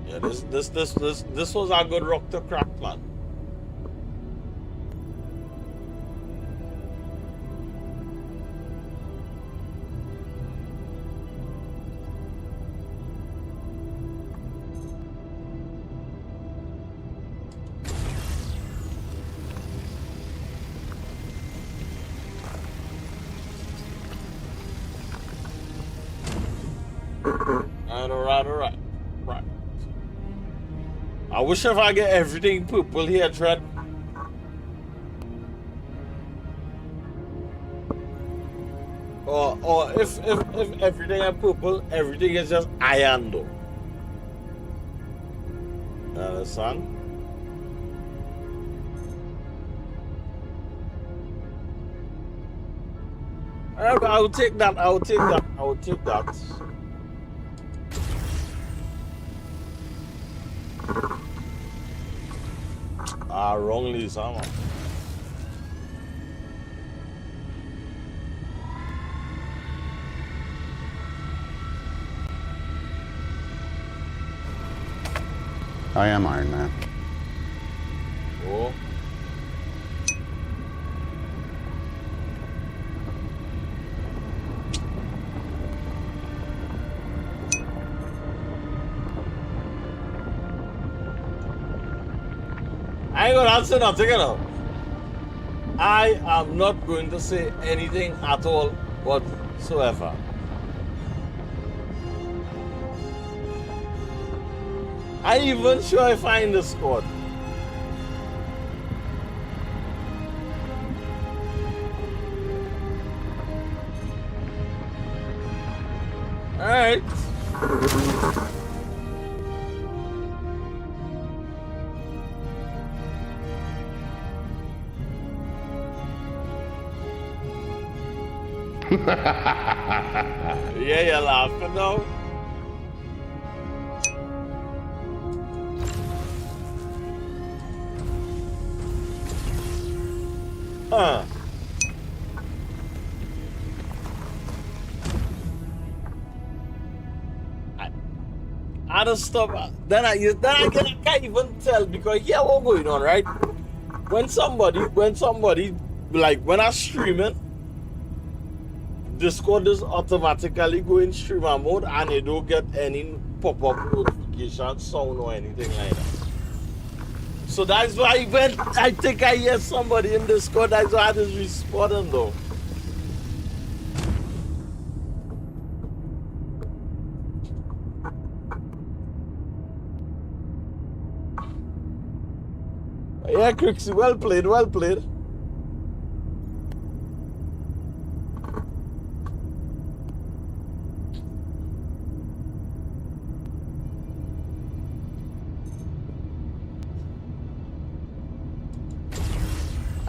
Yeah, this was a good rock to crack, man. Alright. Right. I wish if I get everything purple here, Tread. Or if everything is purple, everything is just iron though. You understand? I will take that. I will take that. Wrongly, someone. I am Iron Man. Oh. I ain't gonna answer nothing, you know. I am not going to say anything at all whatsoever. I even sure if I in the squad. Alright. Yeah, you're laughing now. Huh. I just stop. Then I can't even tell because yeah, what's going on, right? When somebody like when I'm streaming, Discord is automatically go in streamer mode and you don't get any pop-up notification sound or anything like that. So that's why when I think I hear somebody in Discord, that's why I just responding though. Yeah, Crixie, well played, well played.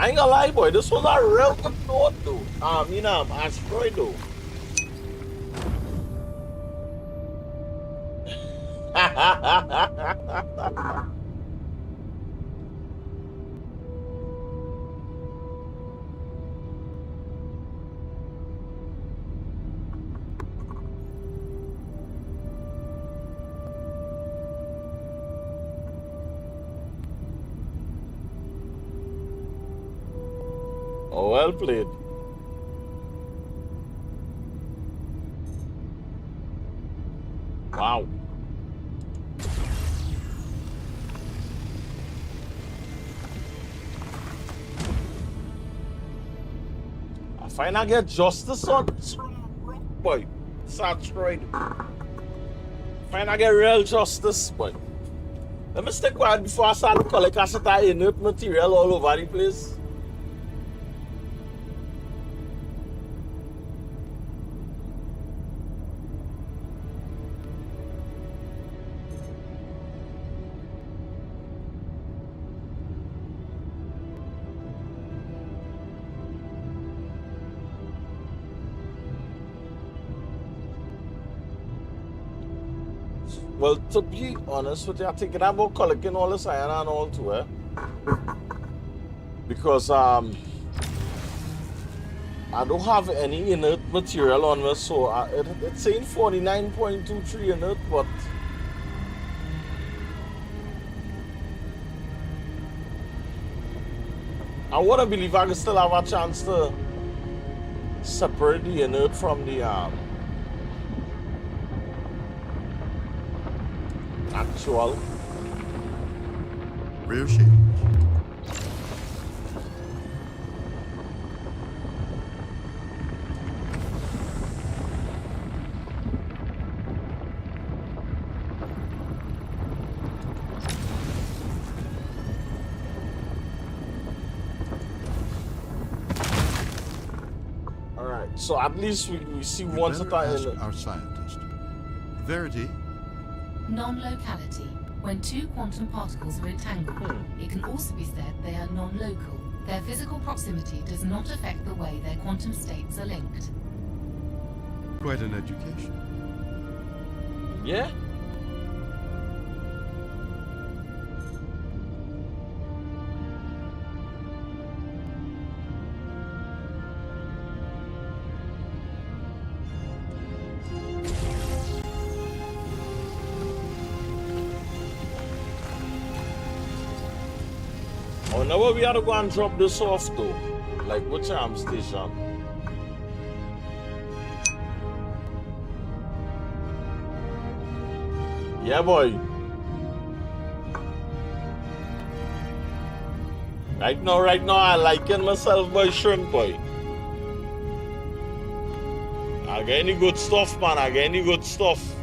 I ain't gonna lie, boy, this was a real good note, though. Asteroid, though. Oh, well played. Wow. I finally get justice on this boy. It's asteroid. Finally get real justice, boy. Let me stay quiet before I start to collect acetate inert material all over the place. Well, to be honest with you, I'm thinking about collecting all this iron and all too, because I don't have any inert material on me, so it's saying 49.23 inert, but I want to believe I can still have a chance to separate the inert from the actual. Rear shield. Alright, so at least we see You'd once better that ask inert. our scientist. Verity, Non-locality. When two quantum particles are entangled, it can also be said they are non-local. Their physical proximity does not affect the way their quantum states are linked. quite an education. Yeah? Oh, now we have to go and drop this off though. Like which station? Yeah, boy. Right now, I liking myself, boy, shrimp, boy. I get any good stuff, man. I get any good stuff.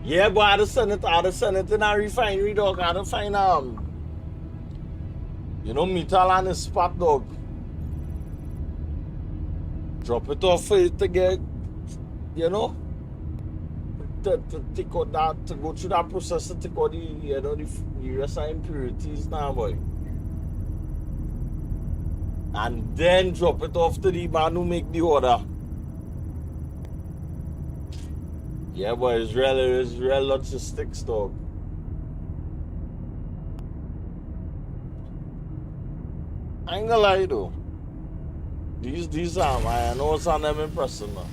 Yeah, boy, I'd send it in a refinery, dog. I'd find you know, metal on the spot, dog. Drop it off for it to get, you know, to take out that, to go through that process to take out the, you know, the rest of impurities now, boy. And then drop it off to the man who make the order. Yeah, boy, it's real logistics, dog. I ain't gonna lie, though. These I know it's on them impressive, man.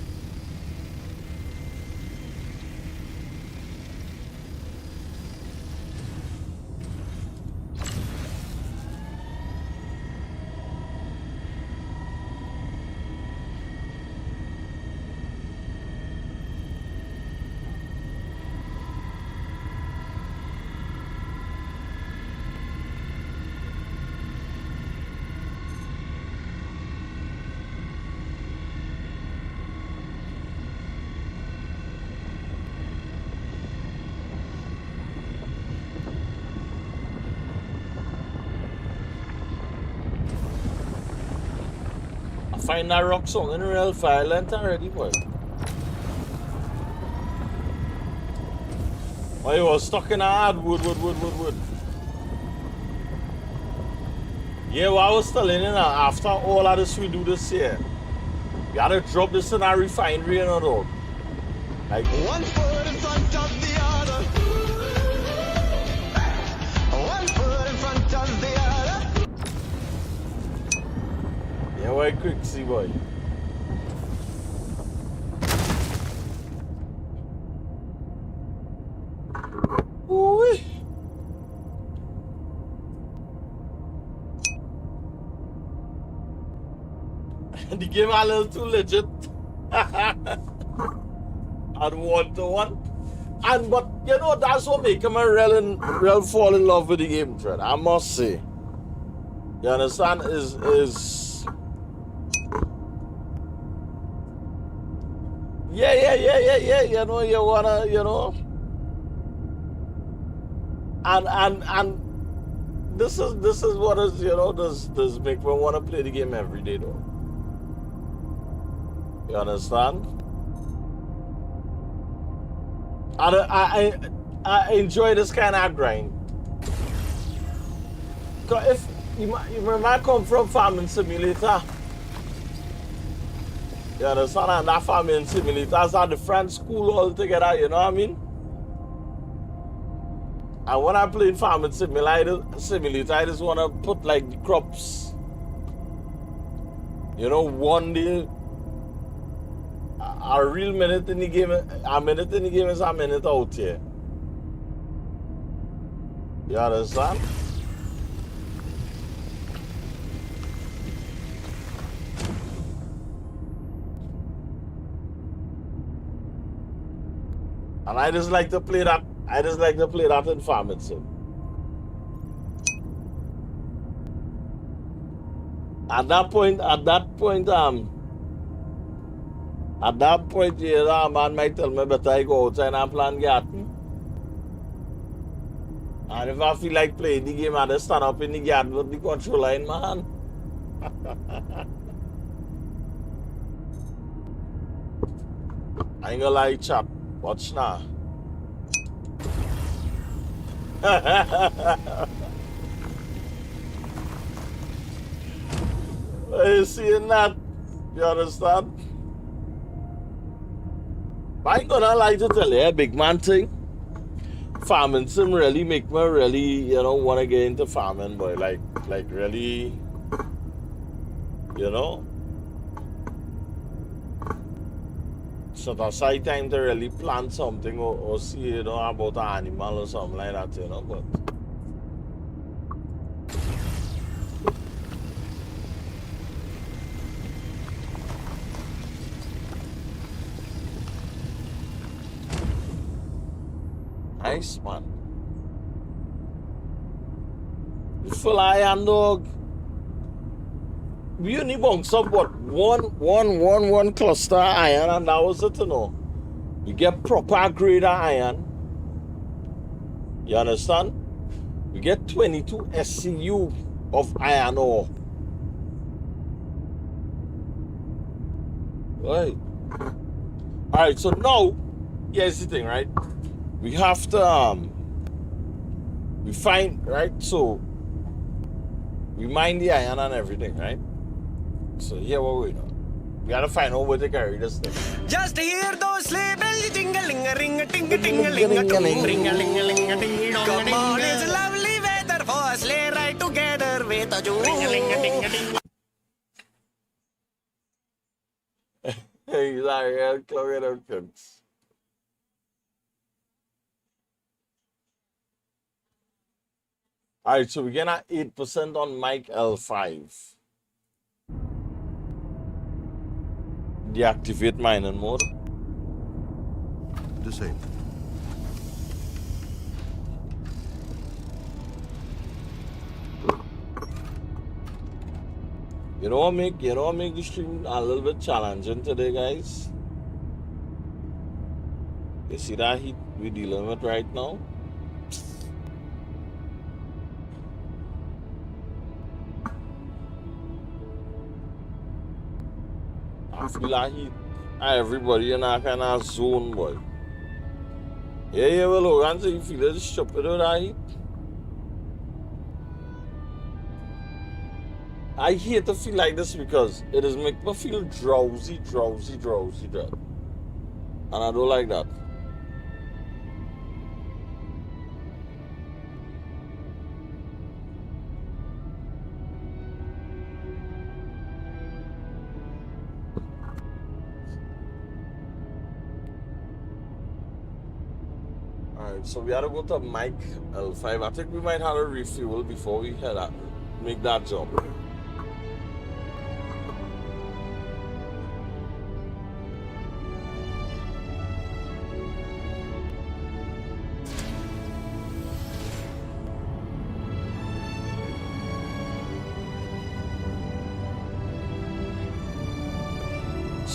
Find that rock song in real violent already, boy. Oh, you was stuck in a hardwood, wood. Yeah, well, I was telling you now, after all of this we do this year, we gotta drop this in our refinery and all. Like one foot in front of the other. One foot in front of the other. yeah, why quick, see, boy. Ooh-wee. The game a little too legit. and one-to-one. And but you know that's what make him a real fall in love with the game, Fred. I must say. You understand? Is yeah. You know, you wanna, you know. And this is what is, you know, does make me wanna play the game every day though. You understand? And I enjoy this kind of grind. Cause if you remember, I come from farming simulator. You understand? And that farming simulators are different school altogether, you know what I mean? And when I play farming simulator, I just want to put like the crops. You know, one day, a real minute in the game, a minute in the game is a minute out here. You understand? And I just like to play that. I just like to play that in farming sim. At that point, yeah, a man might tell me better I go outside and plant garden. And if I feel like playing the game, I just stand up in the garden with the controller in my hand. I ain't gonna lie, chap. Watch now. You seeing that? You understand? I ain't gonna lie to tell you, big man thing. Farming sim really make me really, you know, wanna get into farming, boy. Like really, you know. Set aside time to really plant something or see, you know, about an animal or something like that, you know, but nice, man. Full iron, dog. We only bounce up what one cluster of iron, and that was it, you know. We get proper grade of iron. You understand? We get 22 SCU of iron ore. Right. Alright, so now here's the thing, right? We have to we find, right? So we mine the iron and everything, right? So here what we know. We gotta find out where to carry this thing. Just hear those sleigh bells jingle-ling-a-ring-a-ting-a-ling-a-ting. Come on, it's lovely weather for a sleigh ride together with a Jew. Exactly, I'll clog it up, kids. Alright, so we're getting at 8% on Mike L5. Deactivate mining mode. Disable. You know what make the stream a little bit challenging today, guys? You see that heat we're dealing with right now? I feel like heat. Everybody in that kind of zone, boy. Yeah, well, Logan, so you feel it stupid with that heat? I hate to feel like this because it is make me feel drowsy. And I don't like that. Alright, so we gotta go to Mike L5. I think we might have a refuel before we head out. Make that jump.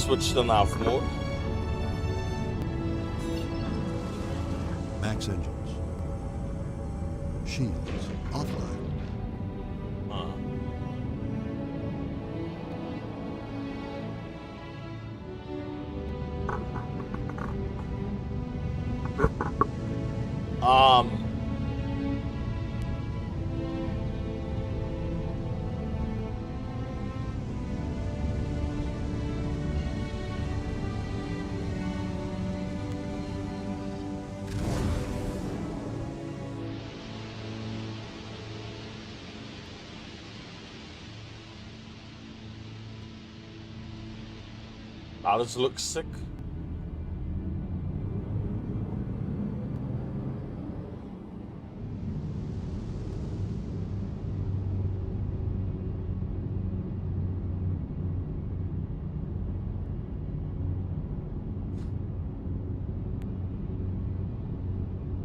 switched on half mode. Max engines. Shields offline. Alice looks sick.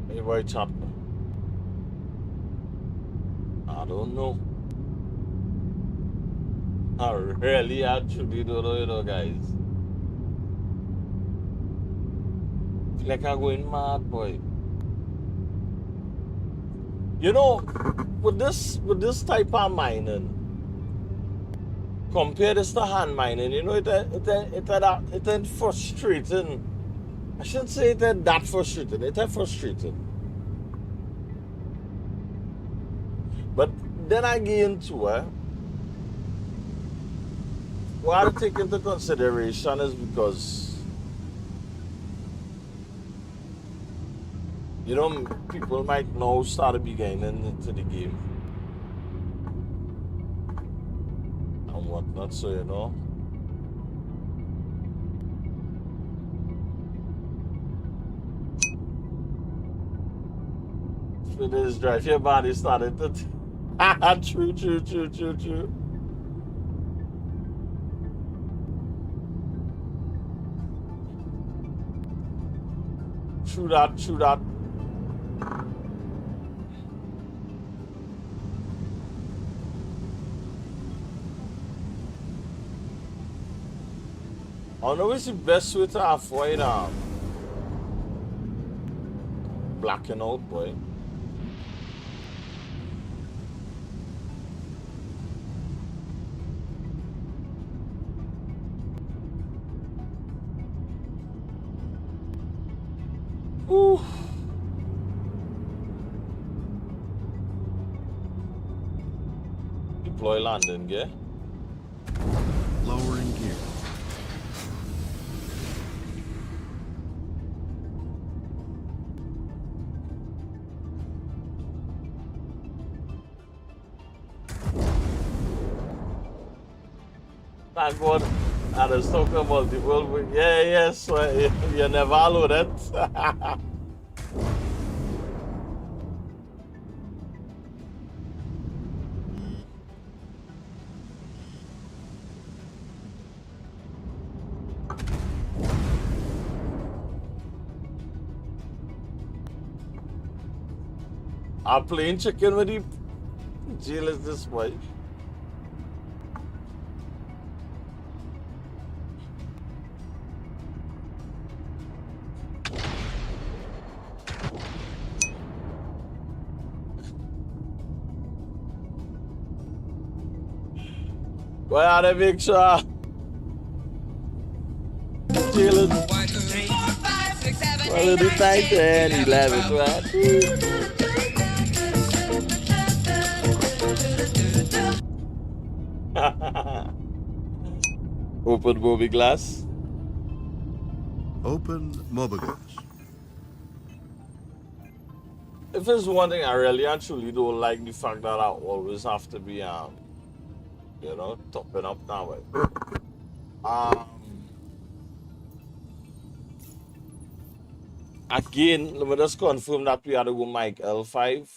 Hey, boy, chop. I don't know. I really actually don't know, guys. Feel like I'm going mad, boy. You know, with this type of mining, compare this to hand mining, you know, it ain't frustrating. I shouldn't say it ain't that frustrating. It ain't frustrating. But then again too, what I take into consideration is because, you know, people might now start beginning into the game and whatnot, so you know. So this drive, your body started to. True. True that. I know it's the best way to avoid blacking out, boy. Ooh. Deploy landing gear. Lowering gear. Thank God. I was talking about the world. Yes, so you never allow that. I'm playing chicken with the jail is this way. Go ahead and make sure. Jail is. 1, 2, 3, 4, 5, 6, 7, Well, 8, 9, 10, 11, 12. Open movie glass. Open mobigus. If there's one thing I really and truly don't like, the fact that I always have to be you know, topping up now. Again, let me just confirm that we had to go Mike L5.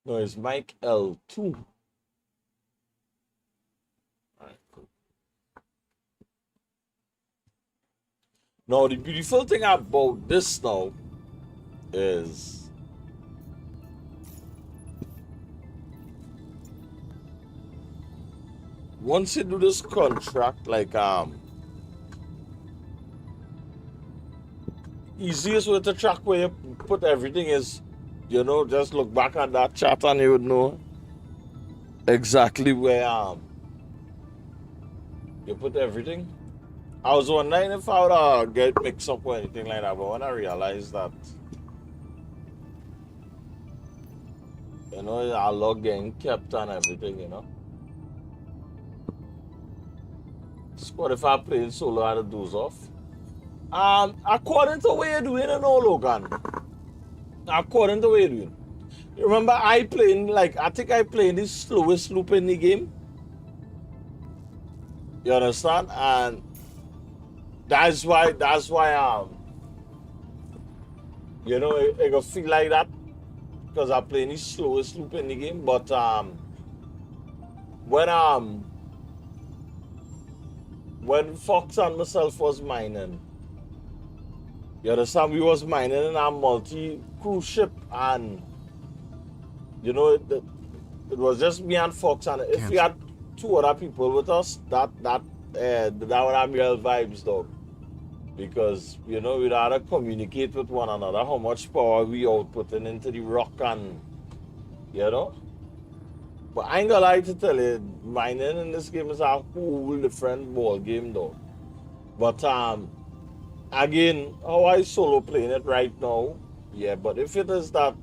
No, it's Mike L2. Alright, cool. Now, the beautiful thing about this now is once you do this contract, like easiest way to track where you put everything is, you know, just look back at that chat and you would know exactly where you put everything. I was wondering if I would get mixed up or anything like that, but when I realized that, you know, our log getting kept and everything, you know. Spotify playing solo had to doze off. According to what you're doing, you know, Logan. According to what you're doing. You remember I think I played the slowest loop in the game. You understand? And that's why you know, it gonna feel like that because I'm playing the slowest loop in the game. But when Fox and myself was mining, you understand, we was mining in a multi-cruise ship, and you know, it was just me and Fox, and if we had 2 other people with us, that would have real vibes, though. Because, you know, we'd rather communicate with one another how much power we outputting into the rock, and, you know. But I ain't gonna lie to tell you, mining in this game is a whole different ball game, though. But, again, how I solo playing it right now, yeah, but if it is that,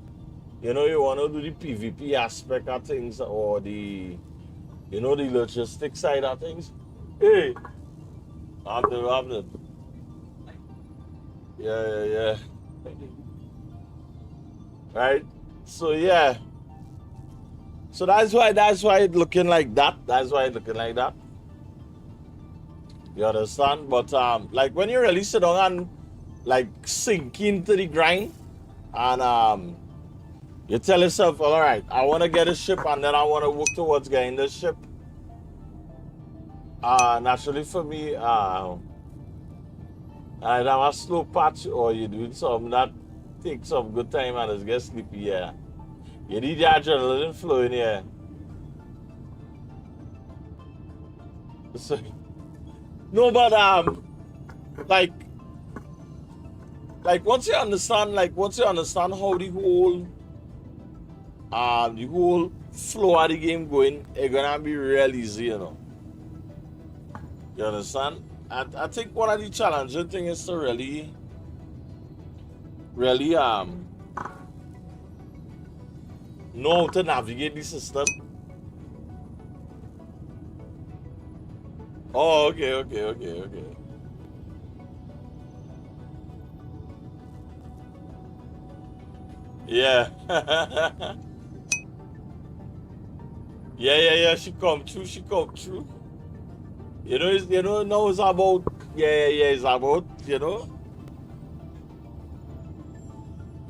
you know, you want to do the PvP aspect of things, or the, you know, the logistic side of things, hey, I'm the yeah. Right? So yeah. So that's why it's looking like that. That's why it's looking like that. You understand? But like when you really sit down and like sink into the grind, and you tell yourself, all right, I want to get a ship, and then I want to work towards getting this ship. Naturally for me, I have a slow patch, or you're doing something that takes some good time and it gets sleepy, yeah. You need your adrenaline flowing, yeah. So, no, but like once you understand how the whole flow of the game going, it's gonna be real easy, you know. You understand? I think one of the challenging things is to really know how to navigate the system. Oh, okay. Yeah. yeah. She come true. You know, now it's about, it's about, you know.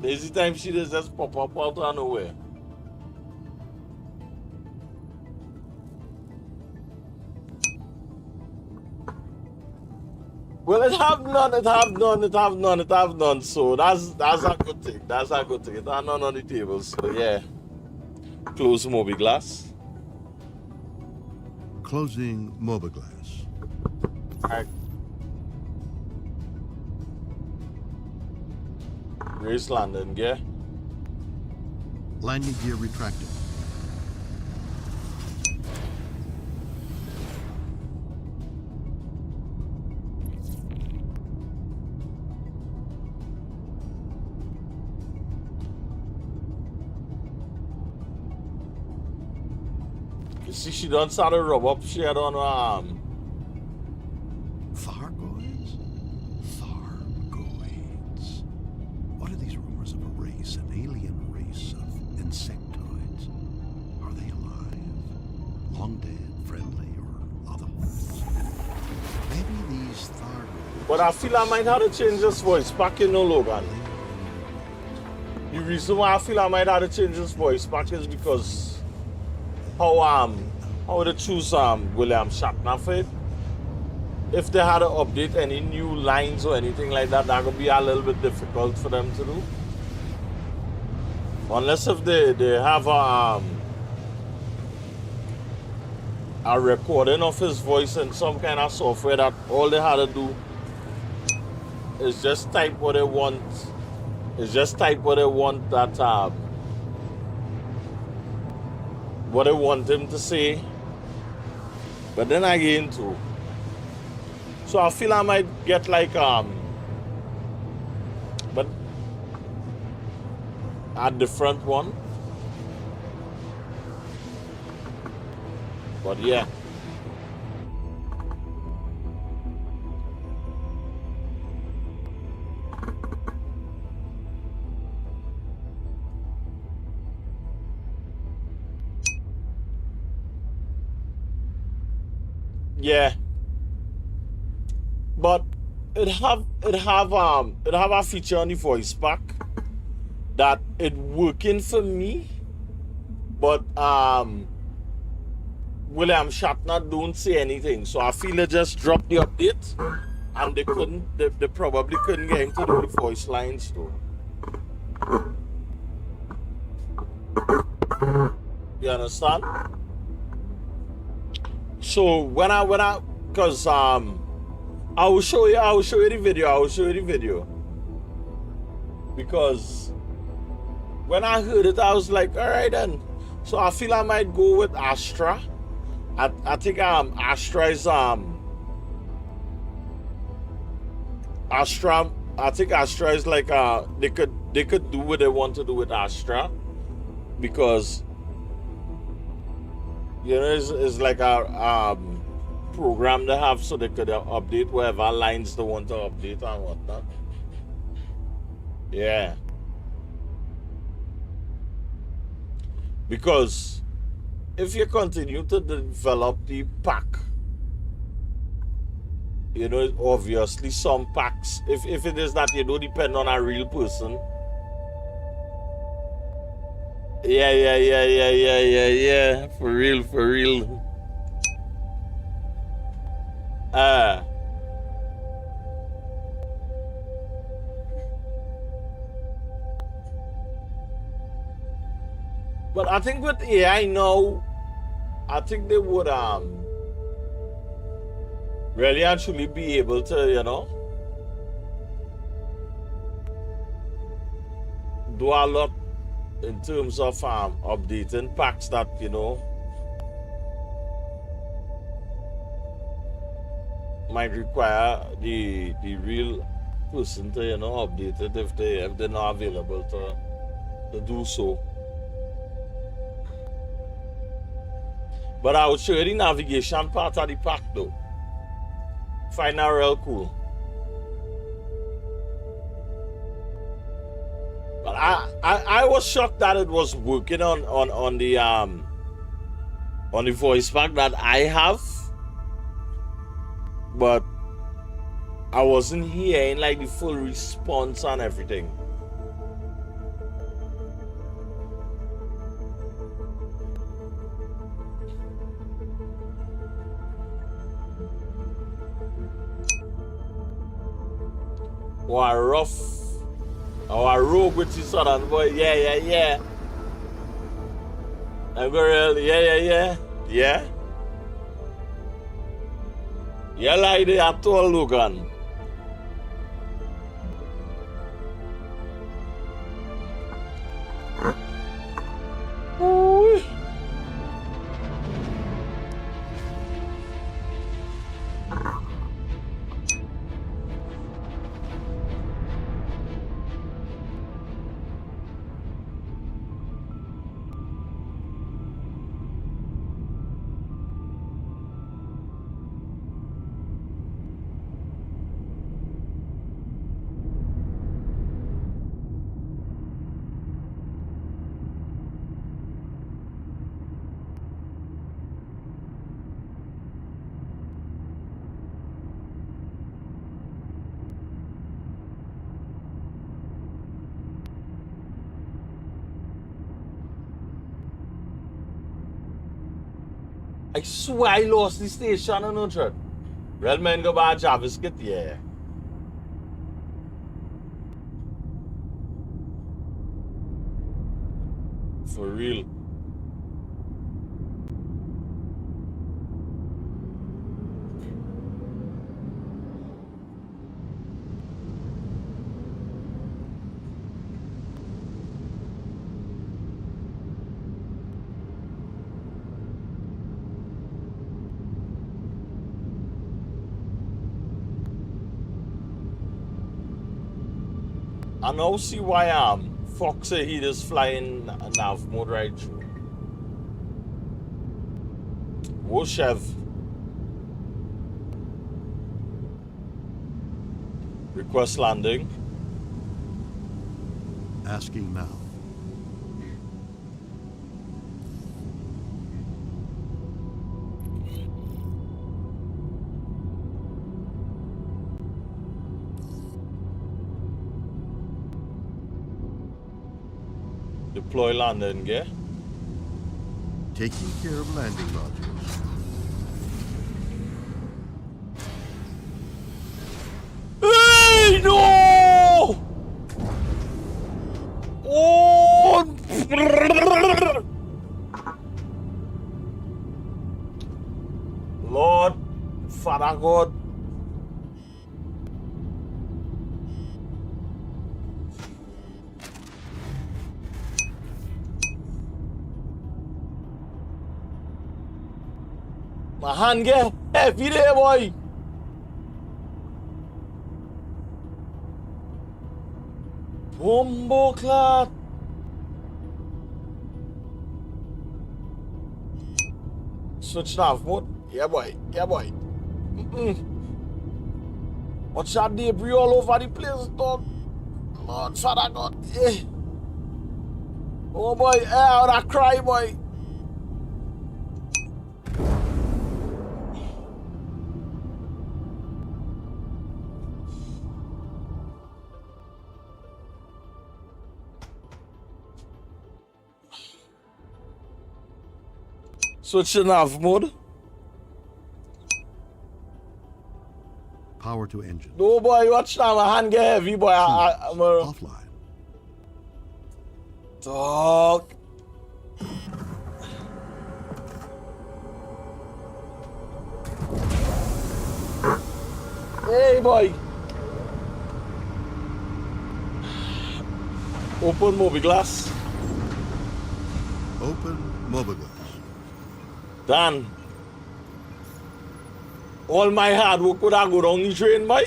There's the time she just pop up out of nowhere. Well, it have none. So that's a good thing. That's a good thing. It have none on the table. So yeah. Close Mobiglass. Closing Mobiglass. Alright. Grace landing gear. Landing gear retracted. You see, she done start to rub up. She had on Thargoids? Thargoids. What are these rumors of a race, an alien race of insectoids? Are they alive? Long dead, friendly, or otherwise? Maybe these Thargoids. But I feel I might have to change this voice back in Logan. The reason why I feel I might have to change this voice back is because how they choose William Shatner for it. If they had to update any new lines or anything like that, that would be a little bit difficult for them to do. Unless if they have a recording of his voice in some kind of software that all they had to do is just type what they want. Is just type what they want that what they want him to say. But then again too. So I feel I might get like but a different one. But yeah. Yeah. But it have a feature on the voice pack that it working for me. But William Shatner don't say anything. So I feel they just dropped the update and they probably couldn't get him to do the voice lines though. You understand? So when I cause I will show you the video. Because when I heard it I was like, alright then. So I feel I might go with Astra. I think Astra is Astra. I think Astra is like they could do what they want to do with Astra, because you know it's like a program they have so they could update whatever lines they want to update and whatnot. Yeah. Because if you continue to develop the pack, you know, obviously some packs, if it is that you don't depend on a real person. Yeah. For real. But I think with AI now, I think they would really actually be able to, you know, do a lot in terms of updating packs that, you know, might require the real person to, you know, update it if they're not available to do so. But I would show you the navigation part of the pack though. Find that real cool. But I was shocked that it was working on the voice pack that I have. But I wasn't hearing like the full response and everything. Or a rough, or a rogue with his southern boy. Yeah. I'm going, yeah. Yeah, like they are told Logan. Ooh. I swear I lost the station on no truck. Real man go by JavaScript, yeah. For real. I now see why Fox say he just flying nav mode right through. Wolchev. Request landing. Asking now. Deploy landing gear. Taking care of landing modules. Hey, no! Oh! Lord, Father God. My hand get heavy there, boy. Bombo clot. Switch nav mode. Yeah, boy. Yeah, boy. Watch that debris all over the place, dog. Lord, Father God. Yeah. Oh, boy. Yeah, that cry, boy. Switch to nav mode. Power to engine. No, boy, watch now. My hand get heavy, boy. I'm offline. Dog. Hey, boy. Open mobiglass. Open mobiglass. Dan. All my hard work would have go down the drain, boy.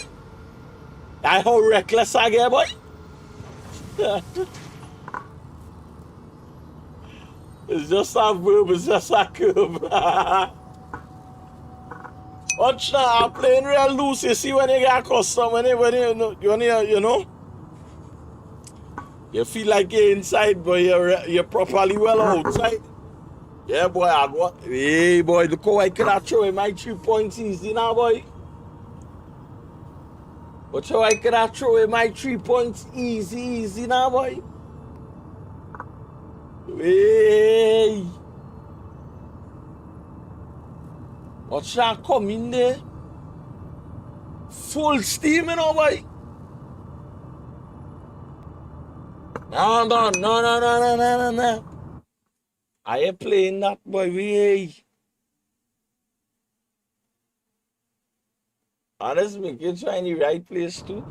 That's how reckless I get, boy. It's just a verb, it's just a curve. Watch now, I'm playing real loose. You see when you get accustomed, when you know, you feel like you're inside, but you're properly well outside. Yeah, boy, I got. Hey, boy, look how I could have thrown my 3 points easy now, boy. Watch how I could have thrown my 3 points easy now, boy. Hey. Watch that come in there. Full steam, you know, boy. No. I ain't playing that, boy. Hey. Honestly, you try in the right place too.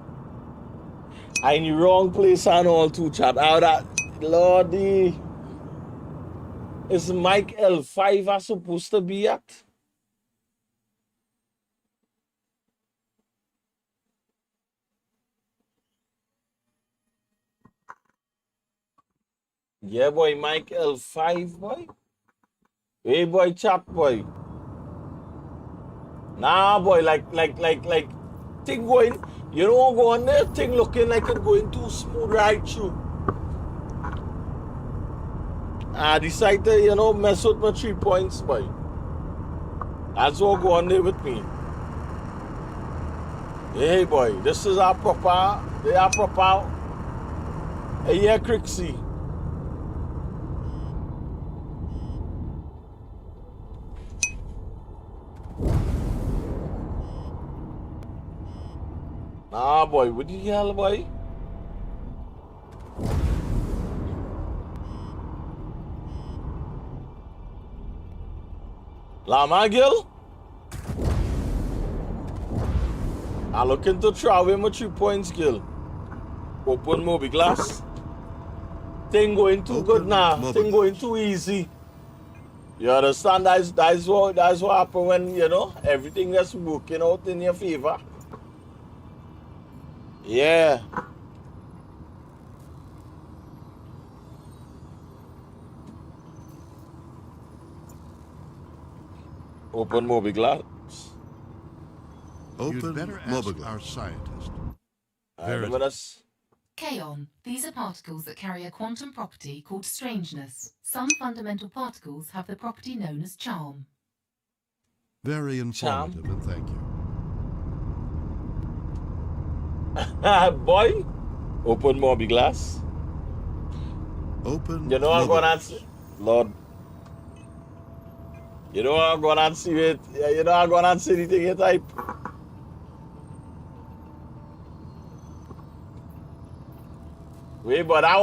I in the wrong place and all too, chat. How that, Lordy. Is Mike L5 are supposed to be at? Yeah, boy, Mike L5, boy. Hey, boy, chat, boy. Nah, boy, like, thing going, you know, go on there, thing looking like it going too smooth right through. I decided to, you know, mess with my 3 points, boy. That's what go on there with me. Hey, boy, this is our proper, yeah, Crixie. Nah, boy, what the hell, boy? Lama Gil? I'm looking to try with my 3 points, Gil. Open Moby Glass. Thing going too good now. Thing going too easy. You understand? That's what happen when, you know, everything that's working out in your favor. Yeah. Open Moby Glass. You'd better ask our scientist. Kaon. These are particles that carry a quantum property called strangeness. Some fundamental particles have the property known as charm. Very informative, and thank you. Boy, open Moby Glass. Open. You know I'm going to see, Lord. You know I'm going to see it. You know I'm going to see anything you type. Wait, but that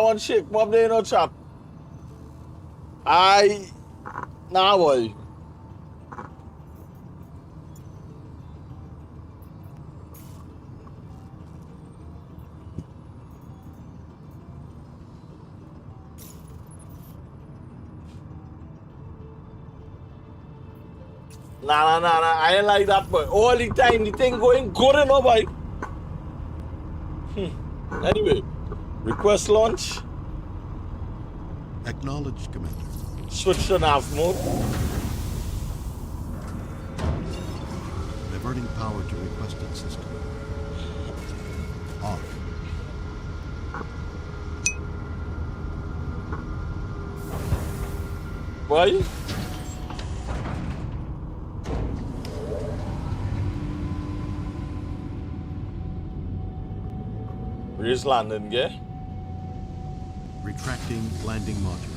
one shake mob there, no chap. Nah, boy. Nah. I ain't like that, boy. All the time, the thing going good enough, boy. Anyway, request launch. Acknowledged, Commander. Switch to nav mode. Diverting power to requested system. Off. Boy. Where's landing gear? Retracting landing modules.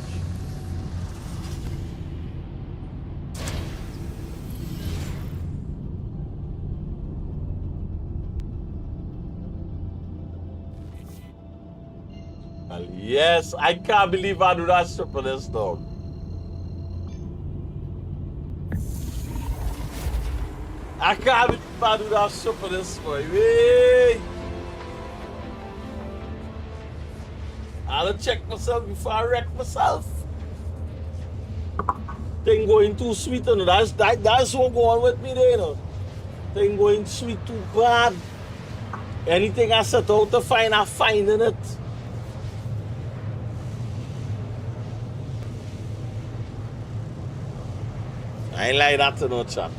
Well, yes, I can't believe I do that shit for this dog. I can't believe I do that shit for this boy. Hey! I'll check myself before I wreck myself. Thing going too sweet, you know. That's what going on with me there, you know. Thing going sweet too bad. Anything I set out to find, I'm finding it. I ain't like that to no chat.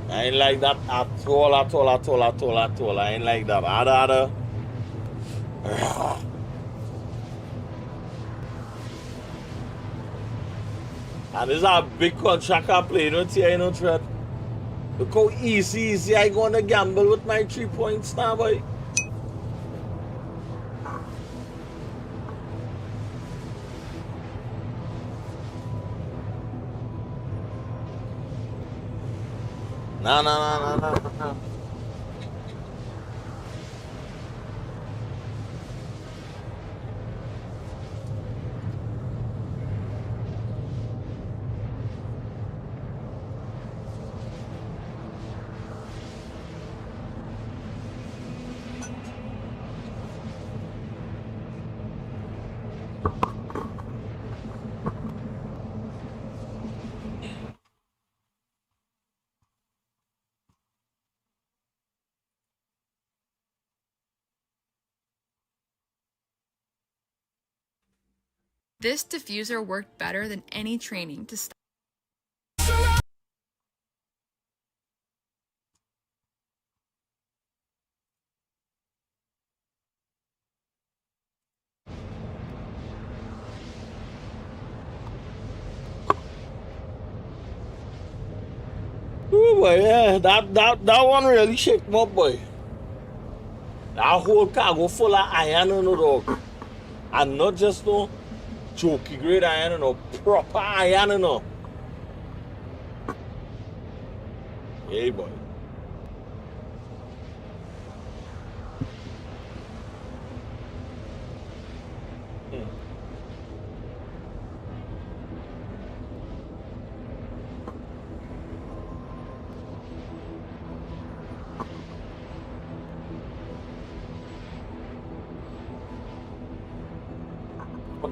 I ain't like that at all. I ain't like that. I'd rather. And this is a big contract I play, don't you know, Tread? Look how easy I gonna gamble with my 3 points now, boy. No. This diffuser worked better than any training to stop. Oh boy, yeah, that one really shake me up, boy. That whole cargo full of iron in the dog. And not just no jokey grade iron, no proper iron, you know. Hey boy.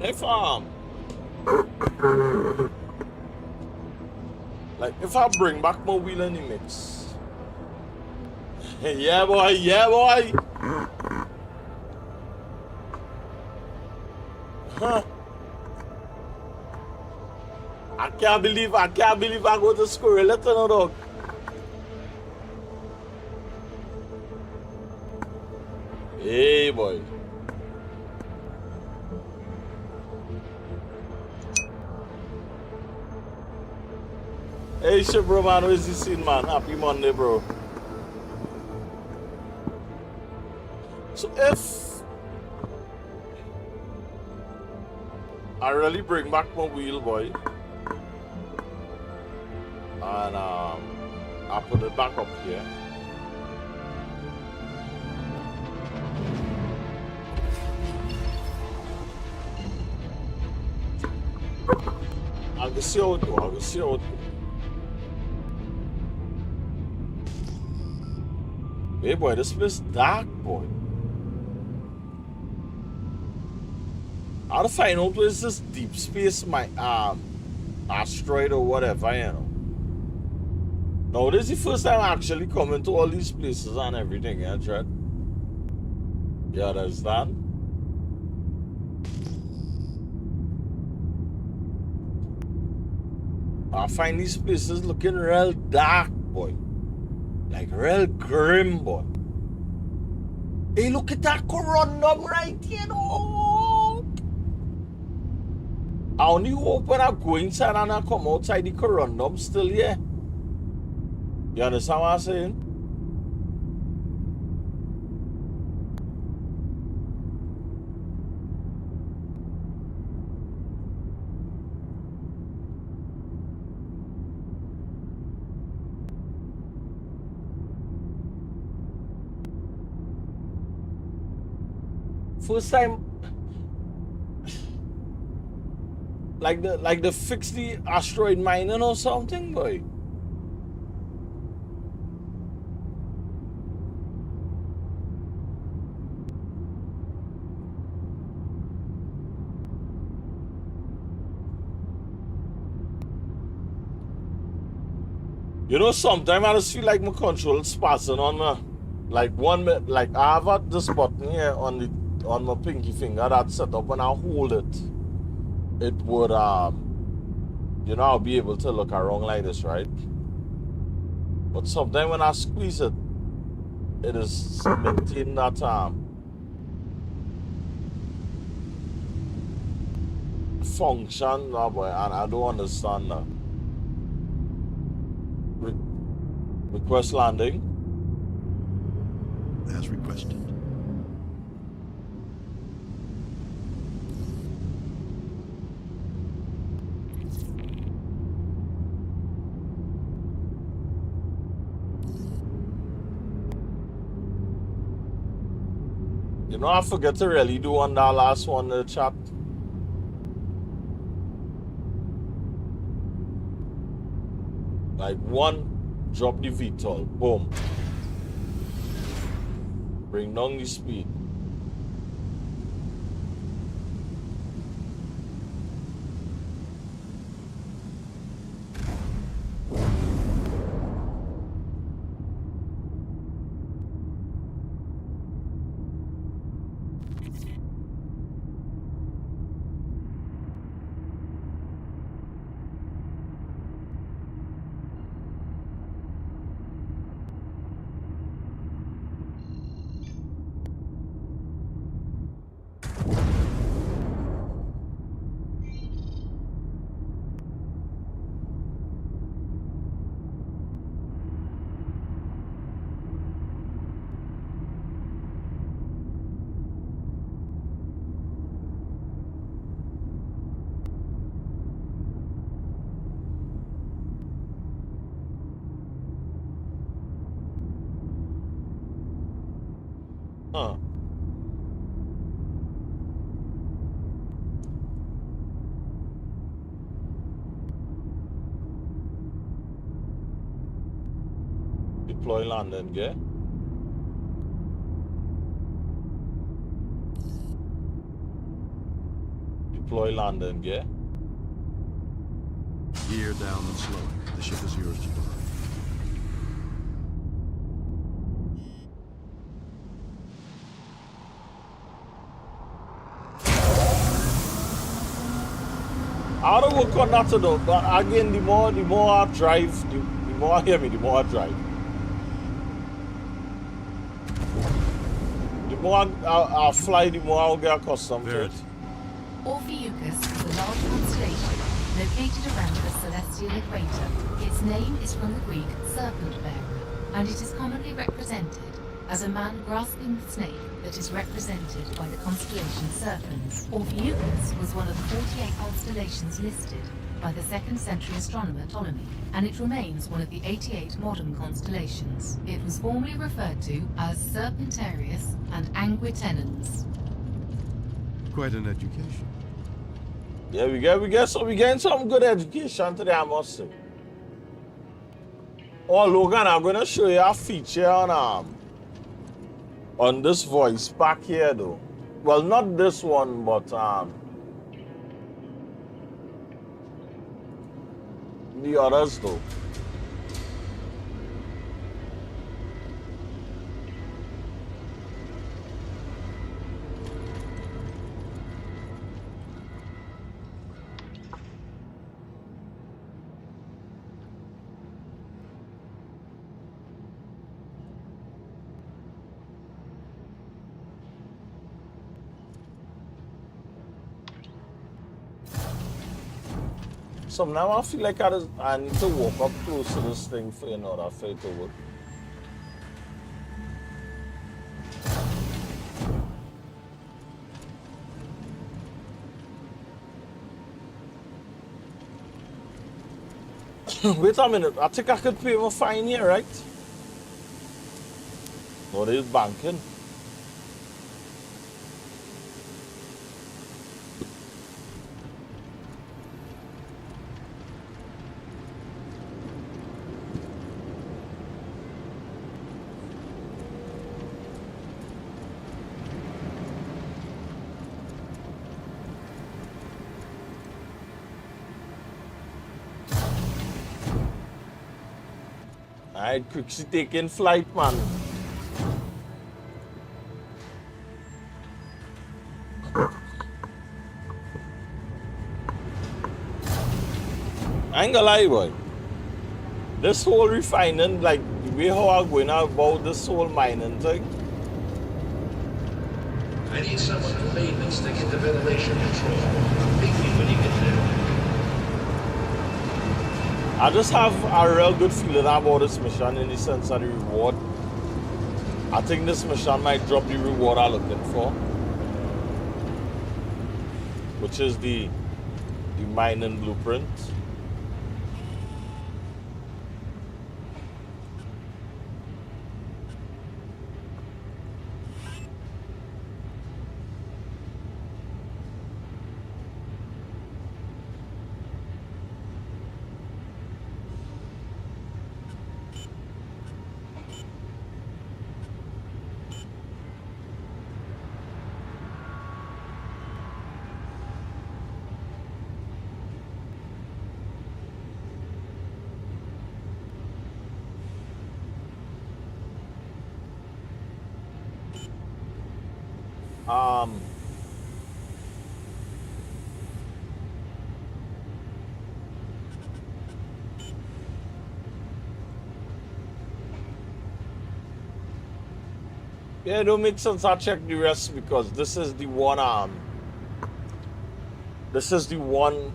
if I bring back my wheel in the mix. Yeah boy, yeah boy. Huh. I can't believe I go to school. Let no dog. Hey boy. Hey shit bro man, where's the scene man? Happy Monday bro. So if I really bring back my wheel boy and I put it back up here. I'll see how it go, I'll see how it go. Hey boy, this place dark boy. How to find out where's this deep space my asteroid or whatever, you know. Now this is the first time I actually coming to all these places and everything, yeah, Chad? You understand? I find these places looking real dark, boy. Like real grim, boy. Hey, look at that corundum right here, no. I only hope when I go inside and I come outside the corundum still here. You understand what I'm saying? First time, like the fix the asteroid mining or something, boy. You know, sometimes I just feel like my control's passing on me. Like like I have this button here on my pinky finger that's set up. When I hold it, it would you know, I'll be able to look around like this, right? But sometimes when I squeeze it, it is maintaining that function, no boy, and I don't understand that. Request landing. As requested. You know, I forget to really do on that last one, the chat. Like one, drop the VTOL, boom. Bring down the speed. Huh. Deploy landing, yeah? deploy landing gear. Gear down and slowing. The ship is yours to direct. I don't work on that though, but again, the more I drive, the more I hear me, the more I drive. The more I fly, the more I'll get accustomed to it. Ophiuchus is a large constellation located around the celestial equator. Its name is from the Greek serpent bearer, and it is commonly represented as a man grasping the snake that is represented by the constellation Serpens. Ophiuchus was one of the 48 constellations listed by the 2nd century astronomer Ptolemy, and it remains one of the 88 modern constellations. It was formerly referred to as Serpentarius and Anguitenens. Quite an education. Yeah, we getting some good education today, I must say. Oh, Logan, I'm gonna show you a feature on this voice back here though. Well, not this one, but the others though. So now I feel like I need to walk up close to this thing for in order for it to work. Wait a minute, I think I could pay my fine here, right? No, there's banking. Alright, Crixie taking flight, man. I ain't gonna lie, boy. This whole refining, like the way how I'm going about this whole mining thing. I need someone from maintenance to get the ventilation control. Meet me when you get there. I just have a real good feeling about this mission in the sense of the reward. I think this mission might drop the reward I'm looking for, which is the mining blueprint. Yeah, it don't make sense. I check the rest because this is the one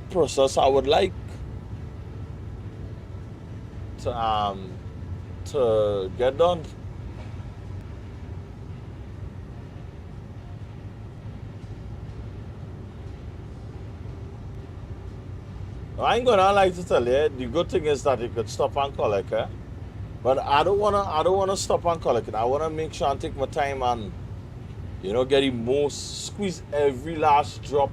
process I would like to get done. I ain't gonna like to tell you, the good thing is that you could stop and collect it. But I don't wanna stop and collect it. I wanna make sure and take my time and, you know, get the most, squeeze every last drop.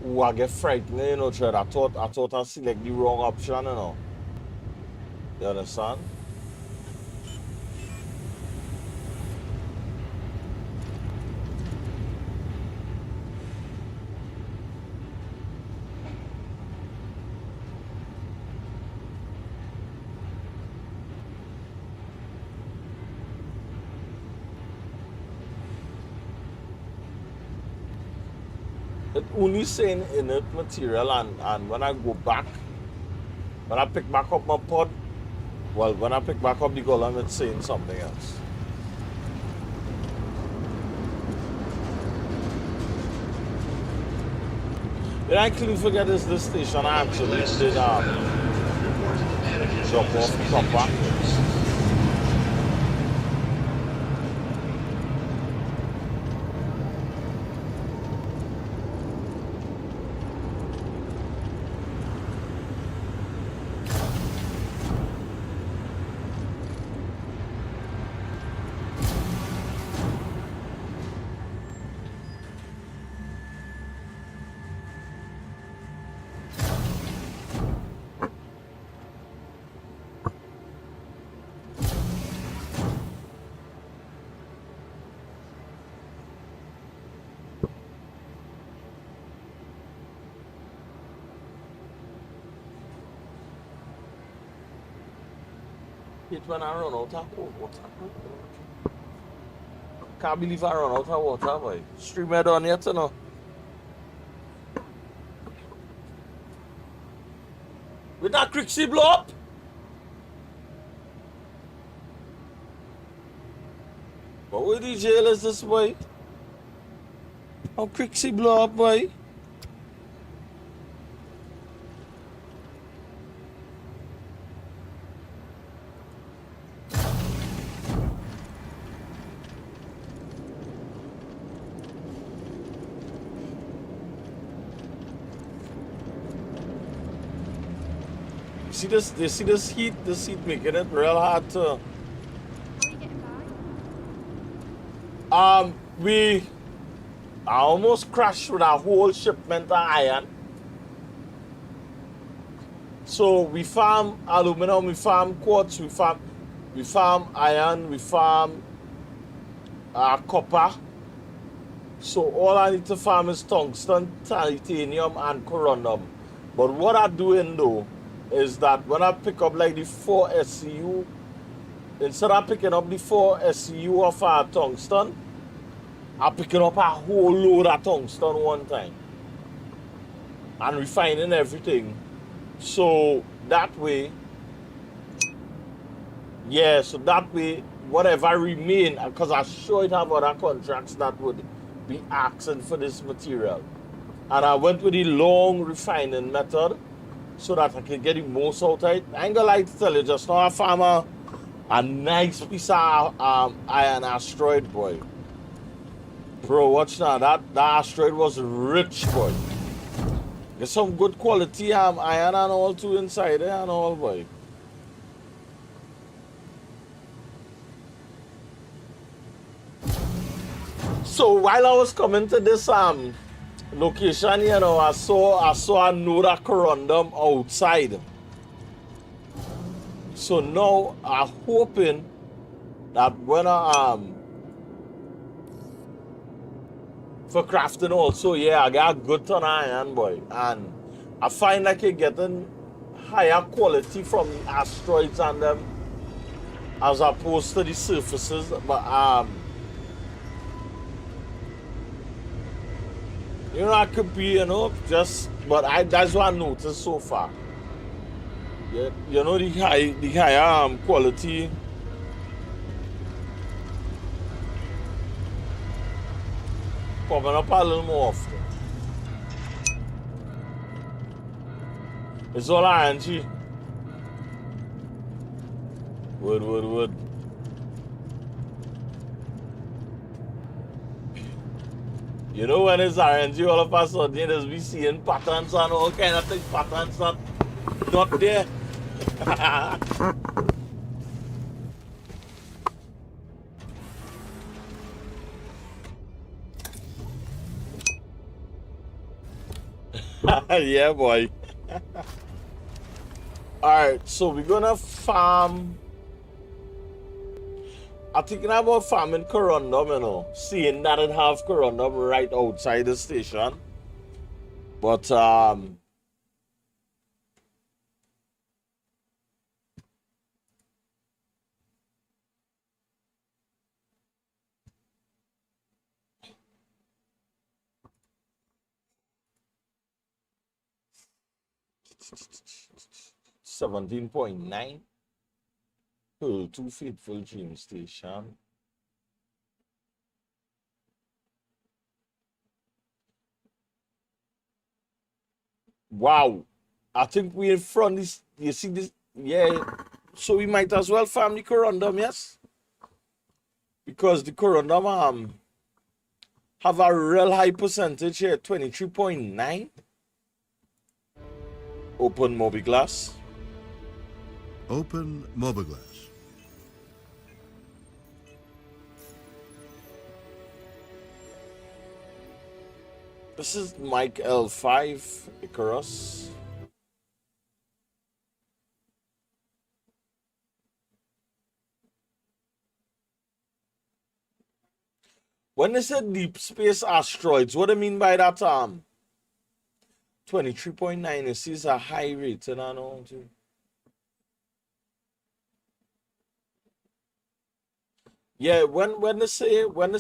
Ooh, I get frightened, you know, Chad. I thought I select the wrong option, you know. You understand? It only saying inert material, and when I go back, when I pick back up my pod, well, when I pick back up the column, it's saying something else. Did I clearly forget is this station I actually did drop off copper. It when I run out of water. Can't believe I run out of water, boy. Stream head on yet, you know. With that Crixie blow up? What with the jail is this, boy? How Crixie blow up, boy? See this? They see this heat? This heat making it real hard to. I almost crashed with a whole shipment of iron. So we farm aluminum, we farm quartz, we farm iron, we farm copper. So all I need to farm is tungsten, titanium, and corundum. But what I'm doing though is that when I pick up like the 4 SCU, instead of picking up the 4 SCU of tungsten, I'm picking up a whole load of tungsten one time and refining everything. So that way, yeah, so that way, whatever remain, because I sure it have other contracts that would be asking for this material. And I went with the long refining method so that I could get the most out of it. I ain't gonna lie to tell you, just now I found a nice piece of iron asteroid, boy. Bro, watch now, that asteroid was rich, boy. There's some good quality iron and all too inside there and all, boy. So while I was coming to this location, you know, I saw a node of corundum outside. So now I'm hoping that when I for crafting also, yeah, I got a good ton of iron, boy. And I find like you're getting higher quality from the asteroids and them as opposed to the surfaces. But you know, I could be, you know, just but that's what I noticed so far. Yeah, you know, the higher quality coming up a little more often. It's all RNG. Wood. You know when it's RNG, all of a sudden you just be seeing patterns and all kind of things, patterns that not there. Yeah, boy. Alright, so we're gonna farm. I'm thinking about farming corundum, you know, seeing that it have corundum right outside the station. But 17.9. Oh, Too Faithful Dream Station. Wow. I think we in front this. You see this? Yeah. So we might as well farm the corundum, yes? Because the corundum have a real high percentage here, 23.9. Open Mobiglass. Open Mobiglass. This is Mike L5 Icarus. When they say deep space asteroids, what do you mean by that? 23.9 is a high rate, and I know too. Yeah, when they say is when they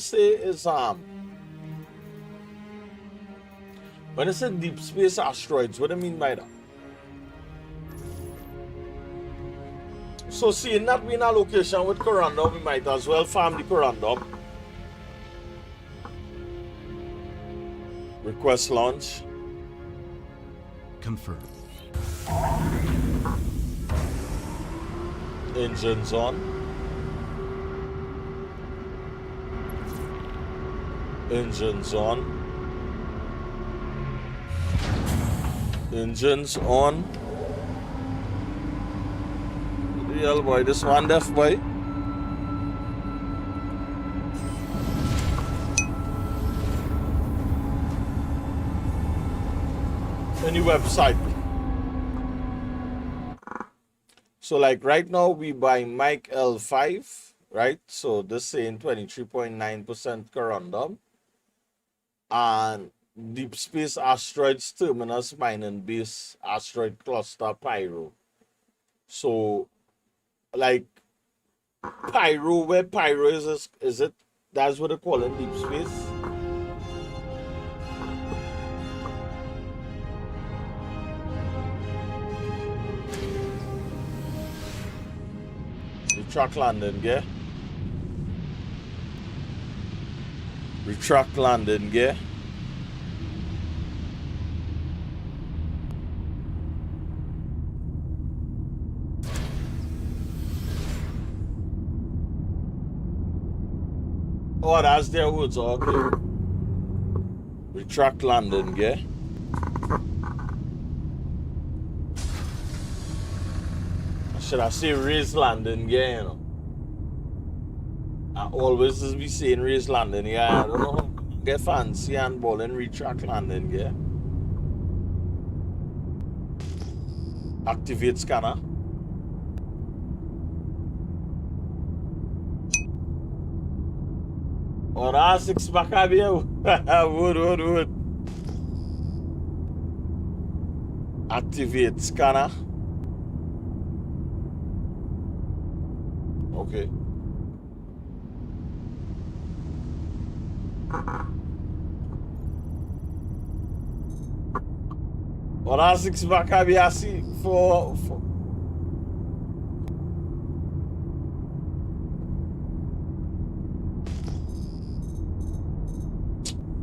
say deep space asteroids, what do you mean by that? So seeing that we in a location with corundum, we might as well farm the corundum. Request launch. Confirm. Engines on. Engines on. Engines on. What the hell, boy? This one deaf, boy. Any website. So like right now we buy Mike L5, right? So this saying 23.9% corundum. And Deep Space Asteroids Terminus Mining Base Asteroid Cluster Pyro. So like Pyro, where Pyro is it? That's what they call it, deep space. Retract landing, yeah? Retract landing, yeah? Oh, that's their woods, okay. Retract landing, yeah? Should I say raise landing, yeah, you know? I always just be saying raise landing, yeah. I don't know. Get fancy and ball and retract landing, yeah? Activate scanner. Oh, that's 6 back up here. Wood. Activate scanner. Okay. Oh, that's 6 back up here. See, for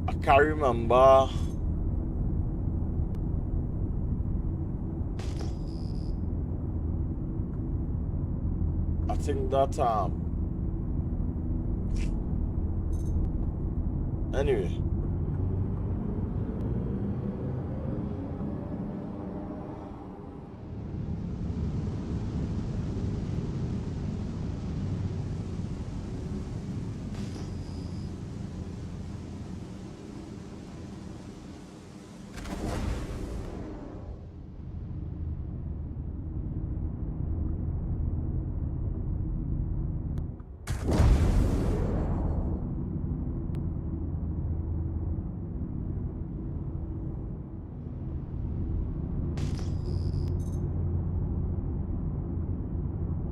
I can't remember. I think that anyway.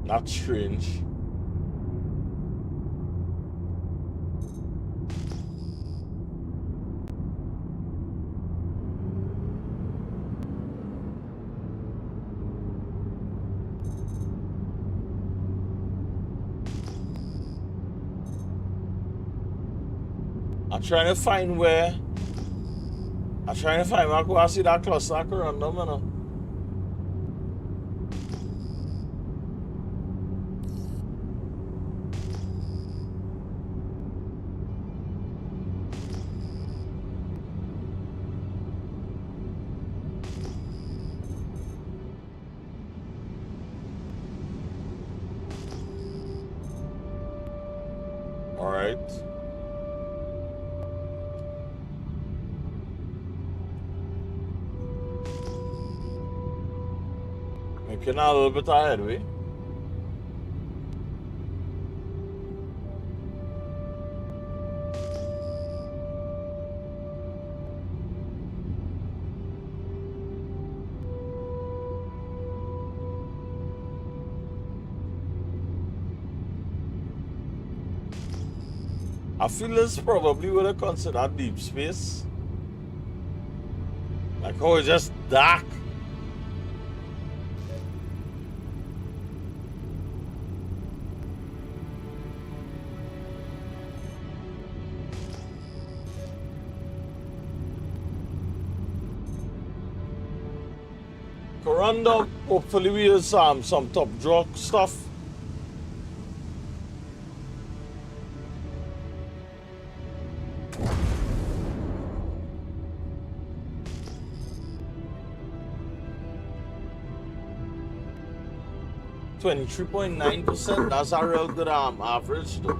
That's strange. I'm trying to find where I see that cluster around them, you know. All right. Making a little bit of headway. I feel this probably would have considered deep space. Like how it's just dark. Corundum, hopefully we use some top draw stuff. .9%. That's a real good average though.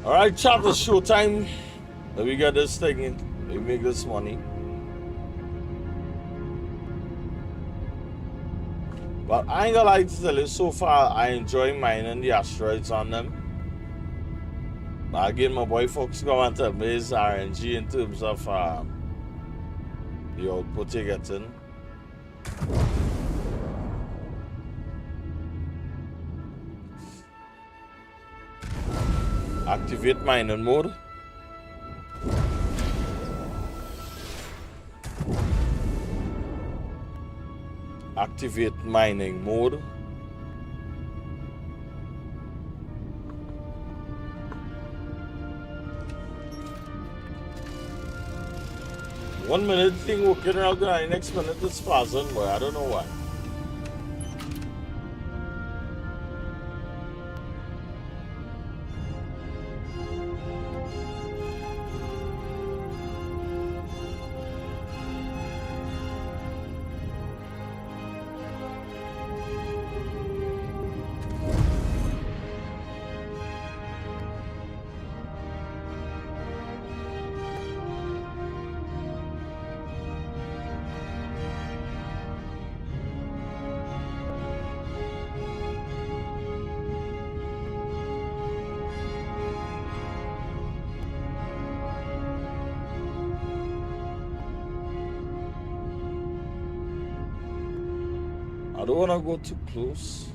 All right, chat, it's showtime. Let me get this thing in. Let me make this money. But I ain't gonna lie to tell you, so far I enjoy mining the asteroids on them. But again, my boy folks go and tell me it's RNG in terms of the output you're getting. Activate mining mode. Activate mining mode. One minute thing working around the next minute it's passing, but I don't know why. I don't want to go too close.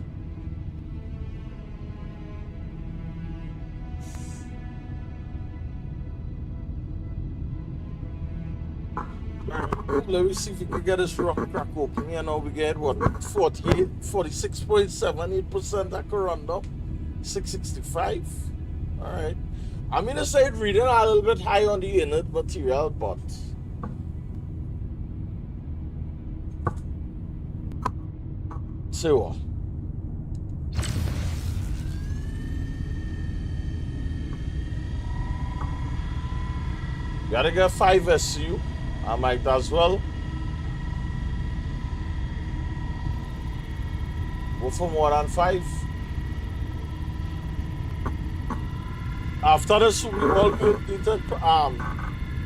Let me see if we can get this rock crack open here. Now we get what, 46.78% at Corundum, 665. All right. I'm gonna say it reading a little bit high on the inert material, but say what? Gotta get 5 SU. I might as well go for more than 5. After this, we all need to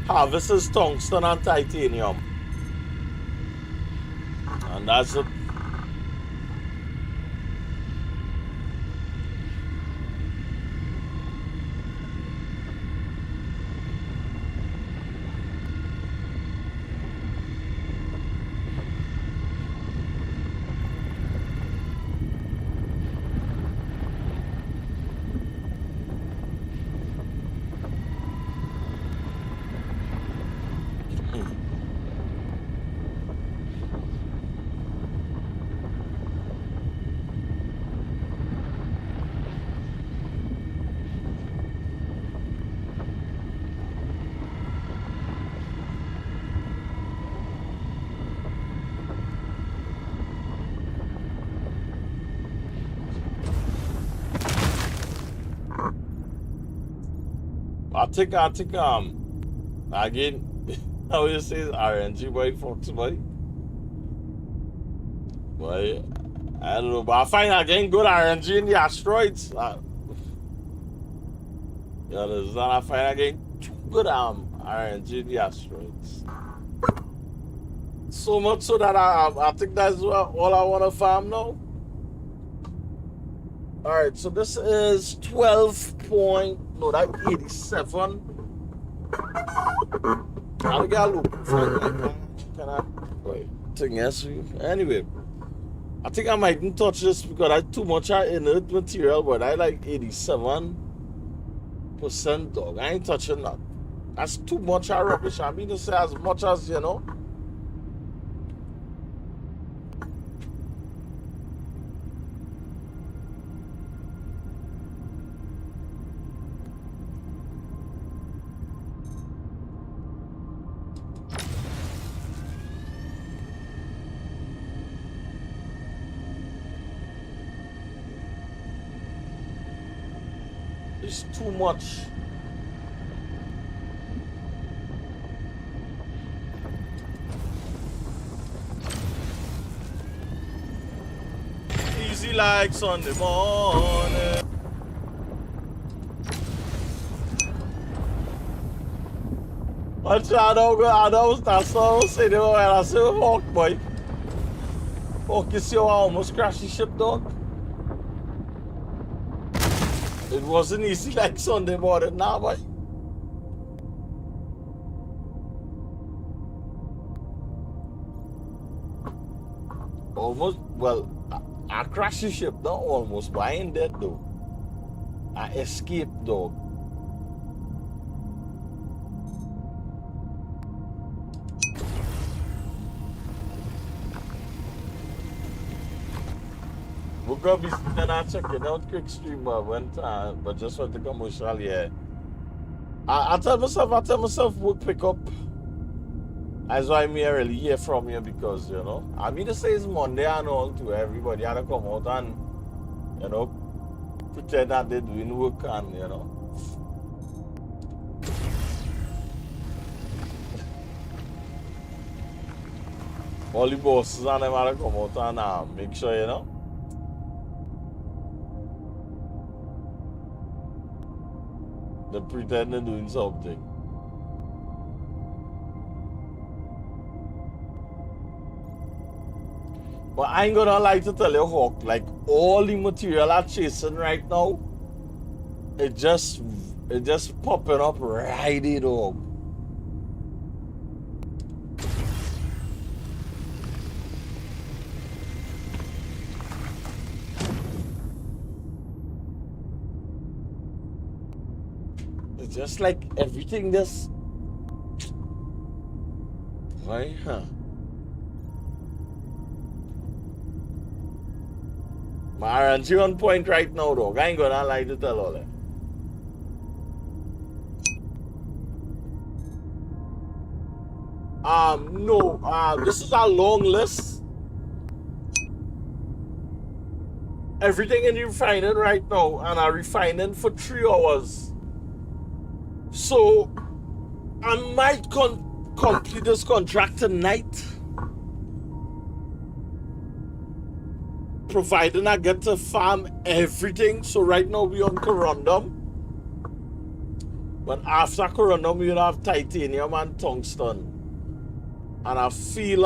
harvest is tungsten and titanium, and that's it. think again, how you say RNG boy, Fox boy. Boy, I don't know, but I find again good RNG in the asteroids. You understand? I find again good RNG in the asteroids. So much so that I think that's all I want to farm now. Alright, so this is 12 point, no, that 87. I got a loop. Can I, wait, thing else for you? Anyway, I think I mightn't touch this because I too much inert material, but I like 87%, dog. I ain't touching that. That's too much rubbish. I mean to say as much as, you know. It's too much. Easy like Sunday morning. Watch out, I don't start so say the way I say Hawk boy. Hawk, you see how I almost crashed the ship, dog? It wasn't easy like Sunday morning now, boy. Almost, well, I crashed the ship, not almost, but I ain't dead though. I escaped, dog. We're gonna be sitting and checking out quick stream one time, but just for the commercial, yeah. I tell myself we'll pick up. That's why me really hear from you because, you know, I mean to say it's Monday and all too. Everybody had to come out and, you know, pretend that they're doing work and, you know. All the bosses and them had to come out and make sure, you know. They pretend they're doing something. But I ain't gonna lie to tell you, Hawk, like all the material I'm chasing right now, it just popping up right it up. It's just like everything just right, huh? My RNG on point right now, dog. I ain't gonna lie to tell all that. No. This is a long list. Everything in the refining right now, and I'm refining for 3 hours. So I might complete this contract tonight, providing I get to farm everything. So right now we on corundum, but after corundum we'll have titanium and tungsten, and I feel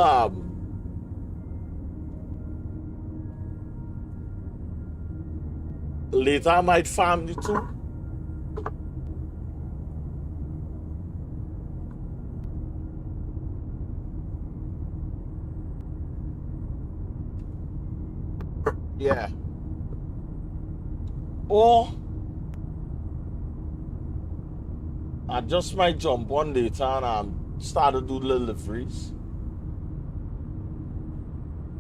later I might farm the two. Yeah. Or I just might jump on later and start to do deliveries.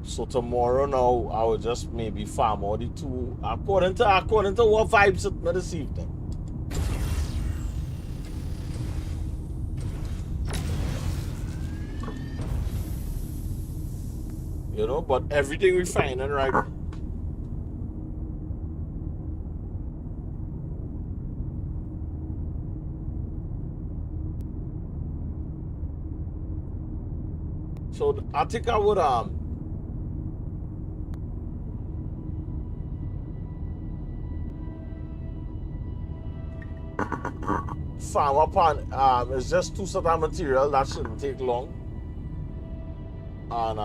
So tomorrow now I will just maybe farm all the two according to what vibes it me this evening. You know, but everything we finding right now. So I think I would farm upon it's just two set of material that shouldn't take long. And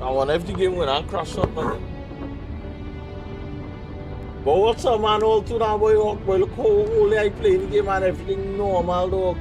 I wonder if the game will crash up, man. But what's up, man? All to now, boy, look how only I play the game and everything normal, dog.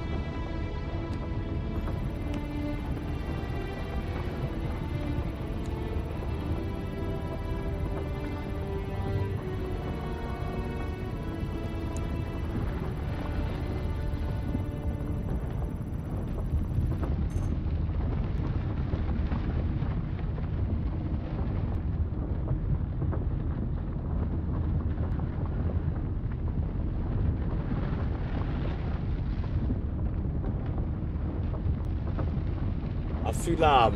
I feel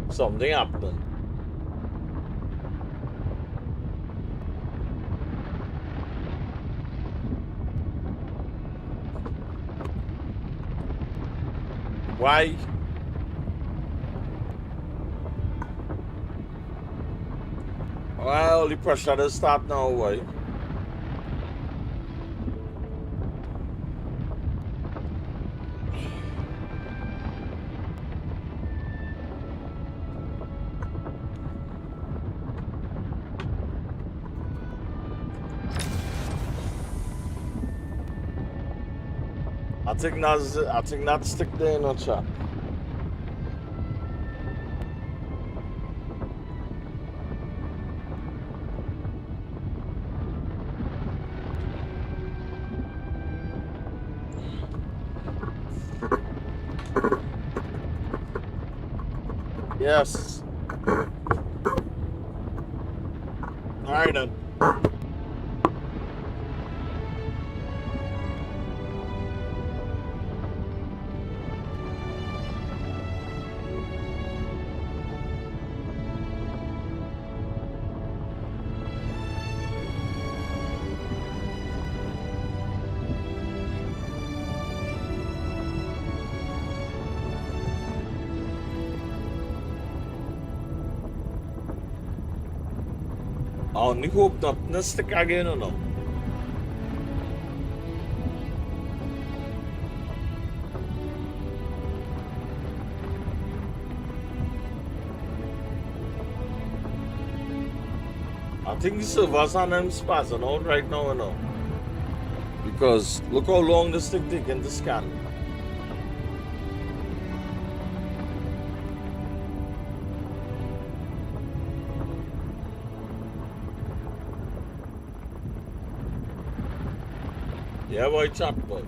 something happening. Why? Well, the pressure does start now, why? I think that's stick there in the chat. Yes. All right then. I only hope nothing stick again or no. I think the servers on them spazzing out right now, you know. Because look how long this thing taking to scan. Yeah, boy, chat, boy.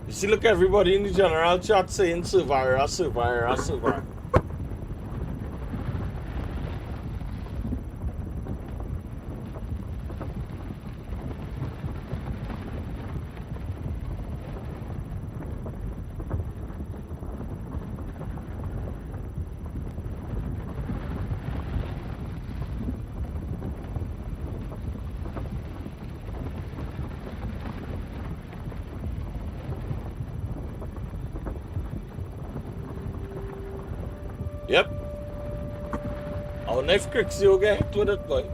You see, look, everybody in the general chat saying survivor, survivor, survivor. Yep. I wonder if Crixie will get hit with it, boy.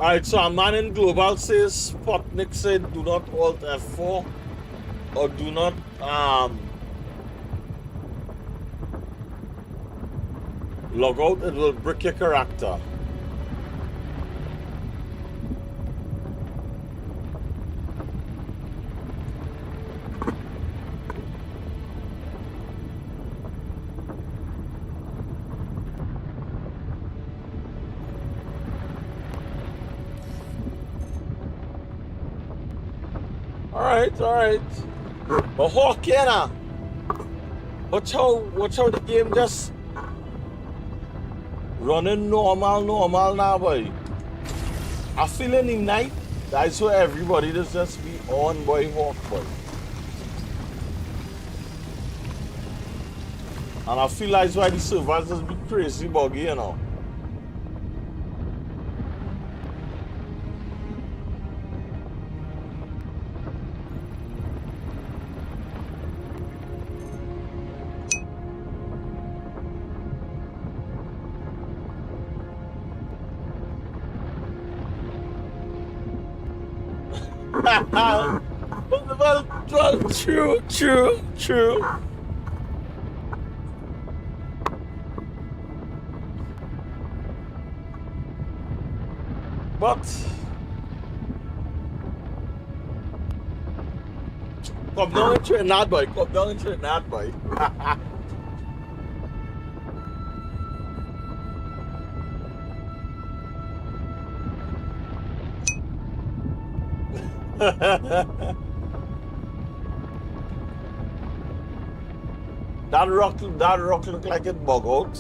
Alright, so a man in global says Sputnik said do not alt F4 or do not log out, it will break your character. Alright. But Hawkena, watch how the game just running normal now, boy. I feel in the night, that's where everybody just be on, boy, Hawk, boy. And I feel that's why the servers just be crazy buggy, you know. Well, true. But come down into it, not boy. That rock look like it bug out.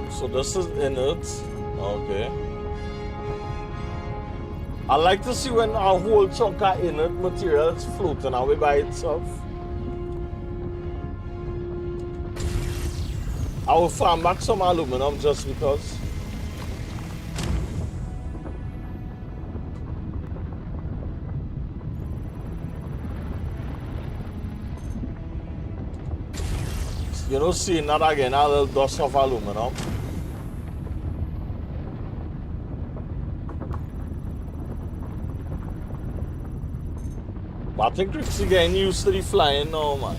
So this is inert. Okay. I like to see when a whole chunk of inert material is floating away by itself. I will farm back some aluminum just because. You know, seeing that again, a little dust of aluminum. But I think Rick's getting used to the flying now, man.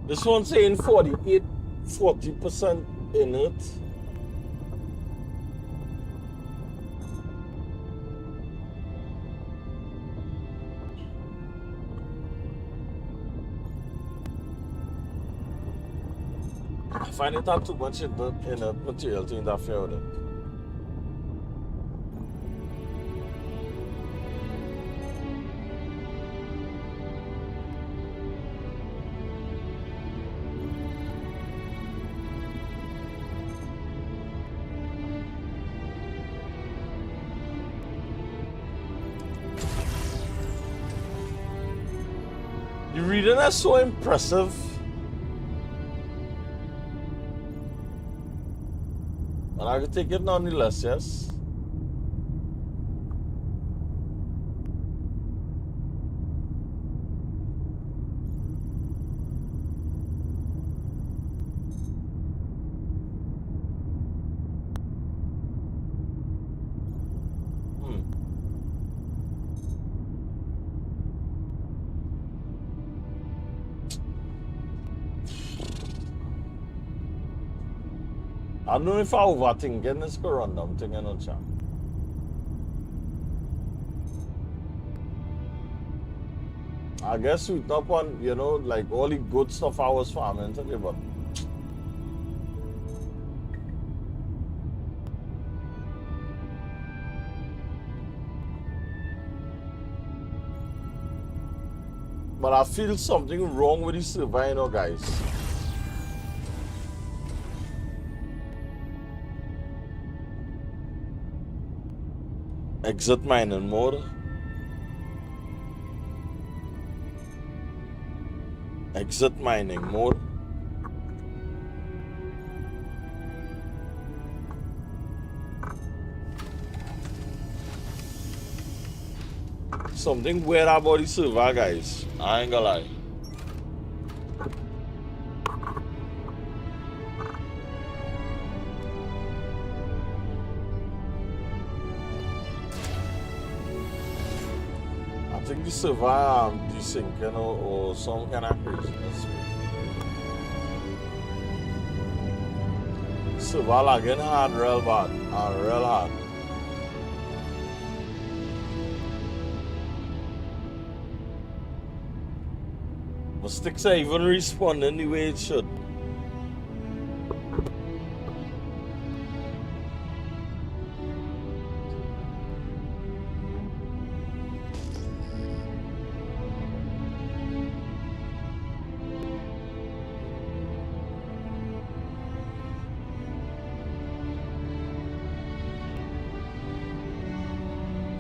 This one saying 40% in it. I find it not too much in the material to interfere with it. The reading is so impressive. And I can take it nonetheless, yes. I don't know if I overthinking this random thing in the chat. I guess we top on, you know, like all the good stuff I was farming today, but I feel something wrong with the server, you know, guys. Exit mining mode. Exit mining mode. Something weird about the server, guys. I ain't gonna lie. I think the server desyncing or some kind of craziness. Server lagging hard, real bad, and real hard. The sticks are even responding the way it should.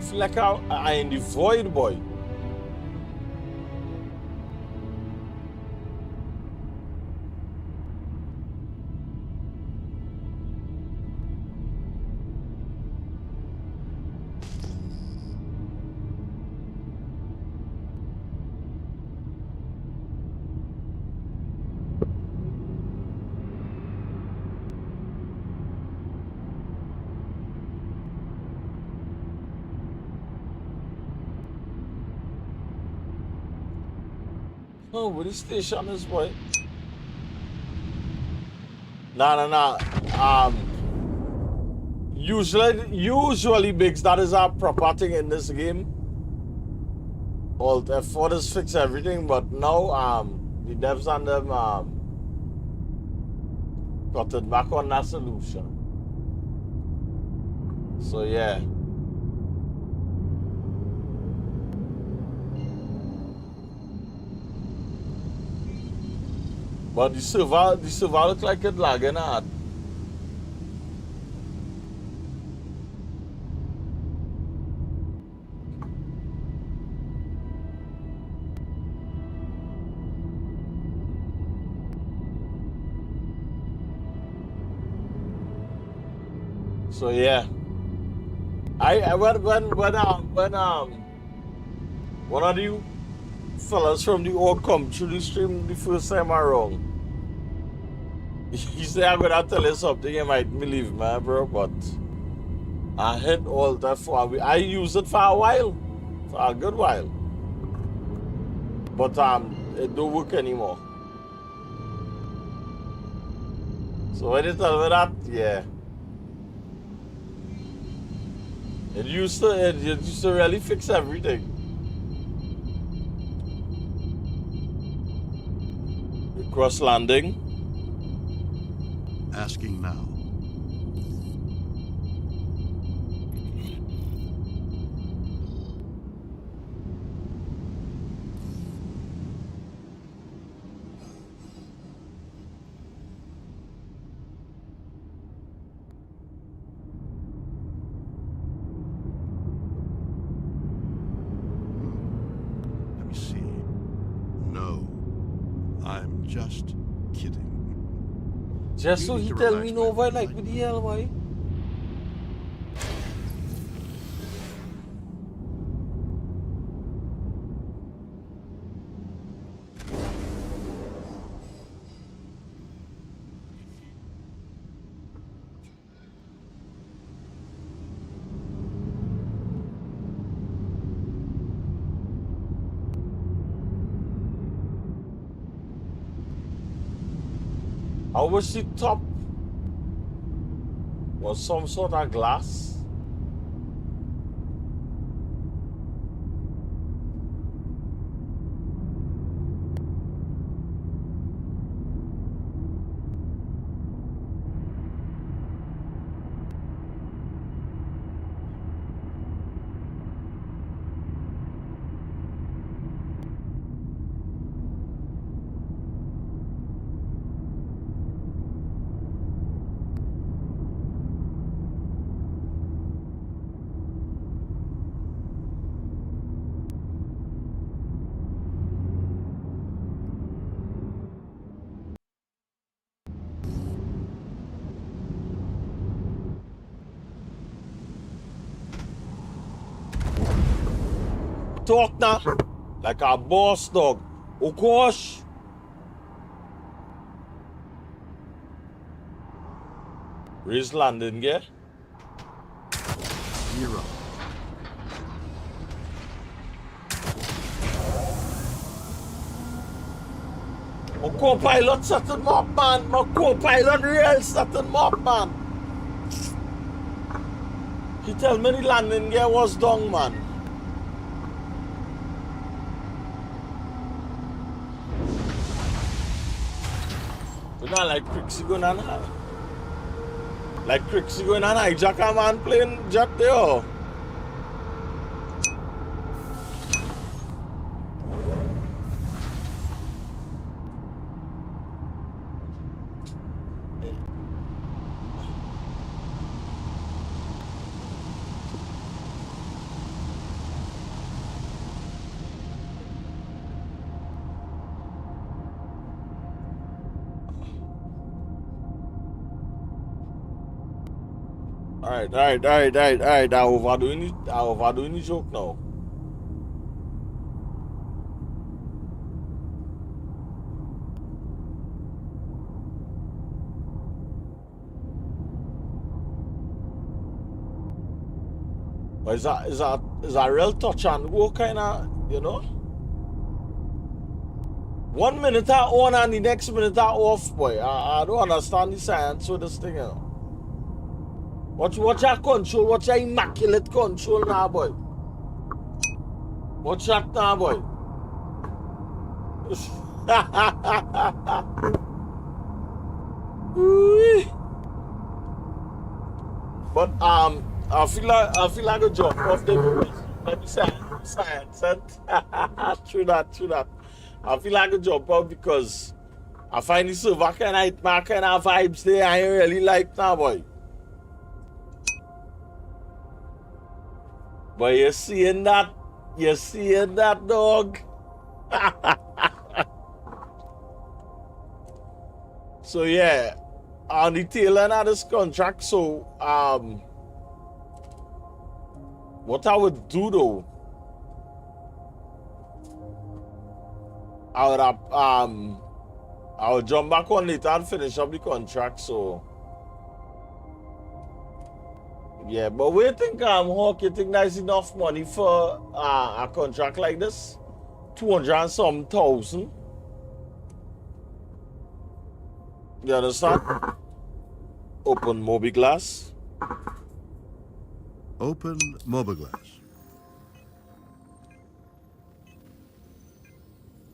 Feel like I in the void, boy. Oh, where the station is, boy? Nah. Usually, Biggs, that is our proper thing in this game. Alt F4 does fix everything, but now, the devs and them, got it back on that solution. So, yeah. But the server look like it lagging hard. So yeah, when one of you fellas from the old come through the stream the first time around, he said I'm gonna tell you something you might believe, man, bro. But I hit all that for I used it for a while, for a good while, but it don't work anymore. So when you tell me that, yeah. It used to really fix everything. Cross landing. Asking now. Let me see. No, I'm just kidding. Just You so need he to tell relax, me man. no why like with the hell why? I wish the top was some sort of glass. Talk now like a boss dog. Oh gosh. Raise landing, yeah? Zero. My co-pilot set him up, man. My co-pilot real set him up, man. He tell me the landing gear was down, man. But not like Crixie going on like Crixie going on hijack a man plane jet there. Alright. I'm overdoing the joke now. But is that real touch and go kind of, you know? 1 minute I on and the next minute I off, boy. I don't understand the science with this thing, you know. Watch your control, watch your immaculate control now, boy. Watch that now, boy. But I feel like a jump off the maybe science. True that. I feel like a jump off because I find the server kind of vibes there I ain't really like now, boy. But you're seeing that dog. So yeah, on the tail end of this contract, so what I would do though, I would jump back on later and finish up the contract. So yeah, but we think Hawk, you think that's enough money for a contract like this? 200 and some thousand. You understand? Open Mobiglass. Open Mobiglass.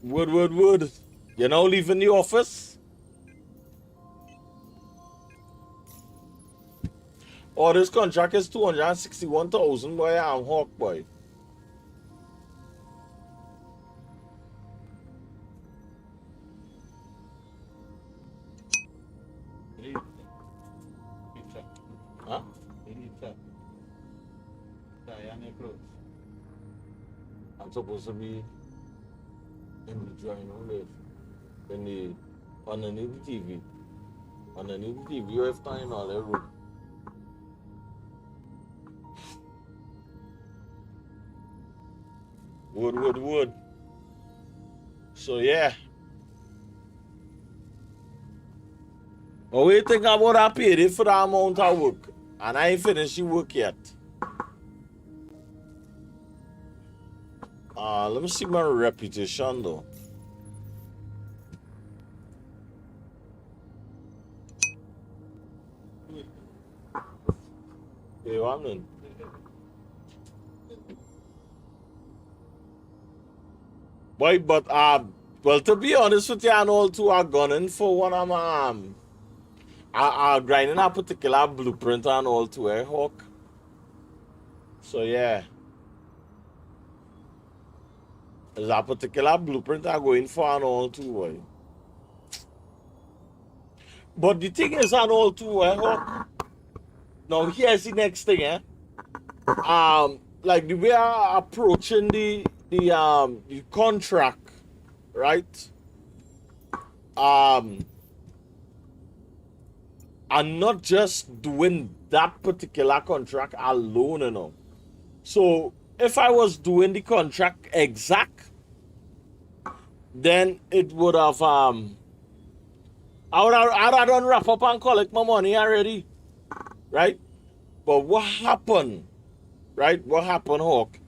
Wood. You're now leaving the office? Oh, this contract is 261,000, boy. I'm Hawk, boy. Huh? I'm supposed to be in the drawing room in the underneath the TV. Underneath the TV, you have time in all the room. Wood. So yeah. What do you think about I paid it for the amount of work? And I ain't finished the work yet. Let me see my reputation though. Hey, one minute. Boy, but well, to be honest with you, and all two are gunning for one of my grinding a particular blueprint and all two, Hawk. So yeah, there's a particular blueprint I'm going for and all two, boy. But the thing is, and all two, Hawk. Now here's the next thing, like the way I'm approaching the contract, right? I'm not just doing that particular contract alone, you know. So if I was doing the contract exact, then it would have I'd done wrap up and collect my money already, right? But what happened, right? What happened, Hawk,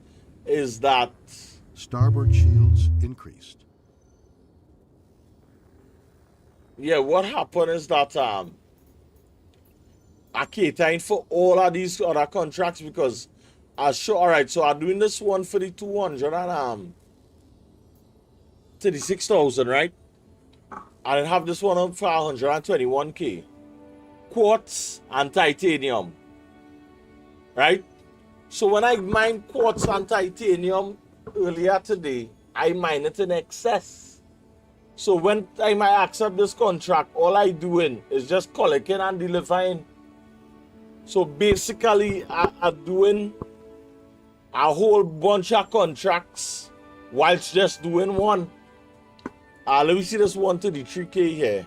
is that Starboard shields increased. yeah, what happened is that I catering for all of these other contracts because I sure alright, so I'm doing this one for the 236,000, right? I then have this one up for 121k. Quartz and titanium. Right? So when I mine quartz and titanium earlier today, I mine it in excess. So when time I accept this contract, all I doing is just collecting and delivering. So basically, I'm doing a whole bunch of contracts whilst just doing one. Let me see this 133k here.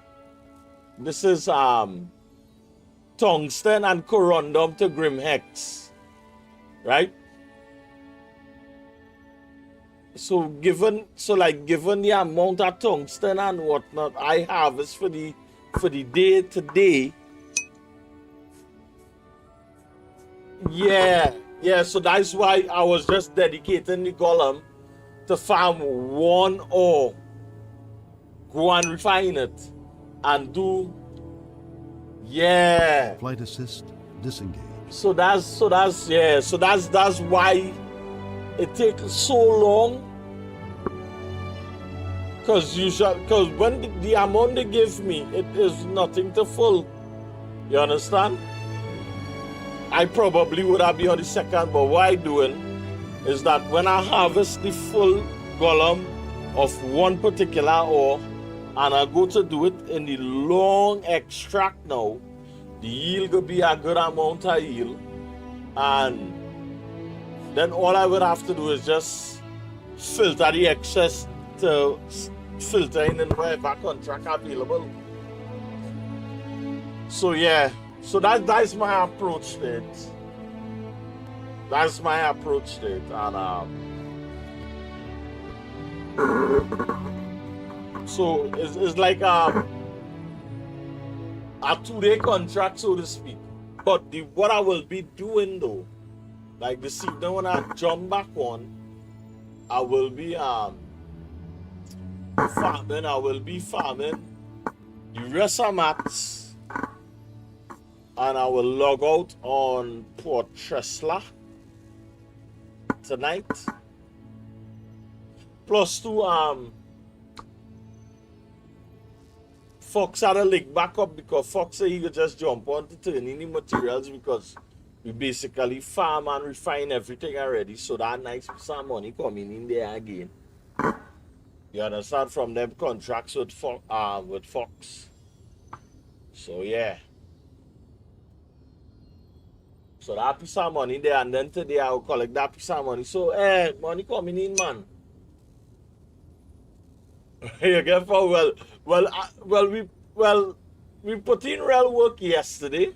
This is tungsten and corundum to grim hex, right? So given the amount of tungsten and whatnot I have is for the day today. Yeah, so that's why I was just dedicating the golem to farm one ore, go and refine it, and do, yeah. Flight assist disengaged. So that's why it takes so long. Cause when the amount they give me, it is nothing to full. You understand? I probably would have been on the second, but what I doing is that when I harvest the full golem of one particular ore and I go to do it in the long extract now, the yield will be a good amount of yield, and then all I would have to do is just filter the excess to filter in whatever contract available. So yeah. So that's my approach to it. That's my approach to it. And so it's like a 2-day contract, so to speak. But what I will be doing though, like this evening when I jump back on, I will be farming. I will be farming the rest of mats And I will log out on Port Tresla tonight. Plus two, Fox had a link back up because Fox said he could just jump on to turn in the materials because we basically farm and refine everything already. So that nice piece of money coming in there again. You understand, from them contracts with Fox. So yeah. So that piece of money there, and then today I will collect that piece of money. So money coming in, man. You get for we put in real work yesterday.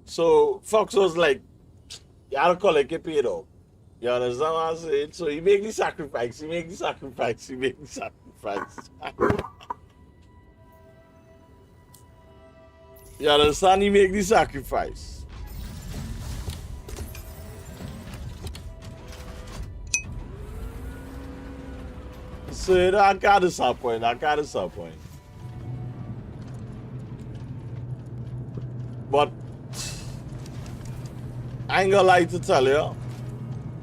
So Fox was like, "Y'all collect it paid out." You understand what I'm saying? So he make the sacrifice. He make the sacrifice. He make the sacrifice. You understand? He make the sacrifice. So that can't disappoint. That can't disappoint. But I ain't gonna lie to tell you,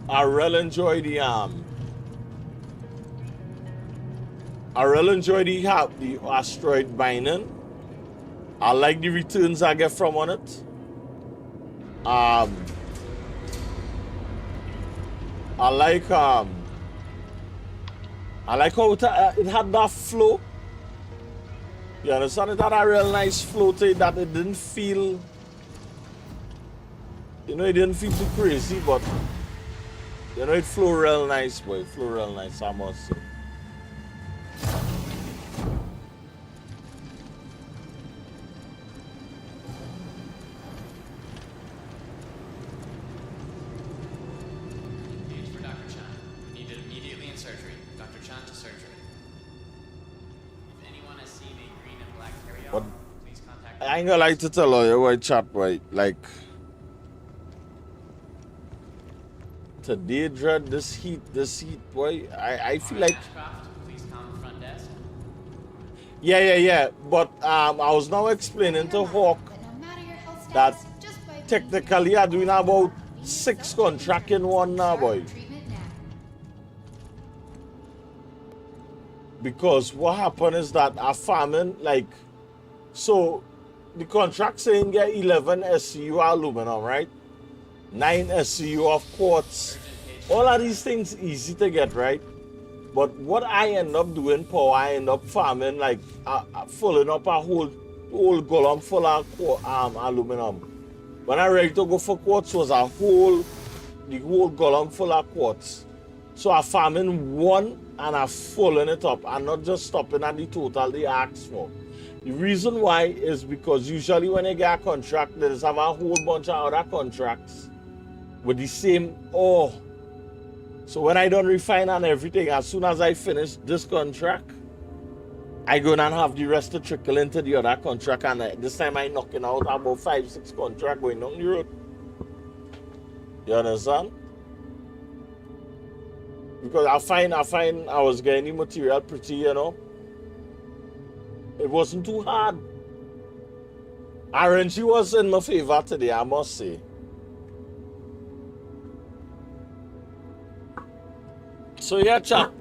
I really enjoy the asteroid mining. I like the returns I get from on it. I like how it had that flow. You understand? It had a real nice flow to it that it didn't feel, it didn't feel too crazy, but it flew real nice, boy. It flew real nice, I must say. Engage for Dr. Chan. Needed immediately in surgery. Dr. Chan to surgery. If anyone has seen a green and black carry-on, please contact. I ain't gonna like to tell you, boy, chat, boy. Like, today, dread, this heat, boy. I feel like. Please calm the front desk. Yeah. But I was now explaining to Hawk that technically I'm doing about 6 contracts in one now, boy. Because what happened is that I'm farming, like, so the contract saying get 11 SCU aluminum, right? 9 SCU of quartz. All of these things easy to get, right? But what I end up doing, Paul, I end up farming, like, filling up a whole column full of aluminum. When I ready to go for quartz, was the whole column full of quartz. So I'm farming one and I'm filling it up. I'm not just stopping at the total they ask for. The reason why is because usually when I get a contract, they just have a whole bunch of other contracts with the same ore. So when I done refine and everything, as soon as I finish this contract, I go and have the rest to trickle into the other contract, and this time I knocking out about 5-6 contracts going down the road. You understand? Because I find I was getting the material pretty, It wasn't too hard. RNG was in my favor today, I must say. So yeah, chat.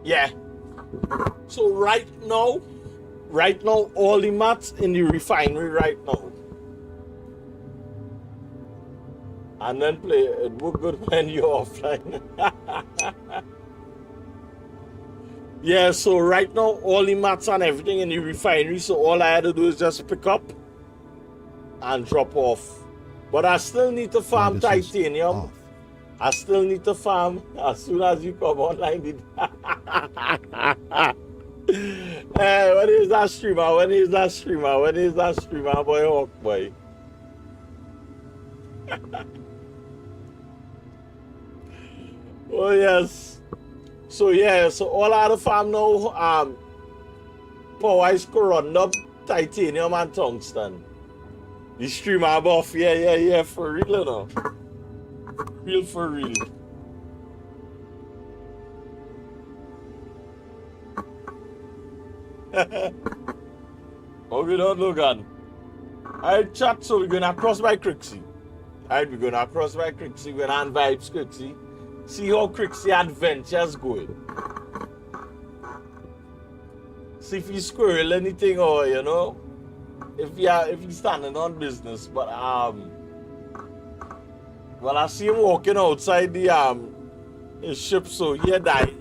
Yeah. So right now, all the mats in the refinery right now. And then play it work good when you're offline. Yeah, so right now all the mats and everything in the refinery, so all I had to do is just pick up and drop off. But I still need to farm titanium. I still need to farm as soon as you come online. Hey, when is that streamer? When is that streamer? When is that streamer, boy? Hawk, boy. Oh yes. So yeah, so all out of farm now, power is corundum, titanium and tungsten. The streamer buff, yeah, for real, you know. Real for real. Oh, we don't know, Logan. Alright, chat, so we're gonna cross by Crixie. Alright, we're gonna cross by Crixie. We're gonna vibes Crixie. See how Crixie adventures going. See if you squirrel anything or you know, if you standing on business. But well, I see him walking outside the his ship, so he died.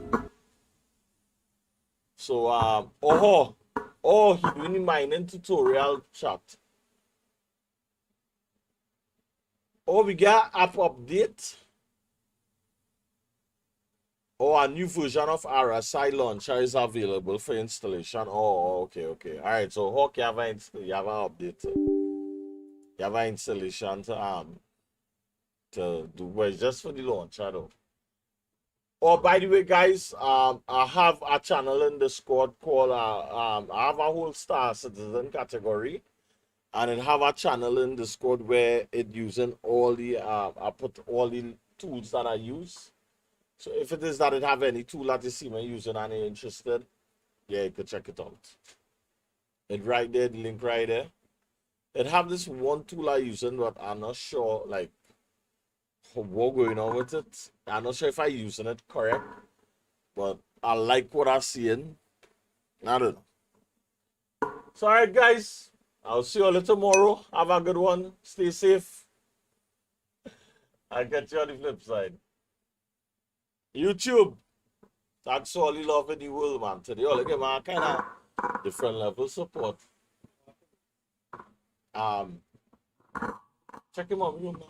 So he doing the mining tutorial chat. Oh, we got app update. Oh, a new version of RSI launcher is available for installation. Oh, okay. All right, so Hawk, you have an update. You have an installation to do, well, it's just for the launcher though. Oh, by the way, guys, I have a channel in Discord called I have a whole Star Citizen category, and it have a channel in Discord where it using all the I put all the tools that I use. So if it is that it have any tool that you see me using and you're interested, yeah, you could check it out. It right there, the link right there. It have this one tool I using, but I'm not sure like what going on with it. I'm not sure if I using it correct, but I like what I'm seeing. I don't know. So alright guys, I'll see you all tomorrow. Have a good one. Stay safe. I'll catch you on the flip side. YouTube. Thanks all the love in the world, man. Today, all again, man, kind of different level support. Check him out, man.